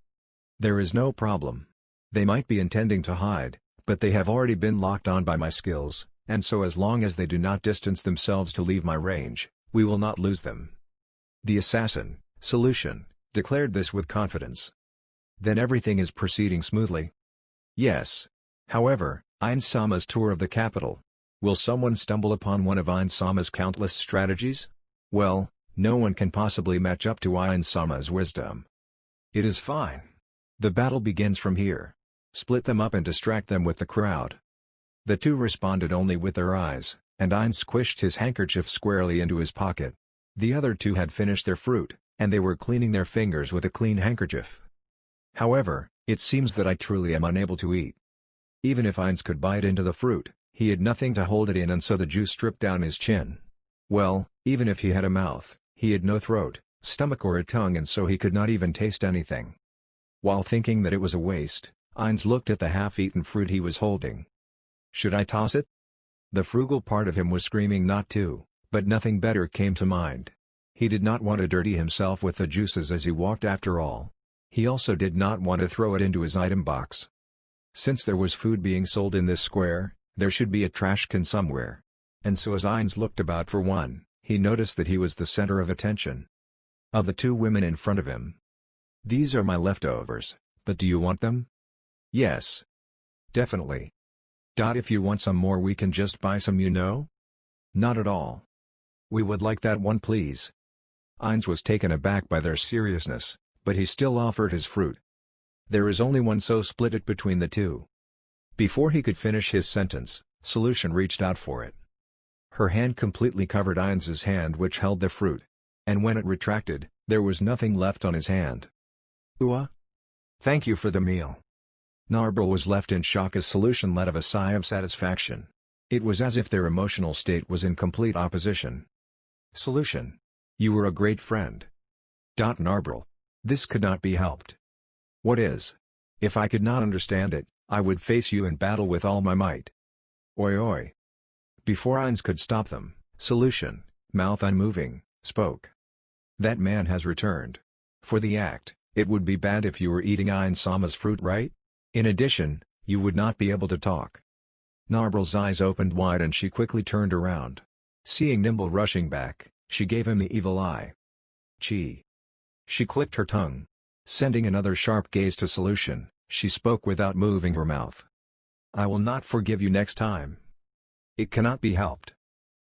There is no problem. They might be intending to hide, but they have already been locked on by my skills, and so as long as they do not distance themselves to leave my range, we will not lose them. The assassin, Solution, declared this with confidence. Then everything is proceeding smoothly? Yes. However, Ainz-sama's tour of the capital. Will someone stumble upon one of Ainz-sama's countless strategies? Well, no one can possibly match up to Ainz-sama's wisdom. It is fine. The battle begins from here. Split them up and distract them with the crowd. The two responded only with their eyes, and Ein squished his handkerchief squarely into his pocket. The other two had finished their fruit, and they were cleaning their fingers with a clean handkerchief. However, it seems that I truly am unable to eat. Even if Heinz could bite into the fruit, he had nothing to hold it in, and so the juice dripped down his chin. Well, even if he had a mouth, he had no throat, stomach or a tongue, and so he could not even taste anything. While thinking that it was a waste, Heinz looked at the half-eaten fruit he was holding. Should I toss it? The frugal part of him was screaming not to, but nothing better came to mind. He did not want to dirty himself with the juices as he walked after all. He also did not want to throw it into his item box. Since there was food being sold in this square, there should be a trash can somewhere. And so as Heinz looked about for one, he noticed that he was the center of attention. Of the two women in front of him. These are my leftovers, but do you want them? Yes. Definitely. If you want some more we can just buy some, you know? Not at all. We would like that one, please. Heinz was taken aback by their seriousness, but he still offered his fruit. There is only one, so split it between the two. Before he could finish his sentence, Solution reached out for it. Her hand completely covered Heinz's hand which held the fruit. And when it retracted, there was nothing left on his hand. Ooh. Thank you for the meal. Narbrel was left in shock as Solution let out a sigh of satisfaction. It was as if their emotional state was in complete opposition. Solution. You were a great friend. Narbrel. This could not be helped. What is? If I could not understand it, I would face you in battle with all my might. Oi oi. Before Heinz could stop them, Solution, mouth unmoving, spoke. That man has returned. For the act, it would be bad if you were eating Ein-sama's fruit, right? In addition, you would not be able to talk. Narbrel's eyes opened wide and she quickly turned around. Seeing Nimble rushing back, she gave him the evil eye. Chi. She clicked her tongue. Sending another sharp gaze to Solution, she spoke without moving her mouth. I will not forgive you next time. It cannot be helped.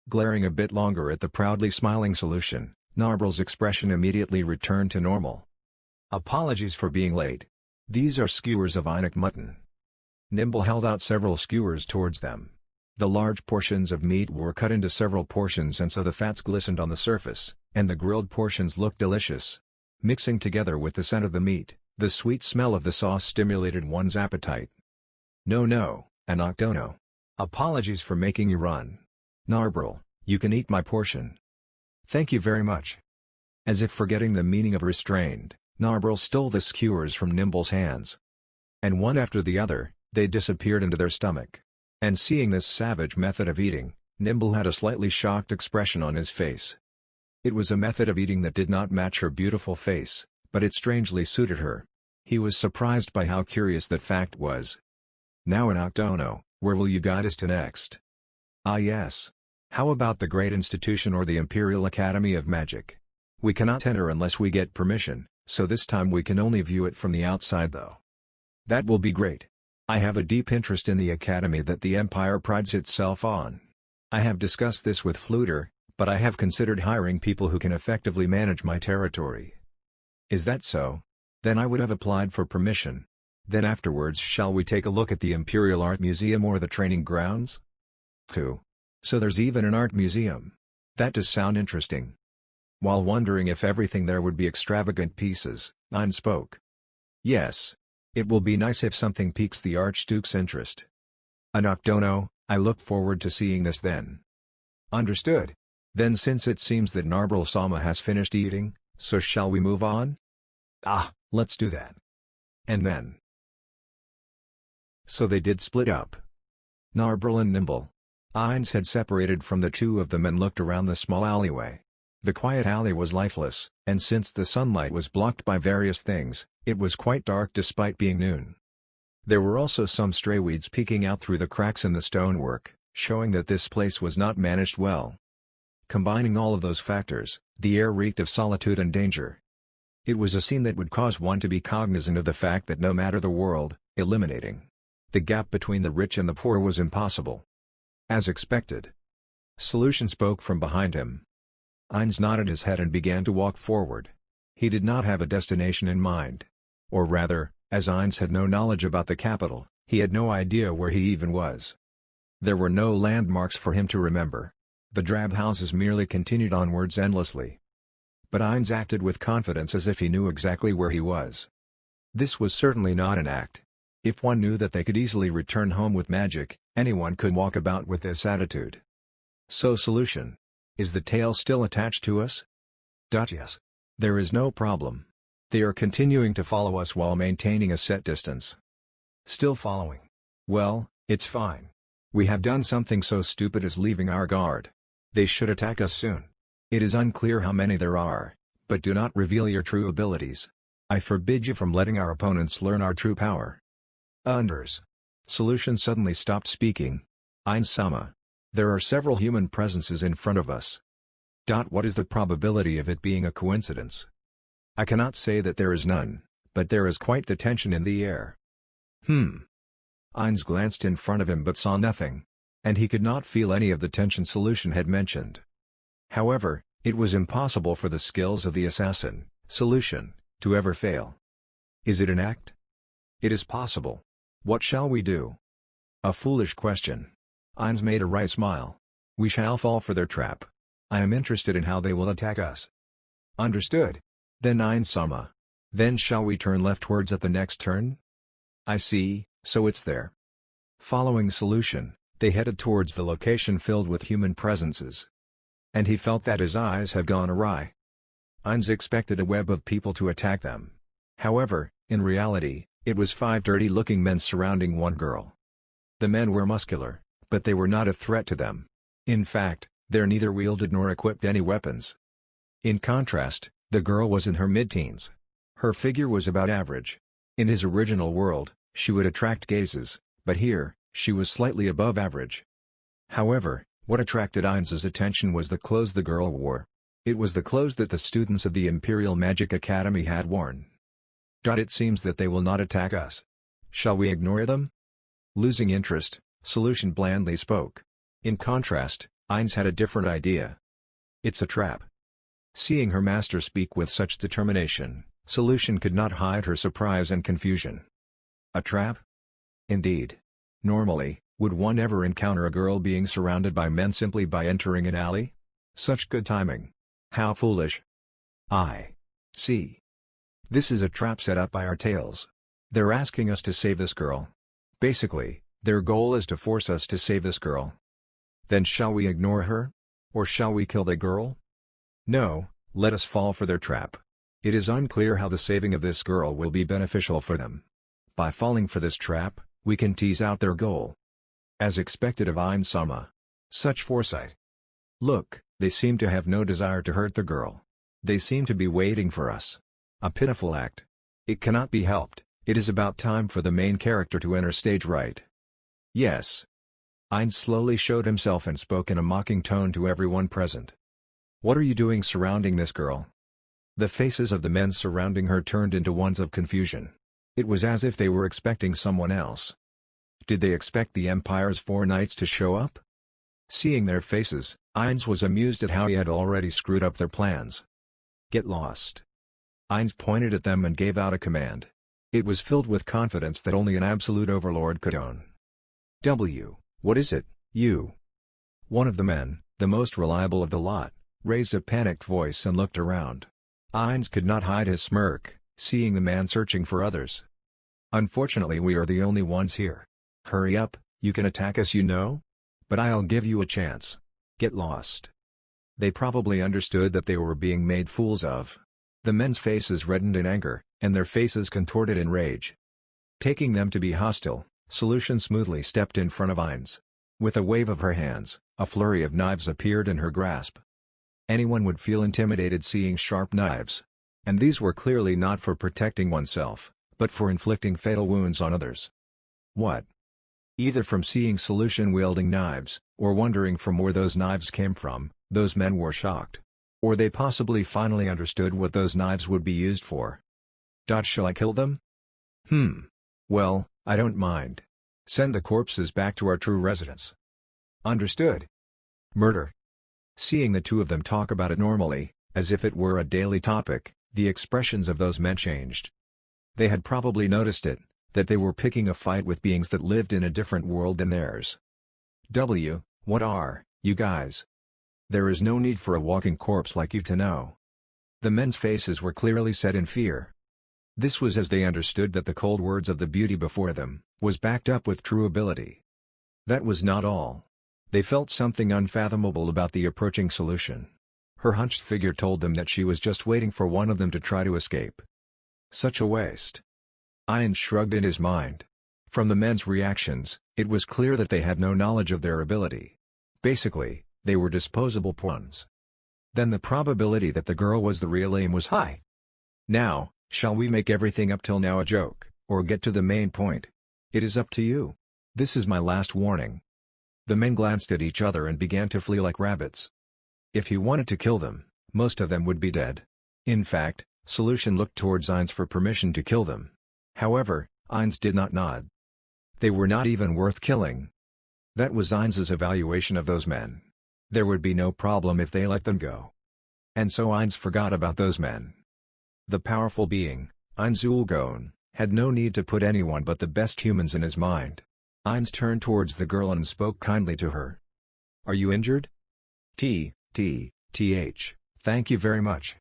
Glaring a bit longer at the proudly smiling Solution, Narbrel's expression immediately returned to normal. Apologies for being late. These are skewers of Einak mutton. Nimble held out several skewers towards them. The large portions of meat were cut into several portions and so the fats glistened on the surface, and the grilled portions looked delicious. Mixing together with the scent of the meat, the sweet smell of the sauce stimulated one's appetite. No, Anoctono. Apologies for making you run. Narbrel, you can eat my portion. Thank you very much. As if forgetting the meaning of restrained, Narbrel stole the skewers from Nimble's hands. And one after the other, they disappeared into their stomach. And seeing this savage method of eating, Nimble had a slightly shocked expression on his face. It was a method of eating that did not match her beautiful face, but it strangely suited her. He was surprised by how curious that fact was. Now Anoctono, where will you guide us to next? Ah yes. How about the Great Institution or the Imperial Academy of Magic? We cannot enter unless we get permission, so this time we can only view it from the outside though. That will be great. I have a deep interest in the academy that the Empire prides itself on. I have discussed this with Fluter, but I have considered hiring people who can effectively manage my territory. Is that so? Then I would have applied for permission. Then afterwards shall we take a look at the Imperial Art Museum or the training grounds? Cool. So there's even an art museum. That does sound interesting. While wondering if everything there would be extravagant pieces, Ein spoke. Yes. It will be nice if something piques the Archduke's interest. Anoctono, I look forward to seeing this then. Understood. Then since it seems that Narbrel-sama has finished eating, so shall we move on? Ah, let's do that. And then. So they did split up. Narbrel and Nimble. Heinz had separated from the two of them and looked around the small alleyway. The quiet alley was lifeless, and since the sunlight was blocked by various things, it was quite dark despite being noon. There were also some stray weeds peeking out through the cracks in the stonework, showing that this place was not managed well. Combining all of those factors, the air reeked of solitude and danger. It was a scene that would cause one to be cognizant of the fact that no matter the world, eliminating the gap between the rich and the poor was impossible. As expected. Solution spoke from behind him. Heinz nodded his head and began to walk forward. He did not have a destination in mind. Or rather, As Ainz had no knowledge about the capital, he had no idea where he even was. There were no landmarks for him to remember. The drab houses merely continued onwards endlessly. But Ainz acted with confidence as if he knew exactly where he was. This was certainly not an act. If one knew that they could easily return home with magic, anyone could walk about with this attitude. So solution. Is the tail still attached to us? Yes. There is no problem. They are continuing to follow us while maintaining a set distance. Still following. Well, it's fine. We have done something so stupid as leaving our guard. They should attack us soon. It is unclear how many there are, but do not reveal your true abilities. I forbid you from letting our opponents learn our true power. Unders. Solution suddenly stopped speaking. Ainz-sama. There are several human presences in front of us. What is the probability of it being a coincidence? I cannot say that there is none, but there is quite the tension in the air. Ainz glanced in front of him but saw nothing. And he could not feel any of the tension Solution had mentioned. However, it was impossible for the skills of the assassin, Solution, to ever fail. Is it an act? It is possible. What shall we do? A foolish question. Ainz made a wry smile. We shall fall for their trap. I am interested in how they will attack us. Understood. Then Ainz-sama. Then shall we turn leftwards at the next turn? I see, so it's there. Following Solution, they headed towards the location filled with human presences. And he felt that his eyes had gone awry. Ainz expected a web of people to attack them. However, in reality, it was 5 dirty-looking men surrounding one girl. The men were muscular, but they were not a threat to them. In fact, they neither wielded nor equipped any weapons. In contrast, the girl was in her mid-teens. Her figure was about average. In his original world, she would attract gazes, but here, she was slightly above average. However, what attracted Ainz's attention was the clothes the girl wore. It was the clothes that the students of the Imperial Magic Academy had worn. It seems that they will not attack us. Shall we ignore them? Losing interest, Solution blandly spoke. In contrast, Ainz had a different idea. It's a trap. Seeing her master speak with such determination, Solution could not hide her surprise and confusion. A trap? Indeed. Normally, would one ever encounter a girl being surrounded by men simply by entering an alley? Such good timing. How foolish. I see. This is a trap set up by our tails. They're asking us to save this girl. Basically, their goal is to force us to save this girl. Then shall we ignore her? Or shall we kill the girl? No, let us fall for their trap. It is unclear how the saving of this girl will be beneficial for them. By falling for this trap, we can tease out their goal. As expected of Ainz-sama. Such foresight. Look, they seem to have no desire to hurt the girl. They seem to be waiting for us. A pitiful act. It cannot be helped, it is about time for the main character to enter stage right. Yes. Ainz slowly showed himself and spoke in a mocking tone to everyone present. What are you doing surrounding this girl? The faces of the men surrounding her turned into ones of confusion. It was as if they were expecting someone else. Did they expect the Empire's 4 knights to show up? Seeing their faces, Ainz was amused at how he had already screwed up their plans. Get lost. Ainz pointed at them and gave out a command. It was filled with confidence that only an absolute overlord could own. What is it, you? One of the men, the most reliable of the lot, raised a panicked voice and looked around. Ainz could not hide his smirk, seeing the man searching for others. Unfortunately, we are the only ones here. Hurry up, you can attack us, you know? But I'll give you a chance. Get lost. They probably understood that they were being made fools of. The men's faces reddened in anger, and their faces contorted in rage. Taking them to be hostile, Solution smoothly stepped in front of Ainz. With a wave of her hands, a flurry of knives appeared in her grasp. Anyone would feel intimidated seeing sharp knives. And these were clearly not for protecting oneself, but for inflicting fatal wounds on others. What? Either from seeing Solution wielding knives, or wondering from where those knives came from, those men were shocked. Or they possibly finally understood what those knives would be used for. Shall I kill them? Well, I don't mind. Send the corpses back to our true residence. Understood. Murder. Seeing the two of them talk about it normally, as if it were a daily topic, the expressions of those men changed. They had probably noticed it, that they were picking a fight with beings that lived in a different world than theirs. What are you guys? There is no need for a walking corpse like you to know. The men's faces were clearly set in fear. This was as they understood that the cold words of the beauty before them was backed up with true ability. That was not all. They felt something unfathomable about the approaching solution. Her hunched figure told them that she was just waiting for one of them to try to escape. Such a waste. Ainz shrugged in his mind. From the men's reactions, it was clear that they had no knowledge of their ability. Basically, they were disposable pawns. Then the probability that the girl was the real aim was high. Now, shall we make everything up till now a joke, or get to the main point? It is up to you. This is my last warning. The men glanced at each other and began to flee like rabbits. If he wanted to kill them, most of them would be dead. In fact, Solution looked towards Ainz for permission to kill them. However, Ainz did not nod. They were not even worth killing. That was Ainz's evaluation of those men. There would be no problem if they let them go. And so Ainz forgot about those men. The powerful being, Ainz Ulgon, had no need to put anyone but the best humans in his mind. Ainz turned towards the girl and spoke kindly to her. Are you injured? Thank you very much.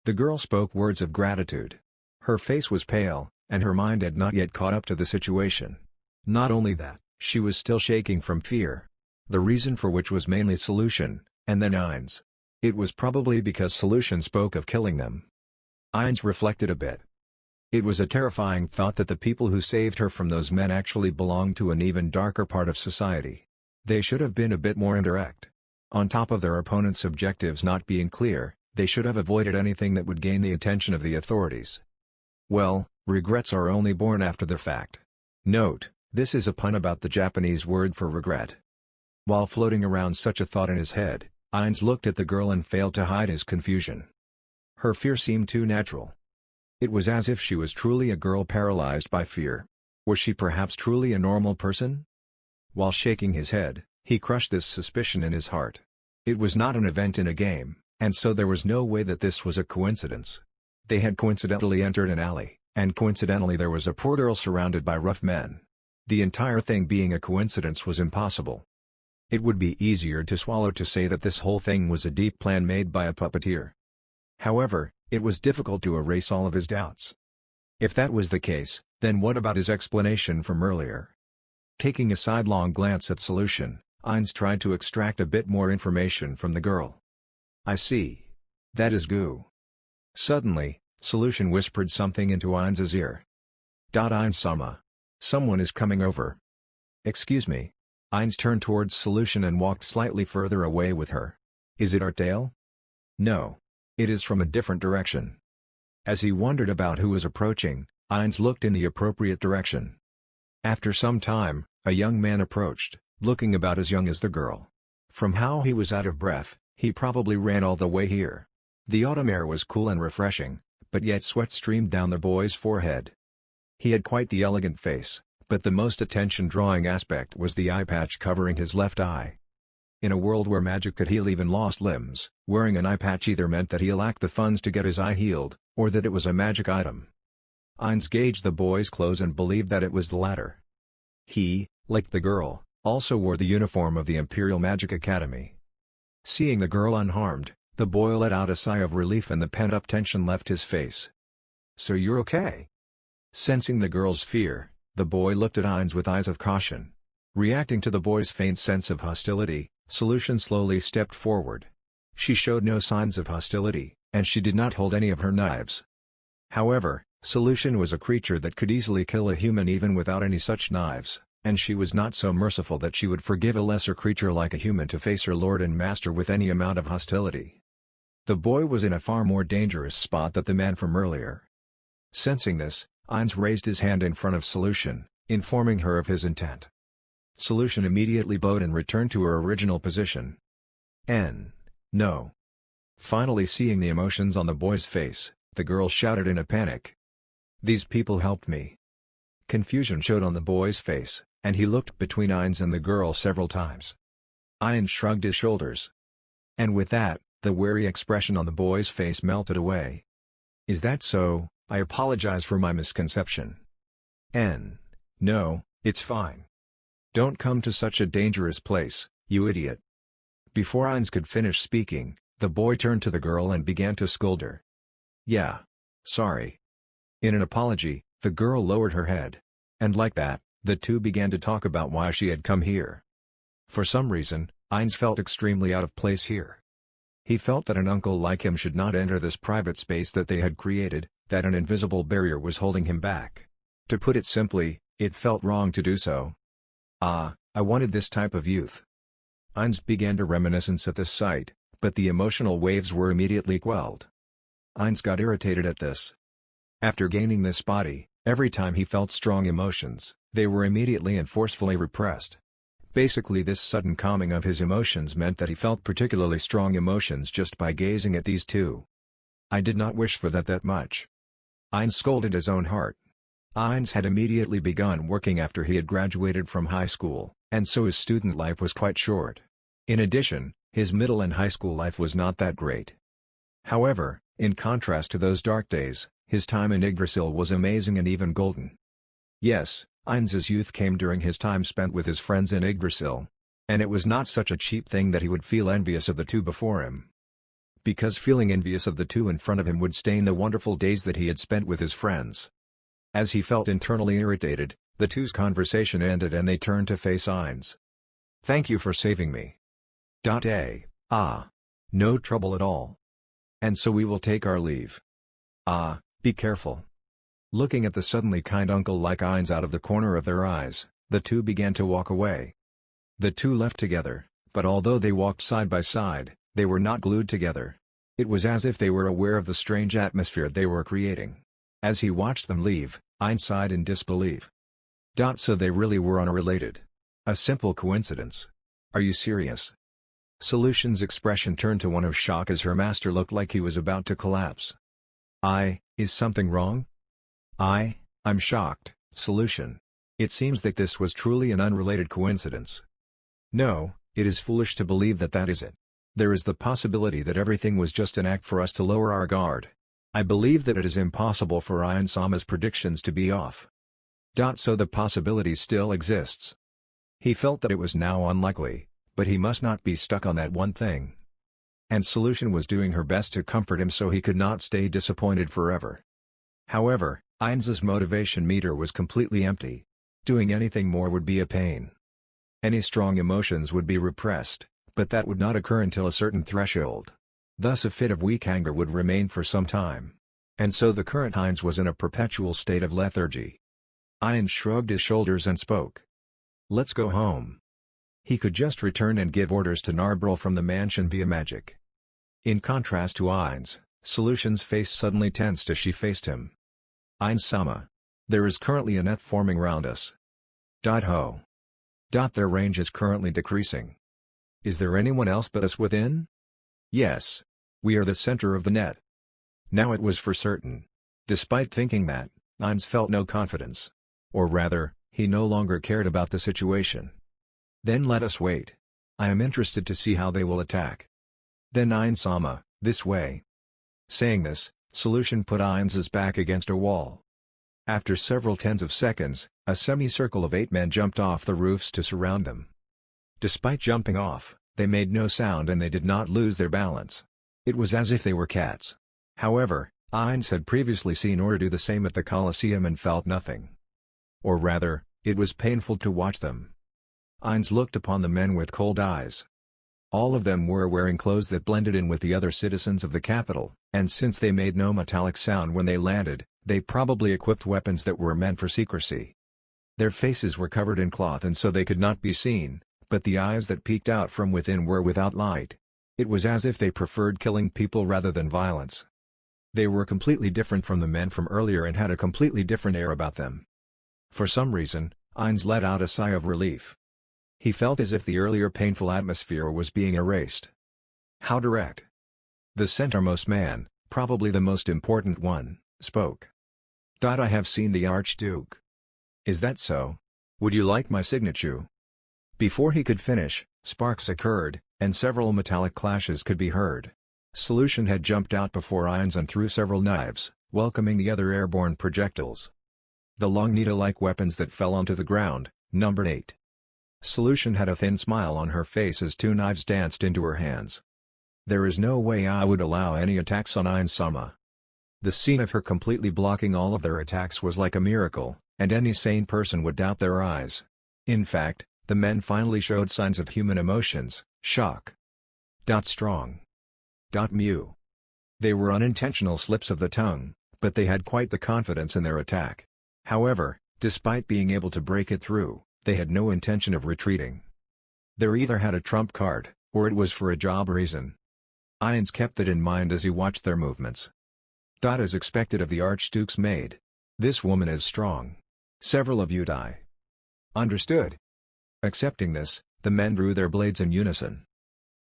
The girl spoke words of gratitude. Her face was pale, and her mind had not yet caught up to the situation. Not only that, she was still shaking from fear. The reason for which was mainly Solution, and then Ainz. It was probably because Solution spoke of killing them. Ainz reflected a bit. It was a terrifying thought that the people who saved her from those men actually belonged to an even darker part of society. They should have been a bit more indirect. On top of their opponent's objectives not being clear, they should have avoided anything that would gain the attention of the authorities. Well, regrets are only born after the fact. Note, this is a pun about the Japanese word for regret. While floating around such a thought in his head, Ainz looked at the girl and failed to hide his confusion. Her fear seemed too natural. It was as if she was truly a girl paralyzed by fear. Was she perhaps truly a normal person? While shaking his head, he crushed this suspicion in his heart. It was not an event in a game, and so there was no way that this was a coincidence. They had coincidentally entered an alley, and coincidentally there was a poor girl surrounded by rough men. The entire thing being a coincidence was impossible. It would be easier to swallow to say that this whole thing was a deep plan made by a puppeteer. However, it was difficult to erase all of his doubts. If that was the case, then what about his explanation from earlier? Taking a sidelong glance at Solution, Ainz tried to extract a bit more information from the girl. I see. That is goo. Suddenly, Solution whispered something into Ainz's ear. Ainz-sama. Someone is coming over. Excuse me. Ainz turned towards Solution and walked slightly further away with her. Is it Artale? No. It is from a different direction. As he wondered about who was approaching, Ainz looked in the appropriate direction. After some time, a young man approached, looking about as young as the girl. From how he was out of breath, he probably ran all the way here. The autumn air was cool and refreshing, but yet sweat streamed down the boy's forehead. He had quite the elegant face, but the most attention-drawing aspect was the eye patch covering his left eye. In a world where magic could heal even lost limbs, wearing an eye patch either meant that he lacked the funds to get his eye healed, or that it was a magic item. Ainz gauged the boy's clothes and believed that it was the latter. He, like the girl, also wore the uniform of the Imperial Magic Academy. Seeing the girl unharmed, the boy let out a sigh of relief and the pent-up tension left his face. So you're okay? Sensing the girl's fear, the boy looked at Ainz with eyes of caution. Reacting to the boy's faint sense of hostility, Solution slowly stepped forward. She showed no signs of hostility, and she did not hold any of her knives. However, Solution was a creature that could easily kill a human even without any such knives, and she was not so merciful that she would forgive a lesser creature like a human to face her lord and master with any amount of hostility. The boy was in a far more dangerous spot than the man from earlier. Sensing this, Ainz raised his hand in front of Solution, informing her of his intent. Solution immediately bowed and returned to her original position. No. Finally seeing the emotions on the boy's face, the girl shouted in a panic. These people helped me. Confusion showed on the boy's face, and he looked between Ainz and the girl several times. Ainz shrugged his shoulders. And with that, the wary expression on the boy's face melted away. Is that so, I apologize for my misconception. No, it's fine. Don't come to such a dangerous place, you idiot. Before Ainz could finish speaking, the boy turned to the girl and began to scold her. Yeah. Sorry. In an apology, the girl lowered her head. And like that, the two began to talk about why she had come here. For some reason, Ainz felt extremely out of place here. He felt that an uncle like him should not enter this private space that they had created, that an invisible barrier was holding him back. To put it simply, it felt wrong to do so. I wanted this type of youth. Ainz began to reminisce at this sight, but the emotional waves were immediately quelled. Ainz got irritated at this. After gaining this body, every time he felt strong emotions, they were immediately and forcefully repressed. Basically, this sudden calming of his emotions meant that he felt particularly strong emotions just by gazing at these two. I did not wish for that much. Ainz scolded his own heart. Ainz had immediately begun working after he had graduated from high school, and so his student life was quite short. In addition, his middle and high school life was not that great. However, in contrast to those dark days, his time in Yggdrasil was amazing and even golden. Yes, Ainz's youth came during his time spent with his friends in Yggdrasil. And it was not such a cheap thing that he would feel envious of the two before him. Because feeling envious of the two in front of him would stain the wonderful days that he had spent with his friends. As he felt internally irritated, the two's conversation ended and they turned to face Ainz. Thank you for saving me. No trouble at all. And so we will take our leave. Be careful. Looking at the suddenly kind uncle like Ainz out of the corner of their eyes, the two began to walk away. The two left together, but although they walked side by side, they were not glued together. It was as if they were aware of the strange atmosphere they were creating. As he watched them leave, Ainz sighed in disbelief. So they really were unrelated. A simple coincidence. Are you serious? Solution's expression turned to one of shock as her master looked like he was about to collapse. Is something wrong? I'm shocked, Solution. It seems that this was truly an unrelated coincidence. No, it is foolish to believe that is it. There is the possibility that everything was just an act for us to lower our guard. I believe that it is impossible for Ainz-sama's predictions to be off. So the possibility still exists. He felt that it was now unlikely, but he must not be stuck on that one thing. And Solution was doing her best to comfort him so he could not stay disappointed forever. However, Ainz's motivation meter was completely empty. Doing anything more would be a pain. Any strong emotions would be repressed, but that would not occur until a certain threshold. Thus a fit of weak anger would remain for some time. And so the current Ainz was in a perpetual state of lethargy. Ainz shrugged his shoulders and spoke. Let's go home. He could just return and give orders to Narbril from the mansion via magic. In contrast to Ainz, Solution's face suddenly tensed as she faced him. Ainz-sama. There is currently a net forming round us. Ho. Their range is currently decreasing. Is there anyone else but us within? Yes. We are the center of the net. Now it was for certain. Despite thinking that, Ainz felt no confidence. Or rather, he no longer cared about the situation. Then let us wait. I am interested to see how they will attack. Then Ainz-sama, this way. Saying this, Solution put Ainz's back against a wall. After several tens of seconds, a semicircle of 8 men jumped off the roofs to surround them. Despite jumping off, they made no sound and they did not lose their balance. It was as if they were cats. However, Ainz had previously seen Orr do the same at the Colosseum and felt nothing. Or rather, it was painful to watch them. Ainz looked upon the men with cold eyes. All of them were wearing clothes that blended in with the other citizens of the capital, and since they made no metallic sound when they landed, they probably equipped weapons that were meant for secrecy. Their faces were covered in cloth and so they could not be seen, but the eyes that peeked out from within were without light. It was as if they preferred killing people rather than violence. They were completely different from the men from earlier and had a completely different air about them. For some reason, Ainz let out a sigh of relief. He felt as if the earlier painful atmosphere was being erased. How direct. The centermost man, probably the most important one, spoke. I have seen the Archduke. Is that so? Would you like my signature? Before he could finish, sparks occurred, and several metallic clashes could be heard. Solution had jumped out before Ainz and threw several knives, welcoming the other airborne projectiles. The long needle-like weapons that fell onto the ground, numbered 8. Solution had a thin smile on her face as 2 knives danced into her hands. There is no way I would allow any attacks on Ainz-sama. The scene of her completely blocking all of their attacks was like a miracle, and any sane person would doubt their eyes. In fact, the men finally showed signs of human emotions, shock. Strong. Mew. They were unintentional slips of the tongue, but they had quite the confidence in their attack. However, despite being able to break it through, they had no intention of retreating. They either had a trump card, or it was for a job reason. Ainz kept that in mind as he watched their movements. As expected of the Archduke's maid. This woman is strong. Several of you die. Understood. Accepting this, the men drew their blades in unison.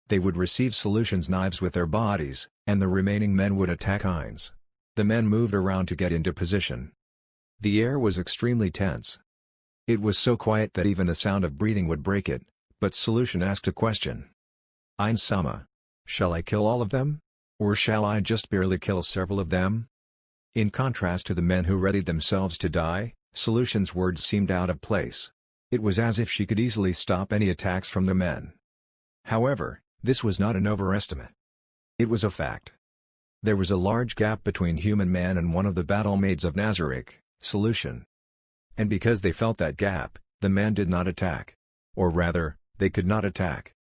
They would receive Solution's knives with their bodies, and the remaining men would attack Ainz. The men moved around to get into position. The air was extremely tense. It was so quiet that even the sound of breathing would break it, but Solution asked a question. Ainz-sama. Shall I kill all of them? Or shall I just barely kill several of them? In contrast to the men who readied themselves to die, Solution's words seemed out of place. It was as if she could easily stop any attacks from the men. However, this was not an overestimate. It was a fact. There was a large gap between human man and one of the battle maids of Nazarick, Solution. And because they felt that gap, the men did not attack. Or rather, they could not attack.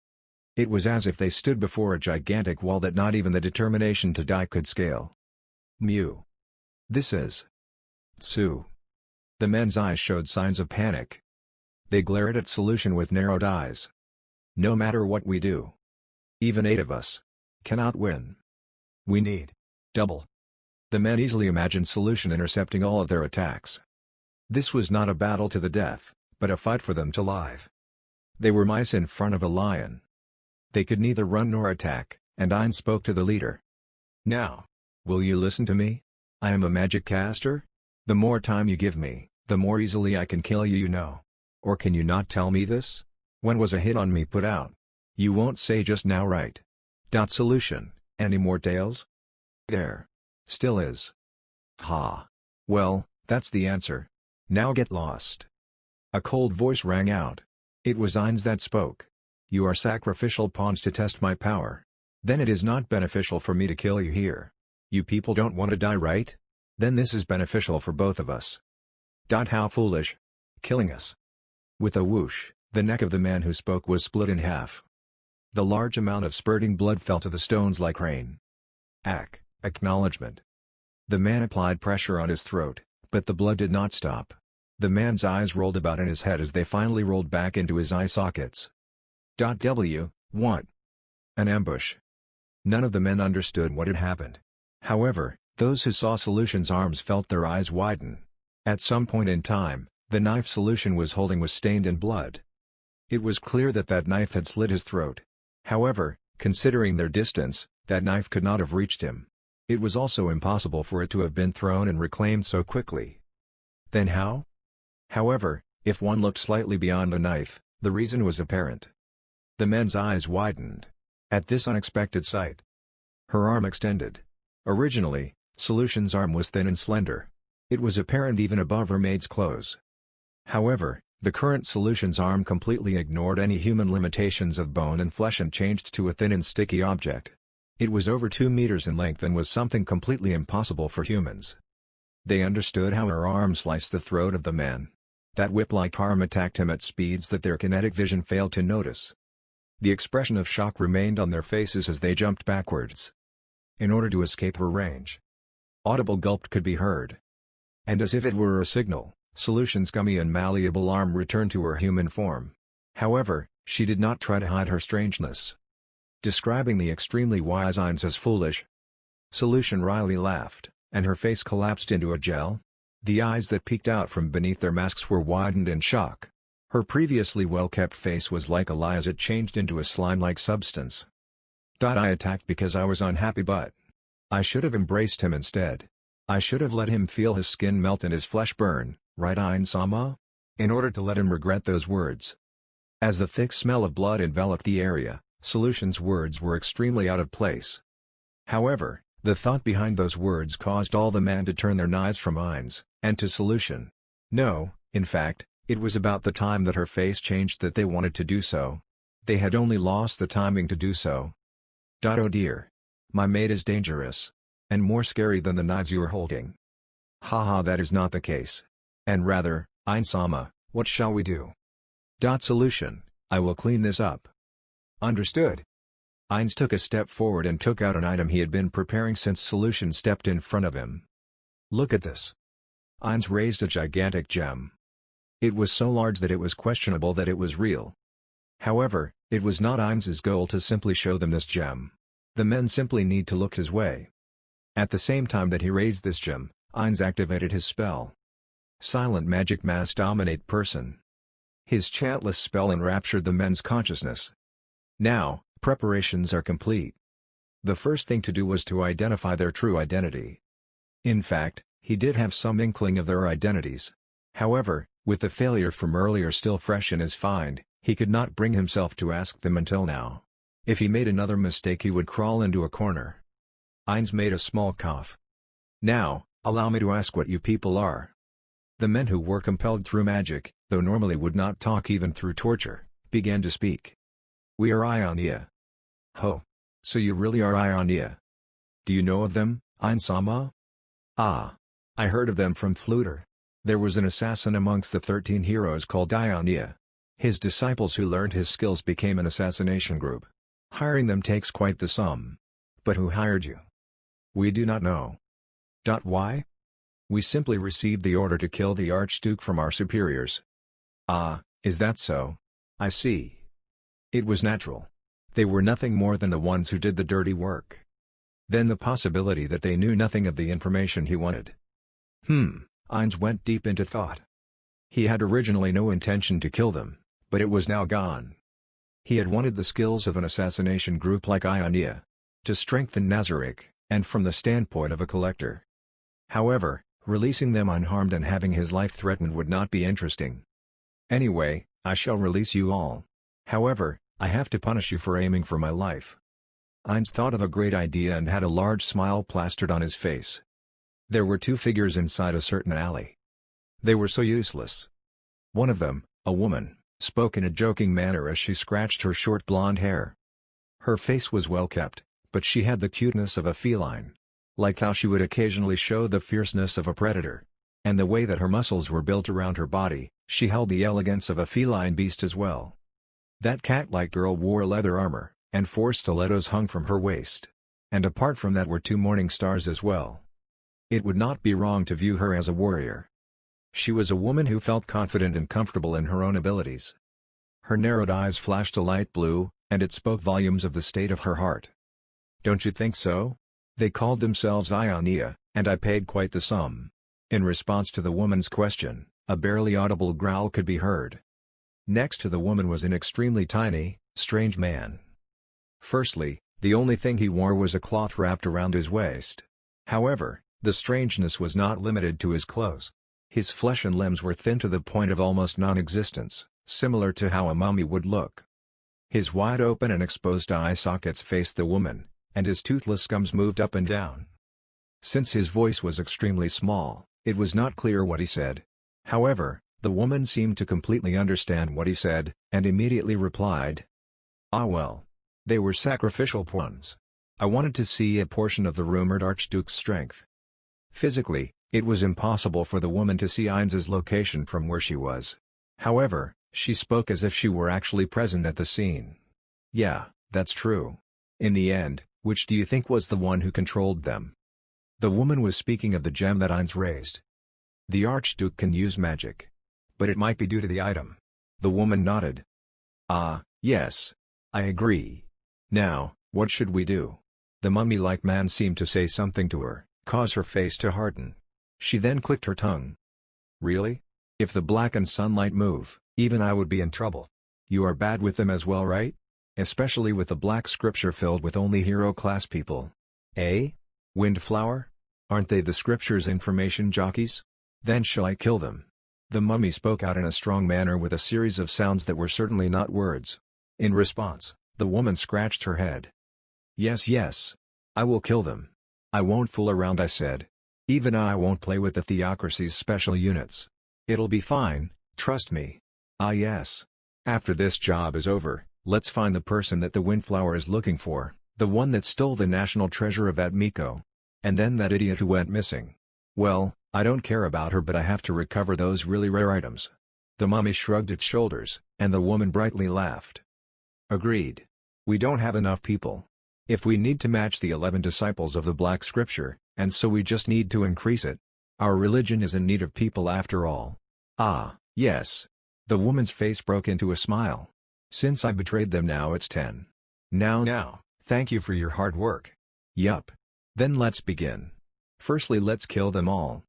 It was as if they stood before a gigantic wall that not even the determination to die could scale. Mew. This is Tsu. The men's eyes showed signs of panic. They glared at Solution with narrowed eyes. No matter what we do, even 8 of us cannot win. We need double. The men easily imagined Solution intercepting all of their attacks. This was not a battle to the death, but a fight for them to live. They were mice in front of a lion. They could neither run nor attack, and Ainz spoke to the leader. Now, will you listen to me? I am a magic caster. The more time you give me, the more easily I can kill you, you know. Or can you not tell me this? When was a hit on me put out? You won't say just now, right? Solution, any more tales? There. Still is. Ha. Well, that's the answer. Now get lost. A cold voice rang out. It was Ainz that spoke. You are sacrificial pawns to test my power. Then it is not beneficial for me to kill you here. You people don't want to die, right? Then this is beneficial for both of us. How foolish. Killing us. With a whoosh, the neck of the man who spoke was split in half. The large amount of spurting blood fell to the stones like rain. Acknowledgement. The man applied pressure on his throat, but the blood did not stop. The man's eyes rolled about in his head as they finally rolled back into his eye sockets. What? An ambush. None of the men understood what had happened. However, those who saw Solution's arms felt their eyes widen. At some point in time, the knife Solution was holding was stained in blood. It was clear that that knife had slit his throat. However, considering their distance, that knife could not have reached him. It was also impossible for it to have been thrown and reclaimed so quickly. Then how? However, if one looked slightly beyond the knife, the reason was apparent. The men's eyes widened at this unexpected sight. Her arm extended. Originally, Solution's arm was thin and slender. It was apparent even above her maid's clothes. However, the current Solution's arm completely ignored any human limitations of bone and flesh and changed to a thin and sticky object. It was over 2 meters in length and was something completely impossible for humans. They understood how her arm sliced the throat of the man. That whip-like arm attacked him at speeds that their kinetic vision failed to notice. The expression of shock remained on their faces as they jumped backwards. In order to escape her range. Audible gulp could be heard. And as if it were a signal, Solution's gummy and malleable arm returned to her human form. However, she did not try to hide her strangeness. Describing the extremely wise Ainz as foolish, Solution wryly laughed, and her face collapsed into a gel. The eyes that peeked out from beneath their masks were widened in shock. Her previously well-kept face was like a lie as it changed into a slime-like substance. I attacked because I was unhappy, but I should have embraced him instead. I should have let him feel his skin melt and his flesh burn, right, Ainz-sama? In order to let him regret those words. As the thick smell of blood enveloped the area, Solution's words were extremely out of place. However, the thought behind those words caused all the men to turn their knives from Ainz, and to Solution. No, in fact, it was about the time that her face changed that they wanted to do so. They had only lost the timing to do so. Oh dear. My mate is dangerous. And more scary than the knives you are holding. Haha, that is not the case. And rather, Ainz-sama, what shall we do? Solution, I will clean this up. Understood. Ainz took a step forward and took out an item he had been preparing since Solution stepped in front of him. Look at this. Ainz raised a gigantic gem. It was so large that it was questionable that it was real. However, it was not Ainz's goal to simply show them this gem. The men simply need to look his way. At the same time that he raised this gem, Ainz activated his spell. Silent Magic Mass Dominate Person. His chantless spell enraptured the men's consciousness. Now, preparations are complete. The first thing to do was to identify their true identity. In fact, he did have some inkling of their identities. However, with the failure from earlier still fresh in his mind, he could not bring himself to ask them until now. If he made another mistake he would crawl into a corner. Ainz made a small cough. Now, allow me to ask what you people are. The men who were compelled through magic, though normally would not talk even through torture, began to speak. We are Ionia. Ho. So you really are Ionia? Do you know of them, Ainz-sama? Ah. I heard of them from Fluter. There was an assassin amongst the 13 heroes called Ionia. His disciples who learned his skills became an assassination group. Hiring them takes quite the sum. But who hired you? We do not know. Why? We simply received the order to kill the Archduke from our superiors. Ah, is that so? I see. It was natural. They were nothing more than the ones who did the dirty work. Then the possibility that they knew nothing of the information he wanted. Ainz went deep into thought. He had originally no intention to kill them, but it was now gone. He had wanted the skills of an assassination group like Ionia. To strengthen Nazarick, and from the standpoint of a collector. However, releasing them unharmed and having his life threatened would not be interesting. Anyway, I shall release you all. However, I have to punish you for aiming for my life. Ainz thought of a great idea and had a large smile plastered on his face. There were two figures inside a certain alley. They were so useless. One of them, a woman, spoke in a joking manner as she scratched her short blonde hair. Her face was well kept, but she had the cuteness of a feline. Like how she would occasionally show the fierceness of a predator. And the way that her muscles were built around her body, she held the elegance of a feline beast as well. That cat-like girl wore leather armor, and 4 stilettos hung from her waist. And apart from that were 2 morning stars as well. It would not be wrong to view her as a warrior. She was a woman who felt confident and comfortable in her own abilities. Her narrowed eyes flashed a light blue, and it spoke volumes of the state of her heart. Don't you think so? They called themselves Ionia, and I paid quite the sum. In response to the woman's question, a barely audible growl could be heard. Next to the woman was an extremely tiny, strange man. Firstly, the only thing he wore was a cloth wrapped around his waist. However, the strangeness was not limited to his clothes. His flesh and limbs were thin to the point of almost non-existence, similar to how a mummy would look. His wide-open and exposed eye sockets faced the woman, and his toothless gums moved up and down. Since his voice was extremely small, it was not clear what he said. However, the woman seemed to completely understand what he said, and immediately replied. Ah well. They were sacrificial pawns. I wanted to see a portion of the rumored Archduke's strength. Physically, it was impossible for the woman to see Ainz's location from where she was. However, she spoke as if she were actually present at the scene. Yeah, that's true. In the end, which do you think was the one who controlled them? The woman was speaking of the gem that Ainz raised. The Archduke can use magic. But it might be due to the item. The woman nodded. Ah, yes. I agree. Now, what should we do? The mummy-like man seemed to say something to her, cause her face to harden. She then clicked her tongue. Really? If the blackened sunlight move, even I would be in trouble. You are bad with them as well, right? Especially with the black scripture filled with only hero-class people. Eh? Windflower? Aren't they the scripture's information jockeys? Then shall I kill them? The mummy spoke out in a strong manner with a series of sounds that were certainly not words. In response, the woman scratched her head. Yes, I will kill them. I won't fool around, I said. Even I won't play with the Theocracy's special units. It'll be fine, trust me. Ah yes. After this job is over, let's find the person that the Windflower is looking for, the one that stole the national treasure of Miko. And then that idiot who went missing. Well, I don't care about her, but I have to recover those really rare items. The mummy shrugged its shoulders, and the woman brightly laughed. Agreed. We don't have enough people. If we need to match the 11 disciples of the Black Scripture, and so we just need to increase it. Our religion is in need of people after all. Ah, yes. The woman's face broke into a smile. Since I betrayed them, now it's 10. Now, thank you for your hard work. Yup. Then let's begin. Firstly, let's kill them all.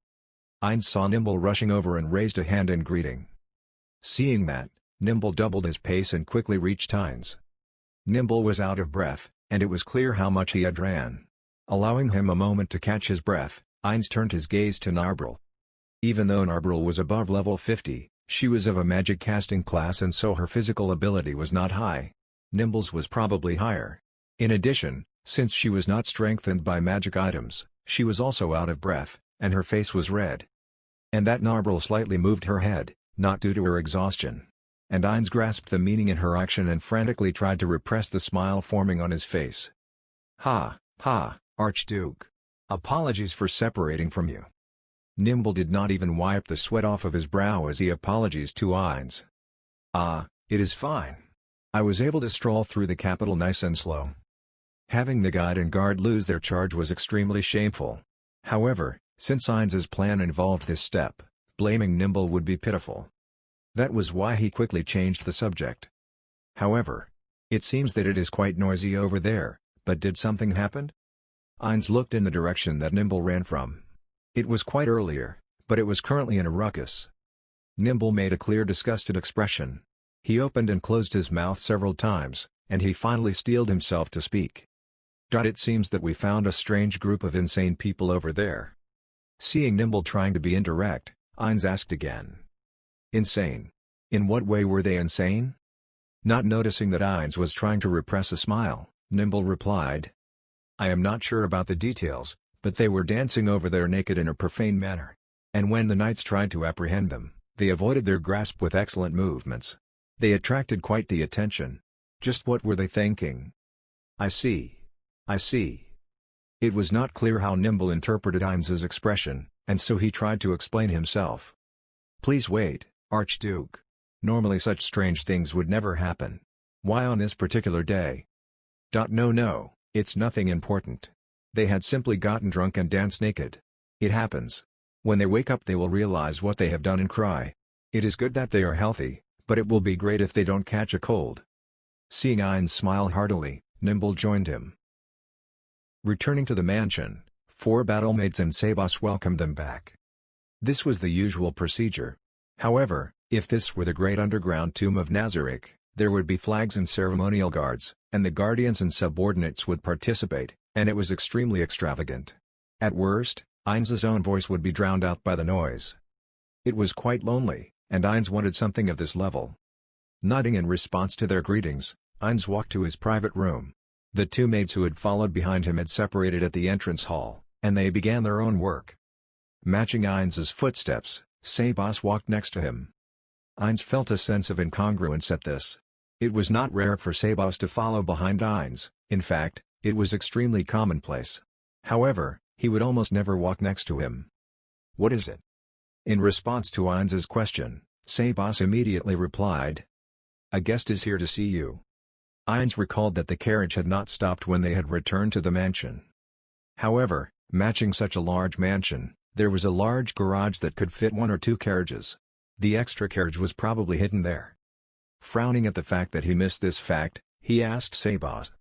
Ainz saw Nimble rushing over and raised a hand in greeting. Seeing that, Nimble doubled his pace and quickly reached Ainz. Nimble was out of breath, and it was clear how much he had ran. Allowing him a moment to catch his breath, Ainz turned his gaze to Narbril. Even though Narbril was above level 50, she was of a magic casting class, and so her physical ability was not high. Nimble's was probably higher. In addition, since she was not strengthened by magic items, she was also out of breath, and her face was red. And that Narbril slightly moved her head, not due to her exhaustion. And Ainz grasped the meaning in her action and frantically tried to repress the smile forming on his face. Ha, Archduke. Apologies for separating from you. Nimble did not even wipe the sweat off of his brow as he apologized to Ainz. Ah, it is fine. I was able to stroll through the capital nice and slow. Having the guide and guard lose their charge was extremely shameful. However, since Ainz's plan involved this step, blaming Nimble would be pitiful. That was why he quickly changed the subject. However, it seems that it is quite noisy over there, but did something happen? Ainz looked in the direction that Nimble ran from. It was quite earlier, but it was currently in a ruckus. Nimble made a clear disgusted expression. He opened and closed his mouth several times, and he finally steeled himself to speak. It seems that we found a strange group of insane people over there. Seeing Nimble trying to be indirect, Ainz asked again. Insane? In what way were they insane? Not noticing that Ainz was trying to repress a smile, Nimble replied. I am not sure about the details, but they were dancing over there naked in a profane manner. And when the knights tried to apprehend them, they avoided their grasp with excellent movements. They attracted quite the attention. Just what were they thinking? I see. It was not clear how Nimble interpreted Ainz's expression, and so he tried to explain himself. Please wait, Archduke. Normally such strange things would never happen. Why on this particular day? No, it's nothing important. They had simply gotten drunk and danced naked. It happens. When they wake up they will realize what they have done and cry. It is good that they are healthy, but it will be great if they don't catch a cold. Seeing Ainz smile heartily, Nimble joined him. Returning to the mansion, 4 battlemates and Sabas welcomed them back. This was the usual procedure. However, if this were the great underground tomb of Nazarick, there would be flags and ceremonial guards, and the guardians and subordinates would participate, and it was extremely extravagant. At worst, Ainz's own voice would be drowned out by the noise. It was quite lonely, and Ainz wanted something of this level. Nodding in response to their greetings, Ainz walked to his private room. The 2 maids who had followed behind him had separated at the entrance hall, and they began their own work. Matching Ainz's footsteps, Sabas walked next to him. Ainz felt a sense of incongruence at this. It was not rare for Sabas to follow behind Ainz, in fact, it was extremely commonplace. However, he would almost never walk next to him. What is it? In response to Ainz's question, Sabas immediately replied. A guest is here to see you. Ainz recalled that the carriage had not stopped when they had returned to the mansion. However, matching such a large mansion, there was a large garage that could fit 1 or 2 carriages. The extra carriage was probably hidden there. Frowning at the fact that he missed this fact, he asked Sabas.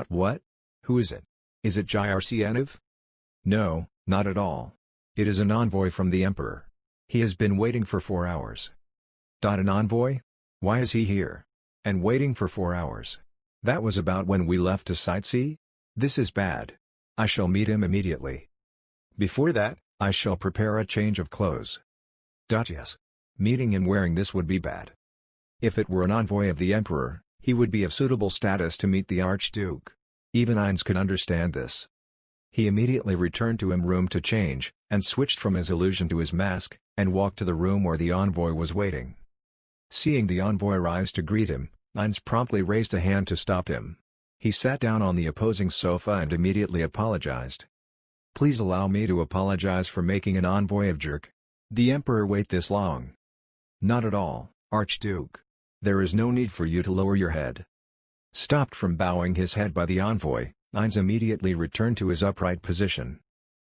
What? Who is it? Is it Jyrsianov? No, not at all. It is an envoy from the Emperor. He has been waiting for 4 hours. An envoy? Why is he here? And waiting for 4 hours? That was about when we left to sightsee? This is bad. I shall meet him immediately. Before that, I shall prepare a change of clothes. Yes. Meeting him wearing this would be bad. If it were an envoy of the Emperor, he would be of suitable status to meet the Archduke. Even Ainz could understand this. He immediately returned to his room to change, and switched from his illusion to his mask, and walked to the room where the envoy was waiting. Seeing the envoy rise to greet him, Ainz promptly raised a hand to stop him. He sat down on the opposing sofa and immediately apologized. "Please allow me to apologize for making an envoy of jerk. The Emperor wait this long." "Not at all, Archduke. There is no need for you to lower your head." Stopped from bowing his head by the envoy, Ainz immediately returned to his upright position.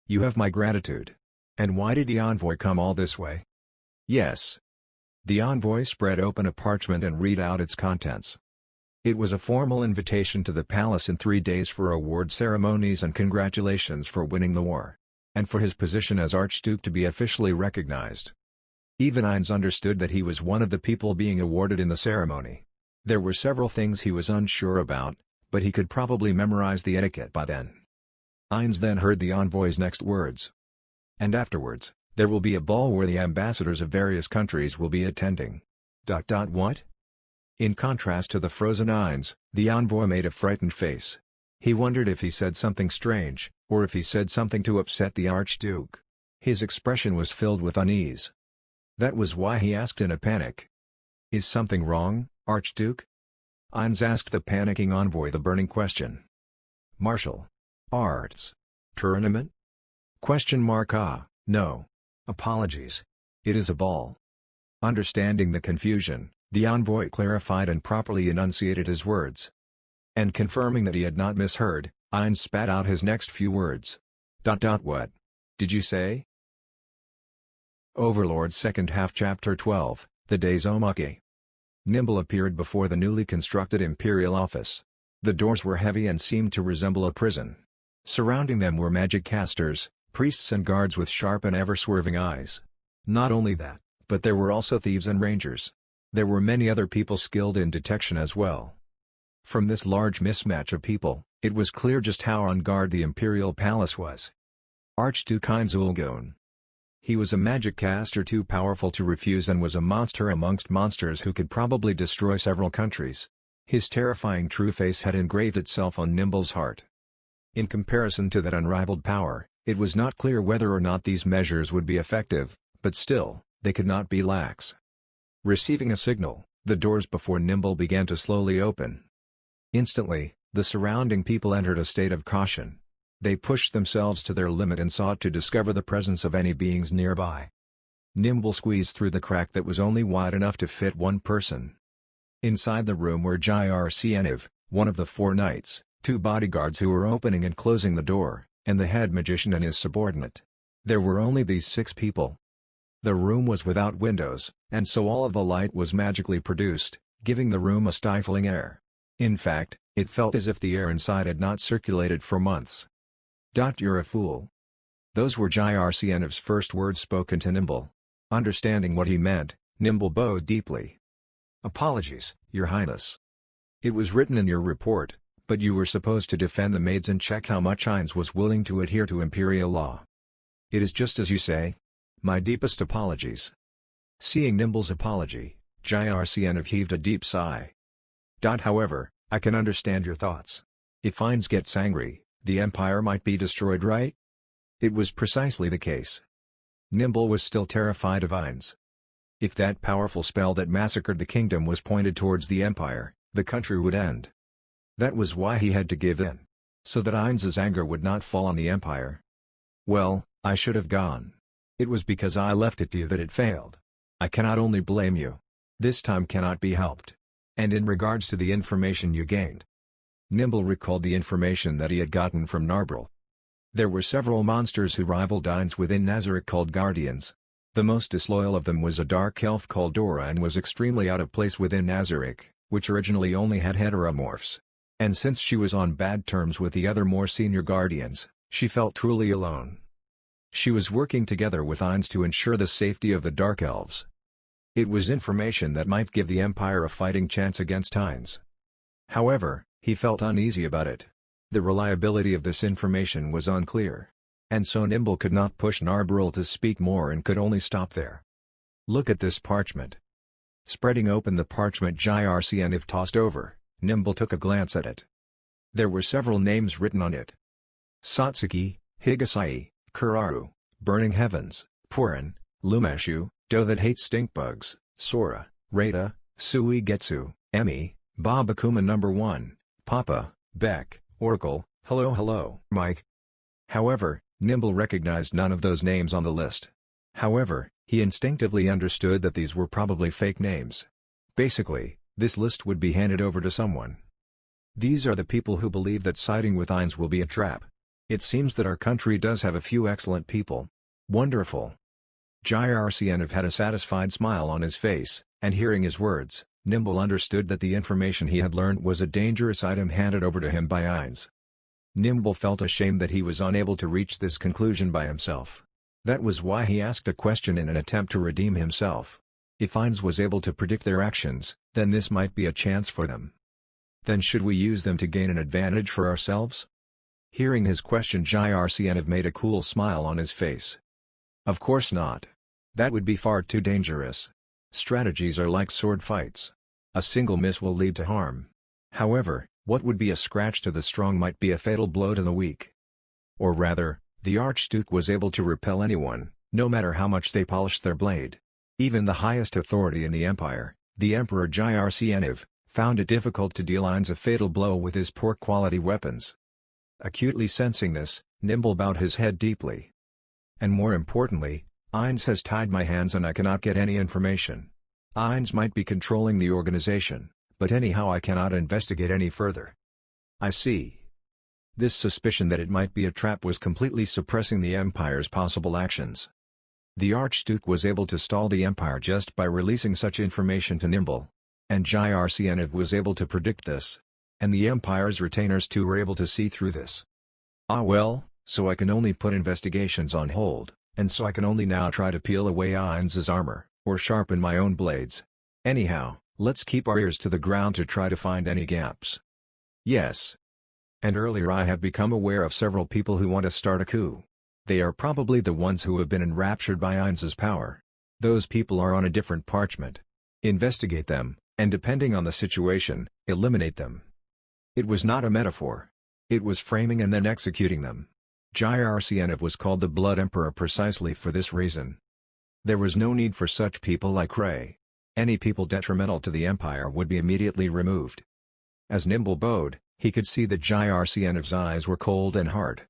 "You have my gratitude. And why did the envoy come all this way?" "Yes." The envoy spread open a parchment and read out its contents. It was a formal invitation to the palace in 3 days for award ceremonies and congratulations for winning the war. And for his position as Archduke to be officially recognized. Even Ainz understood that he was one of the people being awarded in the ceremony. There were several things he was unsure about, but he could probably memorize the etiquette by then. Ainz then heard the envoy's next words. "And afterwards, there will be a ball where the ambassadors of various countries will be attending." What? In contrast to the frozen Ainz, the envoy made a frightened face. He wondered if he said something strange, or if he said something to upset the Archduke. His expression was filled with unease. That was why he asked in a panic. "Is something wrong, Archduke?" Ainz asked the panicking envoy the burning question. "Martial arts tournament? No. Apologies. It is a ball." Understanding the confusion, the envoy clarified and properly enunciated his words. And confirming that he had not misheard, Ainz spat out his next few words. What did you say? Overlord second half Chapter 12, The Days Omake. Nimble appeared before the newly constructed Imperial office. The doors were heavy and seemed to resemble a prison. Surrounding them were magic casters, priests and guards with sharp and ever-swerving eyes. Not only that, but there were also thieves and rangers. There were many other people skilled in detection as well. From this large mismatch of people, it was clear just how on guard the Imperial Palace was. Archduke Ainz Ulgon. He was a magic caster too powerful to refuse and was a monster amongst monsters who could probably destroy several countries. His terrifying true face had engraved itself on Nimble's heart. In comparison to that unrivaled power, it was not clear whether or not these measures would be effective, but still, they could not be lax. Receiving a signal, the doors before Nimble began to slowly open. Instantly, the surrounding people entered a state of caution. They pushed themselves to their limit and sought to discover the presence of any beings nearby. Nimble squeezed through the crack that was only wide enough to fit one person. Inside the room were Jirceniv, one of the 4 knights, 2 bodyguards who were opening and closing the door, and the head magician and his subordinate. There were only these 6 people. The room was without windows, and so all of the light was magically produced, giving the room a stifling air. In fact, it felt as if the air inside had not circulated for months. "You're a fool." Those were Jirceniv's first words spoken to Nimble. Understanding what he meant, Nimble bowed deeply. "Apologies, Your Highness. It was written in your report, but you were supposed to defend the maids and check how much Ainz was willing to adhere to imperial law. It is just as you say. My deepest apologies." Seeing Nimble's apology, Jirceniv heaved a deep sigh. "However, I can understand your thoughts. If Ainz gets angry, the Empire might be destroyed, right?" It was precisely the case. Nimble was still terrified of Ainz. If that powerful spell that massacred the kingdom was pointed towards the Empire, the country would end. That was why he had to give in. So that Ainz's anger would not fall on the Empire. "Well, I should have gone. It was because I left it to you that it failed. I cannot only blame you. This time cannot be helped. And in regards to the information you gained." Nimble recalled the information that he had gotten from Narbril. There were several monsters who rivaled Ainz within Nazarick called Guardians. The most disloyal of them was a dark elf called Dora and was extremely out of place within Nazarick, which originally only had heteromorphs. And since she was on bad terms with the other more senior Guardians, she felt truly alone. She was working together with Ainz to ensure the safety of the Dark Elves. It was information that might give the Empire a fighting chance against Ainz. However, he felt uneasy about it. The reliability of this information was unclear. And so Nimble could not push Narbril to speak more and could only stop there. "Look at this parchment." Spreading open the parchment Jirceniv tossed over, Nimble took a glance at it. There were several names written on it. Satsuki, Higasai, Kuraru, Burning Heavens, Purin, Lumeshu, Doe That Hates Stinkbugs, Sora, Rada, Suigetsu, Emi, Babakuma No. 1, Papa, Beck, Oracle, Hello Mike. However, Nimble recognized none of those names on the list. However, he instinctively understood that these were probably fake names. Basically, this list would be handed over to someone. These are the people who believe that siding with Ainz will be a trap. It seems that our country does have a few excellent people. Wonderful. Jyrcnv had a satisfied smile on his face, and hearing his words, Nimble understood that the information he had learned was a dangerous item handed over to him by Ainz. Nimble felt ashamed that he was unable to reach this conclusion by himself. That was why he asked a question in an attempt to redeem himself. If Ainz was able to predict their actions, then this might be a chance for them. Then should we use them to gain an advantage for ourselves? Hearing his question, Jyrcnv made a cool smile on his face. Of course not. That would be far too dangerous. Strategies are like sword fights. A single miss will lead to harm. However, what would be a scratch to the strong might be a fatal blow to the weak. Or rather, the Archduke was able to repel anyone, no matter how much they polished their blade. Even the highest authority in the Empire, the Emperor Jyrcnv, found it difficult to deal Ainz a fatal blow with his poor quality weapons. Acutely sensing this, Nimble bowed his head deeply. And more importantly, Ainz has tied my hands and I cannot get any information. Ainz might be controlling the organization, but anyhow I cannot investigate any further. I see. This suspicion that it might be a trap was completely suppressing the Empire's possible actions. The Archduke was able to stall the Empire just by releasing such information to Nimble. And Jyrcnv was able to predict this. And the Empire's retainers too were able to see through this. Ah well, so I can only put investigations on hold, and so I can only now try to peel away Ainz's armor, or sharpen my own blades. Anyhow, let's keep our ears to the ground to try to find any gaps. Yes. And earlier I have become aware of several people who want to start a coup. They are probably the ones who have been enraptured by Ainz's power. Those people are on a different parchment. Investigate them, and depending on the situation, eliminate them. It was not a metaphor. It was framing and then executing them. Jyrcnv was called the Blood Emperor precisely for this reason. There was no need for such people like Ray. Any people detrimental to the Empire would be immediately removed. As Nimble bowed, he could see that Jyrcnv's eyes were cold and hard.